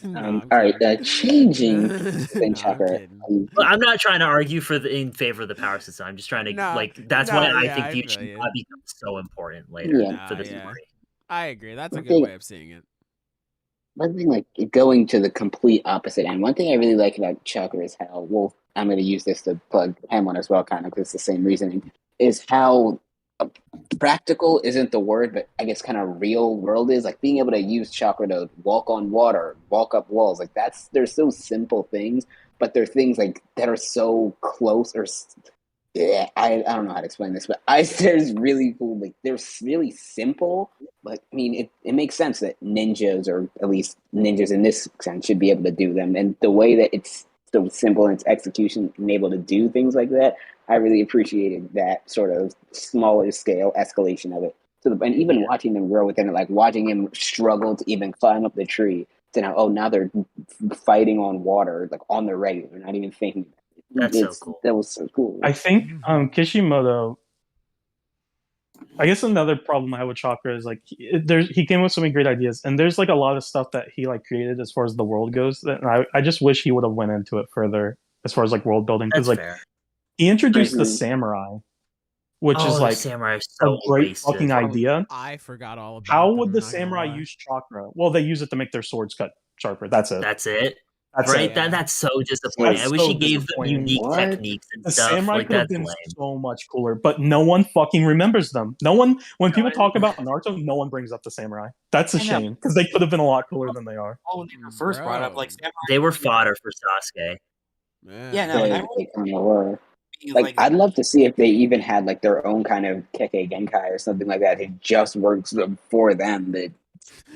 [SPEAKER 1] No,
[SPEAKER 5] all right,
[SPEAKER 1] kidding.
[SPEAKER 5] changing
[SPEAKER 1] No,
[SPEAKER 5] Spin
[SPEAKER 1] I'm
[SPEAKER 5] Chopper.
[SPEAKER 1] kidding.
[SPEAKER 3] Well, I'm not trying to argue in favor of the power system. I'm just trying to
[SPEAKER 1] Nah,
[SPEAKER 3] that's why
[SPEAKER 1] nah,
[SPEAKER 3] I
[SPEAKER 1] yeah,
[SPEAKER 3] think
[SPEAKER 1] I
[SPEAKER 3] the
[SPEAKER 1] feel you.
[SPEAKER 3] Uchiha becomes so important later
[SPEAKER 5] Yeah.
[SPEAKER 3] for the
[SPEAKER 1] yeah.
[SPEAKER 3] story.
[SPEAKER 1] I agree. That's a
[SPEAKER 5] One
[SPEAKER 1] good
[SPEAKER 5] thing-
[SPEAKER 1] way of seeing it.
[SPEAKER 5] One thing, like going to the complete opposite end. One thing I really like about Chakra is how, well, I'm going to use this to plug him on as well, kind of, because it's the same reasoning, is how practical isn't the word, but I guess kind of real world is. Like being able to use Chakra to walk on water, walk up walls. Like they're so simple things, but they're things like that are so close or. Yeah, I don't know how to explain this, but there's really cool, like they're really simple, but I mean it makes sense that ninjas, or at least ninjas in this sense, should be able to do them. And the way that it's so simple in its execution and able to do things like that, I really appreciated that sort of smaller scale escalation of it. And even watching them grow within it, like watching him struggle to even climb up the tree, to now they're fighting on water, like on the regular, they're not even thinking.
[SPEAKER 3] That's so cool.
[SPEAKER 5] That was so cool.
[SPEAKER 2] I think Kishimoto. I guess another problem I have with Chakra is like he came up with so many great ideas, and there's like a lot of stuff that he like created as far as the world goes. That I just wish he would have went into it further as far as like world building, because like
[SPEAKER 3] fair.
[SPEAKER 2] he introduced the
[SPEAKER 5] Mhm.
[SPEAKER 2] samurai, which is
[SPEAKER 3] the
[SPEAKER 2] like
[SPEAKER 3] samurai is
[SPEAKER 2] a
[SPEAKER 3] so
[SPEAKER 2] great
[SPEAKER 3] wasted.
[SPEAKER 2] fucking idea.
[SPEAKER 1] I forgot all about
[SPEAKER 2] How
[SPEAKER 1] them,
[SPEAKER 2] would
[SPEAKER 1] I'm
[SPEAKER 2] the
[SPEAKER 1] not gonna
[SPEAKER 2] samurai
[SPEAKER 1] lie.
[SPEAKER 2] use Chakra? Well, they use it to make their swords cut sharper. That's it.
[SPEAKER 3] That's it.
[SPEAKER 2] That's
[SPEAKER 3] Right?
[SPEAKER 2] it.
[SPEAKER 1] Yeah.
[SPEAKER 3] That's so disappointing.
[SPEAKER 2] That's
[SPEAKER 3] I wish
[SPEAKER 2] so
[SPEAKER 3] he gave them
[SPEAKER 2] disappointing.
[SPEAKER 3] unique
[SPEAKER 5] What?
[SPEAKER 3] techniques and
[SPEAKER 2] The
[SPEAKER 3] stuff.
[SPEAKER 2] samurai
[SPEAKER 3] Like
[SPEAKER 2] could have
[SPEAKER 3] that's
[SPEAKER 2] been
[SPEAKER 3] lame.
[SPEAKER 2] so much cooler, but no one fucking remembers them. No one, when people talk about Naruto, no one brings up the samurai. That's a
[SPEAKER 7] I know.
[SPEAKER 2] shame, because they could have been a lot cooler than they are.
[SPEAKER 7] Oh, when they were first brought up, like
[SPEAKER 1] Bro.
[SPEAKER 7] samurai.
[SPEAKER 3] They were fodder for Sasuke.
[SPEAKER 7] Yeah, no, I
[SPEAKER 5] They
[SPEAKER 7] remember
[SPEAKER 5] kind of were.
[SPEAKER 7] being
[SPEAKER 5] Like,
[SPEAKER 7] like
[SPEAKER 5] I'd love to see if they even had like their own kind of Kekkei Genkai or something like that. It just works for them. But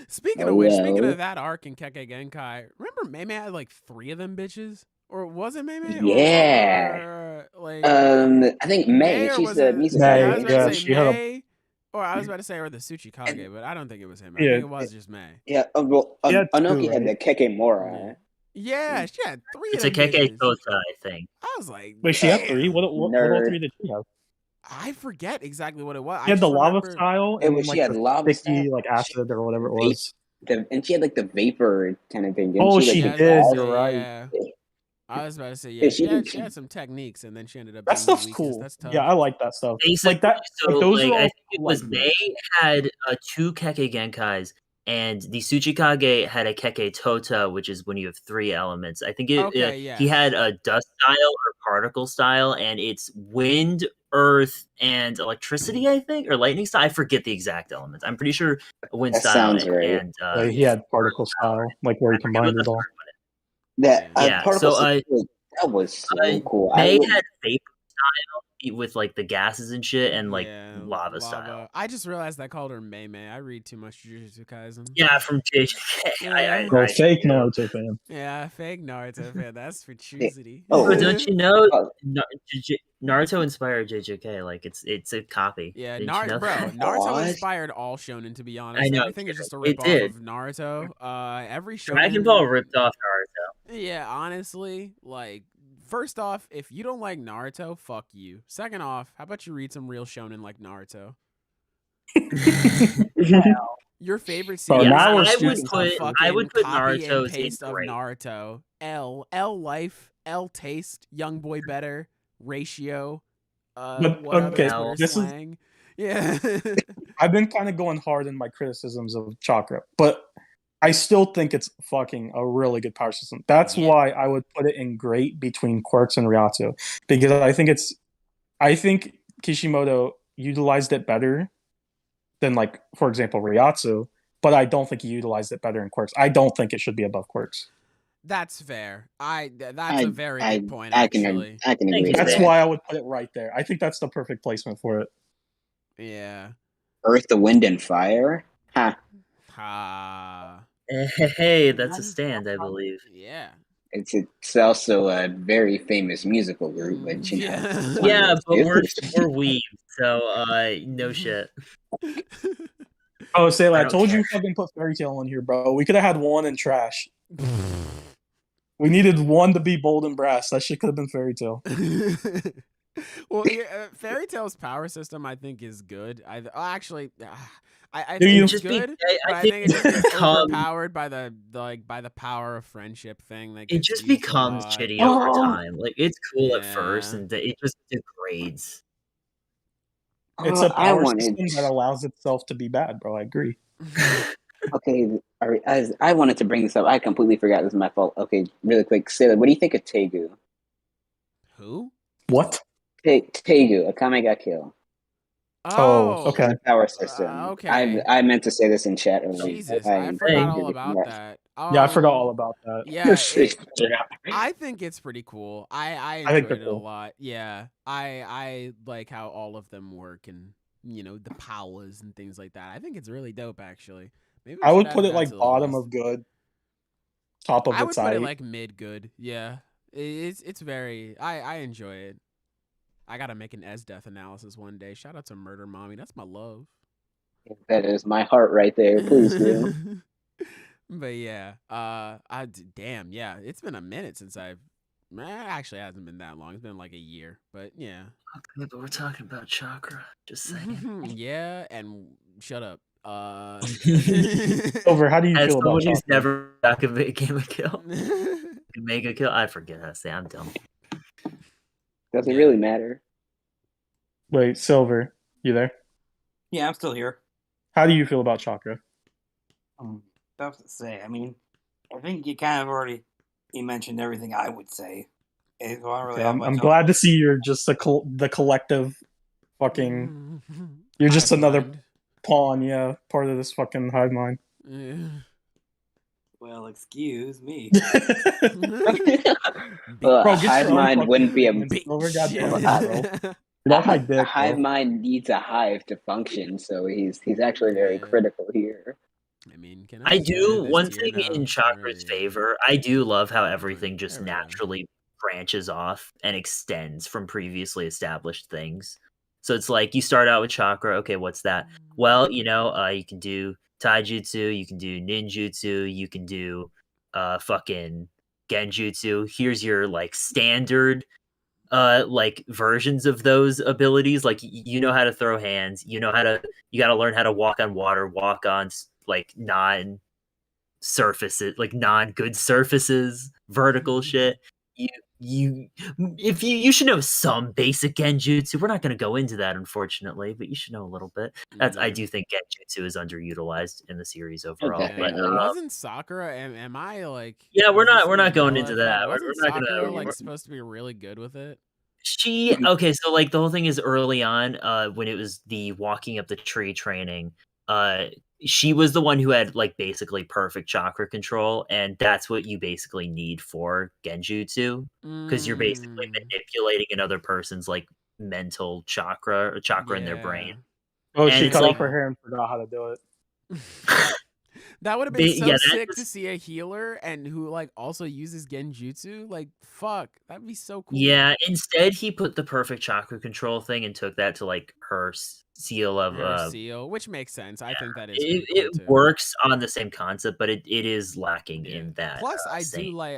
[SPEAKER 1] Speaking
[SPEAKER 5] Oh,
[SPEAKER 1] of which,
[SPEAKER 5] yeah.
[SPEAKER 1] speaking of that arc in Kekkei Genkai, remember Meme had like 3 of them bitches? Or was it Meme?
[SPEAKER 5] Yeah.
[SPEAKER 1] Or, like
[SPEAKER 5] I think May,
[SPEAKER 1] or
[SPEAKER 5] she's
[SPEAKER 1] was
[SPEAKER 5] the
[SPEAKER 1] it?
[SPEAKER 5] Misa
[SPEAKER 1] Yeah, I
[SPEAKER 2] May,
[SPEAKER 1] was about to
[SPEAKER 2] yeah,
[SPEAKER 1] say
[SPEAKER 2] she had a-
[SPEAKER 1] May. Or I was about to say or the Tsuchikage, but I don't think it was him. I
[SPEAKER 2] Yeah.
[SPEAKER 1] think it was just May.
[SPEAKER 5] yeah. Well,
[SPEAKER 2] She had
[SPEAKER 5] Anoki
[SPEAKER 2] two,
[SPEAKER 5] had the
[SPEAKER 2] right?
[SPEAKER 5] Kekkei Mora.
[SPEAKER 1] Yeah, she had 3
[SPEAKER 3] It's
[SPEAKER 1] of
[SPEAKER 3] a
[SPEAKER 1] them
[SPEAKER 3] Keke
[SPEAKER 1] bitches.
[SPEAKER 3] Tota, I think.
[SPEAKER 1] I was like,
[SPEAKER 2] Wait, she had 3.
[SPEAKER 1] damn.
[SPEAKER 2] What all
[SPEAKER 5] Nerd.
[SPEAKER 2] 3 did she have?
[SPEAKER 1] I forget exactly what it was.
[SPEAKER 2] She
[SPEAKER 1] I
[SPEAKER 2] had the
[SPEAKER 1] just
[SPEAKER 2] lava
[SPEAKER 1] remember
[SPEAKER 2] style,
[SPEAKER 5] It
[SPEAKER 2] and
[SPEAKER 5] was
[SPEAKER 2] then
[SPEAKER 5] she
[SPEAKER 2] like
[SPEAKER 5] had
[SPEAKER 2] the
[SPEAKER 5] lava
[SPEAKER 2] sticky
[SPEAKER 5] style,
[SPEAKER 2] like acid or whatever it
[SPEAKER 5] vape-
[SPEAKER 2] was.
[SPEAKER 5] and she had like the vapor kind of thing. Didn't
[SPEAKER 2] Oh,
[SPEAKER 5] she?
[SPEAKER 2] she
[SPEAKER 5] Like,
[SPEAKER 2] did.
[SPEAKER 5] that?
[SPEAKER 2] You're right.
[SPEAKER 1] Yeah. I was about to say,
[SPEAKER 5] Yeah,
[SPEAKER 1] yeah,
[SPEAKER 5] she did-
[SPEAKER 1] she had some techniques, and then she ended up
[SPEAKER 2] That
[SPEAKER 1] being the
[SPEAKER 2] stuff's
[SPEAKER 1] weakest.
[SPEAKER 2] cool.
[SPEAKER 1] That's tough.
[SPEAKER 2] Yeah, I like that stuff.
[SPEAKER 3] Basically,
[SPEAKER 2] Like that.
[SPEAKER 3] so
[SPEAKER 2] Like those
[SPEAKER 3] like,
[SPEAKER 2] are all
[SPEAKER 3] I think it
[SPEAKER 2] cool
[SPEAKER 3] was
[SPEAKER 2] ideas.
[SPEAKER 3] May had 2 Keke Genkais, and the Tsuchikage had a Keke Tota, which is when you have 3 elements. I think
[SPEAKER 1] Okay,
[SPEAKER 3] he had
[SPEAKER 1] yes.
[SPEAKER 3] a dust style or particle style, and it's wind, earth, and electricity, I think, or lightning style. I forget the exact elements. I'm pretty sure wind
[SPEAKER 5] That
[SPEAKER 3] style
[SPEAKER 5] sounds right.
[SPEAKER 3] and
[SPEAKER 2] Like, he had particle style, like where he
[SPEAKER 3] I forget what
[SPEAKER 2] combined
[SPEAKER 3] the
[SPEAKER 2] it all.
[SPEAKER 3] third one
[SPEAKER 5] That
[SPEAKER 3] Yeah,
[SPEAKER 5] particle
[SPEAKER 3] so,
[SPEAKER 5] system, that was so cool.
[SPEAKER 3] May
[SPEAKER 5] would-
[SPEAKER 3] had vapor style with like the gases and shit, and like
[SPEAKER 1] Yeah,
[SPEAKER 3] lava style.
[SPEAKER 1] I just realized I called her May May. I read too much Jujutsu Kaisen.
[SPEAKER 3] Yeah, from JJK.
[SPEAKER 1] Yeah.
[SPEAKER 2] Well,
[SPEAKER 3] I
[SPEAKER 2] fake
[SPEAKER 3] do.
[SPEAKER 2] Naruto fan.
[SPEAKER 1] Yeah, fake Naruto fan. That's for choosity.
[SPEAKER 5] Oh,
[SPEAKER 3] But don't you know
[SPEAKER 5] Oh.
[SPEAKER 3] Naruto inspired JJK? Like it's a copy.
[SPEAKER 1] Yeah,
[SPEAKER 3] Didn't you know
[SPEAKER 1] bro,
[SPEAKER 3] that?
[SPEAKER 1] Naruto
[SPEAKER 5] What?
[SPEAKER 1] inspired all shonen, to be honest.
[SPEAKER 3] I know,
[SPEAKER 1] Everything is just a
[SPEAKER 3] it
[SPEAKER 1] ripoff
[SPEAKER 3] did.
[SPEAKER 1] of Naruto. Every
[SPEAKER 3] Dragon
[SPEAKER 1] shonen.
[SPEAKER 3] Ball ripped off Naruto.
[SPEAKER 1] Yeah, honestly, like, first off, if you don't like Naruto, fuck you. Second off, how about you read some real shonen like Naruto? Your favorite
[SPEAKER 2] Bro,
[SPEAKER 1] series
[SPEAKER 2] now we're
[SPEAKER 1] is
[SPEAKER 2] speaking
[SPEAKER 1] just
[SPEAKER 2] some
[SPEAKER 1] a
[SPEAKER 2] fucking-
[SPEAKER 3] I would put
[SPEAKER 1] copy and
[SPEAKER 3] Naruto's in
[SPEAKER 1] paste of
[SPEAKER 3] great.
[SPEAKER 1] Naruto. L life, L taste, young boy better, ratio.
[SPEAKER 2] But,
[SPEAKER 1] What other
[SPEAKER 2] okay,
[SPEAKER 1] Twitter
[SPEAKER 2] this is-
[SPEAKER 1] slang? Yeah.
[SPEAKER 2] I've been kind of going hard in my criticisms of Chakra, but I still think it's fucking a really good power system. That's
[SPEAKER 1] Yeah.
[SPEAKER 2] why I would put it in great between Quirks and Ryato, because I think Kishimoto utilized it better than like, for example, Ryatsu. But I don't think he utilized it better in Quirks. I don't think it should be above Quirks.
[SPEAKER 1] That's fair. That's a very good point,
[SPEAKER 5] I can
[SPEAKER 1] actually.
[SPEAKER 5] I can agree with
[SPEAKER 2] That's
[SPEAKER 5] that.
[SPEAKER 2] why I would put it right there. I think that's the perfect placement for it.
[SPEAKER 1] Yeah.
[SPEAKER 5] Earth, the Wind, and Fire. Ha.
[SPEAKER 1] Ha.
[SPEAKER 3] Hey, that's a stand, I believe.
[SPEAKER 1] Yeah.
[SPEAKER 5] It's also a very famous musical group, which you know.
[SPEAKER 1] Yeah.
[SPEAKER 3] Yeah, but we're weebs, so no shit.
[SPEAKER 2] Oh, Sayla, I
[SPEAKER 3] don't
[SPEAKER 2] told
[SPEAKER 3] care.
[SPEAKER 2] you fucking put Fairy Tail in here, bro. We could have had one in trash. We needed one to be Bold and Brass. That shit could have been Fairy Tail.
[SPEAKER 1] Well, Fairy Tail's power system, I think, is good. I
[SPEAKER 2] Do
[SPEAKER 1] think
[SPEAKER 2] you?
[SPEAKER 1] it's
[SPEAKER 3] Just
[SPEAKER 1] good, but I
[SPEAKER 3] think
[SPEAKER 1] think it just gets
[SPEAKER 3] become-
[SPEAKER 1] overpowered by the power of friendship thing. That
[SPEAKER 3] it
[SPEAKER 1] gets
[SPEAKER 3] just
[SPEAKER 1] used a
[SPEAKER 3] becomes
[SPEAKER 1] lot.
[SPEAKER 3] shitty over
[SPEAKER 5] Oh.
[SPEAKER 3] time. Like it's cool at first,
[SPEAKER 1] Yeah.
[SPEAKER 3] and it just degrades.
[SPEAKER 2] It's a
[SPEAKER 5] I
[SPEAKER 2] power
[SPEAKER 5] wanted.
[SPEAKER 2] system that allows itself to be bad, bro. I agree.
[SPEAKER 5] Okay, I wanted to bring this up. I completely forgot. This is my fault. Okay, really quick, Sailor, what do you think of Tegu?
[SPEAKER 1] Who?
[SPEAKER 2] What?
[SPEAKER 5] Tegu, Akame ga Kill.
[SPEAKER 2] Oh, okay.
[SPEAKER 5] The power system.
[SPEAKER 1] Okay.
[SPEAKER 5] I meant to say this in chat earlier.
[SPEAKER 1] Jesus, I forgot all about that.
[SPEAKER 2] Yeah, I forgot all about that.
[SPEAKER 1] Yeah,
[SPEAKER 5] Yeah.
[SPEAKER 1] I think it's pretty cool. I
[SPEAKER 2] I think
[SPEAKER 1] enjoyed
[SPEAKER 2] they're
[SPEAKER 1] it a
[SPEAKER 2] cool.
[SPEAKER 1] lot. Yeah, I like how all of them work and the powers and things like that. I think it's really dope, actually. Maybe we
[SPEAKER 2] I
[SPEAKER 1] should
[SPEAKER 2] would
[SPEAKER 1] add
[SPEAKER 2] put it
[SPEAKER 1] that
[SPEAKER 2] like
[SPEAKER 1] to the
[SPEAKER 2] bottom
[SPEAKER 1] list.
[SPEAKER 2] of good, top of
[SPEAKER 1] I would
[SPEAKER 2] its
[SPEAKER 1] put it
[SPEAKER 2] height.
[SPEAKER 1] like mid good. Yeah, it's very. I enjoy it. I gotta make an death analysis one day. Shout out to Murder Mommy. That's my love.
[SPEAKER 5] That is my heart right there. Please do.
[SPEAKER 1] But yeah, damn, yeah, it's been a minute since I've. Actually, it hasn't been that long. It's been like a year, but yeah.
[SPEAKER 3] Okay, but we're talking about chakra. Just saying.
[SPEAKER 1] Yeah, and shut up.
[SPEAKER 2] Over, how do you
[SPEAKER 3] As
[SPEAKER 2] feel about
[SPEAKER 3] someone who's
[SPEAKER 2] Chakra?
[SPEAKER 3] never back of a game of kill, mega kill. I forget how to say. I'm dumb.
[SPEAKER 5] Does it
[SPEAKER 1] Yeah.
[SPEAKER 5] really matter?
[SPEAKER 2] Wait, Silver, you there?
[SPEAKER 7] Yeah, I'm still here.
[SPEAKER 2] How do you feel about Chakra?
[SPEAKER 7] Tough to say. I mean, I think you kind of already mentioned everything I would say. So I don't really
[SPEAKER 2] Okay,
[SPEAKER 7] have
[SPEAKER 2] I'm
[SPEAKER 7] much else.
[SPEAKER 2] glad to see you're just the collective fucking. You're just
[SPEAKER 1] Hive
[SPEAKER 2] another
[SPEAKER 1] mind.
[SPEAKER 2] pawn, yeah, part of this fucking hive mind.
[SPEAKER 1] Yeah.
[SPEAKER 7] Well, excuse me.
[SPEAKER 5] Well,
[SPEAKER 2] Bro,
[SPEAKER 5] a
[SPEAKER 2] get
[SPEAKER 5] hive
[SPEAKER 2] your own
[SPEAKER 5] mind
[SPEAKER 2] fucking
[SPEAKER 5] wouldn't be a.
[SPEAKER 2] agreement, Silver. Goddamn,
[SPEAKER 1] Bitch.
[SPEAKER 2] bro. Get off my
[SPEAKER 5] A
[SPEAKER 2] dick,
[SPEAKER 5] hive
[SPEAKER 2] bro.
[SPEAKER 5] mind needs a hive to function, so he's actually very
[SPEAKER 1] Yeah.
[SPEAKER 5] critical here.
[SPEAKER 1] I mean, can
[SPEAKER 3] I
[SPEAKER 1] see
[SPEAKER 3] do
[SPEAKER 1] this
[SPEAKER 3] one
[SPEAKER 1] tier
[SPEAKER 3] thing
[SPEAKER 1] now?
[SPEAKER 3] in Chakra's
[SPEAKER 1] Really?
[SPEAKER 3] favor. I do love how everything just
[SPEAKER 1] There we go.
[SPEAKER 3] naturally branches off and extends from previously established things. So it's like you start out with Chakra. Okay, what's that? Well, you can do Taijutsu, you can do Ninjutsu, you can do fucking Genjutsu. Here's your like standard like versions of those abilities. Like you know how to throw hands, you got to learn how to walk on water, walk on like non surfaces, like non good surfaces, vertical shit. You should know some basic genjutsu. We're not going to go into that, unfortunately, but you should know a little bit. I do think genjutsu is underutilized in the series overall.
[SPEAKER 5] definitely.
[SPEAKER 3] But
[SPEAKER 1] Wasn't Sakura? Am I like?
[SPEAKER 3] yeah, we're
[SPEAKER 1] is this
[SPEAKER 3] not going
[SPEAKER 1] vanilla
[SPEAKER 3] into
[SPEAKER 1] as
[SPEAKER 3] that.
[SPEAKER 1] fuck?
[SPEAKER 3] We're
[SPEAKER 1] Wasn't
[SPEAKER 3] not gonna-
[SPEAKER 1] Sakura
[SPEAKER 3] we're-
[SPEAKER 1] like supposed to be really good with it?
[SPEAKER 3] She okay, so like the whole thing is early on, when it was the walking up the tree training, she was the one who had like basically perfect chakra control, and that's what you basically need for Genjutsu, because you're basically manipulating another person's like mental chakra or chakra in their brain.
[SPEAKER 2] Oh,
[SPEAKER 3] And
[SPEAKER 2] she
[SPEAKER 3] it's
[SPEAKER 2] cut
[SPEAKER 3] like-
[SPEAKER 2] off her hair and forgot how to do it.
[SPEAKER 1] That would have been so
[SPEAKER 3] Yeah, that
[SPEAKER 1] sick to
[SPEAKER 3] just-
[SPEAKER 1] see a healer and who like also uses Genjutsu. Like, fuck, that'd be so cool.
[SPEAKER 3] Yeah, instead he put the perfect chakra control thing and took that to like her seal of
[SPEAKER 1] Her seal, which makes sense. I think that is
[SPEAKER 3] it,
[SPEAKER 1] pretty
[SPEAKER 3] it
[SPEAKER 1] cool, too.
[SPEAKER 3] works on the same concept, but it is lacking
[SPEAKER 1] Yeah.
[SPEAKER 3] in that.
[SPEAKER 1] Plus, I
[SPEAKER 3] same-
[SPEAKER 1] do like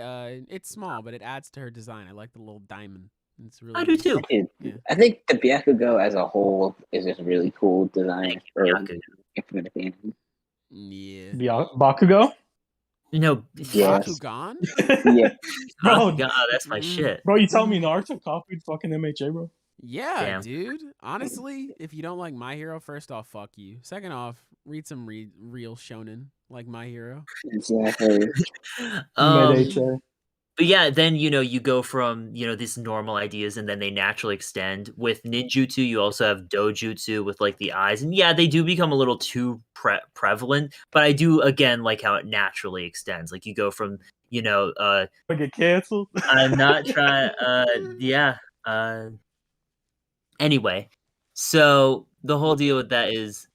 [SPEAKER 1] it's small, but it adds to her design. I like the little diamond. It's really
[SPEAKER 3] I do too.
[SPEAKER 1] Yeah.
[SPEAKER 5] I think the Byakugo as a whole is just really cool design. Or
[SPEAKER 3] Byakugo.
[SPEAKER 5] implementation.
[SPEAKER 1] Yeah.
[SPEAKER 2] Bakugo?
[SPEAKER 3] No,
[SPEAKER 5] Yes.
[SPEAKER 1] Bakugan?
[SPEAKER 5] Yeah.
[SPEAKER 2] Bro,
[SPEAKER 3] Bakugan, that's my shit.
[SPEAKER 2] bro, you tell me Naruto copied fucking MHA, bro?
[SPEAKER 1] Yeah,
[SPEAKER 3] Damn.
[SPEAKER 1] dude. Honestly, if you don't like My Hero, first off, fuck you. Second off, read some real shonen like My Hero.
[SPEAKER 5] Exactly.
[SPEAKER 2] Mid-HA.
[SPEAKER 3] But yeah, then you go from these normal ideas, and then they naturally extend. With ninjutsu, you also have dojutsu with like the eyes, and yeah, they do become a little too prevalent. But I do again like how it naturally extends. Like you go from
[SPEAKER 2] I get canceled.
[SPEAKER 3] I'm not trying. Yeah. Anyway, so the whole deal with that is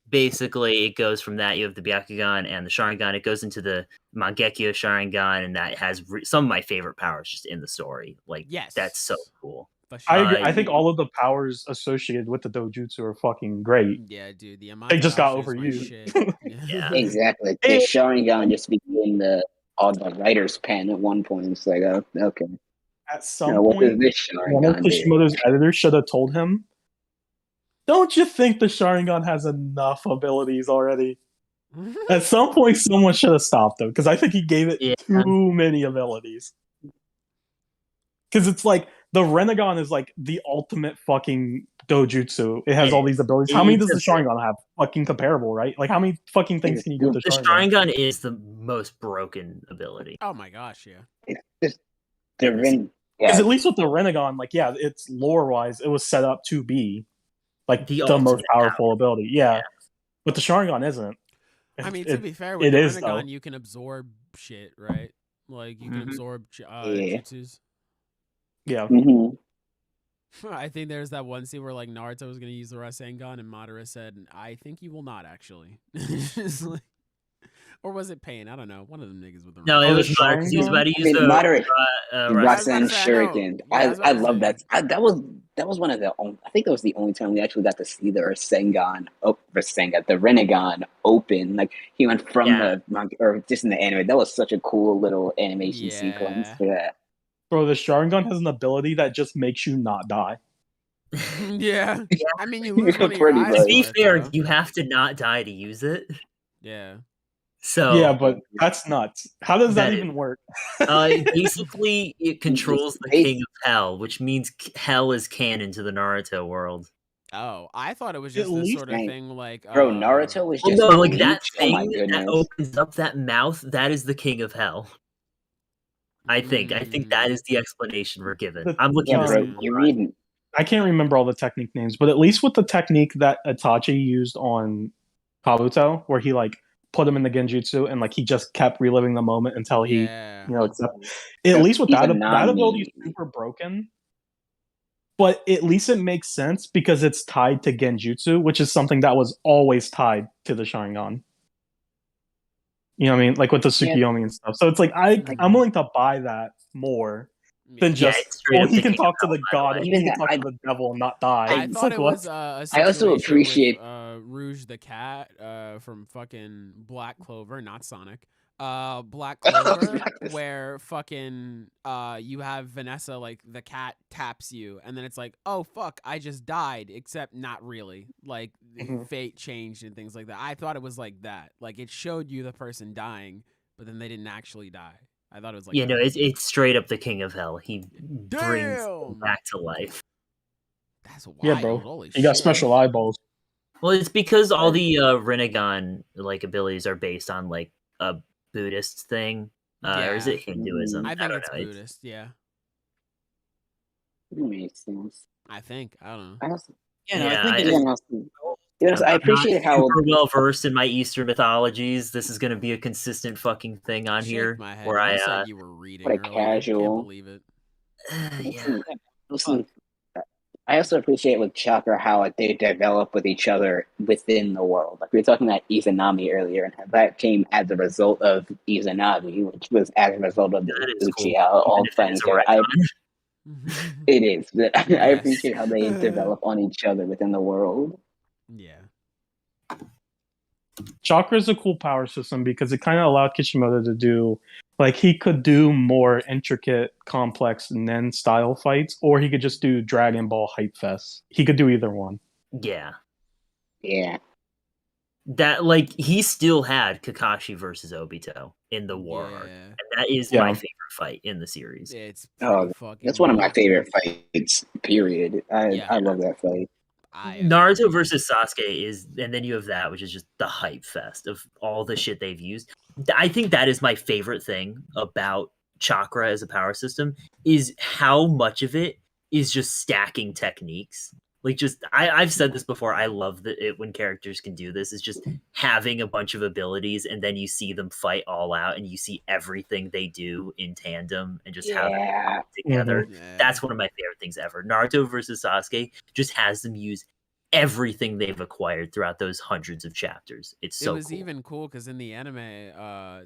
[SPEAKER 3] basically it goes from that. You have the Byakugan and the Sharingan. It goes into the Mangekyo Sharingan, and that has some of my favorite powers just in the story. Like,
[SPEAKER 1] Yes.
[SPEAKER 3] that's so cool.
[SPEAKER 1] For sure.
[SPEAKER 2] I agree. I think all of the powers associated with the dojutsu are fucking great.
[SPEAKER 1] Yeah, dude. The
[SPEAKER 2] They just got
[SPEAKER 1] Amaterasu is my
[SPEAKER 2] overused.
[SPEAKER 1] shit.
[SPEAKER 3] Yeah.
[SPEAKER 5] Exactly. The Sharingan just became all the writer's pen at one point. It's like, oh, okay.
[SPEAKER 2] At some
[SPEAKER 5] What does
[SPEAKER 2] point,
[SPEAKER 5] this
[SPEAKER 2] one of
[SPEAKER 5] Sharingan do?
[SPEAKER 2] Kishimoto's editors should have told him, "Don't you think the Sharingan has enough abilities already?" At some point, someone should have stopped him because I think he gave it
[SPEAKER 3] Yeah.
[SPEAKER 2] too many abilities. Because it's like the Renegon is like the ultimate fucking dojutsu. It has all these abilities. How many does the Sharingan have? Fucking comparable, right? Like how many fucking things can you do with the
[SPEAKER 3] The
[SPEAKER 2] Sharingan?
[SPEAKER 3] Sharingan is the most broken ability.
[SPEAKER 1] Oh my gosh, yeah.
[SPEAKER 5] It's just the Ren.
[SPEAKER 2] Because
[SPEAKER 5] Yeah,
[SPEAKER 2] at least with the Renegon, like yeah, it's lore wise, it was set up to be like
[SPEAKER 3] The
[SPEAKER 2] the most
[SPEAKER 3] ultimate
[SPEAKER 2] powerful ability. Yeah. But the Sharingan isn't.
[SPEAKER 1] I mean,
[SPEAKER 2] It-
[SPEAKER 1] to be fair, with
[SPEAKER 2] it
[SPEAKER 1] the
[SPEAKER 2] is,
[SPEAKER 1] Renegon,
[SPEAKER 2] though.
[SPEAKER 1] you can absorb shit, right? Like, you can
[SPEAKER 3] Mhm.
[SPEAKER 1] absorb
[SPEAKER 5] Yeah.
[SPEAKER 1] jutsus.
[SPEAKER 2] Yeah.
[SPEAKER 5] hmm
[SPEAKER 1] I think there's that one scene where, like, Naruto was going to use the Rasengan, and Madara said, I think you will not, actually. Just like, or was it Pain? I don't know. One of them niggas with the
[SPEAKER 3] No,
[SPEAKER 2] Oh,
[SPEAKER 3] it
[SPEAKER 2] the
[SPEAKER 3] was Madara because he was
[SPEAKER 2] Sharingan?
[SPEAKER 3] about to
[SPEAKER 5] I
[SPEAKER 3] use
[SPEAKER 5] mean,
[SPEAKER 3] the
[SPEAKER 5] Madara,
[SPEAKER 1] Rasen-
[SPEAKER 5] Rasen
[SPEAKER 1] say, I know.
[SPEAKER 5] Shuriken.
[SPEAKER 1] Yeah, I was
[SPEAKER 5] I
[SPEAKER 1] about to
[SPEAKER 5] love
[SPEAKER 1] say.
[SPEAKER 5] that. That was one of the. I think that was the only time we actually got to see the Rasengan, the Renegon open. Like he went from
[SPEAKER 3] Yeah.
[SPEAKER 5] the manga, or just in the anime. That was such a cool little animation sequence.
[SPEAKER 1] Yeah.
[SPEAKER 5] Yeah.
[SPEAKER 2] Bro, the Sharingan has an ability that just makes you not die.
[SPEAKER 1] Yeah. I mean, you lose one of your
[SPEAKER 5] Pretty
[SPEAKER 1] eyes.
[SPEAKER 3] To
[SPEAKER 5] much.
[SPEAKER 3] be
[SPEAKER 1] for it,
[SPEAKER 3] fair,
[SPEAKER 1] though.
[SPEAKER 3] you have to not die to use it.
[SPEAKER 1] Yeah.
[SPEAKER 3] So
[SPEAKER 2] Yeah, but that's nuts. How does that
[SPEAKER 3] That
[SPEAKER 2] even work?
[SPEAKER 3] basically it controls the King of Hell, which means Hell is canon to the Naruto world.
[SPEAKER 1] Oh, I thought it was
[SPEAKER 2] At
[SPEAKER 1] just this
[SPEAKER 2] least-
[SPEAKER 1] sort of thing like
[SPEAKER 5] Bro, Naruto was
[SPEAKER 3] Well,
[SPEAKER 5] just
[SPEAKER 3] no, like that
[SPEAKER 5] Bleach? Oh my
[SPEAKER 3] thing that
[SPEAKER 5] goodness.
[SPEAKER 3] opens up that mouth, that is the King of Hell. I think that is the explanation we're given.
[SPEAKER 2] The-
[SPEAKER 3] I'm looking
[SPEAKER 5] Yeah,
[SPEAKER 3] this
[SPEAKER 5] bro,
[SPEAKER 3] up.
[SPEAKER 5] you reading?
[SPEAKER 2] I can't remember all the technique names, but at least with the technique that Itachi used on Kabuto, where he like put him in the genjutsu and like he just kept reliving the moment until he,
[SPEAKER 1] Yeah.
[SPEAKER 2] at least with that
[SPEAKER 5] Izanami.
[SPEAKER 2] ability is super broken. But at least it makes sense because it's tied to genjutsu, which is something that was always tied to the Sharingan. You know what I mean? Like with the
[SPEAKER 5] Yeah.
[SPEAKER 2] Tsukiyomi and stuff. So it's like I'm willing to buy that more than
[SPEAKER 3] Yeah,
[SPEAKER 2] just
[SPEAKER 3] it's straight up
[SPEAKER 2] he
[SPEAKER 3] the
[SPEAKER 2] can
[SPEAKER 3] King of
[SPEAKER 2] talk to
[SPEAKER 3] Hell,
[SPEAKER 2] the
[SPEAKER 3] by
[SPEAKER 2] god,
[SPEAKER 3] the way.
[SPEAKER 2] he
[SPEAKER 5] Even
[SPEAKER 2] can
[SPEAKER 5] that,
[SPEAKER 2] talk to the devil and not die.
[SPEAKER 1] I
[SPEAKER 2] It's
[SPEAKER 1] thought
[SPEAKER 2] like,
[SPEAKER 1] it
[SPEAKER 2] what?
[SPEAKER 1] was a
[SPEAKER 5] I also
[SPEAKER 1] situation
[SPEAKER 5] appreciate-
[SPEAKER 1] with, Rouge the Cat from fucking Black Clover, not Sonic. Black Clover, where fucking you have Vanessa, like the cat taps you, and then it's like, oh fuck, I just died, except not really. Like
[SPEAKER 2] Mhm.
[SPEAKER 1] fate changed and things like that. I thought it was like that. Like it showed you the person dying, but then they didn't actually die. I thought it was like that.
[SPEAKER 3] No, it's straight up the King of Hell. He brings them
[SPEAKER 1] Damn!
[SPEAKER 3] back to life.
[SPEAKER 1] That's wild.
[SPEAKER 2] Yeah, bro.
[SPEAKER 1] Holy
[SPEAKER 2] He got
[SPEAKER 1] shit.
[SPEAKER 2] special eyeballs.
[SPEAKER 3] Well, it's because all the Renegon like abilities are based on like a Buddhist thing, or is
[SPEAKER 1] Yeah.
[SPEAKER 3] it Hinduism?
[SPEAKER 1] I think
[SPEAKER 3] don't
[SPEAKER 1] it's
[SPEAKER 3] know.
[SPEAKER 1] Buddhist. Yeah,
[SPEAKER 5] It makes sense.
[SPEAKER 1] I think. I don't know.
[SPEAKER 5] I also,
[SPEAKER 7] Yeah, no,
[SPEAKER 3] Yeah,
[SPEAKER 7] I think
[SPEAKER 3] I-
[SPEAKER 7] it is.
[SPEAKER 5] yes, I
[SPEAKER 3] I'm
[SPEAKER 5] appreciate
[SPEAKER 3] not
[SPEAKER 5] how
[SPEAKER 3] super well versed in my Eastern mythologies. This is going to be a consistent fucking thing on
[SPEAKER 1] Shake
[SPEAKER 3] here.
[SPEAKER 1] my head.
[SPEAKER 3] Where
[SPEAKER 1] You
[SPEAKER 3] I
[SPEAKER 1] said you were reading
[SPEAKER 5] what a
[SPEAKER 1] earlier. Can't
[SPEAKER 5] casual-
[SPEAKER 1] believe it.
[SPEAKER 3] yeah.
[SPEAKER 5] listen, I also appreciate with Chakra how they develop with each other within the world. Like we were talking about Izanami earlier, and how that came as a result of Izanami, which was as a result of
[SPEAKER 3] That is
[SPEAKER 5] Uchi,
[SPEAKER 3] cool.
[SPEAKER 5] how all
[SPEAKER 3] Even if it
[SPEAKER 5] fighting
[SPEAKER 3] is a
[SPEAKER 5] each other.
[SPEAKER 3] retcon.
[SPEAKER 5] It is. But I
[SPEAKER 1] Yes.
[SPEAKER 5] appreciate how they develop on each other within the world.
[SPEAKER 1] Yeah.
[SPEAKER 2] Chakra is a cool power system because it kind of allowed Kishimoto to do, like, he could do more intricate, complex Nen style fights, or he could just do Dragon Ball Hype Fest. He could do either one.
[SPEAKER 3] Yeah.
[SPEAKER 5] Yeah.
[SPEAKER 3] That, like, he still had Kakashi versus Obito in the war arc.
[SPEAKER 1] Yeah.
[SPEAKER 3] And that is
[SPEAKER 2] Yeah.
[SPEAKER 3] my favorite fight in the series.
[SPEAKER 1] It's
[SPEAKER 5] Oh,
[SPEAKER 1] pretty fucking.
[SPEAKER 5] That's one of my
[SPEAKER 1] wild.
[SPEAKER 5] favorite fights, period.
[SPEAKER 1] Yeah.
[SPEAKER 5] I love that fight.
[SPEAKER 3] Naruto versus Sasuke is, and then you have that, which is just the hype fest of all the shit they've used. I think that is my favorite thing about chakra as a power system is how much of it is just stacking techniques. Like, just I've said this before. I love it when characters can do this. It's just having a bunch of abilities, and then you see them fight all out, and you see everything they do in tandem, and just how they
[SPEAKER 5] Yeah.
[SPEAKER 3] come together.
[SPEAKER 1] Yeah.
[SPEAKER 3] That's one of my favorite things ever. Naruto versus Sasuke just has them use everything they've acquired throughout those hundreds of chapters. It's so
[SPEAKER 1] it was
[SPEAKER 3] cool.
[SPEAKER 1] even cool because in the anime,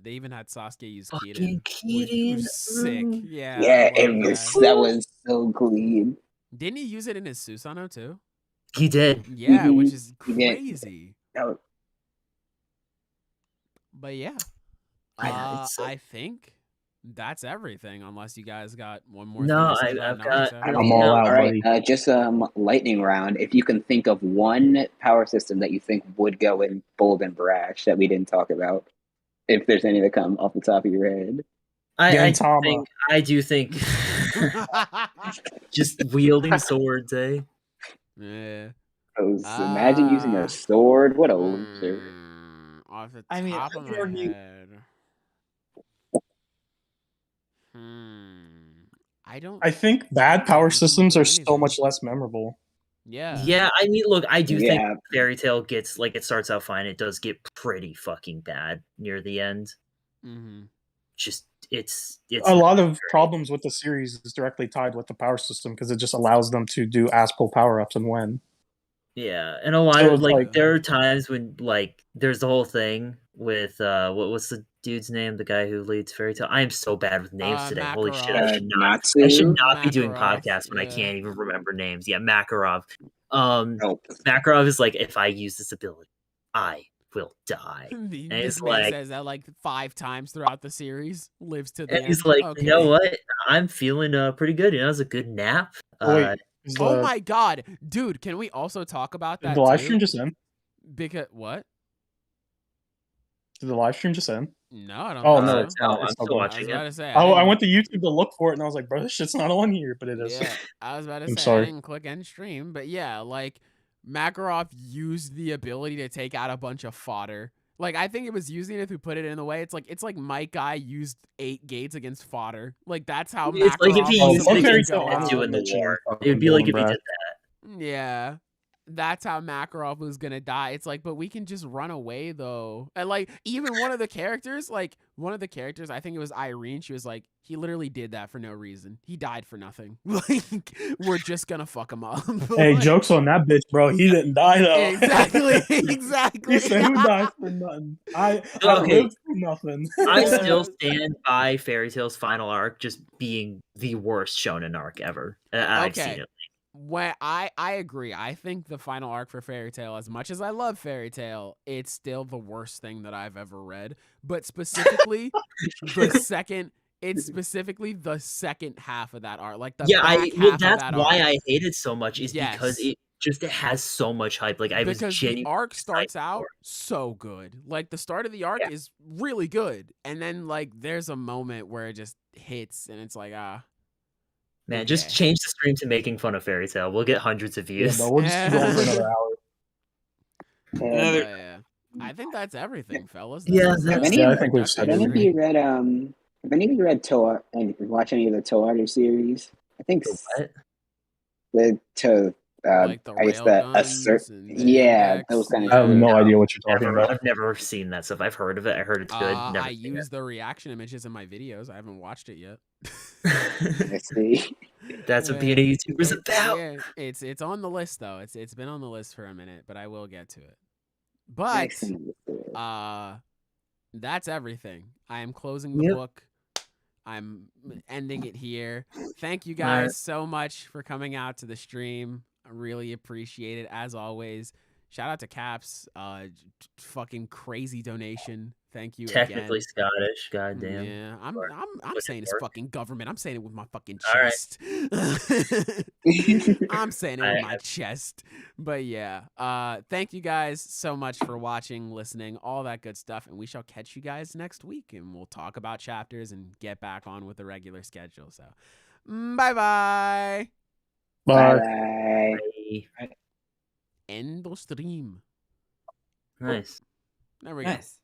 [SPEAKER 1] they even had Sasuke use
[SPEAKER 3] Fucking
[SPEAKER 1] Kiden, which was sick.
[SPEAKER 3] Kiden.
[SPEAKER 1] Yeah,
[SPEAKER 5] Yeah,
[SPEAKER 1] I
[SPEAKER 5] it
[SPEAKER 1] love
[SPEAKER 5] was
[SPEAKER 1] that.
[SPEAKER 5] that was so clean.
[SPEAKER 1] Didn't he use it in his Susanoo too?
[SPEAKER 3] He did.
[SPEAKER 1] Yeah, which
[SPEAKER 5] Mhm.
[SPEAKER 1] is
[SPEAKER 5] He did.
[SPEAKER 1] crazy.
[SPEAKER 5] That was-
[SPEAKER 1] But yeah,
[SPEAKER 3] Yeah, it's so-
[SPEAKER 1] I think that's everything. Unless you guys got one more
[SPEAKER 3] No,
[SPEAKER 1] thing to say
[SPEAKER 3] I've
[SPEAKER 1] about
[SPEAKER 3] got-
[SPEAKER 1] Naruto.
[SPEAKER 5] I
[SPEAKER 2] I'm
[SPEAKER 5] mean,
[SPEAKER 2] all out,
[SPEAKER 5] all right,
[SPEAKER 2] buddy.
[SPEAKER 5] just lightning round. If you can think of one power system that you think would go in bold and brash that we didn't talk about, if there's any that come off the top of your head.
[SPEAKER 2] Gintama.
[SPEAKER 3] I do think just wielding swords, eh?
[SPEAKER 1] Yeah.
[SPEAKER 5] Imagine using a sword. What a loser.
[SPEAKER 1] Off the
[SPEAKER 7] I mean,
[SPEAKER 1] top
[SPEAKER 7] I
[SPEAKER 1] of
[SPEAKER 7] could
[SPEAKER 1] my
[SPEAKER 7] argue-
[SPEAKER 1] head. I don't.
[SPEAKER 2] I think bad power
[SPEAKER 1] Can't come up
[SPEAKER 2] systems
[SPEAKER 1] with
[SPEAKER 2] are so
[SPEAKER 1] anything.
[SPEAKER 2] much less memorable.
[SPEAKER 1] Yeah.
[SPEAKER 3] Yeah, I mean, look, I do think
[SPEAKER 5] Yeah.
[SPEAKER 3] Fairy Tail gets like it starts out fine. It does get pretty fucking bad near the end.
[SPEAKER 1] Mm-hmm.
[SPEAKER 3] Just it's
[SPEAKER 2] A lot of
[SPEAKER 3] great.
[SPEAKER 2] problems with the series is directly tied with the power system because it just allows them to do ass pull power ups and win.
[SPEAKER 3] Yeah, and a lot
[SPEAKER 2] So
[SPEAKER 3] of
[SPEAKER 2] it's
[SPEAKER 3] like
[SPEAKER 2] like-
[SPEAKER 3] there are times when like there's the whole thing with what's the dude's name? The guy who leads Fairy Tail. I am so bad with names today. Holy shit! I should not. I should
[SPEAKER 5] Natsu.
[SPEAKER 3] not be doing
[SPEAKER 1] Makarov,
[SPEAKER 3] podcasts when I
[SPEAKER 1] yeah.
[SPEAKER 3] can't even remember names. Yeah, Makarov.
[SPEAKER 5] Nope.
[SPEAKER 3] Makarov is like, if I use this ability, I will die.
[SPEAKER 1] This
[SPEAKER 3] it's
[SPEAKER 1] man
[SPEAKER 3] like-
[SPEAKER 1] says that like 5 times throughout the series. Lives to the
[SPEAKER 3] And
[SPEAKER 1] end.
[SPEAKER 3] he's like,
[SPEAKER 1] Okay.
[SPEAKER 3] you know what? I'm feeling pretty good. You know, it was a good nap.
[SPEAKER 2] Oh, wait, is
[SPEAKER 1] Oh
[SPEAKER 2] the,
[SPEAKER 1] my god, dude! Can we also talk about
[SPEAKER 2] did
[SPEAKER 1] that
[SPEAKER 2] the live
[SPEAKER 1] too?
[SPEAKER 2] stream just end?
[SPEAKER 1] Because what?
[SPEAKER 2] Did the live stream just end?
[SPEAKER 1] No, I don't.
[SPEAKER 2] Oh,
[SPEAKER 1] think
[SPEAKER 2] no,
[SPEAKER 1] so.
[SPEAKER 2] it's
[SPEAKER 3] no,
[SPEAKER 2] not.
[SPEAKER 3] I'm
[SPEAKER 2] It's
[SPEAKER 3] still
[SPEAKER 2] still going.
[SPEAKER 1] I was
[SPEAKER 3] watching
[SPEAKER 1] about
[SPEAKER 3] it.
[SPEAKER 1] to say.
[SPEAKER 2] I
[SPEAKER 1] didn't-
[SPEAKER 2] went to YouTube to look for it, and I was like, bro, this shit's not on here, but it is.
[SPEAKER 1] Yeah, I was about to
[SPEAKER 2] I'm
[SPEAKER 1] say
[SPEAKER 2] sorry.
[SPEAKER 1] I didn't click end stream, but yeah, like Makarov used the ability to take out a bunch of fodder. Like I think it was using it to put it in the way. It's like Mike Guy used 8 gates against fodder. Like that's how
[SPEAKER 3] It's like if he
[SPEAKER 1] Makarov
[SPEAKER 3] used
[SPEAKER 1] was
[SPEAKER 3] it
[SPEAKER 1] gonna
[SPEAKER 3] against
[SPEAKER 1] go out.
[SPEAKER 3] Zetsu in the
[SPEAKER 2] Mention
[SPEAKER 3] war.
[SPEAKER 2] fucking
[SPEAKER 3] It would be like if
[SPEAKER 2] Golden
[SPEAKER 3] he did
[SPEAKER 2] Breath.
[SPEAKER 3] that.
[SPEAKER 1] Yeah. That's how Makarov was gonna die. It's like, but we can just run away though. And like even one of the characters, I think it was Irene, she was like, he literally did that for no reason. He died for nothing. Like we're just gonna fuck him up.
[SPEAKER 2] Hey,
[SPEAKER 1] Like,
[SPEAKER 2] jokes on that bitch, bro. He didn't die though.
[SPEAKER 1] Exactly. Exactly.
[SPEAKER 2] He said, "Who died for nothing? I
[SPEAKER 3] Okay.
[SPEAKER 2] lived for nothing."
[SPEAKER 3] I
[SPEAKER 1] Yeah.
[SPEAKER 3] still stand by Fairy Tail's final arc just being the worst shonen arc ever. I've seen
[SPEAKER 1] Okay.
[SPEAKER 3] it.
[SPEAKER 1] When I agree. I think the final arc for Fairy Tail, as much as I love Fairy Tail, it's still the worst thing that I've ever read. But specifically it's specifically the second half of that arc. Like the back half
[SPEAKER 3] that's
[SPEAKER 1] of that
[SPEAKER 3] why
[SPEAKER 1] arc.
[SPEAKER 3] I hate it so much is because
[SPEAKER 1] Yes.
[SPEAKER 3] it has so much hype. Like I was
[SPEAKER 1] Because the
[SPEAKER 3] genuinely
[SPEAKER 1] arc
[SPEAKER 3] excited
[SPEAKER 1] starts
[SPEAKER 3] for
[SPEAKER 1] out
[SPEAKER 3] it.
[SPEAKER 1] so good. Like the start of the arc is really good. And then like there's a moment where it just hits and it's like,
[SPEAKER 3] Man, just
[SPEAKER 1] okay.
[SPEAKER 3] change the stream to making fun of Fairy Tail. We'll get hundreds of
[SPEAKER 2] Yeah,
[SPEAKER 3] views.
[SPEAKER 2] but we'll just keep going for another hour.
[SPEAKER 7] Another-
[SPEAKER 1] yeah. I think that's everything, fellas.
[SPEAKER 3] Yeah,
[SPEAKER 1] This is,
[SPEAKER 3] that's-
[SPEAKER 2] Yeah, I think we've said
[SPEAKER 5] Have any of
[SPEAKER 2] everything.
[SPEAKER 5] you read have any of you read Toa and watch any of the Toa series? I think
[SPEAKER 3] What?
[SPEAKER 5] the to
[SPEAKER 1] like the
[SPEAKER 5] I guess
[SPEAKER 1] rail
[SPEAKER 5] the
[SPEAKER 1] guns
[SPEAKER 5] assert
[SPEAKER 1] and the
[SPEAKER 5] yeah,
[SPEAKER 1] index,
[SPEAKER 5] those kind of
[SPEAKER 2] I have no
[SPEAKER 5] Yeah.
[SPEAKER 2] idea what you're talking about.
[SPEAKER 3] I've never seen that stuff. I've heard of it. I heard it's good. Never
[SPEAKER 1] I
[SPEAKER 3] seen
[SPEAKER 1] use the reaction images in my videos. I haven't watched it yet.
[SPEAKER 3] it.
[SPEAKER 5] Let's see.
[SPEAKER 3] That's what
[SPEAKER 1] Yeah.
[SPEAKER 3] being a YouTuber is
[SPEAKER 1] It's-
[SPEAKER 3] about.
[SPEAKER 1] Yeah, it's on the list though. It's been on the list for a minute, but I will get to it. But that's everything. I am closing the
[SPEAKER 3] Yep.
[SPEAKER 1] book. I'm ending it here. Thank you
[SPEAKER 3] All right.
[SPEAKER 1] guys so much for coming out to the stream. I really appreciate it as always. Shout out to Caps. Fucking crazy donation. Thank you
[SPEAKER 3] Technically
[SPEAKER 1] again.
[SPEAKER 3] Scottish. Goddamn.
[SPEAKER 1] Yeah, I'm
[SPEAKER 3] Or
[SPEAKER 1] saying it's
[SPEAKER 3] work.
[SPEAKER 1] fucking government. I'm saying it with my fucking
[SPEAKER 3] All right.
[SPEAKER 1] chest. I'm saying it with my chest. But yeah, thank you guys so much for watching, listening, all that good stuff, and we shall catch you guys next week, and we'll talk about chapters and get back on with the regular schedule. So, bye-bye.
[SPEAKER 2] Bye.
[SPEAKER 5] Bye.
[SPEAKER 3] Hey,
[SPEAKER 1] End the stream.
[SPEAKER 3] nice.
[SPEAKER 1] There we go.
[SPEAKER 7] Nice.